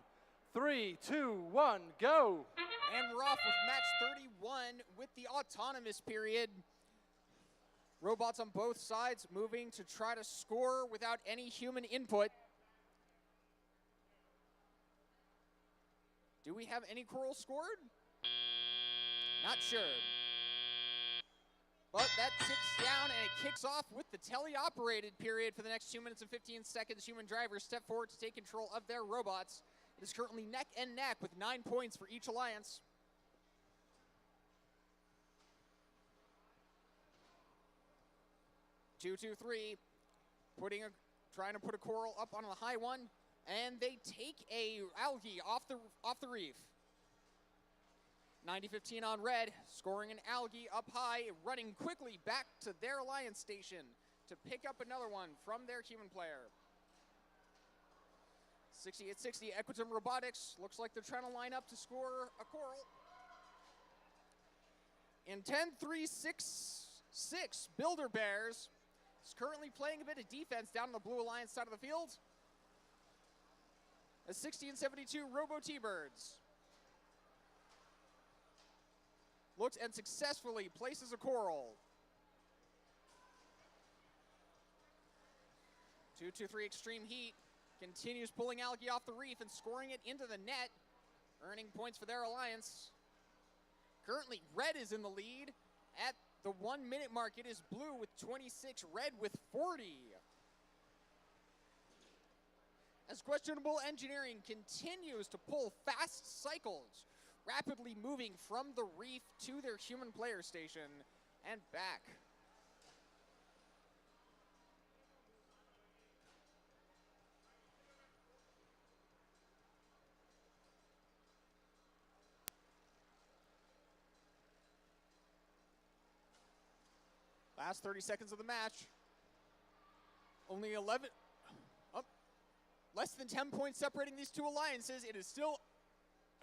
Speaker 3: 3, 2, 1, go.
Speaker 4: And we're off with match 31 with the autonomous period. Robots on both sides moving to try to score without any human input. Do we have any coral scored? Not sure. But that ticks down and it kicks off with the teleoperated period for the next 2 minutes and 15 seconds. Human drivers step forward to take control of their robots. It is currently neck and neck with 9 points for each alliance. Two, two, three, trying to put a coral up on the high one, and they take a algae off the reef. 90-15 on red, scoring an algae up high, running quickly back to their alliance station to pick up another one from their human player. 60-60, Equitum Robotics looks like they're trying to line up to score a coral. In 10-3-6-6, Builder Bears is currently playing a bit of defense down on the Blue Alliance side of the field. A 60-72 Robo T-Birds looks and successfully places a coral. 2-2-3 Extreme Heat continues pulling algae off the reef and scoring it into the net, earning points for their alliance. Currently, red is in the lead. At the 1 minute mark, it is blue with 26, red with 40. As Questionable Engineering continues to pull fast cycles, rapidly moving from the reef to their human player station and back. Last 30 seconds of the match. Only 11, less than 10 points separating these two alliances. It is still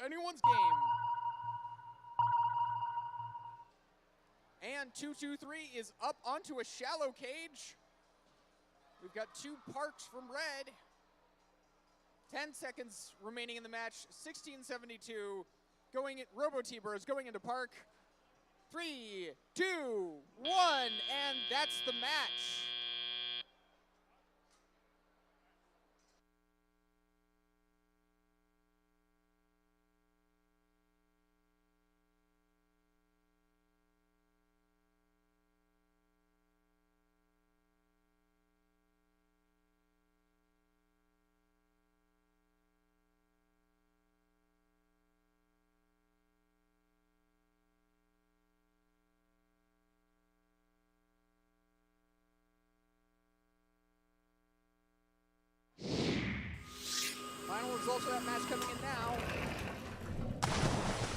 Speaker 4: anyone's game. And 2-2-3 is up onto a shallow cage. We've got 2 parks from red. 10 seconds remaining in the match. 16-72 going at Robo T-Birds going into park. 3, 2, 1, and that's the match. Final results of that match coming in now.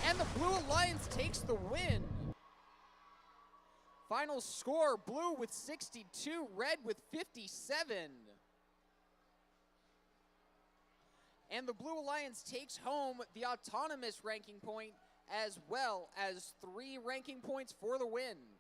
Speaker 4: And the Blue Alliance takes the win. Final score, blue with 62, red with 57. And the Blue Alliance takes home the autonomous ranking point as well as 3 ranking points for the win.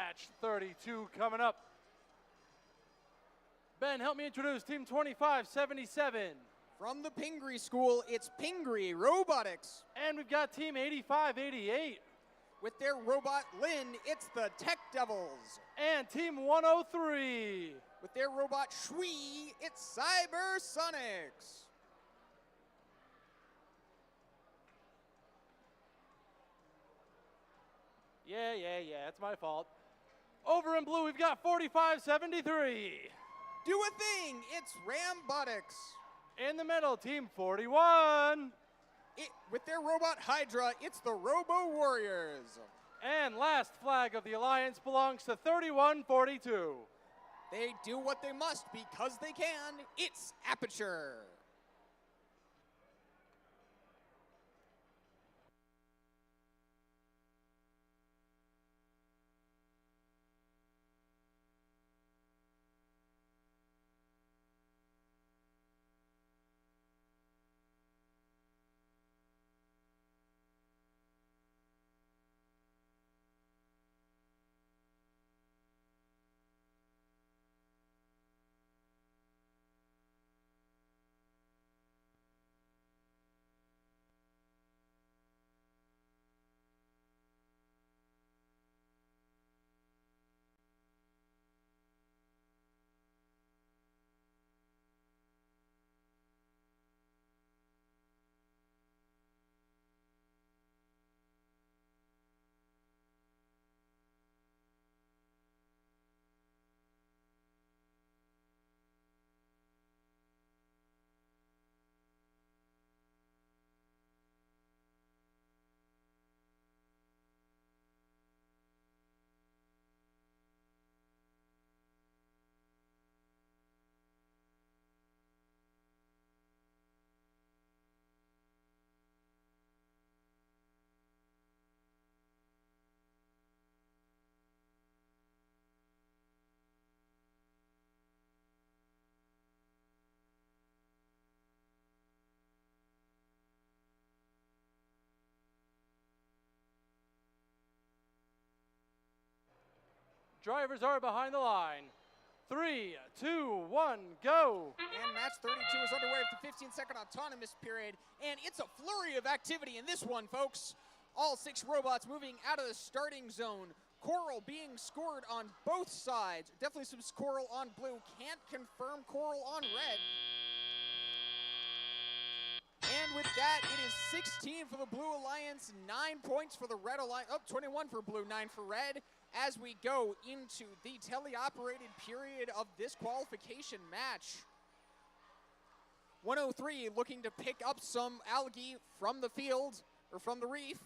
Speaker 3: Match 32 coming up. Ben, help me introduce Team 2577.
Speaker 4: From the Pingree School, it's Pingree Robotics.
Speaker 3: And we've got Team 8588.
Speaker 4: With their robot Lynn, it's the Tech Devils.
Speaker 3: And Team 103.
Speaker 4: With their robot Shui, it's Cybersonics.
Speaker 3: Yeah, it's my fault. Over in blue, we've got 4573.
Speaker 4: Do a thing, it's Rambotics.
Speaker 3: In the middle, Team 41.
Speaker 4: With their robot Hydra, it's the Robo Warriors.
Speaker 3: And last flag of the Alliance belongs to 3142.
Speaker 4: They do what they must because they can. It's Aperture.
Speaker 3: Drivers are behind the line. 3, 2, 1, go.
Speaker 4: And match 32 is underway with the 15-second autonomous period. And it's a flurry of activity in this one, folks. All 6 robots moving out of the starting zone. Coral being scored on both sides. Definitely some Coral on blue. Can't confirm Coral on red. And with that, it is 16 for the Blue Alliance, 9 points for the Red Alliance. Oh, 21 for blue, 9 for red. As we go into the teleoperated period of this qualification match. 103 looking to pick up some algae from the field, or from the reef.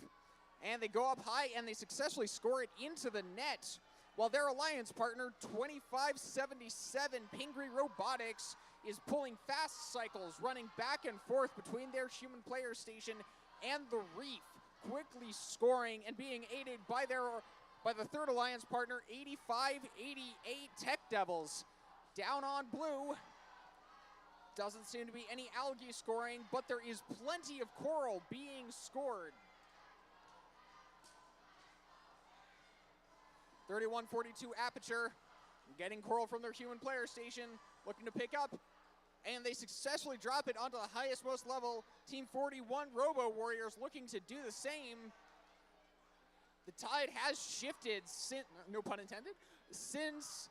Speaker 4: And they go up high and they successfully score it into the net. While their alliance partner, 2577 Pingree Robotics, is pulling fast cycles, running back and forth between their human player station and the reef, quickly scoring and being aided by the third alliance partner, 8588 Tech Devils. Down on blue, doesn't seem to be any algae scoring, but there is plenty of coral being scored. 3142 Aperture, getting coral from their human player station, looking to pick up, and they successfully drop it onto the highest most level. Team 41 Robo Warriors looking to do the same. The tide has shifted, no pun intended, since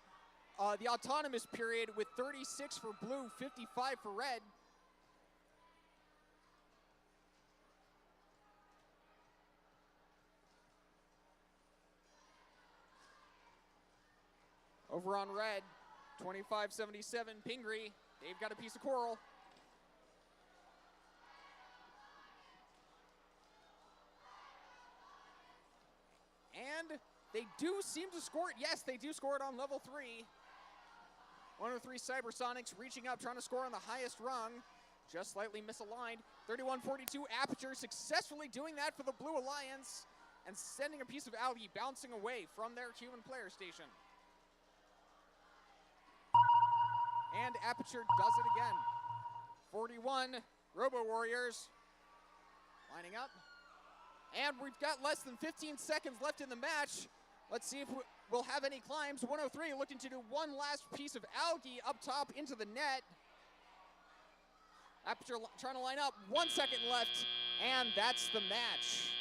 Speaker 4: the autonomous period, with 36 for blue, 55 for red. Over on red, 2577 Pingree. They've got a piece of coral. And they do seem to score it. Yes, they do score it on level 3. 103 Cybersonics reaching up, trying to score on the highest rung. Just slightly misaligned. 3142 Aperture successfully doing that for the Blue Alliance and sending a piece of algae bouncing away from their human player station. And Aperture does it again. 41 Robo Warriors lining up. And we've got less than 15 seconds left in the match. Let's see if will have any climbs. 103 looking to do one last piece of algae up top into the net. After trying to line up, 1 second left, and that's the match.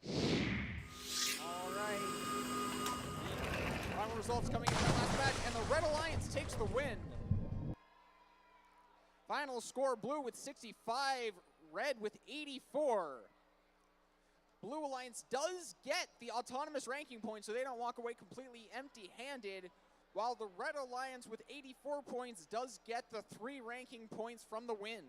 Speaker 4: All right. Final results coming in that last match, and the Red Alliance takes the win. Final score, blue with 65, red with 84. Blue Alliance does get the autonomous ranking points, so they don't walk away completely empty-handed, while the Red Alliance with 84 points does get the 3 ranking points from the win.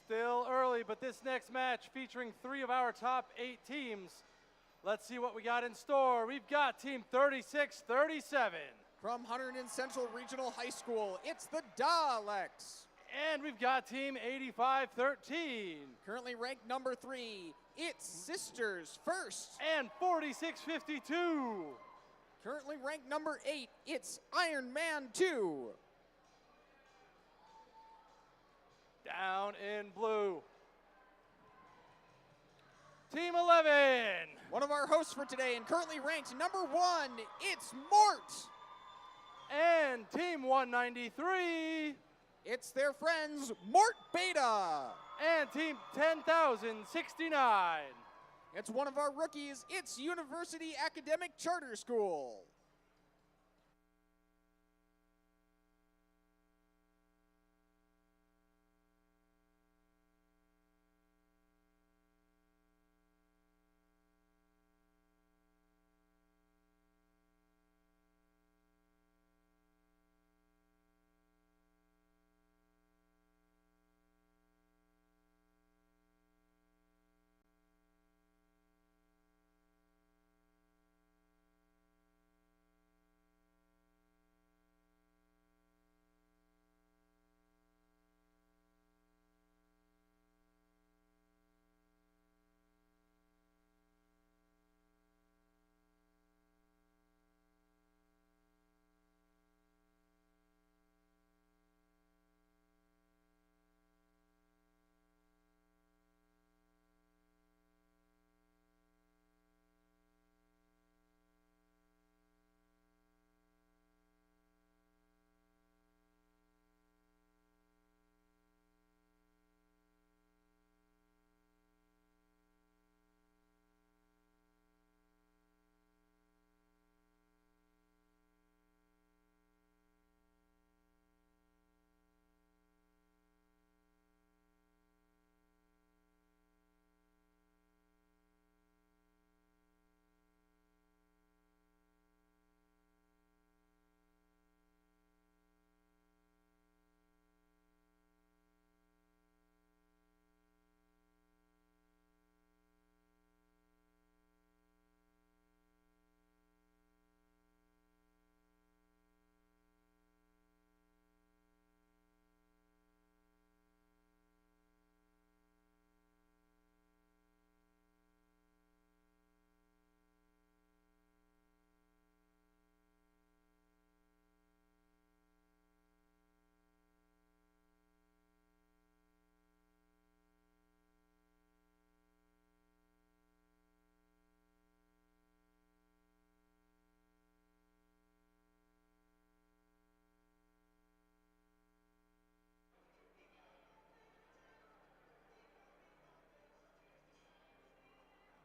Speaker 3: Still early, but this next match featuring 3 of our top 8 teams. Let's see what we got in store. We've got Team 3637.
Speaker 4: From Hunterdon Central Regional High School, it's the Daleks.
Speaker 3: And we've got Team 8513.
Speaker 4: Currently ranked number 3, it's Sisters First.
Speaker 3: And 4652.
Speaker 4: Currently ranked number 8, it's Iron Man 2.
Speaker 3: Down in blue. Team 11.
Speaker 4: One of our hosts for today and currently ranked number 1, it's Mort.
Speaker 3: And Team 193.
Speaker 4: It's their friends, Mort Beta.
Speaker 3: And Team 10,069.
Speaker 4: It's one of our rookies, it's University Academic Charter School.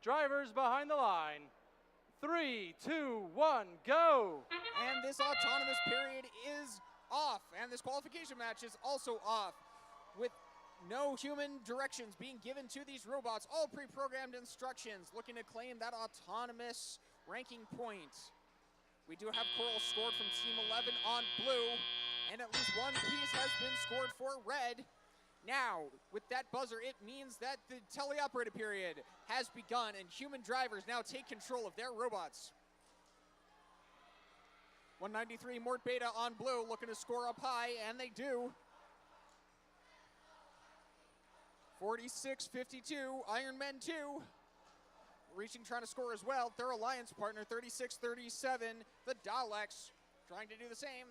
Speaker 3: Drivers behind the line. 3, 2, 1, go.
Speaker 4: And this autonomous period is off, and this qualification match is also off, with no human directions being given to these robots, all pre-programmed instructions looking to claim that autonomous ranking point. We do have Coral scored from Team 11 on blue, and at least one piece has been scored for red. Now, with that buzzer, it means that the teleoperated period has begun, and human drivers now take control of their robots. 193 Mort Beta on blue, looking to score up high, and they do. 46-52, Iron Men 2. Reaching, trying to score as well. Their alliance partner, 36-37, the Daleks, trying to do the same.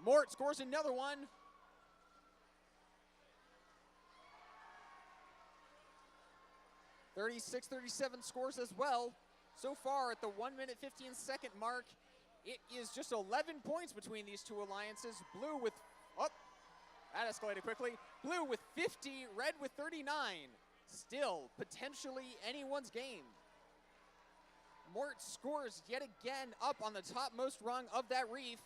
Speaker 4: Mort scores another one. (36-37) scores as well. So far at the 1-minute 15-second mark, it is just 11 points between these two alliances. Blue with, oh, that escalated quickly. Blue with 50, red with 39. Still potentially anyone's game. Mort scores yet again up on the topmost rung of that reef,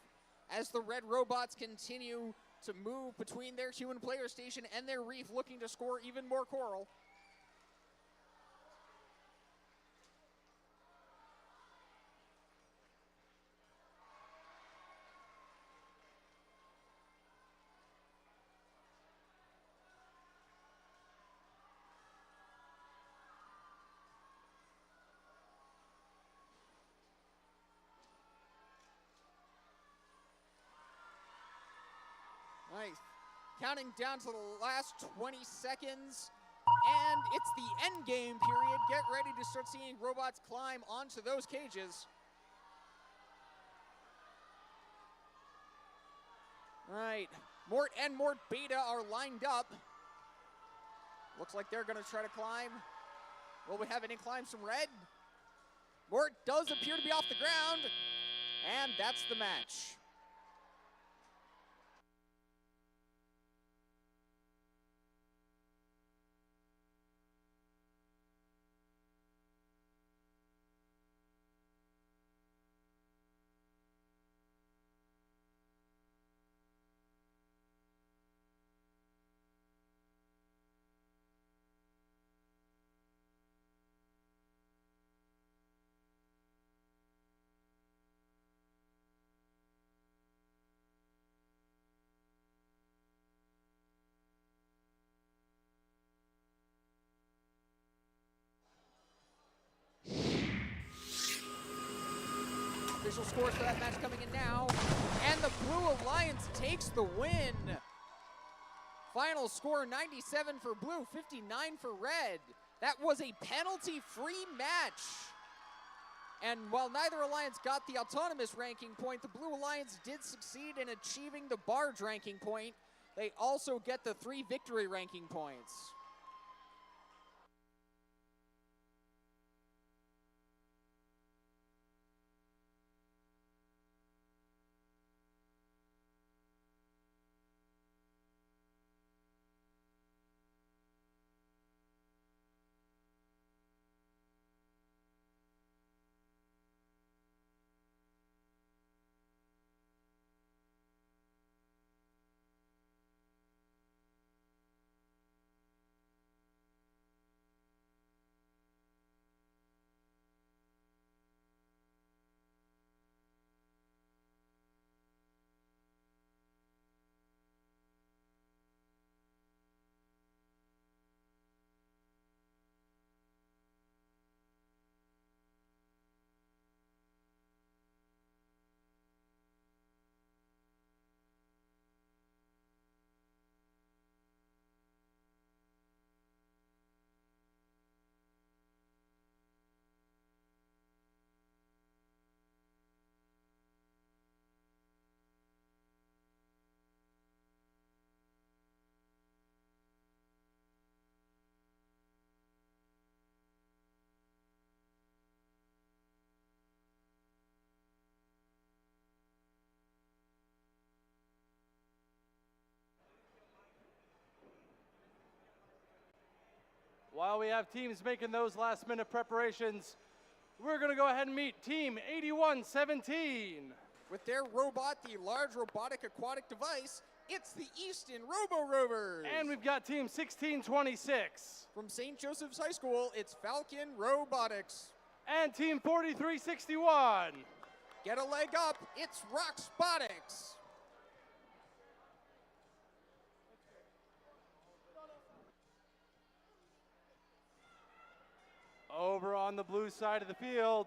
Speaker 4: as the red robots continue to move between their human player station and their reef, looking to score even more coral. Nice. counting down to the last 20 seconds. And it's the end game period. Get ready to start seeing robots climb onto those cages. All right, Mort and Mort Beta are lined up. Looks like they're gonna try to climb. Will we have any climbs from Red? Mort does appear to be off the ground, and that's the match. Official scores for that match coming in now. And the Blue Alliance takes the win. Final score 97 for Blue, 59 for Red. That was a penalty-free match. And while neither alliance got the autonomous ranking point, the Blue Alliance did succeed in achieving the barge ranking point. They also get the 3 victory ranking points.
Speaker 3: While we have teams making those last-minute preparations, we're going to go ahead and meet Team 8117.
Speaker 4: With their robot, the large robotic aquatic device, it's the Easton Robo Rovers.
Speaker 3: And we've got Team 1626.
Speaker 4: From St. Joseph's High School, it's Falcon Robotics.
Speaker 3: And Team 4361.
Speaker 4: Get a leg up, it's Roxbotics.
Speaker 3: Over on the blue side of the field,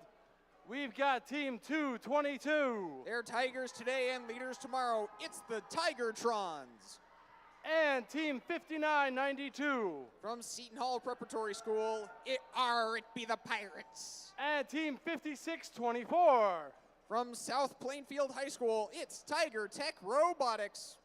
Speaker 3: we've got Team 222.
Speaker 4: They're Tigers today and leaders tomorrow. It's the Tigertrons.
Speaker 3: And Team 5992.
Speaker 4: From Seton Hall Preparatory School, it be the Pirates.
Speaker 3: And Team 5624.
Speaker 4: From South Plainfield High School, it's Tiger Tech Robotics.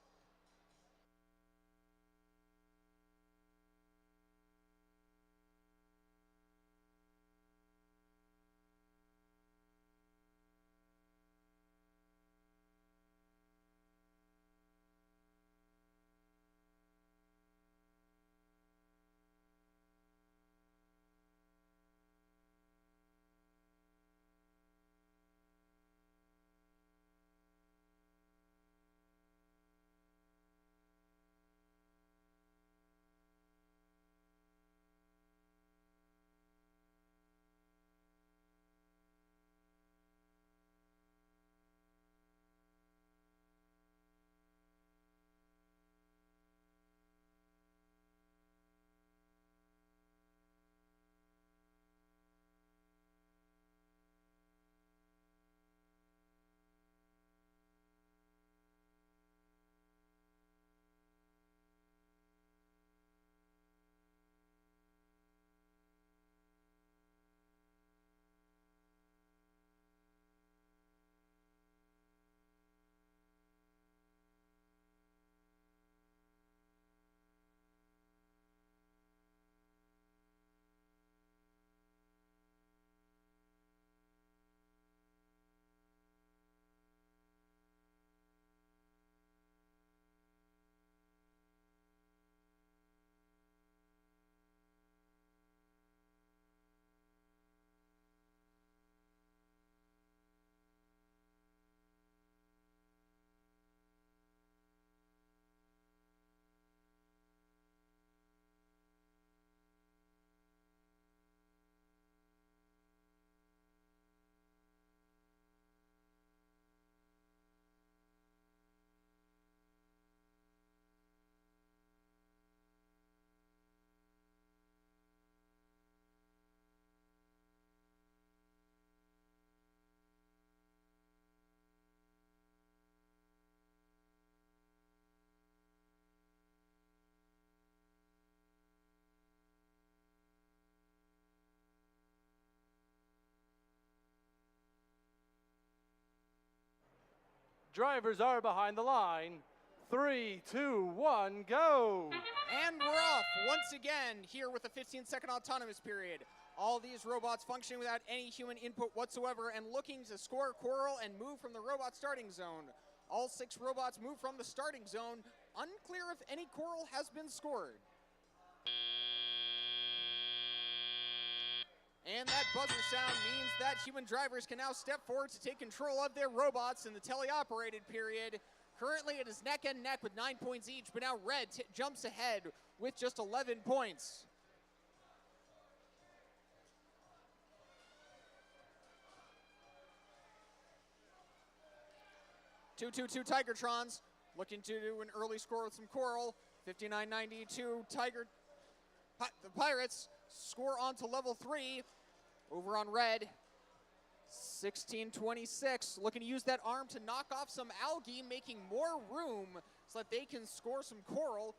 Speaker 3: Drivers are behind the line. 3, 2, 1, go!
Speaker 4: And we're off once again here with a 15-second autonomous period. All these robots functioning without any human input whatsoever and looking to score Coral and move from the robot starting zone. All 6 robots move from the starting zone. Unclear if any Coral has been scored. And that buzzer sound means that human drivers can now step forward to take control of their robots in the teleoperated period. Currently it is neck and neck with 9 points each, but now Red jumps ahead with just 11 points. Two Tigertrons looking to do an early score with some Coral. 59-92 the Pirates score on to level 3 over on Red. 16-26 looking to use that arm to knock off some algae, making more room so that they can score some Coral.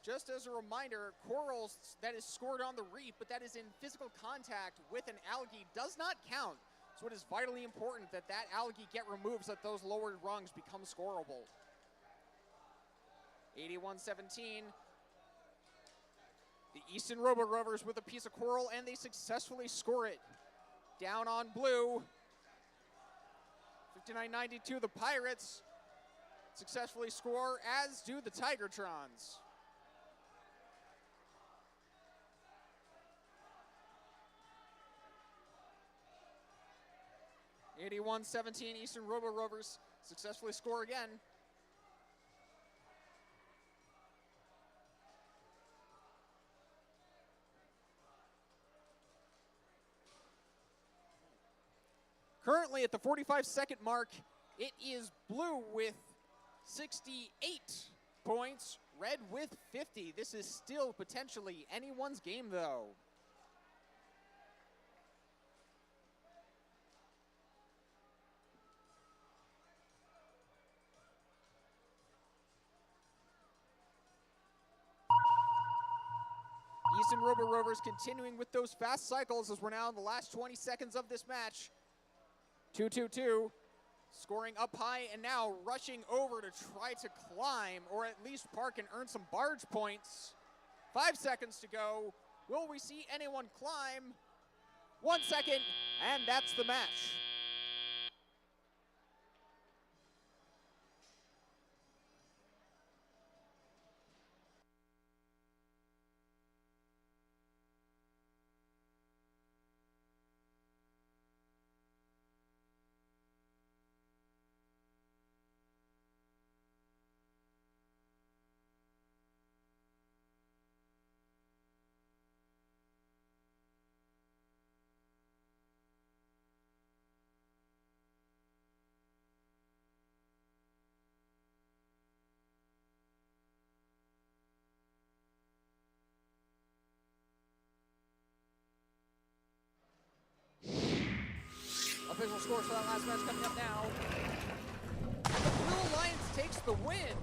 Speaker 4: Just as a reminder, Coral that is scored on the reef, but that is in physical contact with an algae, does not count. So it is vitally important that that algae get removed so that those lower rungs become scorable. 81-17. The Easton Robo Rovers with a piece of Coral, and they successfully score it. Down on blue. 59-92, the Pirates successfully score, as do the Tigertrons. (81-17) Eastern Robo Rovers successfully score again. Currently at the 45-second mark, it is blue with 68 points, red with 50. This is still potentially anyone's game, though. Easton Robo Rovers continuing with those fast cycles as we're now in the last 20 seconds of this match. 2-2-2, scoring up high and now rushing over to try to climb or at least park and earn some barge points. 5 seconds to go. Will we see anyone climb? 1 second, and that's the match. Official scores for that last match coming up now. And the Blue Alliance takes the win.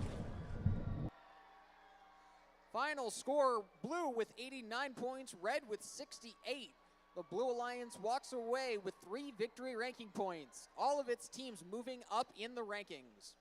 Speaker 4: Final score, blue with 89 points, red with 68. The Blue Alliance walks away with 3 victory ranking points. All of its teams moving up in the rankings.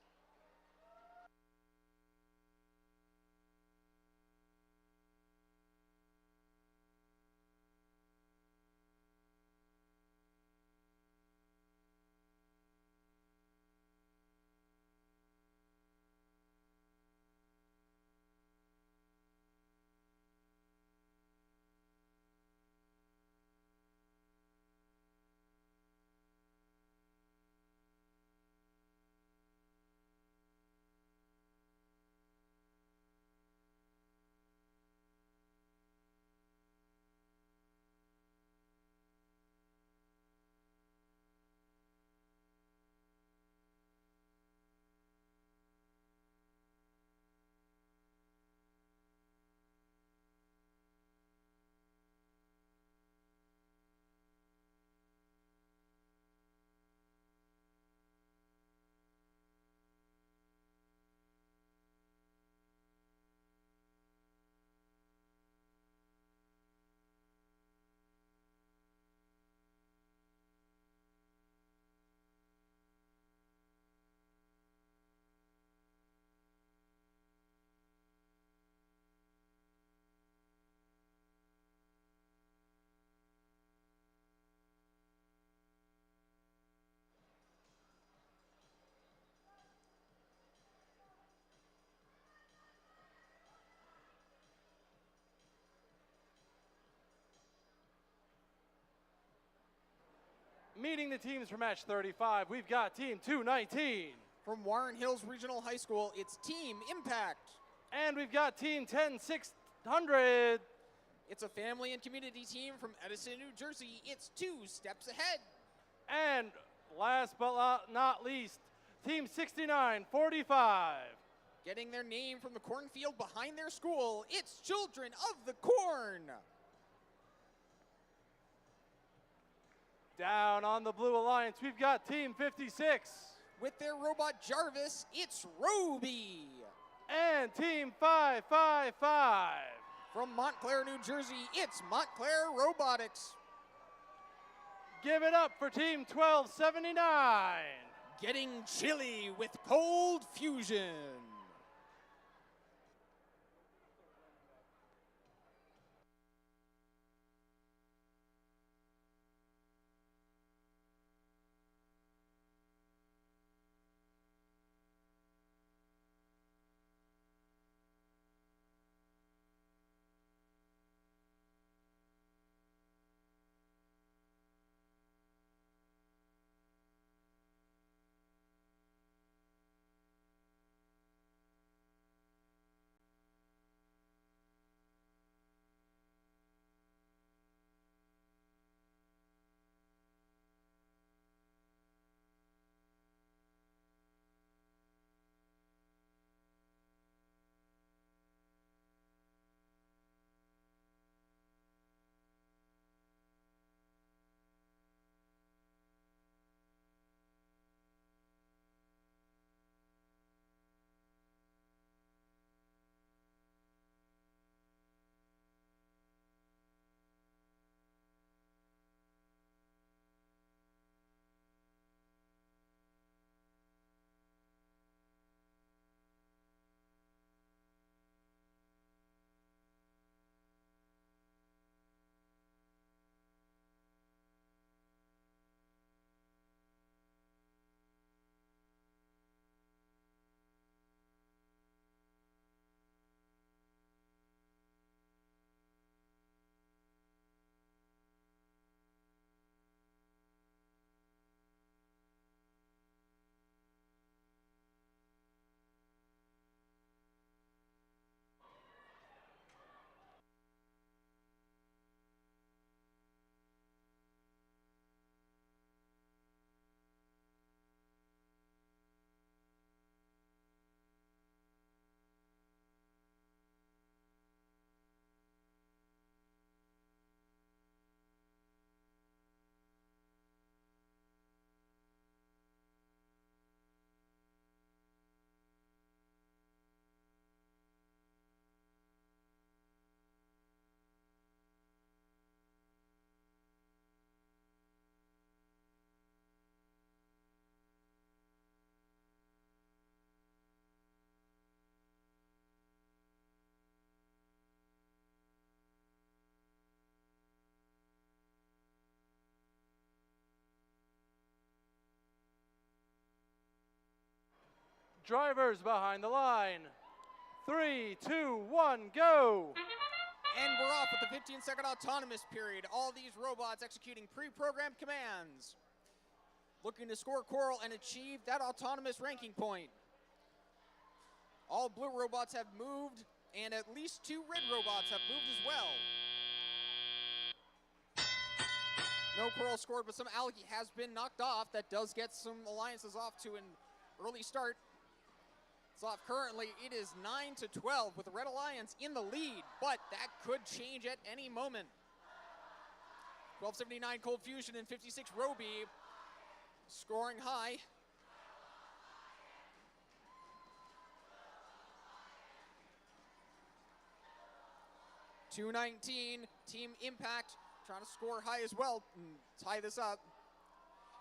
Speaker 3: meeting the teams for match 35, we've got Team 219.
Speaker 4: From Warren Hills Regional High School, it's Team Impact.
Speaker 3: And we've got Team 10600.
Speaker 4: It's a family and community team from Edison, New Jersey. It's 2 steps ahead.
Speaker 3: And last but not least, Team 6945.
Speaker 4: Getting their name from the cornfield behind their school, it's Children of the Corn.
Speaker 3: Down on the Blue Alliance, we've got Team 56.
Speaker 4: With their robot Jarvis, it's Roby.
Speaker 3: And Team 555.
Speaker 4: From Montclair, New Jersey, it's Montclair Robotics.
Speaker 3: Give it up for Team 1279.
Speaker 4: Getting chilly with cold fusion.
Speaker 3: Drivers behind the line. 3, 2, 1, go.
Speaker 4: And we're off with the 15-second autonomous period. All these robots executing pre-programmed commands. Looking to score Coral and achieve that autonomous ranking point. All blue robots have moved, and at least 2 red robots have moved as well. No Coral scored, but some algae has been knocked off. That does get some alliances off to an early start. It's off currently. It is 9-12 with the Red Alliance in the lead, but that could change at any moment. 1279 Cold Fusion and 56 Roby scoring high. .219 Team Impact trying to score high as well and tie this up.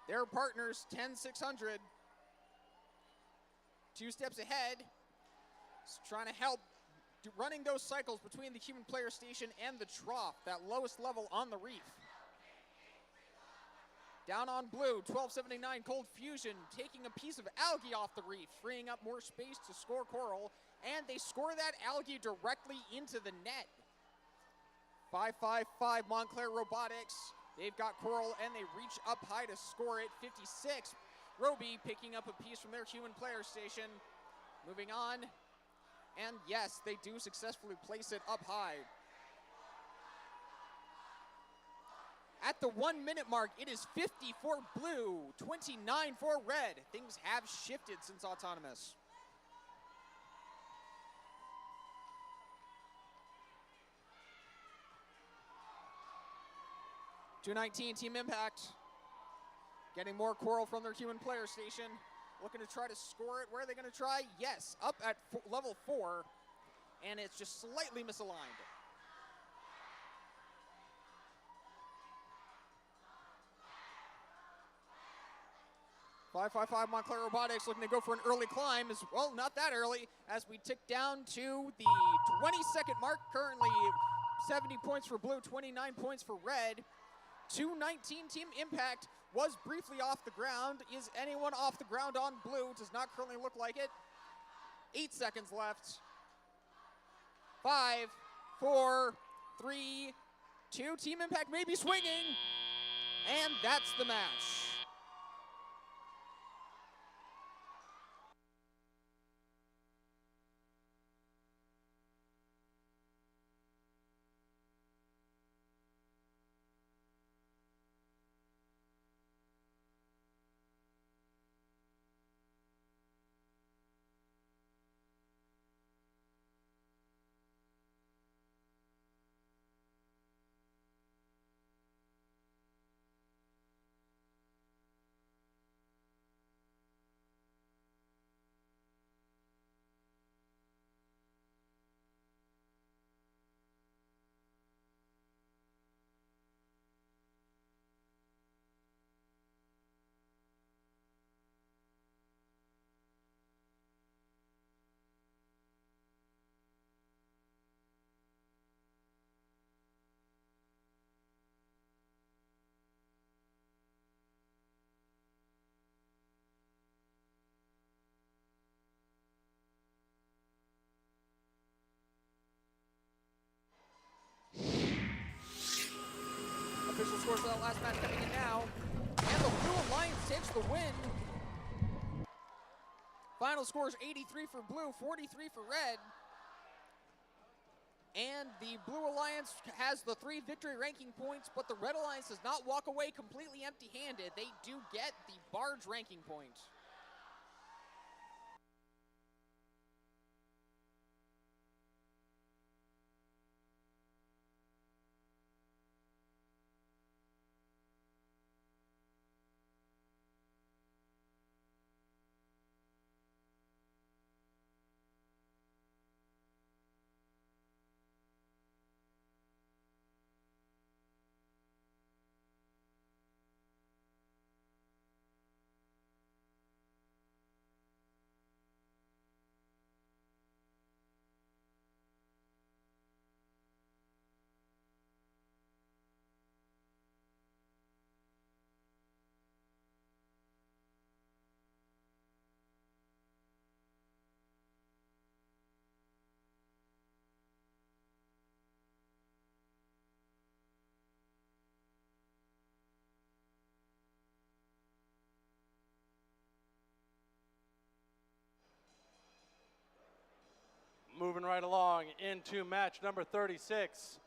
Speaker 4: Their partners 10-600. 2 steps ahead. Just trying to help running those cycles between the human player station and the trough, that lowest level on the reef. Down on blue, 1279 Cold Fusion taking a piece of algae off the reef, freeing up more space to score Coral, and they score that algae directly into the net. 555 Montclair Robotics They've got Coral, and they reach up high to score it. 56. Roby picking up a piece from their human player station. Moving on. And yes, they do successfully place it up high. At the 1 minute mark, it is 50 for blue, 29 for red. Things have shifted since autonomous. .219 Team Impact getting more Coral from their human player station. Looking to try to score it. Where are they going to try? Yes, up at level 4. And it's just slightly misaligned. .555 Montclair Robotics looking to go for an early climb as well, not that early, as we tick down to the 20-second mark. Currently 70 points for blue, 29 points for red. .219 Team Impact was briefly off the ground. Is anyone off the ground on blue? Does not currently look like it. 8 seconds left. 5, 4, 3, 2. Team Impact may be swinging. And that's the match. Official scores for that last match coming in now. And the Blue Alliance takes the win. Final score is 83 for blue, 43 for red. And the Blue Alliance has the 3 victory ranking points, but the Red Alliance does not walk away completely empty-handed. They do get the Barge ranking point.
Speaker 3: Moving right along into match number 36.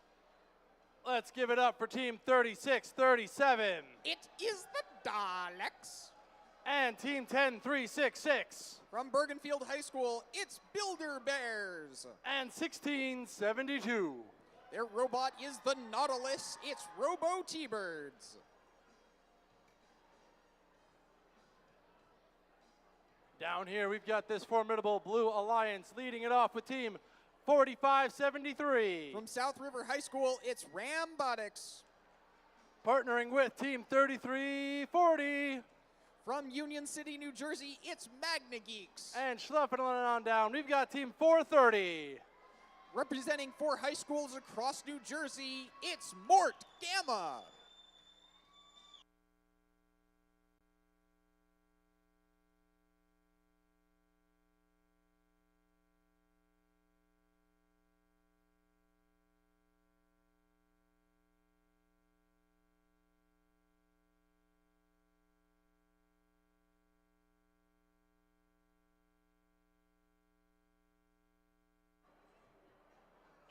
Speaker 3: Let's give it up for team 36-37.
Speaker 4: It is the Daleks.
Speaker 3: And team 10-366.
Speaker 4: From Bergenfield High School, it's Builder Bears.
Speaker 3: And 1672.
Speaker 4: Their robot is the Nautilus. It's Robo T-Birds.
Speaker 3: Down here, we've got this formidable Blue Alliance leading it off with team 4573.
Speaker 4: From South River High School, it's Rambotics.
Speaker 3: Partnering with team 3340.
Speaker 4: From Union City, New Jersey, it's Magna Geeks.
Speaker 3: And schluffing on down, we've got team 430.
Speaker 4: Representing 4 high schools across New Jersey, it's Mort Gamma.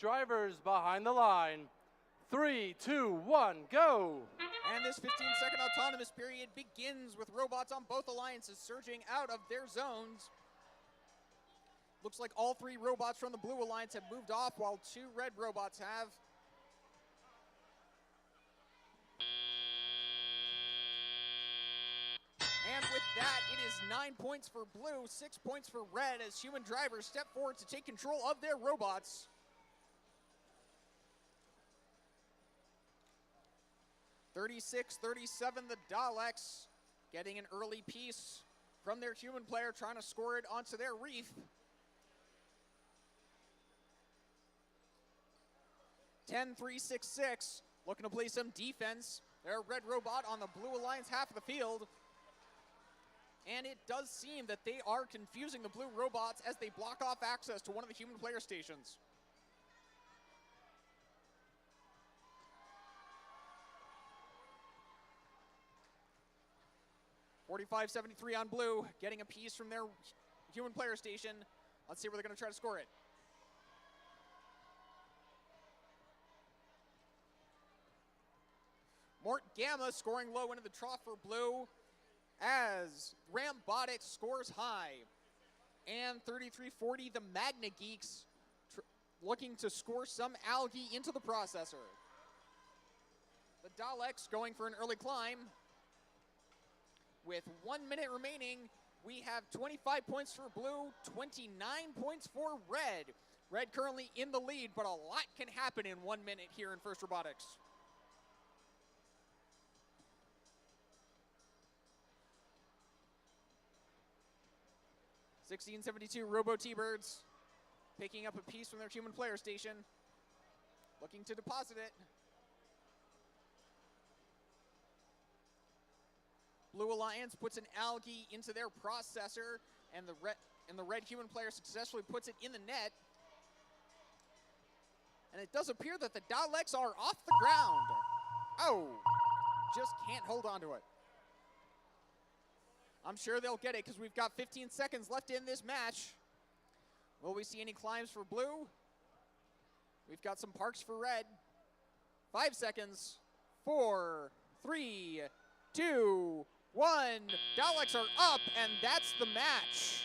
Speaker 3: Drivers behind the line. 3, 2, 1, go!
Speaker 4: And this 15-second autonomous period begins with robots on both alliances surging out of their zones. Looks like all 3 robots from the Blue Alliance have moved off, while 2 red robots have. And with that, it is 9 points for blue, 6 points for red as human drivers step forward to take control of their robots. (36-37), the Daleks getting an early piece from their human player, trying to score it onto their reef. 10-3-6-6, looking to play some defense. Their red robot on the Blue Alliance half of the field. And it does seem that they are confusing the blue robots as they block off access to one of the human player stations. (45-73) on blue, getting a piece from their human player station. Let's see where they're going to try to score it. Mort Gamma scoring low into the trough for blue as Rambotics scores high. And 33-40, the Magna Geeks looking to score some algae into the processor. The Daleks going for an early climb. With 1 minute remaining, we have 25 points for blue, 29 points for red. Red currently in the lead, but a lot can happen in 1 minute here in First Robotics. (1672) Robo T-Birds picking up a piece from their human player station, looking to deposit it. Blue Alliance puts an algae into their processor, and the red human player successfully puts it in the net. And it does appear that the Daleks are off the ground. Oh, just can't hold on to it. I'm sure they'll get it because we've got 15 seconds left in this match. Will we see any climbs for blue? We've got some parks for red. 5 seconds. 4, 3, 2, 1. Daleks are up, and that's the match.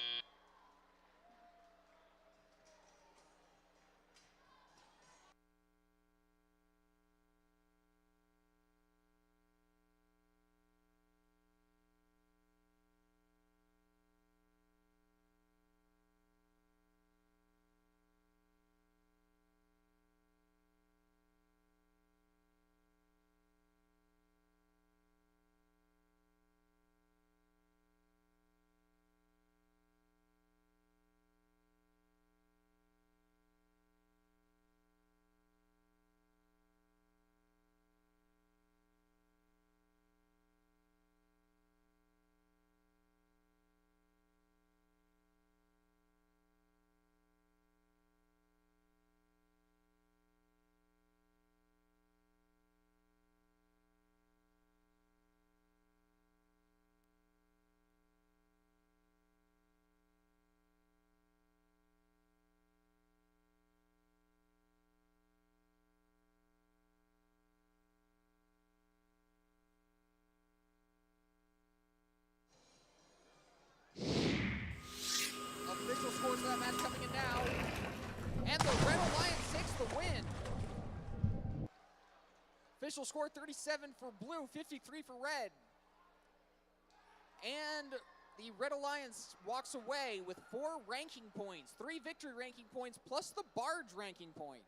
Speaker 4: Official scores for that match coming in now. And the Red Alliance takes the win. Official score 37 for blue, 53 for red. And the Red Alliance walks away with 4 ranking points, 3 victory ranking points, plus the barge ranking point.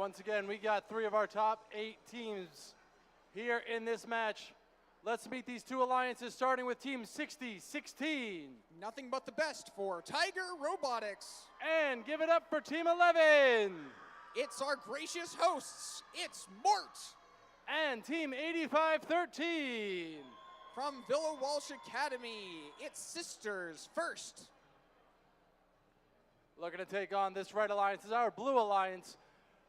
Speaker 3: Once again, we got 3 of our top 8 teams here in this match. Let's meet these 2 alliances, starting with Team 6016.
Speaker 4: Nothing but the best for Tiger Robotics.
Speaker 3: And give it up for Team 11.
Speaker 4: It's our gracious hosts. It's Mort.
Speaker 3: And Team 8513.
Speaker 4: From Villa Walsh Academy, it's Sisters First.
Speaker 3: Looking to take on this red alliance is our blue alliance,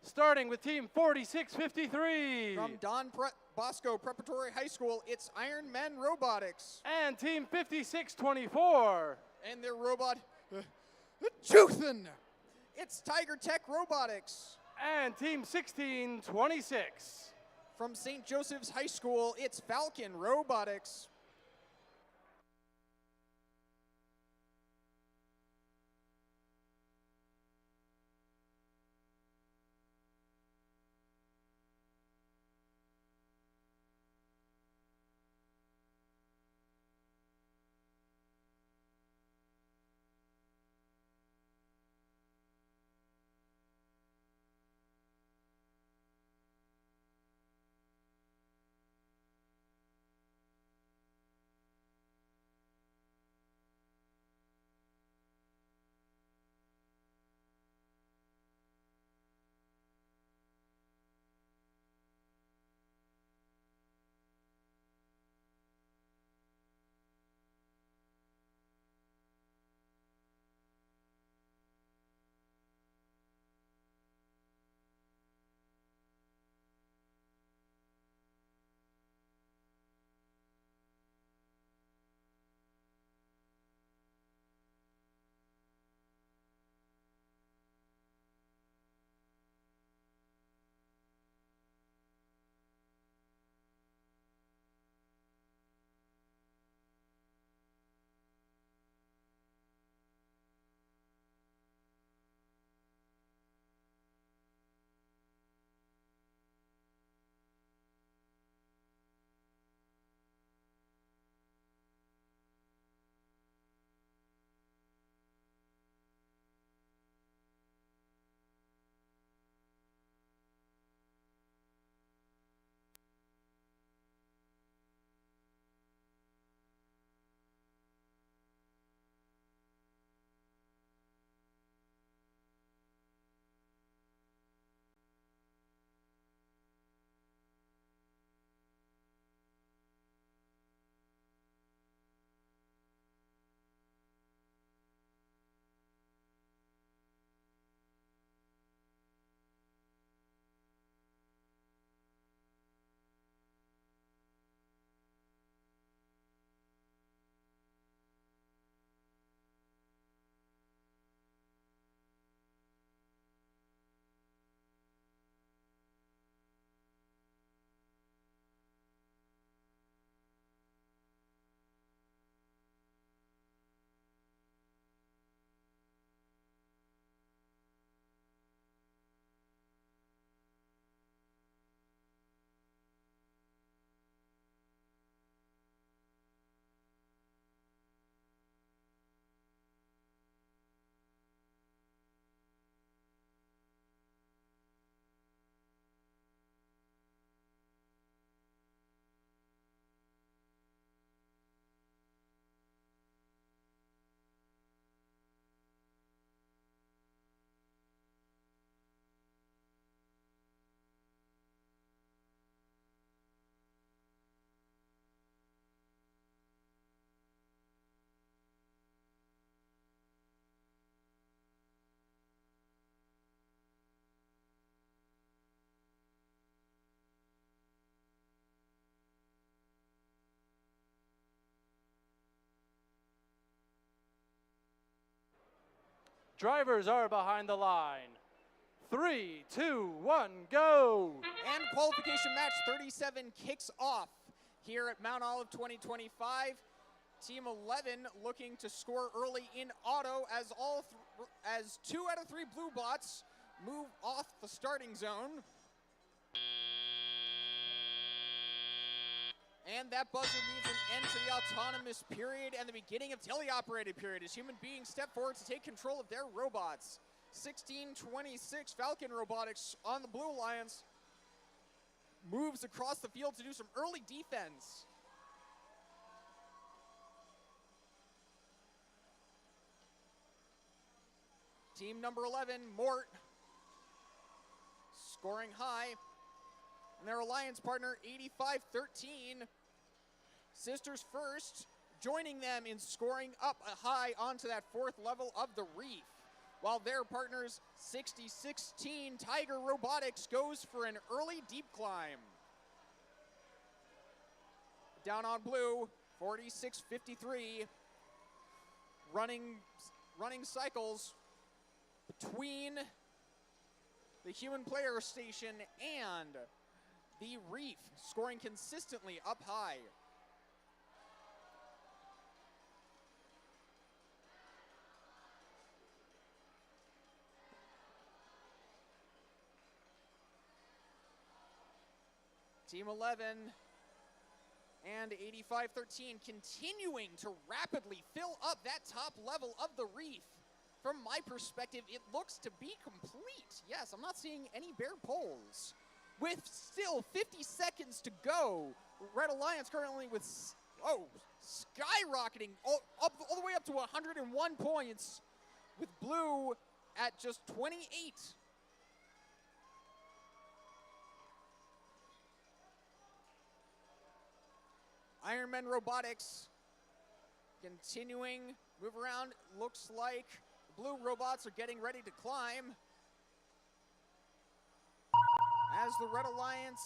Speaker 3: starting with Team 4653.
Speaker 4: From Don Bosco Preparatory High School, it's Iron Men Robotics.
Speaker 3: And Team 5624.
Speaker 4: And their robot, Juthan. It's Tiger Tech Robotics.
Speaker 3: And Team 1626.
Speaker 4: From St. Joseph's High School, it's Falcon Robotics.
Speaker 3: Drivers are behind the line. 3, 2, 1, go!
Speaker 4: And qualification match 37 kicks off here at Mount Olive 2025. Team 11 looking to score early in auto as 2 out of 3 blue bots move off the starting zone. And that buzzer means an end to the autonomous period and the beginning of teleoperated period as human beings step forward to take control of their robots. 1626 Falcon Robotics on the Blue Alliance moves across the field to do some early defense. Team number 11, Mort, scoring high. And their alliance partner, 85-13. Sisters first, joining them in scoring up high onto that fourth level of the reef. While their partners, 60-16, Tiger Robotics goes for an early deep climb. Down on blue, 46-53. Running cycles between the human player station and the reef, scoring consistently up high. Team 11 and 85-13 continuing to rapidly fill up that top level of the reef. From my perspective, it looks to be complete. Yes, I'm not seeing any bare poles. With still 50 seconds to go, Red Alliance currently with, skyrocketing all the way up to 101 points, with Blue at just 28. Ironman Robotics continuing, move around, looks like Blue robots are getting ready to climb. As the Red Alliance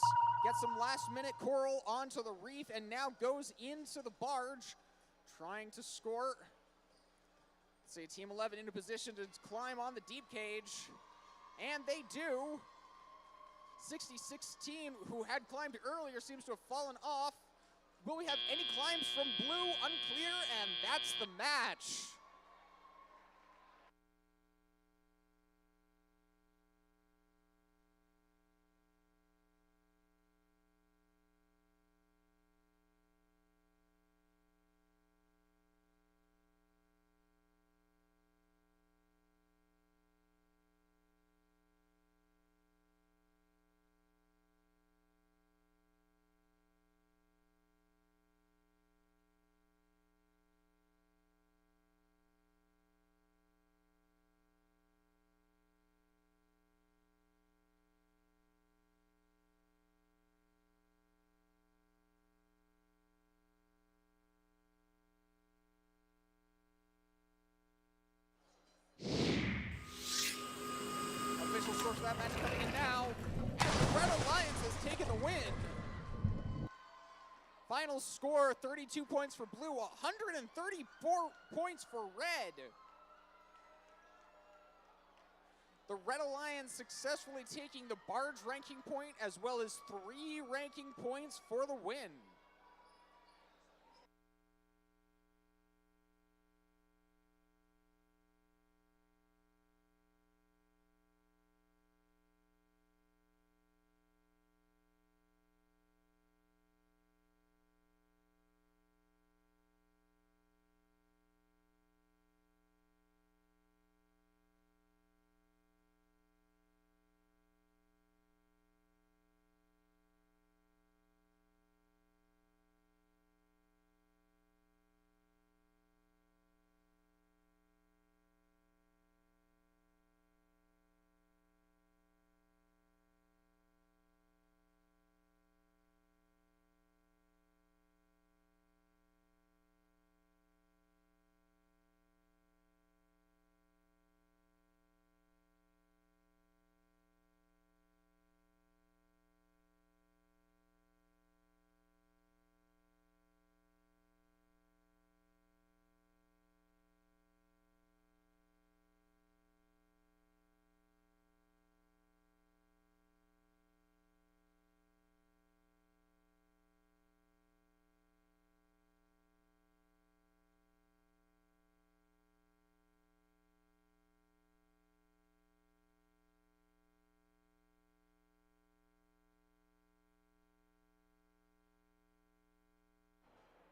Speaker 4: gets some last-minute coral onto the reef and now goes into the barge, trying to score. Let's see, Team 11 in a position to climb on the deep cage, and they do. 60-16, who had climbed earlier, seems to have fallen off. Will we have any climbs from Blue? Unclear, and that's the match. Official score for that match coming in now, and the Red Alliance has taken the win. Final score, 32 points for Blue, 134 points for Red. The Red Alliance successfully taking the barge ranking point as well as 3 ranking points for the win.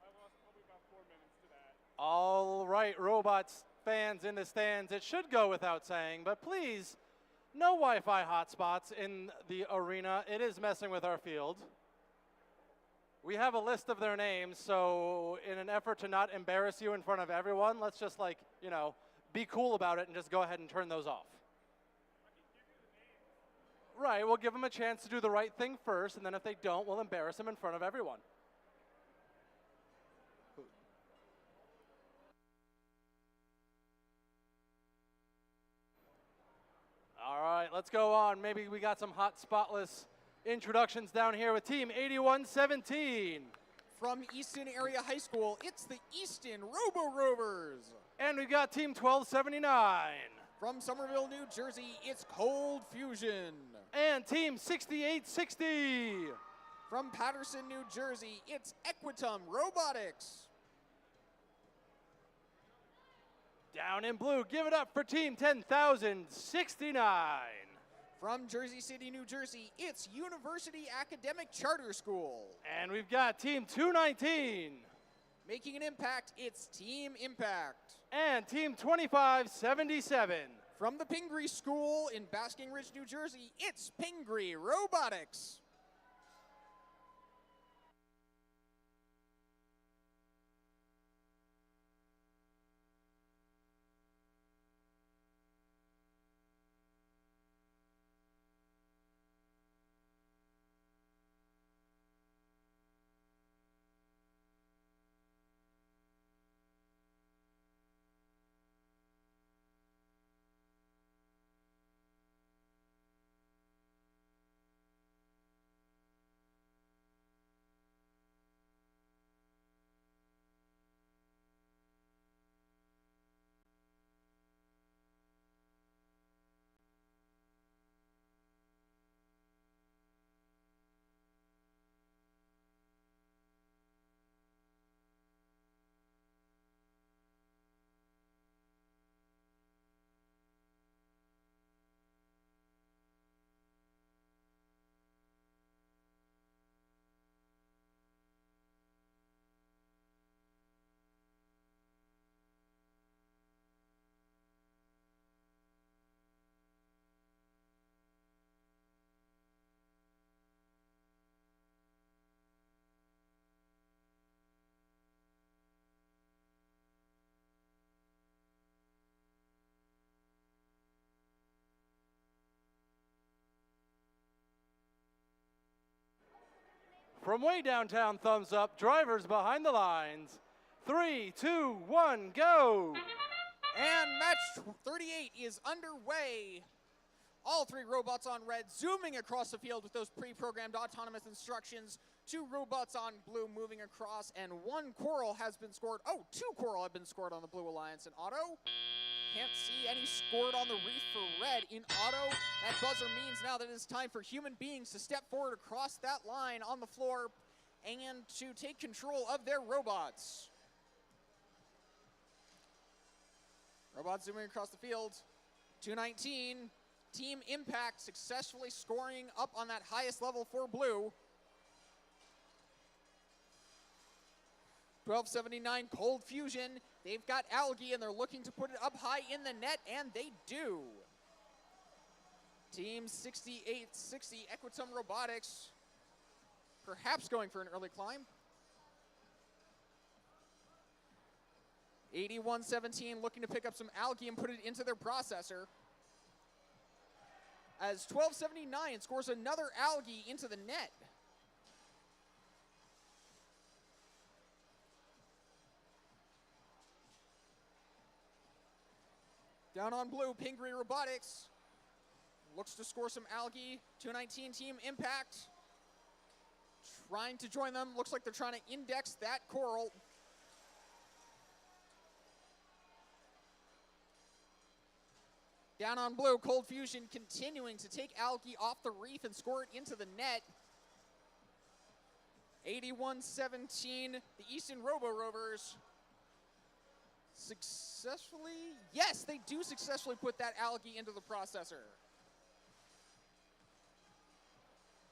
Speaker 1: I lost probably about 4 minutes to that.
Speaker 3: All right, robots, fans in the stands, it should go without saying, but please, no Wi-Fi hotspots in the arena. It is messing with our field. We have a list of their names, so in an effort to not embarrass you in front of everyone, let's just be cool about it and just go ahead and turn those off. Right, we'll give them a chance to do the right thing first, and then if they don't, we'll embarrass them in front of everyone. All right, let's go on. Maybe we got some hot, spotless introductions down here with Team 8117.
Speaker 4: From Easton Area High School, it's the Easton Robo Rovers.
Speaker 3: And we've got Team 1279.
Speaker 4: From Somerville, New Jersey, it's Cold Fusion.
Speaker 3: And Team 6860.
Speaker 4: From Patterson, New Jersey, it's Equitum Robotics.
Speaker 3: Down in blue, give it up for Team 10,069.
Speaker 4: From Jersey City, New Jersey, it's University Academic Charter School.
Speaker 3: And we've got Team 219.
Speaker 4: Making an impact, it's Team Impact.
Speaker 3: And Team 2577.
Speaker 4: From the Pingree School in Basking Ridge, New Jersey, it's Pingree Robotics.
Speaker 3: From way downtown, thumbs up. Drivers behind the lines. 3, 2, 1, go!
Speaker 4: And match 38 is underway. All three robots on red zooming across the field with those pre-programmed autonomous instructions. 2 robots on blue moving across, and 1 coral has been scored. Oh, 2 coral have been scored on the Blue Alliance in auto. Can't see any scored on the reef for red in auto. That buzzer means now that it's time for human beings to step forward across that line on the floor and to take control of their robots. Robots zooming across the field. 219. Team Impact successfully scoring up on that highest level for blue. 1279 Cold Fusion. They've got algae and they're looking to put it up high in the net, and they do. Team 6860 Equitum Robotics perhaps going for an early climb. 8117 looking to pick up some algae and put it into their processor. As 1279 scores another algae into the net. Down on blue, Pingree Robotics looks to score some algae. 219 Team Impact trying to join them. Looks like they're trying to index that coral. Down on blue, Cold Fusion continuing to take algae off the reef and score it into the net. 8117, the Easton Robo Rovers successfully, yes, they do successfully put that algae into the processor.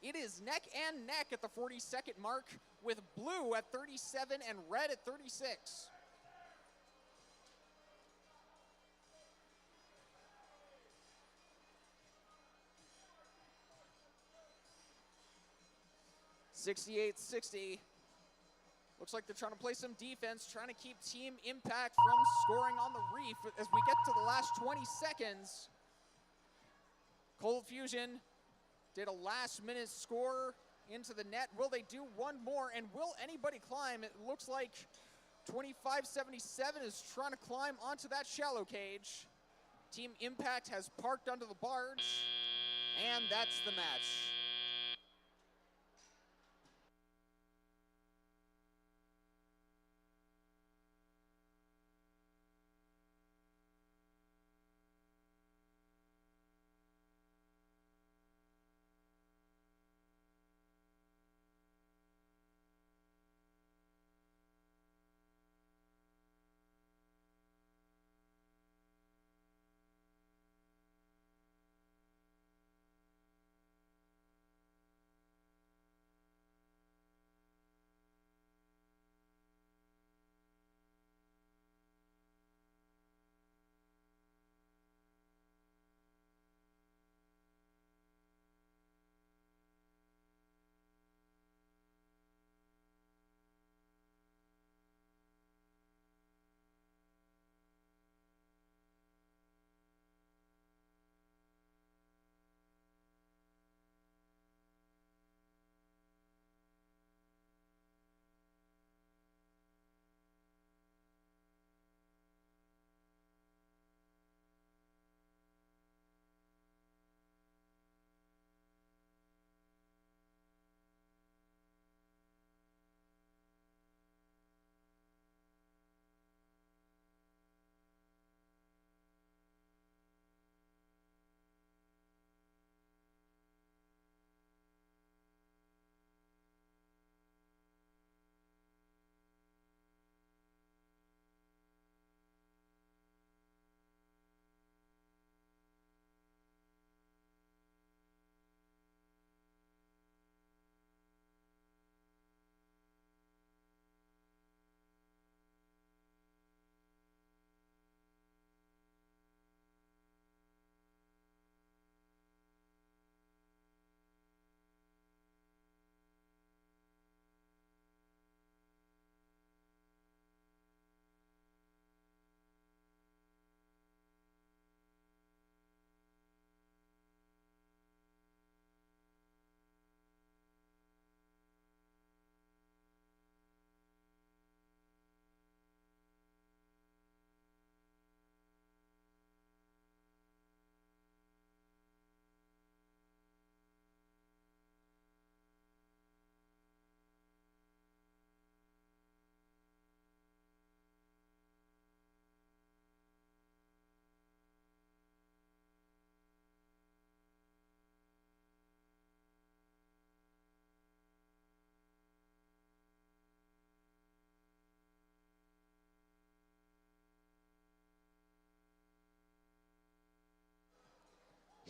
Speaker 4: It is neck and neck at the 40-second mark, with blue at 37 and red at 36. 68-60. Looks like they're trying to play some defense, trying to keep Team Impact from scoring on the reef as we get to the last 20 seconds. Cold Fusion did a last-minute score into the net. Will they do one more, and will anybody climb? It looks like 2577 is trying to climb onto that shallow cage. Team Impact has parked under the barge, and that's the match.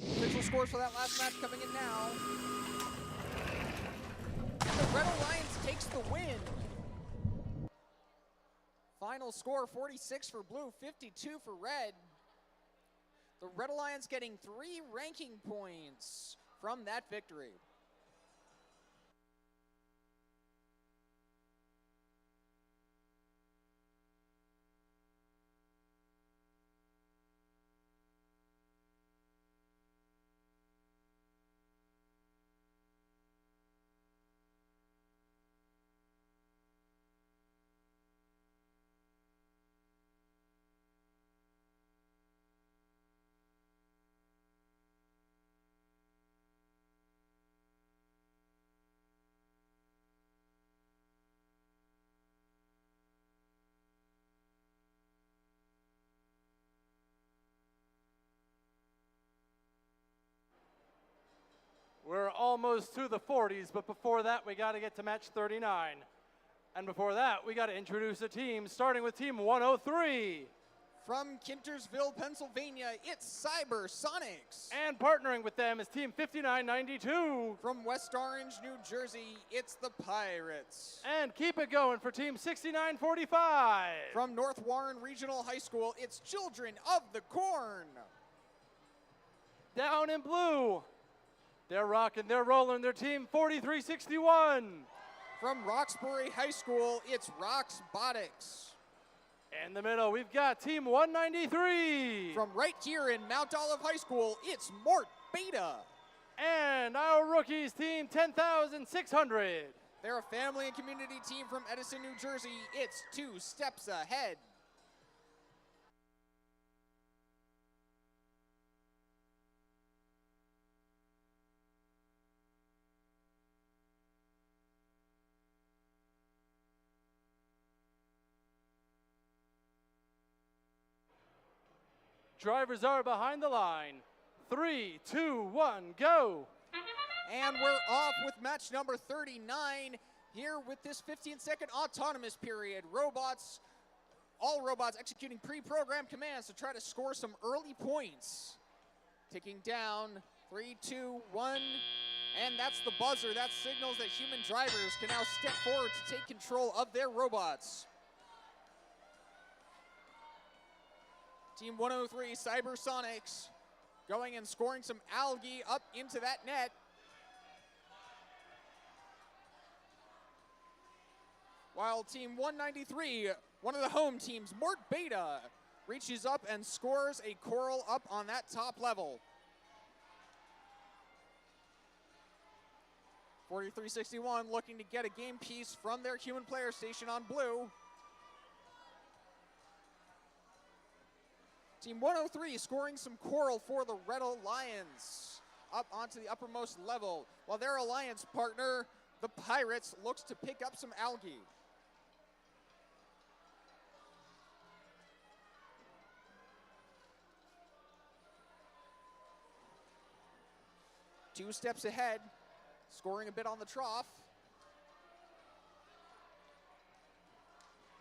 Speaker 4: Official scores for that last match coming in now. And the Red Alliance takes the win. Final score 46 for blue, 52 for red. The Red Alliance getting 3 ranking points from that victory.
Speaker 3: We're almost to the 40s, but before that, we got to get to match 39. And before that, we got to introduce the team, starting with team 103.
Speaker 4: From Kintersville, Pennsylvania, it's Cyber Sonics.
Speaker 3: And partnering with them is team 5992.
Speaker 4: From West Orange, New Jersey, it's the Pirates.
Speaker 3: And keep it going for team 6945.
Speaker 4: From North Warren Regional High School, it's Children of the Corn.
Speaker 3: Down in blue, They're rocking, they're rolling, their team 4361.
Speaker 4: From Roxbury High School, it's Roxbotics.
Speaker 3: In the middle, we've got team 193.
Speaker 4: From right here in Mount Olive High School, it's Mort Beta.
Speaker 3: And our rookies, team 10,600.
Speaker 4: They're a family and community team from Edison, New Jersey. It's 2 steps ahead.
Speaker 3: Drivers are behind the line. 3, 2, 1, go.
Speaker 4: And we're off with match number 39 here with this 15-second autonomous period. All robots executing pre-programmed commands to try to score some early points. Ticking down, 3, 2, 1, and that's the buzzer. That signals that human drivers can now step forward to take control of their robots. Team 103, Cybersonics, going and scoring some algae up into that net. While Team 193, one of the home teams, Mort Beta, reaches up and scores a coral up on that top level. 4361 looking to get a game piece from their human player station on blue. Team 103 scoring some coral for the Red Alliance up onto the uppermost level, while their alliance partner, the Pirates, looks to pick up some algae. Two steps ahead, scoring a bit on the trough.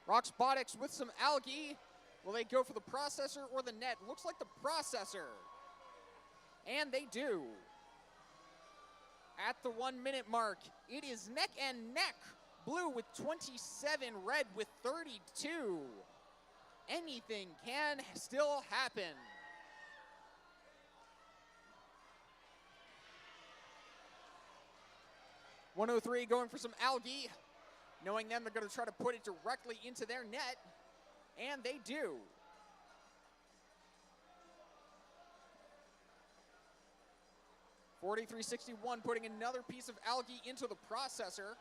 Speaker 4: Roxbotics with some algae. Will they go for the processor or the net? Looks like the processor. And they do. At the 1 minute mark, it is neck and neck. Blue with 27, red with 32. Anything can still happen. .103 going for some algae. Knowing them, they're going to try to put it directly into their net. And they do. .4361 putting another piece of algae into the processor.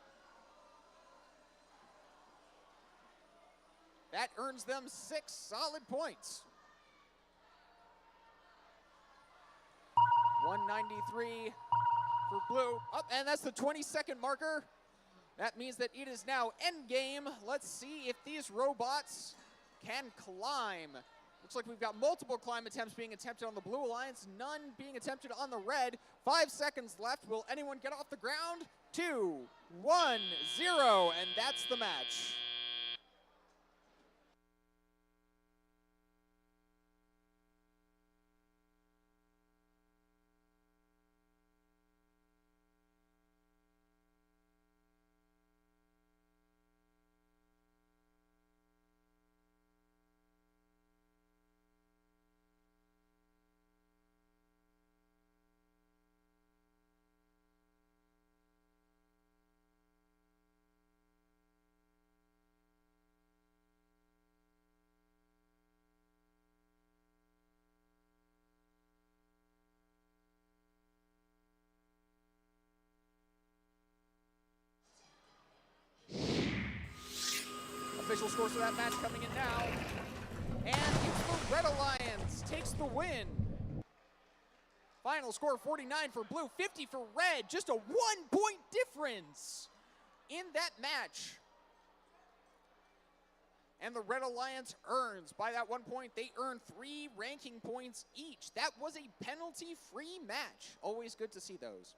Speaker 4: That earns them 6 solid points. 193 for blue. Up, and that's the 20-second marker. That means that it is now endgame. Let's see if these robots can climb. Looks like we've got multiple climb attempts being attempted on the Blue Alliance, none being attempted on the red. 5 seconds left. Will anyone get off the ground? 2, 1, 0, and that's the match. Official scores for that match coming in now. And it's the Red Alliance takes the win. Final score 49 for blue, 50 for red. Just a 1-point difference in that match. And the Red Alliance earns, by that 1 point, they earn 3 ranking points each. That was a penalty-free match. Always good to see those.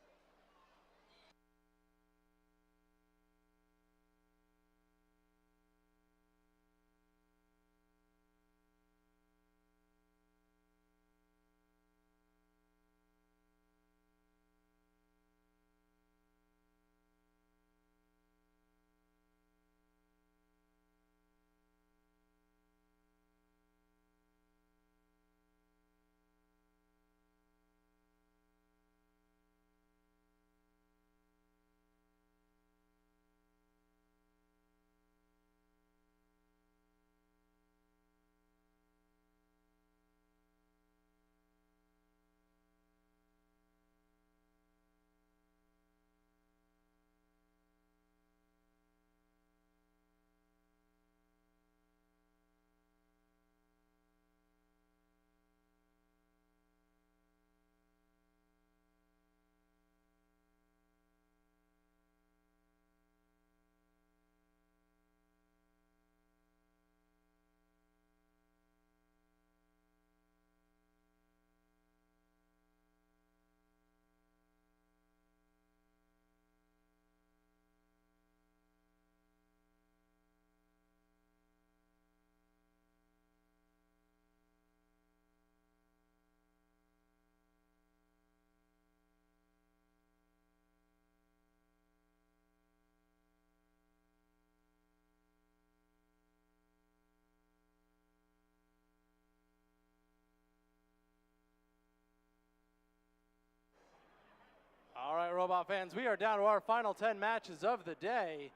Speaker 3: Robot fans. We are down to our final 10 matches of the day.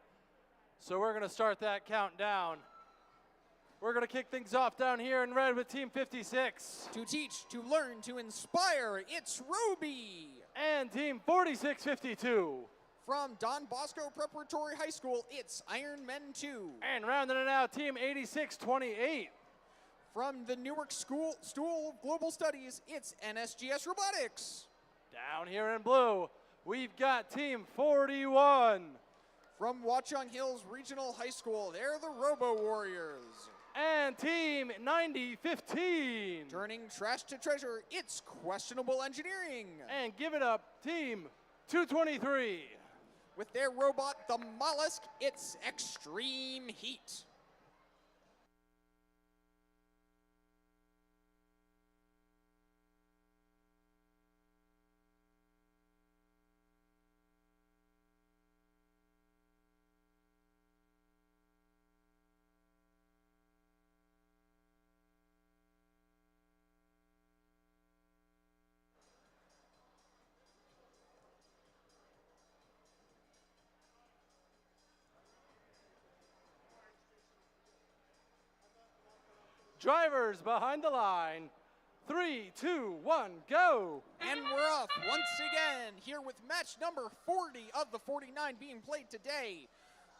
Speaker 3: So we're going to start that countdown. We're going to kick things off down here in red with Team 56.
Speaker 4: To teach, to learn, to inspire, it's Ruby.
Speaker 3: And Team 4652.
Speaker 4: From Don Bosco Preparatory High School, it's Iron Men 2.
Speaker 3: And rounding it out, Team 8628.
Speaker 4: From the Newark School of Global Studies, it's NSGS Robotics.
Speaker 3: Down here in blue, we've got Team 41.
Speaker 4: From Watchung Hills Regional High School, they're the Robo Warriors.
Speaker 3: And Team 9015.
Speaker 4: Turning trash to treasure, it's Questionable Engineering.
Speaker 3: And give it up, Team 223.
Speaker 4: With their robot, the Mollusk, it's Extreme Heat.
Speaker 3: Drivers behind the line. 3, 2, 1, go.
Speaker 4: And we're off once again here with match number 40 of the 49 being played today.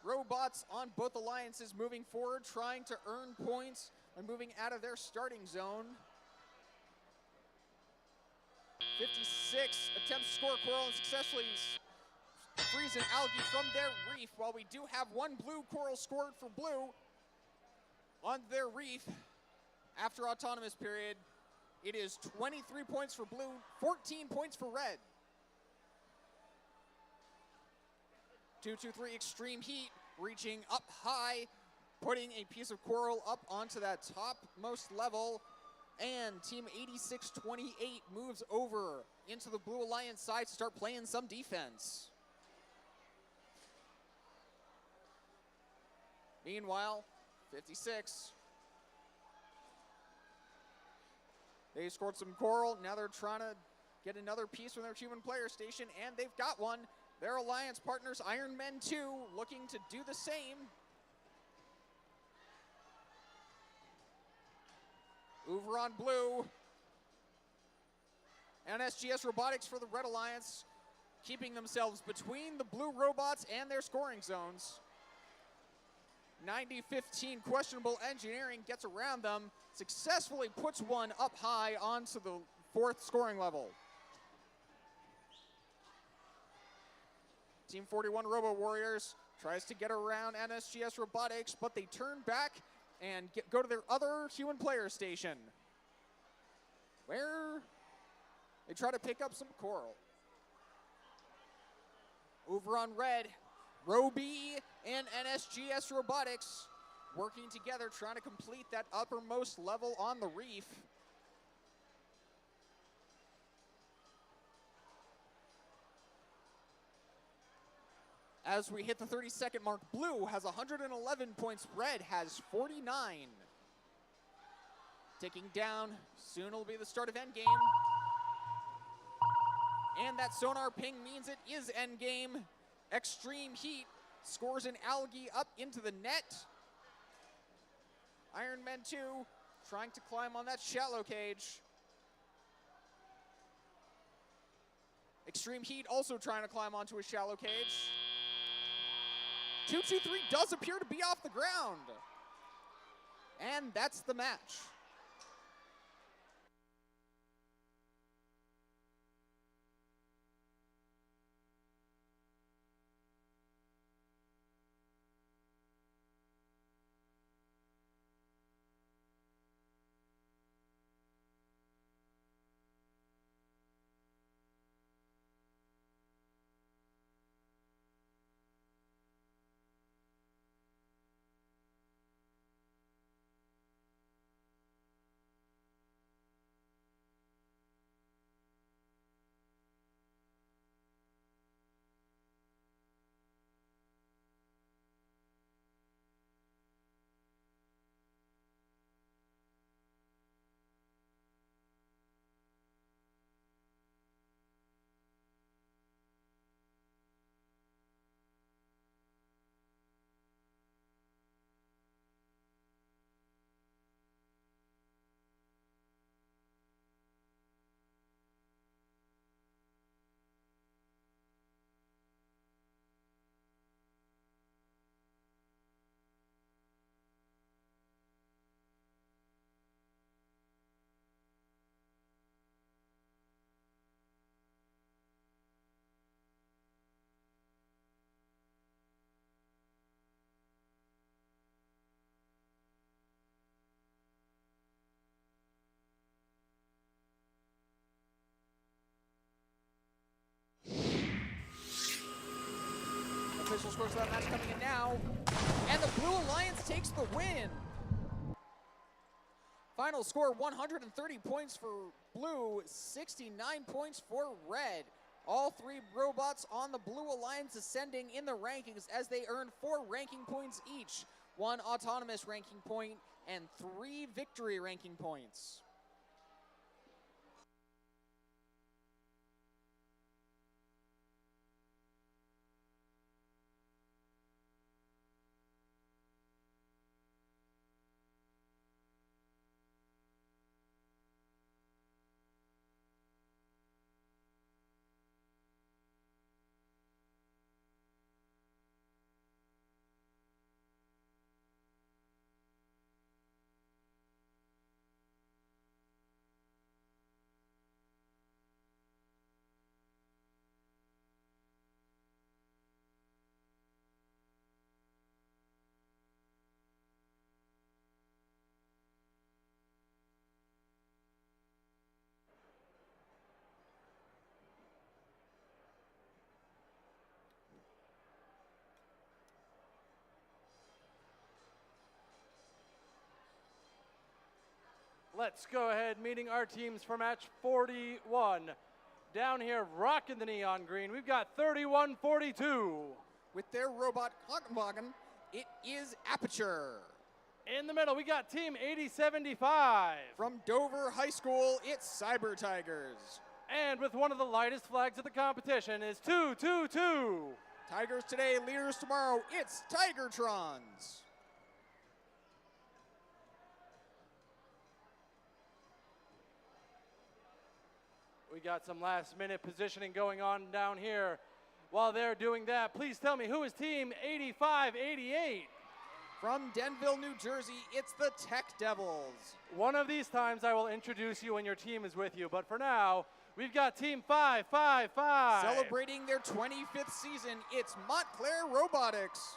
Speaker 4: Robots on both alliances moving forward, trying to earn points and moving out of their starting zone. 56 attempts to score coral and successfully freeze an algae from their reef, while we do have one blue coral scored for blue on their reef. After autonomous period, it is 23 points for blue, 14 points for red. 2-2-3 Extreme Heat reaching up high, putting a piece of coral up onto that topmost level. And Team 8628 moves over into the Blue Alliance side to start playing some defense. Meanwhile, 56. They scored some coral. Now they're trying to get another piece from their human player station, and they've got one. Their alliance partners, Iron Men 2, looking to do the same. Over on blue. NSGS Robotics for the Red Alliance, keeping themselves between the blue robots and their scoring zones. 90-15 Questionable Engineering gets around them, successfully puts one up high onto the 4th scoring level. Team 41 Robo Warriors tries to get around NSGS Robotics, but they turn back and go to their other human player station, where they try to pick up some coral. Over on red, Roby and NSGS Robotics working together, trying to complete that uppermost level on the reef. As we hit the 30-second mark, blue has 111 points, red has 49. Ticking down, soon it'll be the start of endgame. And that sonar ping means it is endgame. Extreme Heat scores an algae up into the net. Iron Men 2 trying to climb on that shallow cage. Extreme Heat also trying to climb onto a shallow cage. 2-2-3 does appear to be off the ground. And that's the match. Official scores for that match coming in now. And the Blue Alliance takes the win. Final score 130 points for Blue, 69 points for Red. All three robots on the Blue Alliance ascending in the rankings as they earn 4 ranking points each, 1 autonomous ranking point and 3 victory ranking points.
Speaker 3: Let's go ahead, meeting our teams for match 41. Down here, rocking the neon green, we've got 3142.
Speaker 4: With their robot Hagenwagen, it is Aperture.
Speaker 3: In the middle, we got team 8075.
Speaker 4: From Dover High School, it's Cyber Tigers.
Speaker 3: And with one of the lightest flags of the competition is 222.
Speaker 4: Tigers today, leaders tomorrow, it's Tigertrons.
Speaker 3: We got some last minute positioning going on down here. While they're doing that, please tell me, who is team 8588?
Speaker 4: From Denville, New Jersey, it's the Tech Devils.
Speaker 3: One of these times I will introduce you when your team is with you, but for now, we've got team 555.
Speaker 4: Celebrating their 25th season, it's Montclair Robotics.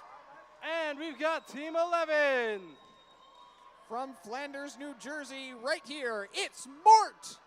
Speaker 3: And we've got team 11.
Speaker 4: From Flanders, New Jersey, right here, it's Mort.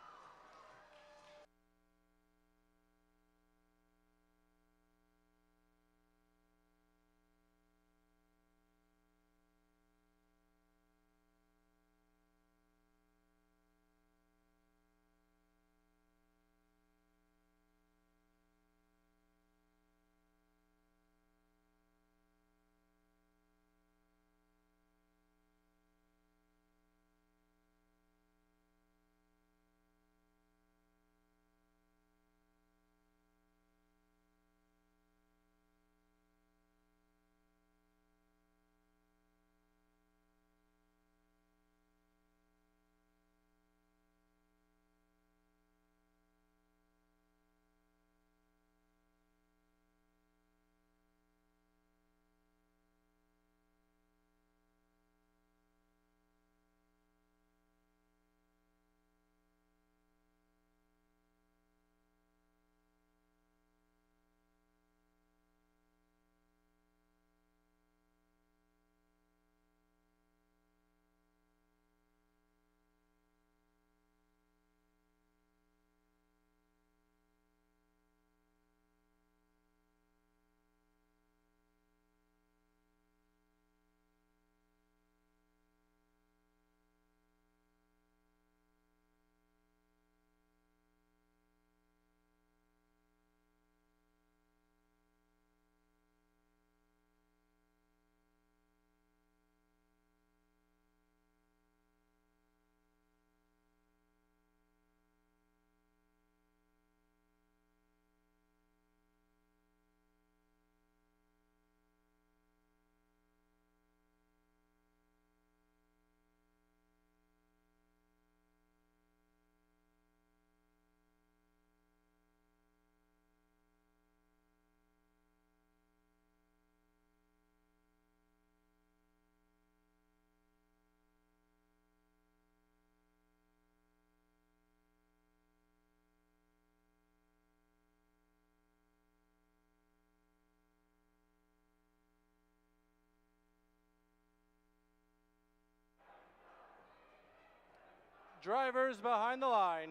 Speaker 3: Drivers behind the line.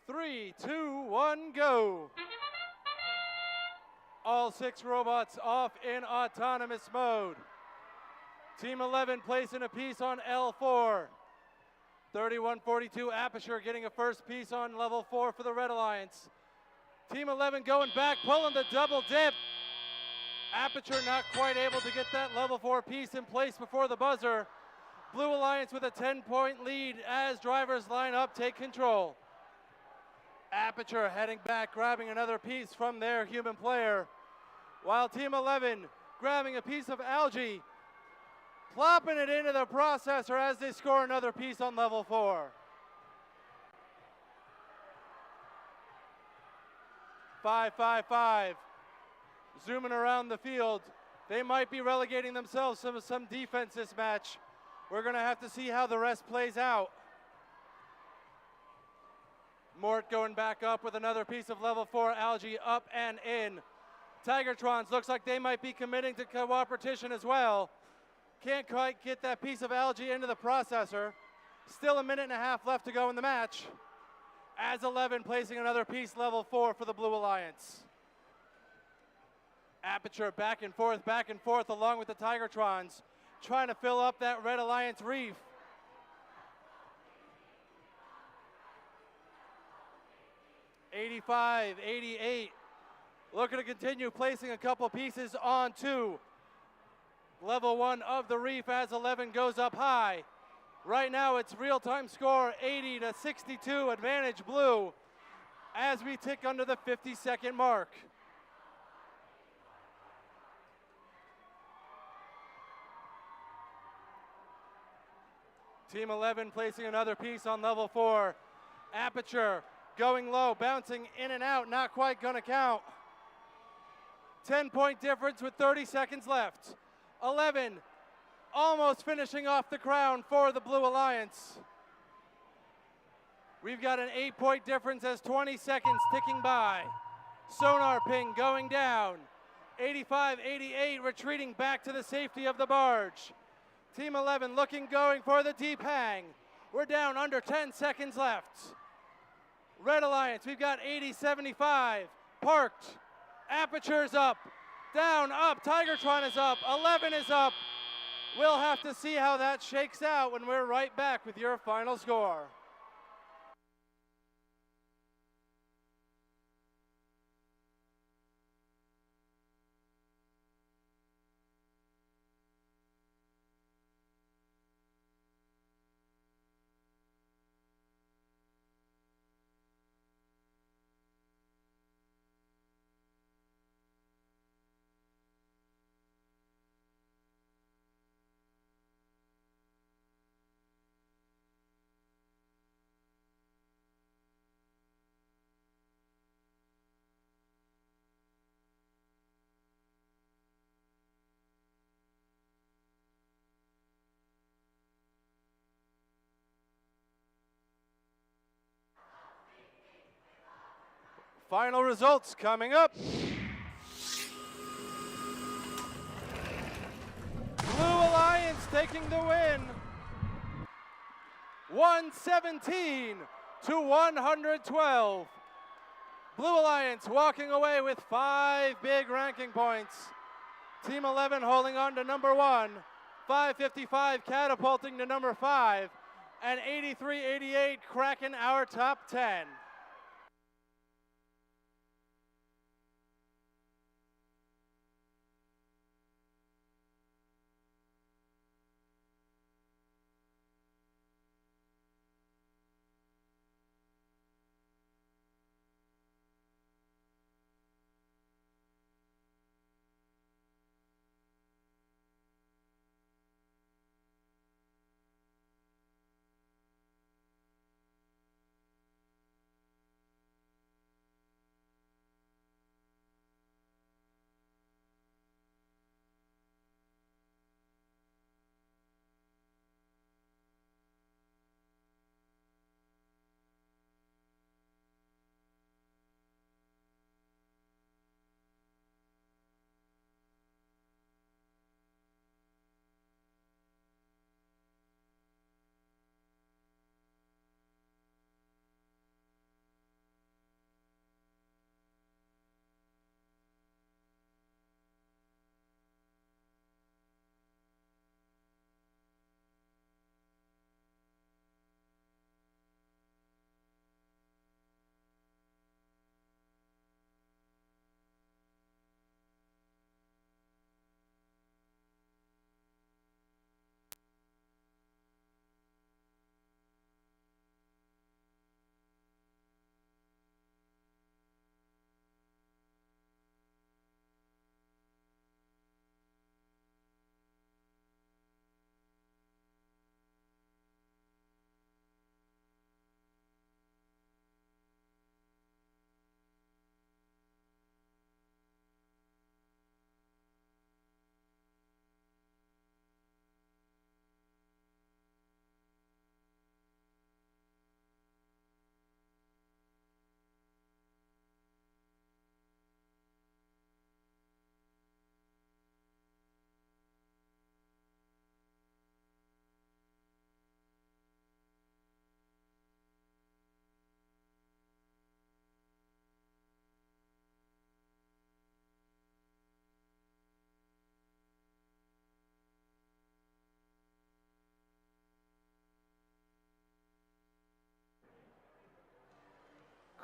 Speaker 3: 3, 2, 1, go. All 6 robots off in autonomous mode. Team 11 placing a piece on L4. 3142 Aperture getting a first piece on level 4 for the Red Alliance. Team 11 going back, pulling the double dip. Aperture not quite able to get that level 4 piece in place before the buzzer. Blue Alliance with a 10-point lead as drivers line up, take control. Aperture heading back, grabbing another piece from their human player, while Team 11 grabbing a piece of algae, plopping it into the processor as they score another piece on level 4. 5-5-5. Zooming around the field. They might be relegating themselves to some defense this match. We're going to have to see how the rest plays out. Mort going back up with another piece of level 4 algae up and in. Tigertrons looks like they might be committing to cooperation as well. Can't quite get that piece of algae into the processor. Still a minute and a half left to go in the match. As 11 placing another piece level 4 for the Blue Alliance. Aperture back and forth along with the Tigertrons, trying to fill up that Red Alliance reef. '85, '88, looking to continue placing a couple pieces onto level 1 of the reef as 11 goes up high. Right now it's real-time score 80-62, advantage Blue as we tick under the 50-second mark. Team 11 placing another piece on level 4. Aperture going low, bouncing in and out, not quite gonna count. 10-point difference with 30 seconds left. 11 almost finishing off the crown for the Blue Alliance. We've got an 8-point difference as 20 seconds ticking by. Sonar ping going down. 85, 88 retreating back to the safety of the barge. Team 11 going for the deep hang. We're down under 10 seconds left. Red Alliance, we've got 80, 75, parked. Aperture's up, down, up, Tigertron is up, 11 is up. We'll have to see how that shakes out when we're right back with your final score. Final results coming up. Blue Alliance taking the win. 117 to 112. Blue Alliance walking away with 5 big ranking points. Team 11 holding on to number 1. 555 catapulting to number 5. And 83-88 cracking our top 10.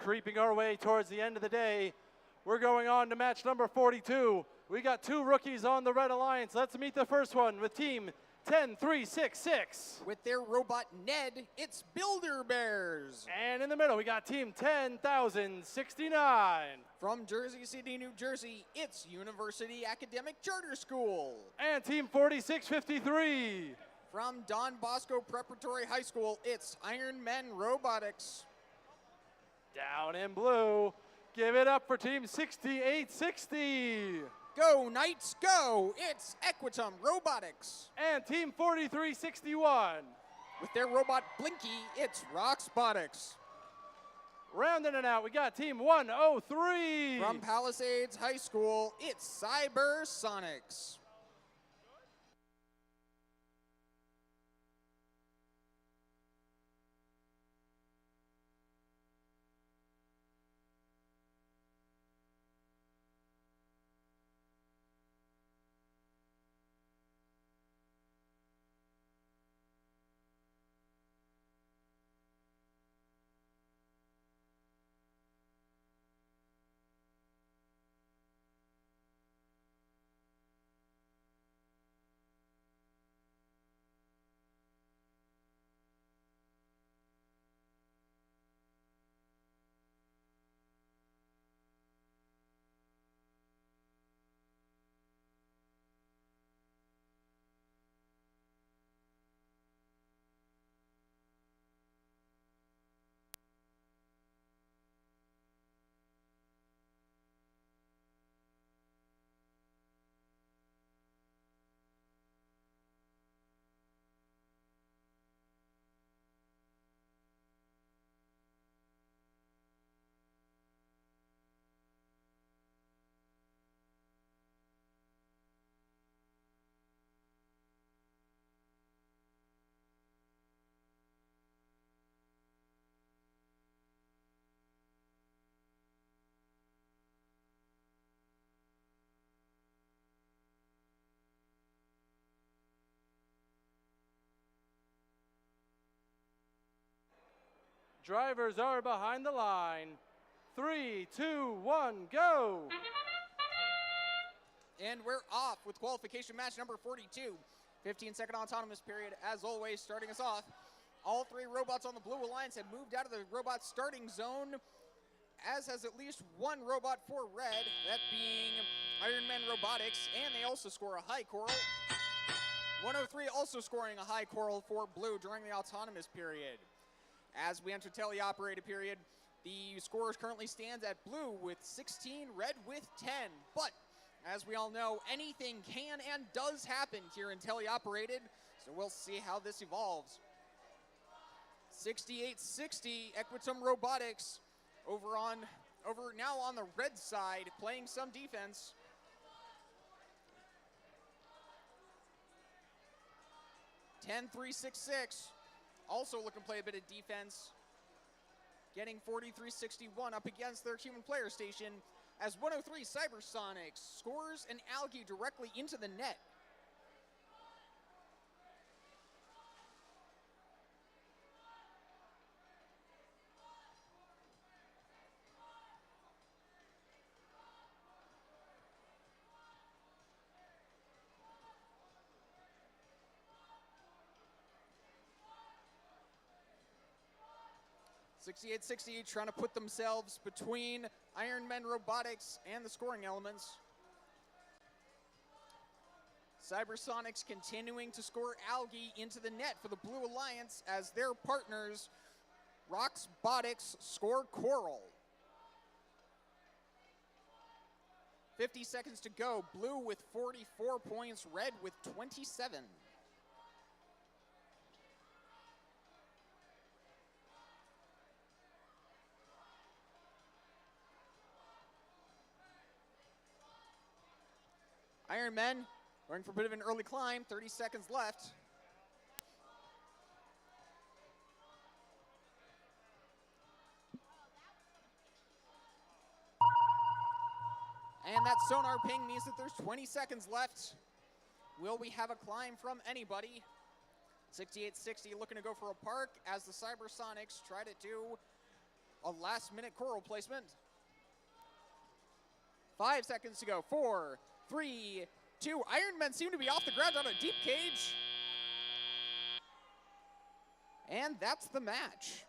Speaker 3: creeping our way towards the end of the day. We're going on to match number 42. We got 2 rookies on the Red Alliance. Let's meet the first one with team 10366.
Speaker 4: With their robot Ned, it's Builder Bears.
Speaker 3: And in the middle, we got team 10069.
Speaker 4: From Jersey City, New Jersey, it's University Academic Charter School.
Speaker 3: And team 4653.
Speaker 4: From Don Bosco Preparatory High School, it's Iron Men Robotics.
Speaker 3: Down in blue, give it up for team 6860.
Speaker 4: Go Knights, go! It's Equitum Robotics.
Speaker 3: And team 4361.
Speaker 4: With their robot Blinky, it's Roxbotics.
Speaker 3: Rounding it out, we got team 103.
Speaker 4: From Palisades High School, it's Cybersonics.
Speaker 3: Drivers are behind the line. 3, 2, 1, go!
Speaker 4: And we're off with qualification match number 42. 15-second autonomous period, as always, starting us off. All 3 robots on the Blue Alliance have moved out of the robot starting zone, as has at least 1 robot for red, that being Iron Man Robotics, and they also score a high coral. 103 also scoring a high coral for blue during the autonomous period. As we enter teleoperated period, the score currently stands at blue with 16, red with 10. But as we all know, anything can and does happen here in teleoperated, so we'll see how this evolves. 6860 Equitum Robotics over now on the red side, playing some defense. (10-3-6-6) also looking to play a bit of defense, getting 4361 up against their human player station as 103 Cybersonics scores an algae directly into the net. (6860) trying to put themselves between Iron Men Robotics and the scoring elements. Cybersonics continuing to score algae into the net for the Blue Alliance as their partners, Roxbotics, score coral. 50 seconds to go. Blue with 44 points, red with 27. Iron Men going for a bit of an early climb, 30 seconds left. And that sonar ping means that there's 20 seconds left. Will we have a climb from anybody? 6860 looking to go for a park as the Cybersonics try to do a last-minute coral placement. 5 seconds to go. 4, 3, 2. Ironmen seem to be off the ground on a deep cage. And that's the match.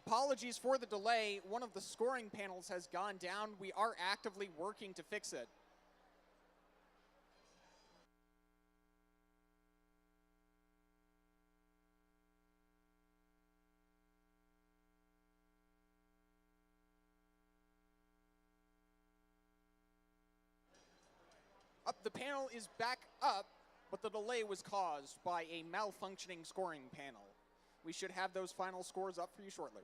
Speaker 4: Apologies for the delay. One of the scoring panels has gone down. We are actively working to fix it. The panel is back up, but the delay was caused by a malfunctioning scoring panel. We should have those final scores up for you shortly.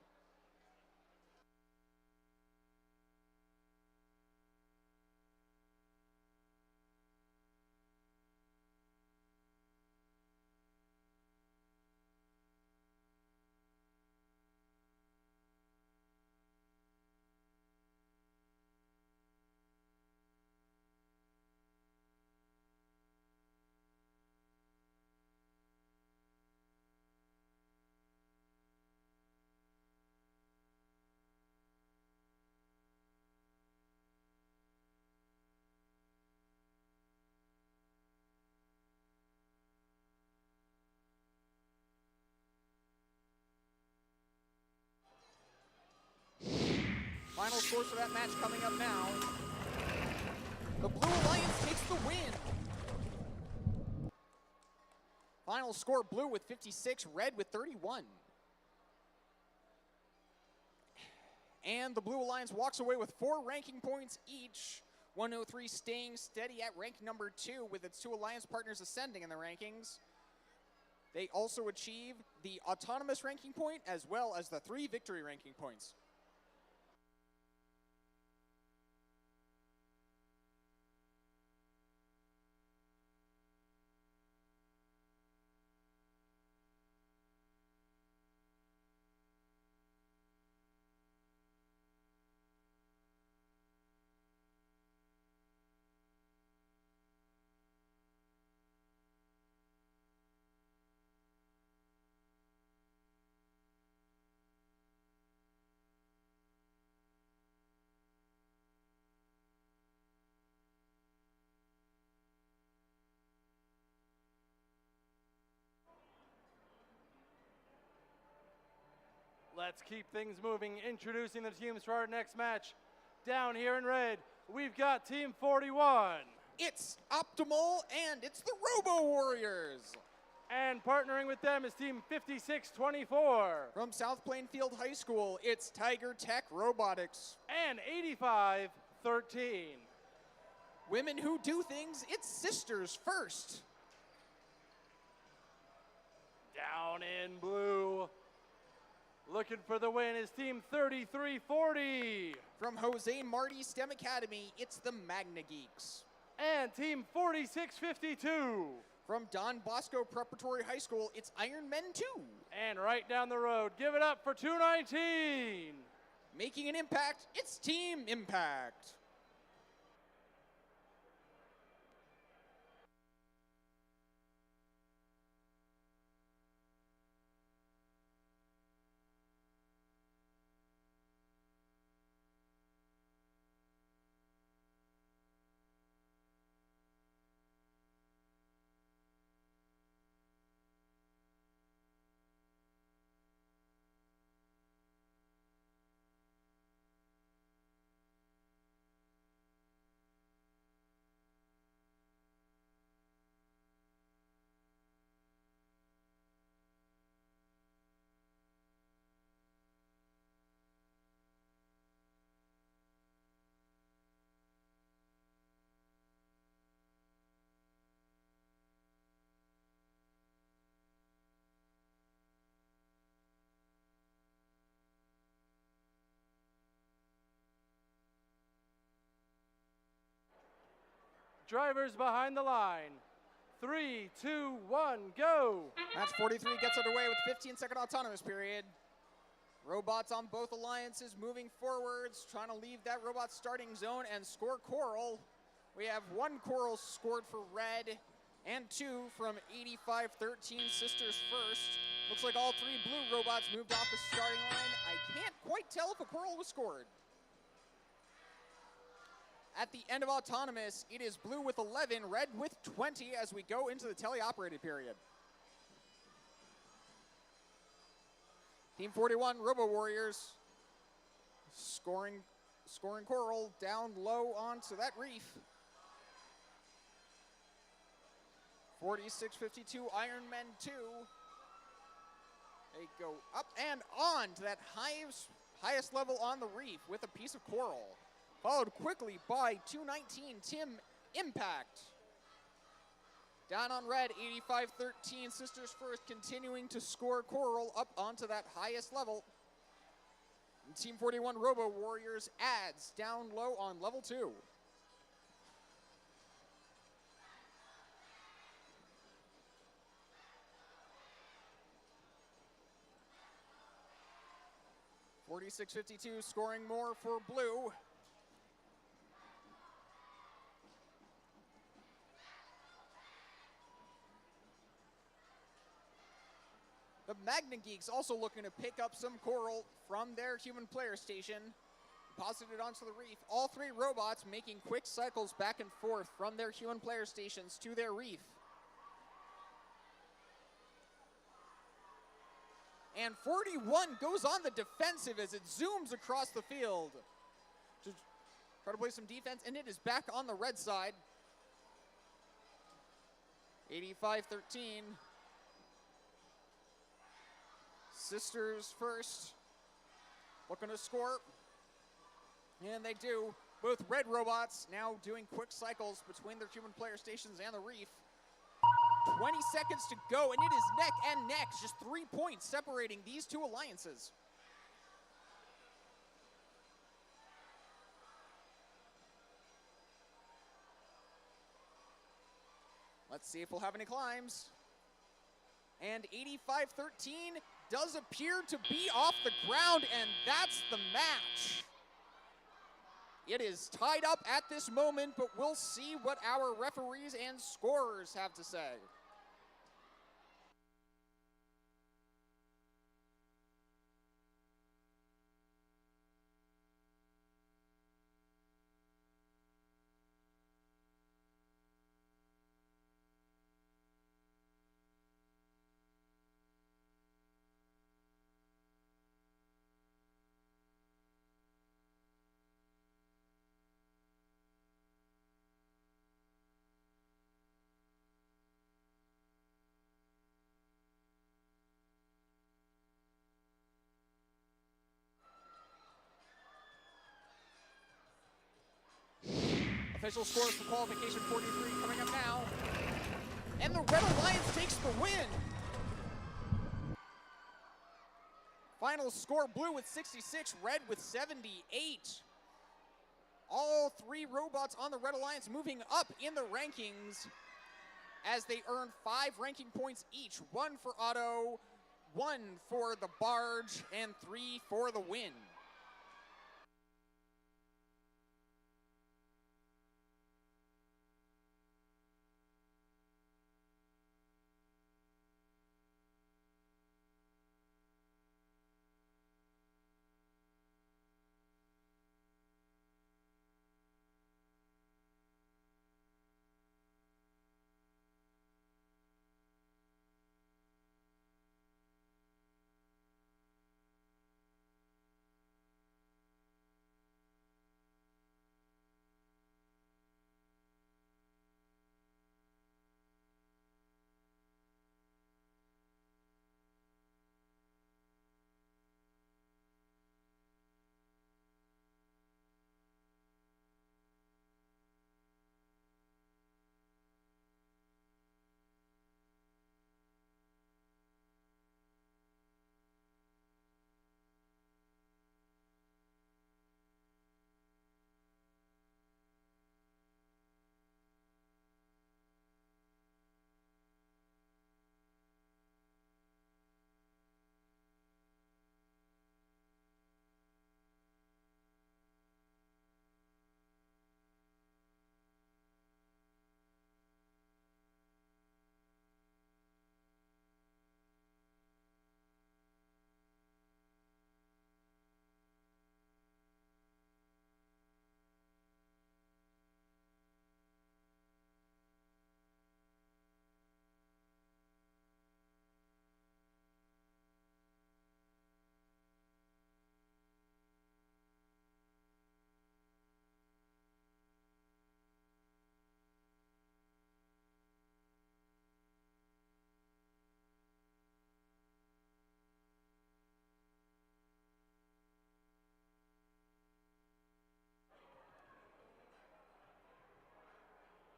Speaker 4: Final scores for that match coming up now. The Blue Alliance takes the win. Final score, Blue with 56, Red with 31. And the Blue Alliance walks away with 4 ranking points each. 103 staying steady at rank number 2 with its 2 alliance partners ascending in the rankings. They also achieve the autonomous ranking point as well as the 3 victory ranking points.
Speaker 3: Let's keep things moving. Introducing the teams for our next match. Down here in red, we've got Team 41.
Speaker 4: It's Optimal and it's the Robo Warriors.
Speaker 3: And partnering with them is Team 5624.
Speaker 4: From South Plainfield High School, it's Tiger Tech Robotics.
Speaker 3: And 8513.
Speaker 4: Women who do things, it's Sisters First.
Speaker 3: Down in blue, looking for the win is Team 3340.
Speaker 4: From Jose Marti STEM Academy, it's the Magna Geeks.
Speaker 3: And Team 4652.
Speaker 4: From Don Bosco Preparatory High School, it's Iron Men 2.
Speaker 3: And right down the road, give it up for 219.
Speaker 4: Making an impact, it's Team Impact.
Speaker 3: Drivers behind the line. 3, 2, 1, go.
Speaker 4: Match 43 gets underway with 15-second autonomous period. Robots on both alliances moving forwards, trying to leave that robot starting zone and score Coral. We have 1 Coral scored for Red and 2 from 8513 Sisters First. Looks like all 3 blue robots moved off the starting line. I can't quite tell if a Coral was scored. At the end of autonomous, it is blue with 11, red with 20 as we go into the teleoperated period. Team 41, Robo Warriors, scoring Coral down low onto that reef. 4652 Iron Men 2. They go up and on to that highest level on the reef with a piece of coral. Followed quickly by 219 Team Impact. Down on red, 8513 Sisters First continuing to score Coral up onto that highest level. And Team 41 Robo Warriors adds down low on level 2. .4652 scoring more for blue. The Magna Geeks also looking to pick up some coral from their human player station, deposited onto the reef. All 3 robots making quick cycles back and forth from their human player stations to their reef. And 41 goes on the defensive as it zooms across the field. Try to play some defense, and it is back on the red side. 85-13. Sisters first, looking to score, and they do. Both red robots now doing quick cycles between their human player stations and the reef. 20 seconds to go, and it is neck and neck, just 3 points separating these two alliances. Let's see if we'll have any climbs. And 85-13 does appear to be off the ground, and that's the match. It is tied up at this moment, but we'll see what our referees and scorers have to say. Official scores for qualification 43 coming up now. And the Red Alliance takes the win. Final score, blue with 66, red with 78. All three robots on the Red Alliance moving up in the rankings as they earn 5 ranking points each. 1 for Otto, 1 for the barge, and 3 for the win.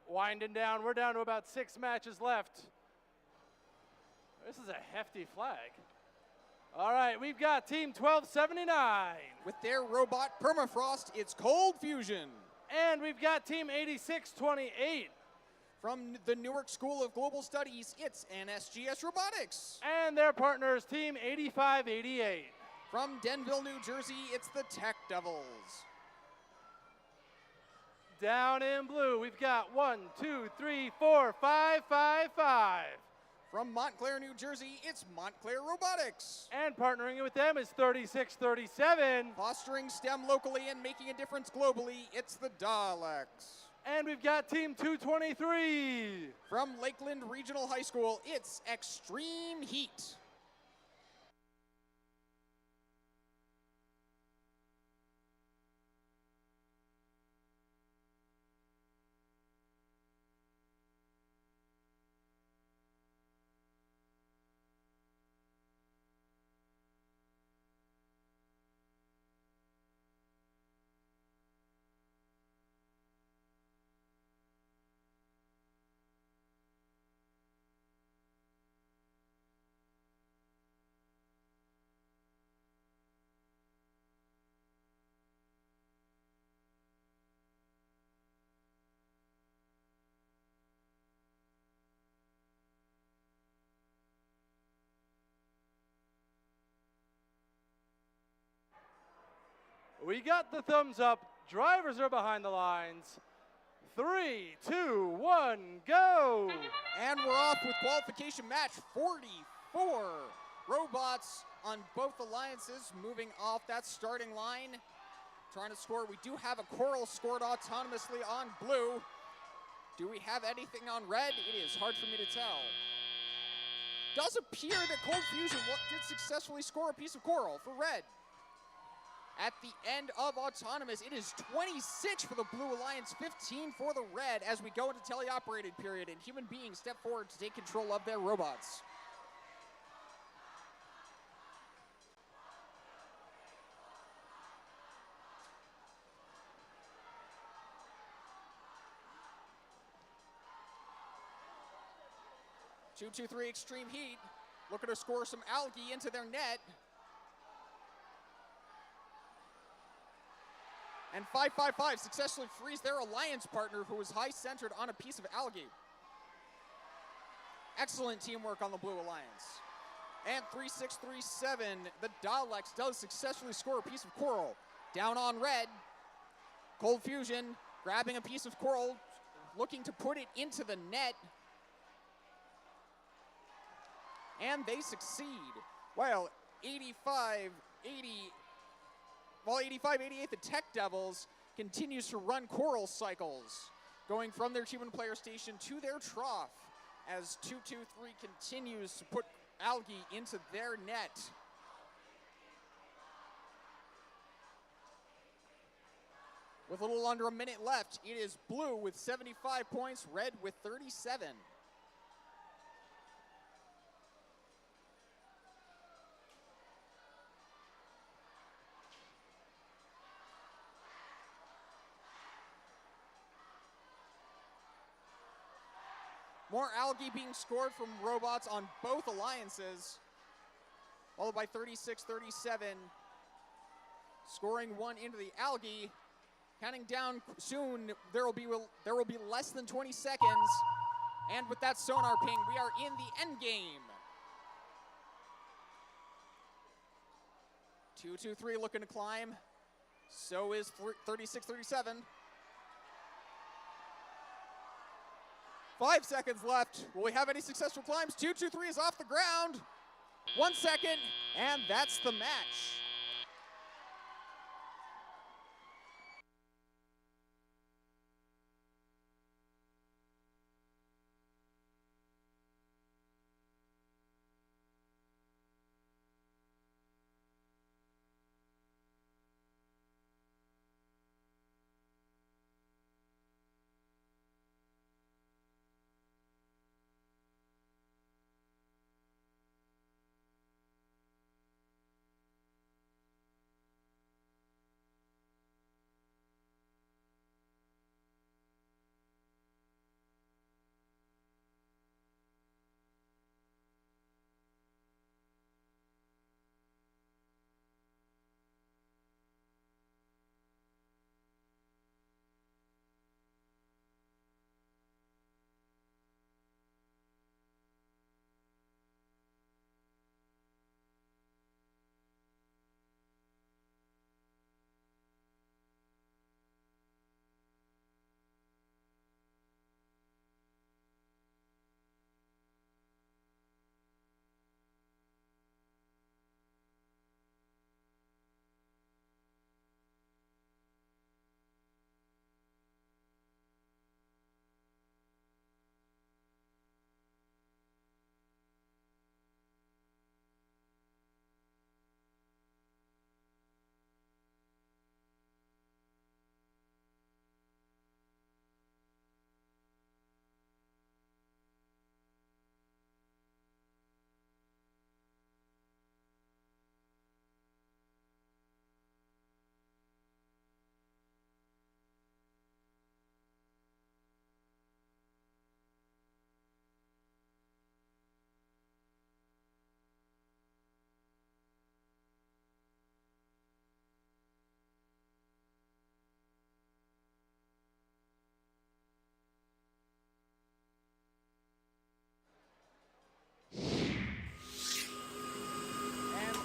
Speaker 3: Winding down, we're down to about 6 matches left. This is a hefty flag. All right, we've got Team 1279.
Speaker 4: With their robot Permafrost, it's Cold Fusion.
Speaker 3: And we've got Team 8628.
Speaker 4: From the Newark School of Global Studies, it's NSGS Robotics.
Speaker 3: And their partners, Team 8588.
Speaker 4: From Denville, New Jersey, it's the Tech Devils.
Speaker 3: Down in blue, we've got 1, 2, 3, 4, 5, 5, 5.
Speaker 4: From Montclair, New Jersey, it's Montclair Robotics.
Speaker 3: And partnering with them is 3637.
Speaker 4: Fostering STEM locally and making a difference globally, it's the Daleks.
Speaker 3: And we've got Team 223.
Speaker 4: From Lakeland Regional High School, it's Extreme Heat.
Speaker 3: We got the thumbs up. Drivers are behind the lines. 3, 2, 1, go!
Speaker 4: And we're off with qualification match 44. Robots on both alliances moving off that starting line. Trying to score. We do have a Coral scored autonomously on blue. Do we have anything on red? It is hard for me to tell. Does appear that Cold Fusion did successfully score a piece of Coral for red. At the end of autonomous, it is 26 for the Blue Alliance, 15 for the red as we go into teleoperated period and human beings step forward to take control of their robots. Two, 2-3 Extreme Heat looking to score some algae into their net. And 5-5-5 successfully frees their alliance partner who was high-centered on a piece of algae. Excellent teamwork on the Blue Alliance. And 3-6-3-7, the Daleks does successfully score a piece of Coral. Down on red, Cold Fusion grabbing a piece of Coral, looking to put it into the net. And they succeed. While 85-88, the Tech Devils continues to run Coral cycles, going from their human player station to their trough as 2-2-3 continues to put algae into their net. With a little under a minute left, it is blue with 75 points, red with 37. More algae being scored from robots on both alliances, followed by 36-37, scoring one into the algae. Counting down soon, there will be less than 20 seconds, and with that sonar ping, we are in the end game. 2-2-3 looking to climb. So is 36-37. 5 seconds left. Will we have any successful climbs? 2-2-3 is off the ground. 1 second, and that's the match.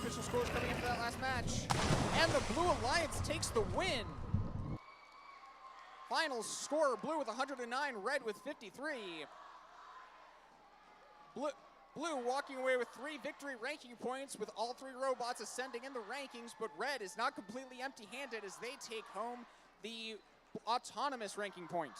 Speaker 4: Official scores coming in for that last match. And the Blue Alliance takes the win. Final score, Blue with 109, Red with 53. Blue walking away with 3 victory ranking points with all 3 robots ascending in the rankings, but Red is not completely empty-handed as they take home the autonomous ranking point.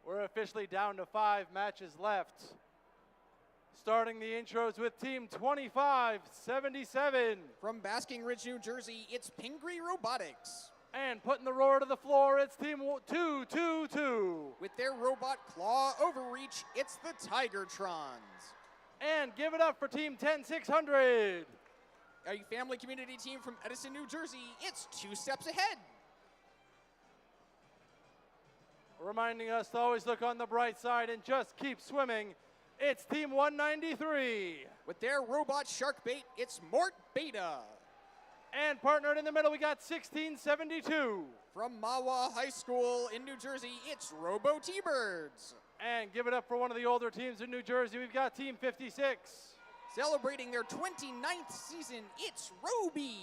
Speaker 3: We're officially down to 5 matches left. Starting the intros with Team 2577.
Speaker 4: From Basking Ridge, New Jersey, it's Pingree Robotics.
Speaker 3: And putting the roar to the floor, it's Team 222.
Speaker 4: With their robot claw overreach, it's the Tigertrons.
Speaker 3: And give it up for Team 10600.
Speaker 4: A family community team from Edison, New Jersey, it's 2 steps ahead.
Speaker 3: Reminding us to always look on the bright side and just keep swimming, it's Team 193.
Speaker 4: With their robot shark bait, it's Mort Beta.
Speaker 3: And partnered in the middle, we got 1672.
Speaker 4: From Mawa High School in New Jersey, it's Robo T-Birds.
Speaker 3: And give it up for one of the older teams in New Jersey, we've got Team 56.
Speaker 4: Celebrating their 29th season, it's Roby.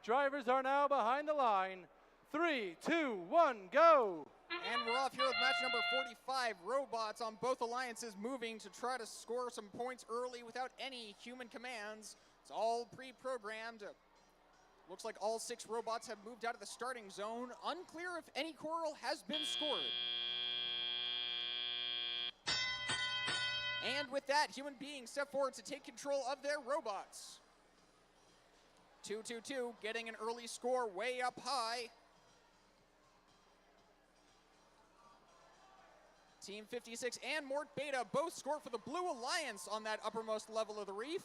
Speaker 3: Drivers are now behind the line. 3, 2, 1, go.
Speaker 4: And we're off here with match number 45. Robots on both alliances moving to try to score some points early without any human commands. It's all pre-programmed. Looks like all 6 robots have moved out of the starting zone. Unclear if any coral has been scored. And with that, human beings step forward to take control of their robots. 2-2-2, getting an early score way up high. Team 56 and Mort Beta both score for the Blue Alliance on that uppermost level of the reef.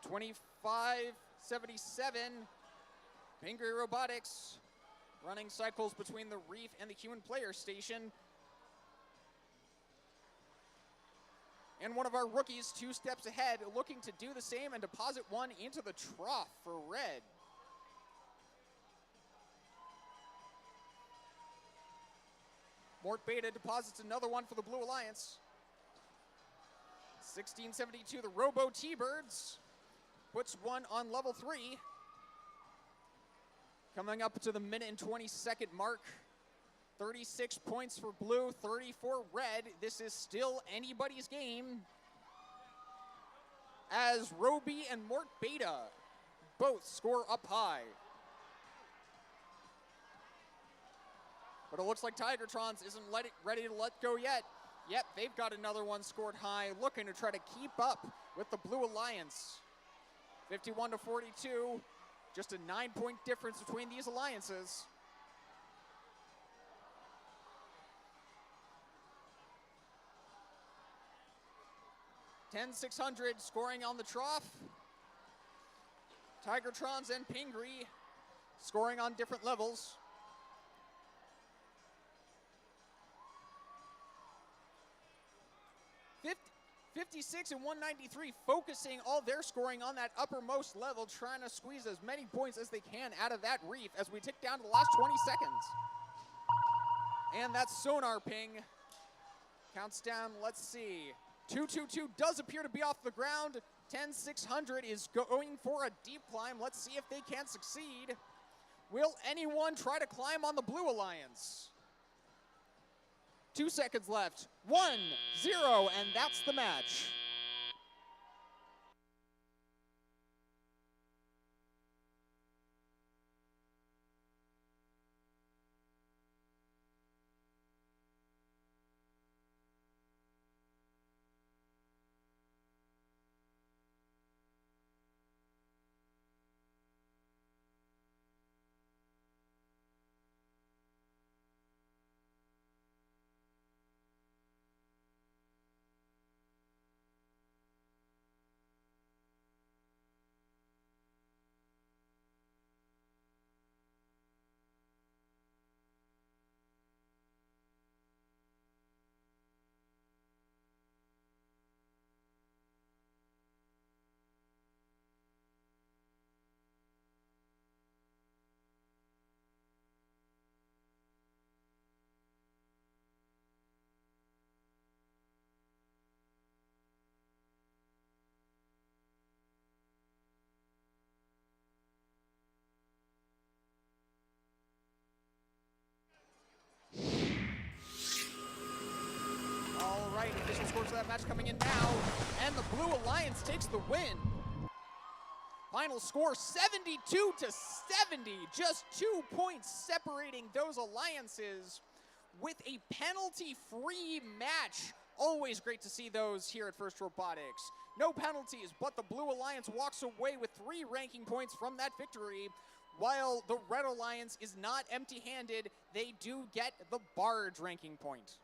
Speaker 4: 25-77, Pingree Robotics running cycles between the reef and the human player station. And one of our rookies 2 steps ahead, looking to do the same and deposit one into the trough for Red. Mort Beta deposits another one for the Blue Alliance. 1672, the Robo T-Birds puts one on level 3. Coming up to the minute and 20-second mark. 36 points for blue, 30 for red. This is still anybody's game, as Roby and Mort Beta both score up high. But it looks like Tigertrons isn't ready to let go yet. Yep, they've got another one scored high, looking to try to keep up with the Blue Alliance. 51 to 42, just a 9-point difference between these alliances. $10,600 scoring on the trough. Tigertrons and Pingree scoring on different levels. 56 and 193, focusing all their scoring on that uppermost level, trying to squeeze as many points as they can out of that reef as we tick down to the last 20 seconds. And that sonar ping counts down, let's see. 222 does appear to be off the ground. 10,600 is going for a deep climb. Let's see if they can succeed. Will anyone try to climb on the Blue Alliance? 2 seconds left. 1-0, and that's the match. All right, official scores for that match coming in now, and the Blue Alliance takes the win. Final score 72 to 70, just 2 points separating those alliances with a penalty-free match. Always great to see those here at First Robotics. No penalties, but the Blue Alliance walks away with 3 ranking points from that victory, while the Red Alliance is not empty-handed. They do get the Barge ranking point.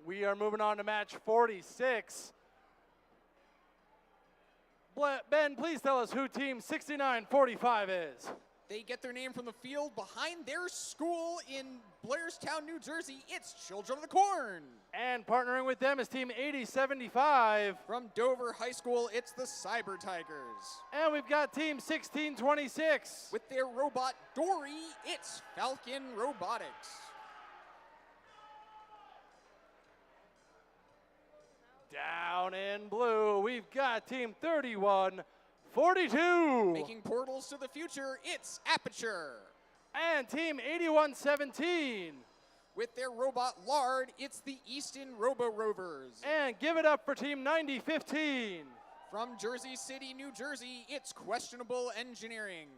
Speaker 3: We are moving on to match 46. Ben, please tell us who team 6945 is.
Speaker 4: They get their name from the field behind their school in Blairstown, New Jersey. It's Children of the Corn.
Speaker 3: And partnering with them is team 8075.
Speaker 4: From Dover High School, it's the Cyber Tigers.
Speaker 3: And we've got team 1626.
Speaker 4: With their robot Dory, it's Falcon Robotics.
Speaker 3: Down in blue, we've got team 31 42.
Speaker 4: Making portals to the future, it's Aperture.
Speaker 3: And Team 8117.
Speaker 4: With their robot Lard, it's the Easton Robo Rovers.
Speaker 3: And give it up for Team 9015.
Speaker 4: From Jersey City, New Jersey, it's Questionable Engineering.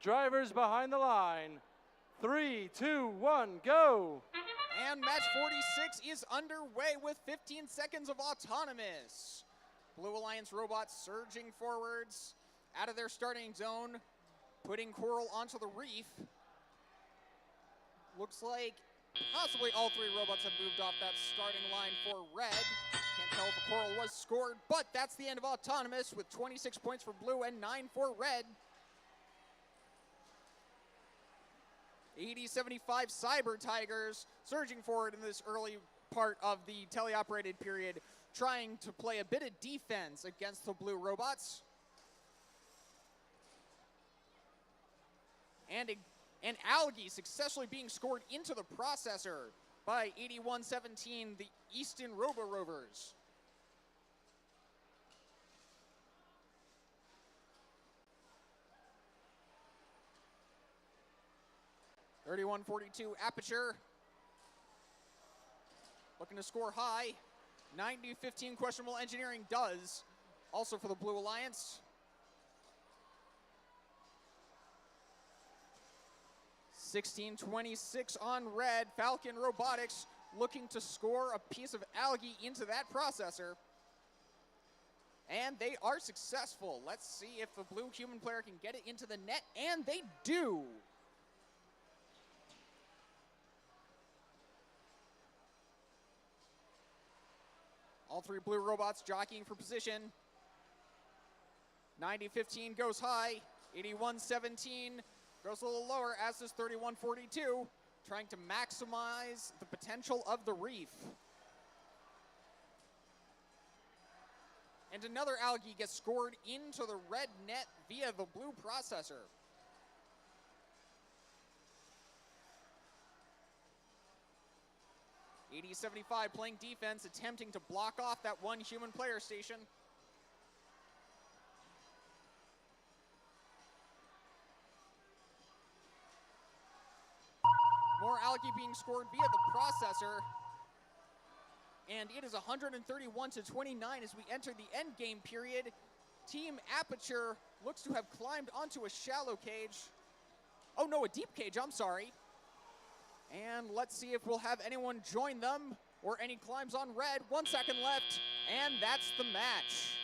Speaker 3: Drivers behind the line. 3, 2, 1, go.
Speaker 4: And match 46 is underway with 15 seconds of autonomous. Blue Alliance robots surging forwards out of their starting zone, putting Coral onto the reef. Looks like possibly all three robots have moved off that starting line for red. Can't tell if a Coral was scored, but that's the end of autonomous with 26 points for blue and 9 for red. 80-75 Cyber Tigers surging forward in this early part of the teleoperated period, trying to play a bit of defense against the blue robots. And Algae successfully being scored into the processor by 81-17, the Easton Robo Rovers. .31-42 Aperture. Looking to score high. 90-15 Questionable Engineering does. Also for the Blue Alliance. 16-26 on red. Falcon Robotics looking to score a piece of Algae into that processor. And they are successful. Let's see if the blue human player can get it into the net, and they do. All three blue robots jockeying for position. 90-15 goes high. 81-17 goes a little lower, as does 31-42, trying to maximize the potential of the reef. And another Algae gets scored into the red net via the blue processor. .80-75 playing defense, attempting to block off that one human player station. More more algae being scored via the processor. And it is 131 to 29 as we enter the end game period. Team Aperture looks to have climbed onto a shallow cage. Oh no, a deep cage, I'm sorry. And let's see if we'll have anyone join them or any climbs on red. 1 second left, and that's the match.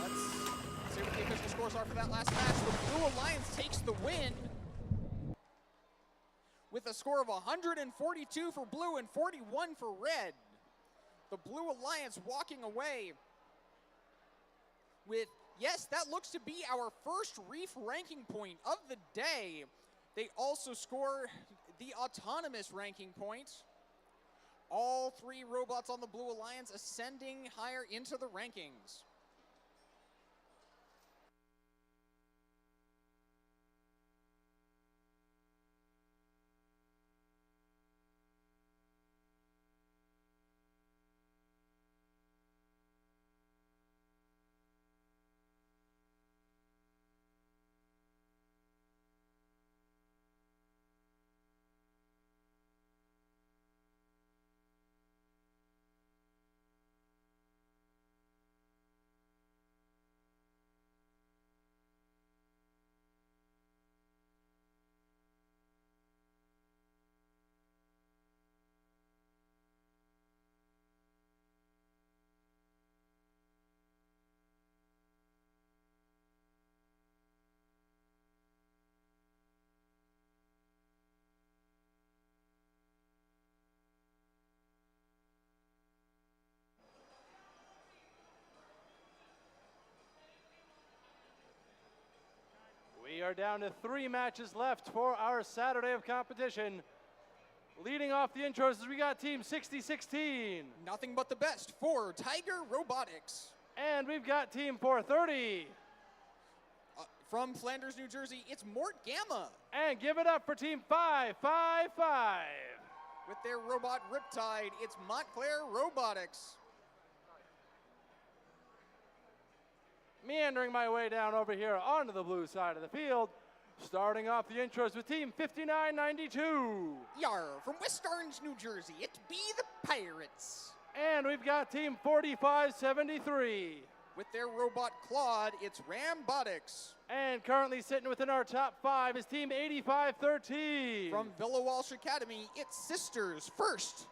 Speaker 4: Let's see what the official scores are for that last match. The Blue Alliance takes the win with a score of 142 for blue and 41 for red. The Blue Alliance walking away with, yes, that looks to be our first reef ranking point of the day. They also score the autonomous ranking point. All three robots on the Blue Alliance ascending higher into the rankings.
Speaker 3: We are down to 3 matches left for our Saturday of competition. Leading off the intros, we got Team 6016.
Speaker 4: Nothing but the best for Tiger Robotics.
Speaker 3: And we've got Team 430.
Speaker 4: From Flanders, New Jersey, it's Mort Gamma.
Speaker 3: And give it up for Team 555.
Speaker 4: With their robot Riptide, it's Montclair Robotics.
Speaker 3: Meandering my way down over here onto the blue side of the field. Starting off the intros with Team 5992.
Speaker 4: Yar, from West Orange, New Jersey, it be the Pirates.
Speaker 3: And we've got Team 4573.
Speaker 4: With their robot Claude, it's Rambotics.
Speaker 3: And currently sitting within our top 5 is Team 8513.
Speaker 4: From Villa Walsh Academy, it's Sisters First.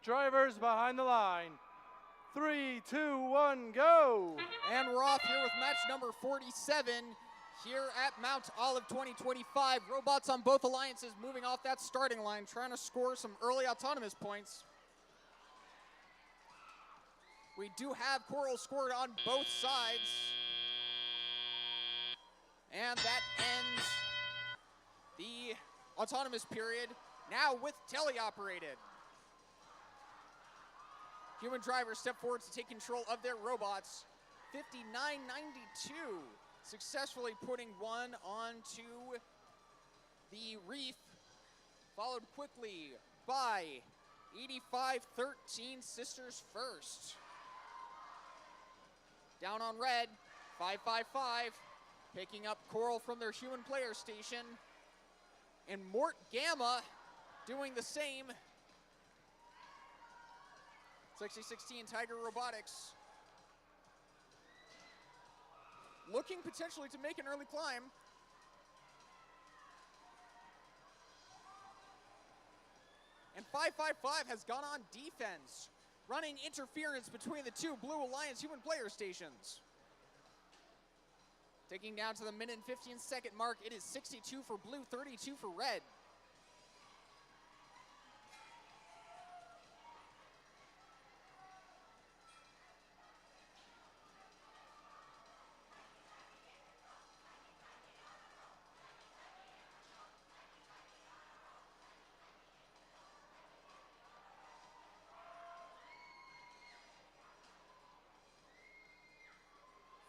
Speaker 3: Drivers behind the line. 3, 2, 1, go!
Speaker 4: And we're off here with match number 47 here at Mount Olive 2025. Robots on both alliances moving off that starting line, trying to score some early autonomous points. We do have Coral scored on both sides. And that ends the autonomous period, now with teleoperated. Human drivers step forward to take control of their robots. 59.92, successfully putting one onto the reef, followed quickly by 85.13 Sisters First. Down on red, 555, picking up Coral from their human player station. And Mort Gamma doing the same. 6016 Tiger Robotics looking potentially to make an early climb. And 555 has gone on defense, running interference between the two Blue Alliance human player stations. Taking down to the minute and 15-second mark, it is 62 for blue, 32 for red.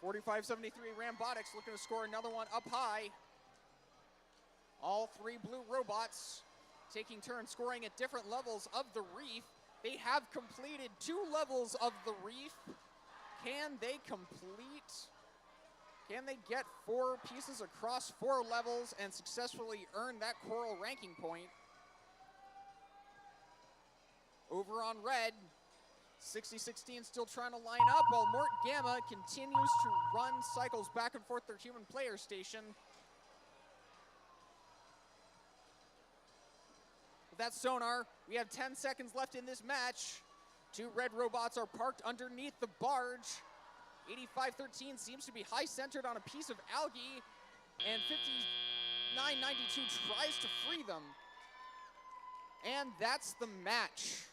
Speaker 4: .45-73 Rambotics looking to score another one up high. All three blue robots taking turns scoring at different levels of the reef. They have completed 2 levels of the reef. Can they complete? Can they get 4 pieces across 4 levels and successfully earn that Coral ranking point? Over on red, 6016 still trying to line up while Mort Gamma continues to run cycles back and forth their human player station. With that sonar, we have 10 seconds left in this match. 2 red robots are parked underneath the barge. 8513 seems to be high centered on a piece of algae, and 5992 tries to free them. And that's the match.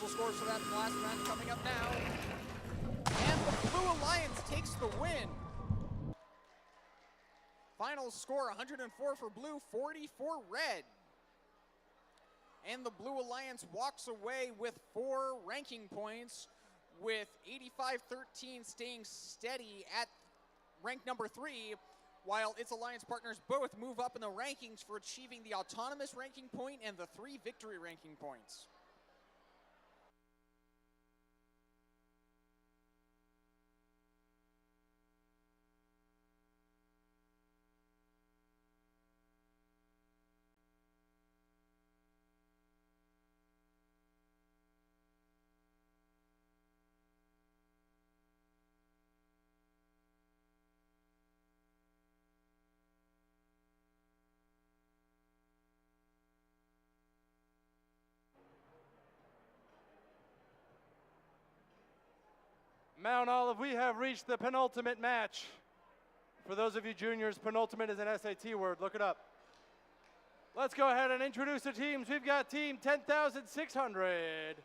Speaker 4: Official scores for that last match coming up now. And the Blue Alliance takes the win. Final score 104 for blue, 40 for red. And the Blue Alliance walks away with 4 ranking points, with 85-13 staying steady at rank number 3, while its alliance partners both move up in the rankings for achieving the autonomous ranking point and the 3 victory ranking points.
Speaker 3: Mount Olive, we have reached the penultimate match. For those of you juniors, penultimate is an SAT word. Look it up. Let's go ahead and introduce the teams. We've got team 10,600.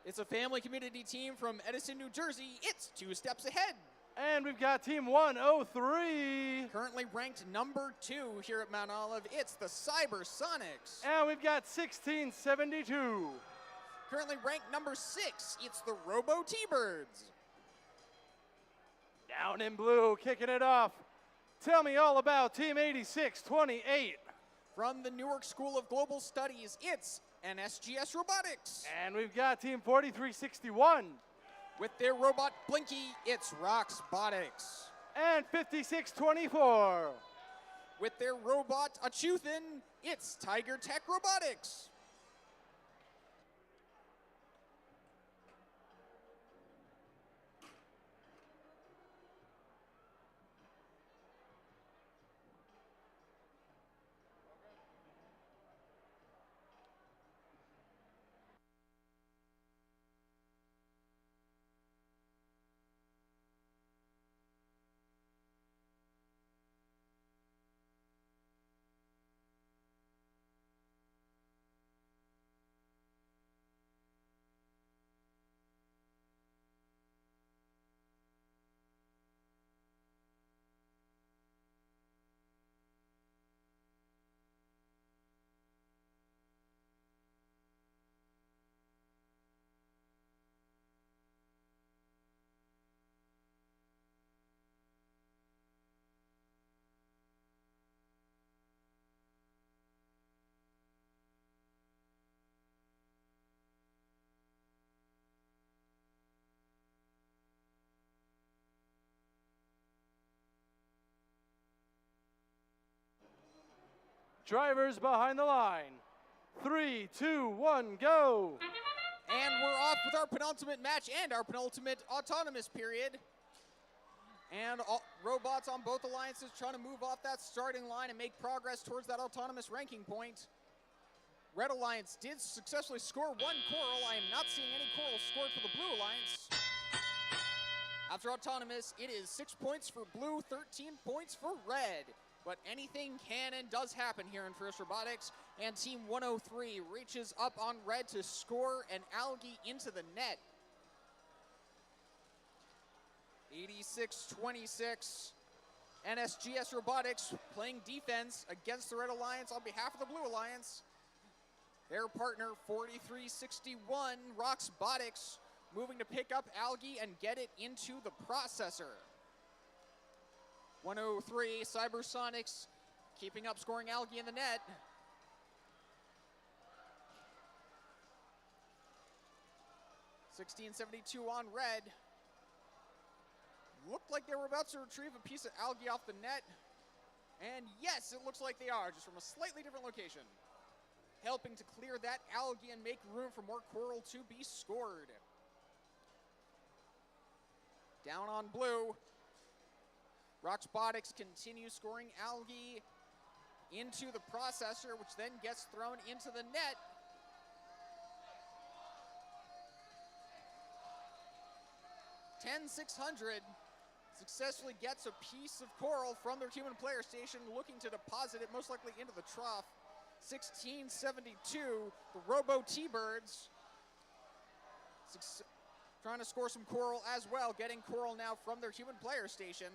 Speaker 4: It's a family community team from Edison, New Jersey. It's 2 steps ahead.
Speaker 3: And we've got team 103.
Speaker 4: Currently ranked number 2 here at Mount Olive. It's the Cybersonics.
Speaker 3: And we've got 1672.
Speaker 4: Currently ranked number 6. It's the Robo T-Birds.
Speaker 3: Down in blue, kicking it off. Tell me all about team 8628.
Speaker 4: From the Newark School of Global Studies, it's NSGS Robotics.
Speaker 3: And we've got team 4361.
Speaker 4: With their robot Blinky, it's Roxbotics.
Speaker 3: And 5624.
Speaker 4: With their robot Achuthin, it's Tiger Tech Robotics.
Speaker 3: Drivers behind the line. 3, 2, 1, go.
Speaker 4: And we're off with our penultimate match and our penultimate autonomous period. And robots on both alliances trying to move off that starting line and make progress towards that autonomous ranking point. Red Alliance did successfully score 1 coral. I am not seeing any corals scored for the Blue Alliance. After autonomous, it is 6 points for blue, 13 points for red. But anything can and does happen here in First Robotics, and Team 103 reaches up on red to score an algae into the net. 86-26, NSGS Robotics playing defense against the Red Alliance on behalf of the Blue Alliance. Their partner, 4361, Roxbotics, moving to pick up algae and get it into the processor. 103, Cybersonics, keeping up scoring algae in the net. $16.72 on red. Looked like they were about to retrieve a piece of algae off the net. And yes, it looks like they are, just from a slightly different location. Helping to clear that algae and make room for more coral to be scored. Down on blue. Roxbotics continues scoring algae into the processor, which then gets thrown into the net. $10,600 successfully gets a piece of coral from their human player station, looking to deposit it most likely into the trough. 1672, the Robo T-Birds Trying to score some coral as well, getting coral now from their human player station.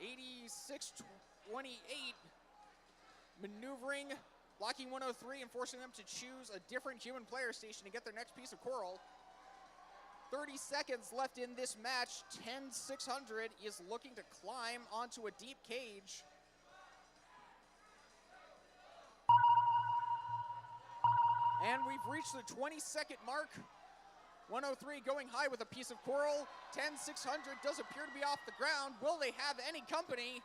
Speaker 4: 86-28, maneuvering, blocking 103 and forcing them to choose a different human player station to get their next piece of coral. 30 seconds left in this match. 10-600 is looking to climb onto a deep cage. And we've reached the 20-second mark. 103 going high with a piece of coral. 10-600 does appear to be off the ground. Will they have any company?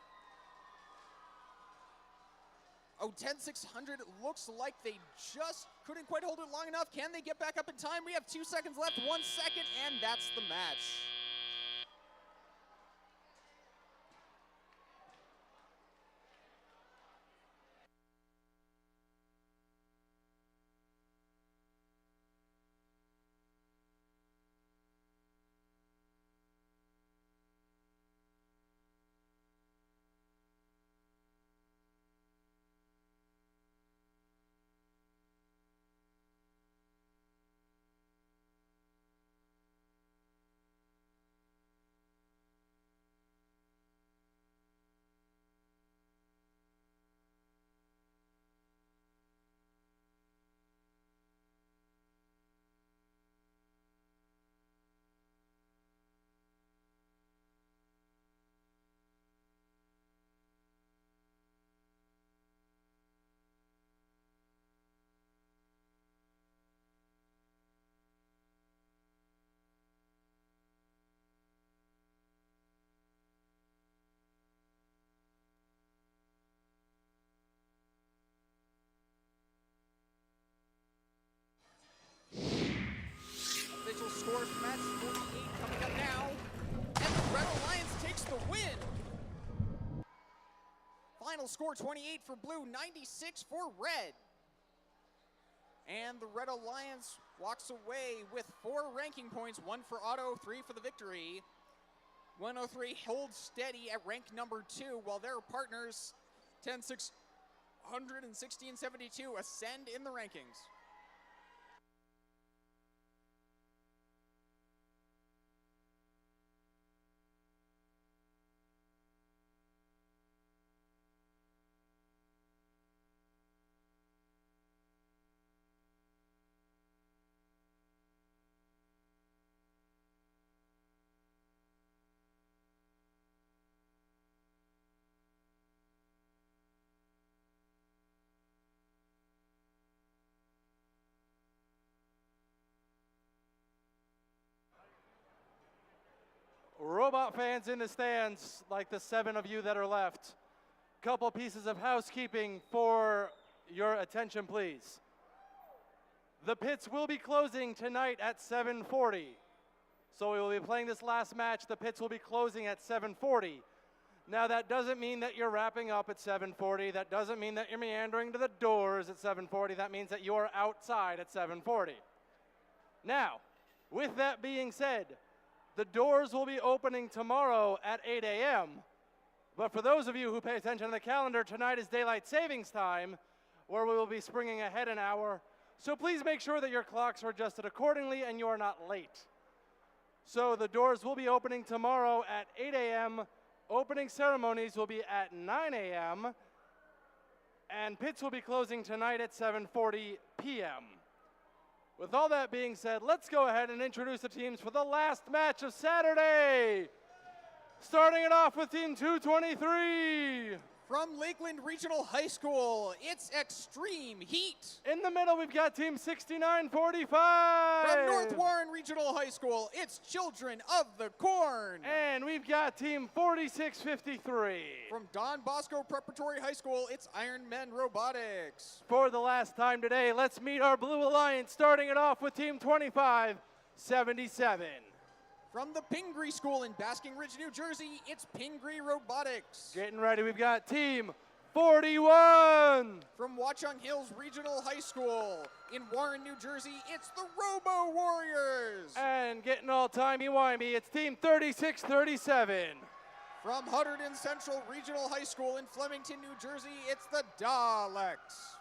Speaker 4: Oh, 10-600 looks like they just couldn't quite hold it long enough. Can they get back up in time? We have 2 seconds left, 1 second, and that's the match. Official score for match 48 coming up now. And the Red Alliance takes the win. Final score 28 for blue, 96 for red. And the Red Alliance walks away with 4 ranking points, 1 for Auto, 3 for the victory. 103 holds steady at rank number 2, while their partners 10-600 and 1672 ascend in the rankings.
Speaker 3: Robot fans in the stands, like the 7 of you that are left, couple pieces of housekeeping for your attention, please. The pits will be closing tonight at 7:40. So we will be playing this last match. The pits will be closing at 7:40. Now that doesn't mean that you're wrapping up at 7:40. That doesn't mean that you're meandering to the doors at 7:40. That means that you are outside at 7:40. Now, with that being said, the doors will be opening tomorrow at 8 a.m. But for those of you who pay attention to the calendar, tonight is daylight savings time, where we will be springing ahead an hour. So please make sure that your clocks are adjusted accordingly and you are not late. So the doors will be opening tomorrow at 8 a.m. Opening ceremonies will be at 9 a.m. And pits will be closing tonight at 7:40 p.m. With all that being said, let's go ahead and introduce the teams for the last match of Saturday. Starting it off with Team 223.
Speaker 4: From Lakeland Regional High School, it's Extreme Heat.
Speaker 3: In the middle, we've got Team 6945.
Speaker 4: From North Warren Regional High School, it's Children of the Corn.
Speaker 3: And we've got Team 4653.
Speaker 4: From Don Bosco Preparatory High School, it's Iron Men Robotics.
Speaker 3: For the last time today, let's meet our Blue Alliance, starting it off with Team 2577.
Speaker 4: From the Pingree School in Basking Ridge, New Jersey, it's Pingree Robotics.
Speaker 3: Getting ready, we've got Team 41.
Speaker 4: From Watchung Hills Regional High School in Warren, New Jersey, it's the Robo Warriors.
Speaker 3: And getting all timey-wimey, it's Team 3637.
Speaker 4: From Hudderdon Central Regional High School in Flemington, New Jersey, it's the Daleks.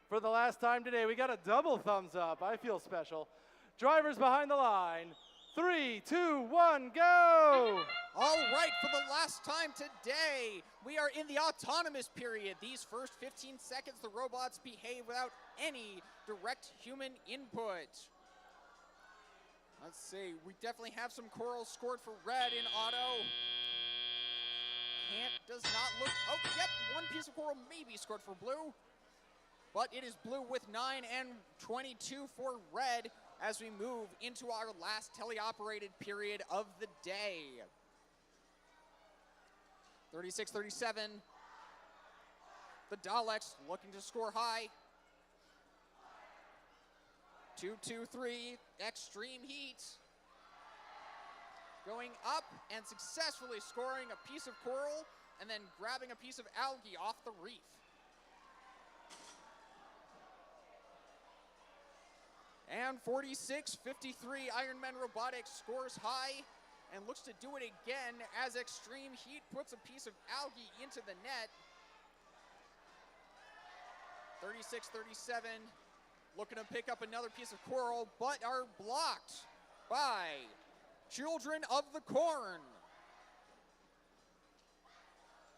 Speaker 3: For the last time today, we got a double thumbs up. I feel special. Drivers behind the line. 3, 2, 1, go!
Speaker 4: All right, for the last time today, we are in the autonomous period. These first 15 seconds, the robots behave without any direct human input. Let's see, we definitely have some coral scored for red in auto. Does not look, oh, yep, one piece of coral may be scored for blue, but it is blue with 9 and 22 for red as we move into our last teleoperated period of the day. 36-37, the Daleks looking to score high. 2-2-3, extreme heat. Going up and successfully scoring a piece of coral and then grabbing a piece of algae off the reef. And 46-53, Ironman Robotics scores high and looks to do it again as extreme heat puts a piece of algae into the net. 36-37, looking to pick up another piece of coral, but are blocked by Children of the Corn.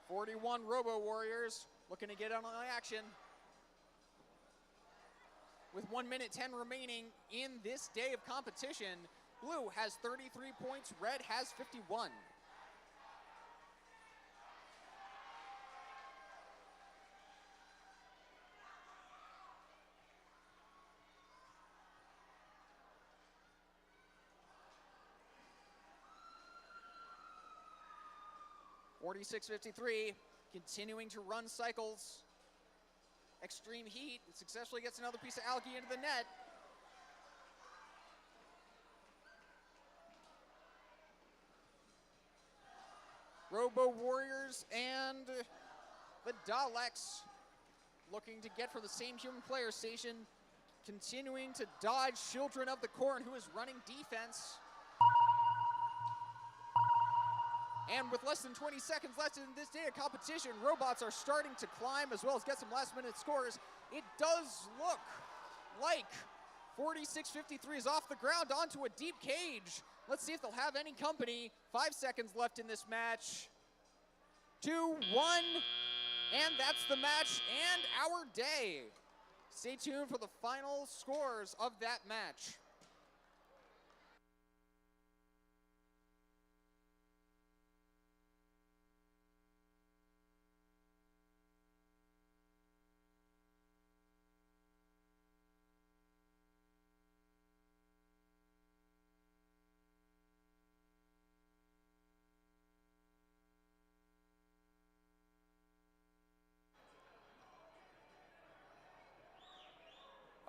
Speaker 4: 41 Robo Warriors looking to get on action. With 1 minute 10 remaining in this day of competition, blue has 33 points, red has 51. (46:53), continuing to run cycles. Extreme heat successfully gets another piece of algae into the net. Robo Warriors and the Daleks looking to get for the same human player station, continuing to dodge Children of the Corn, who is running defense. And with less than 20 seconds left in this day of competition, robots are starting to climb as well as get some last-minute scores. It does look like 46:53 is off the ground onto a deep cage. Let's see if they'll have any company. 5 seconds left in this match. 2-1, and that's the match and our day. Stay tuned for the final scores of that match.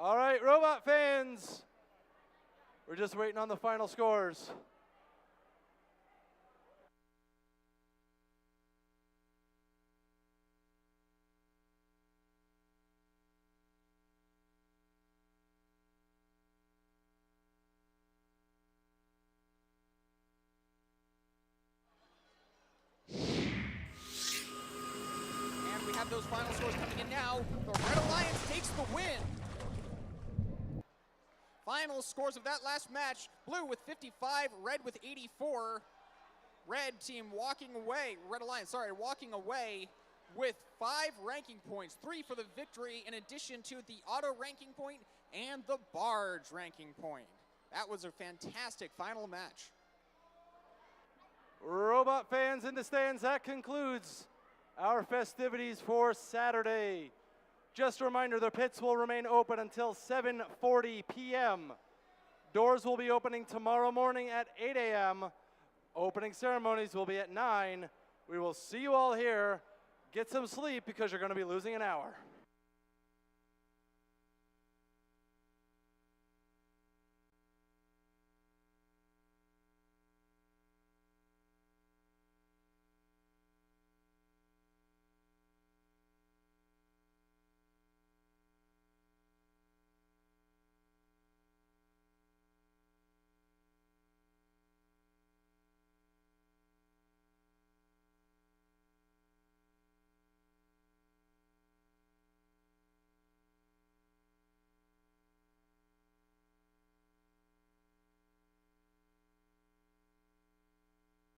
Speaker 3: All right, robot fans, we're just waiting on the final scores.
Speaker 4: And we have those final scores coming in now. The Red Alliance takes the win. Final scores of that last match, blue with 55, red with 84. Red team walking away, Red Alliance, sorry, walking away with 5 ranking points, 3 for the victory in addition to the auto ranking point and the barge ranking point. That was a fantastic final match.
Speaker 3: Robot fans in the stands, that concludes our festivities for Saturday. Just a reminder, the pits will remain open until 7:40 p.m. Doors will be opening tomorrow morning at 8 a.m. Opening ceremonies will be at 9. We will see you all here. Get some sleep because you're going to be losing an hour.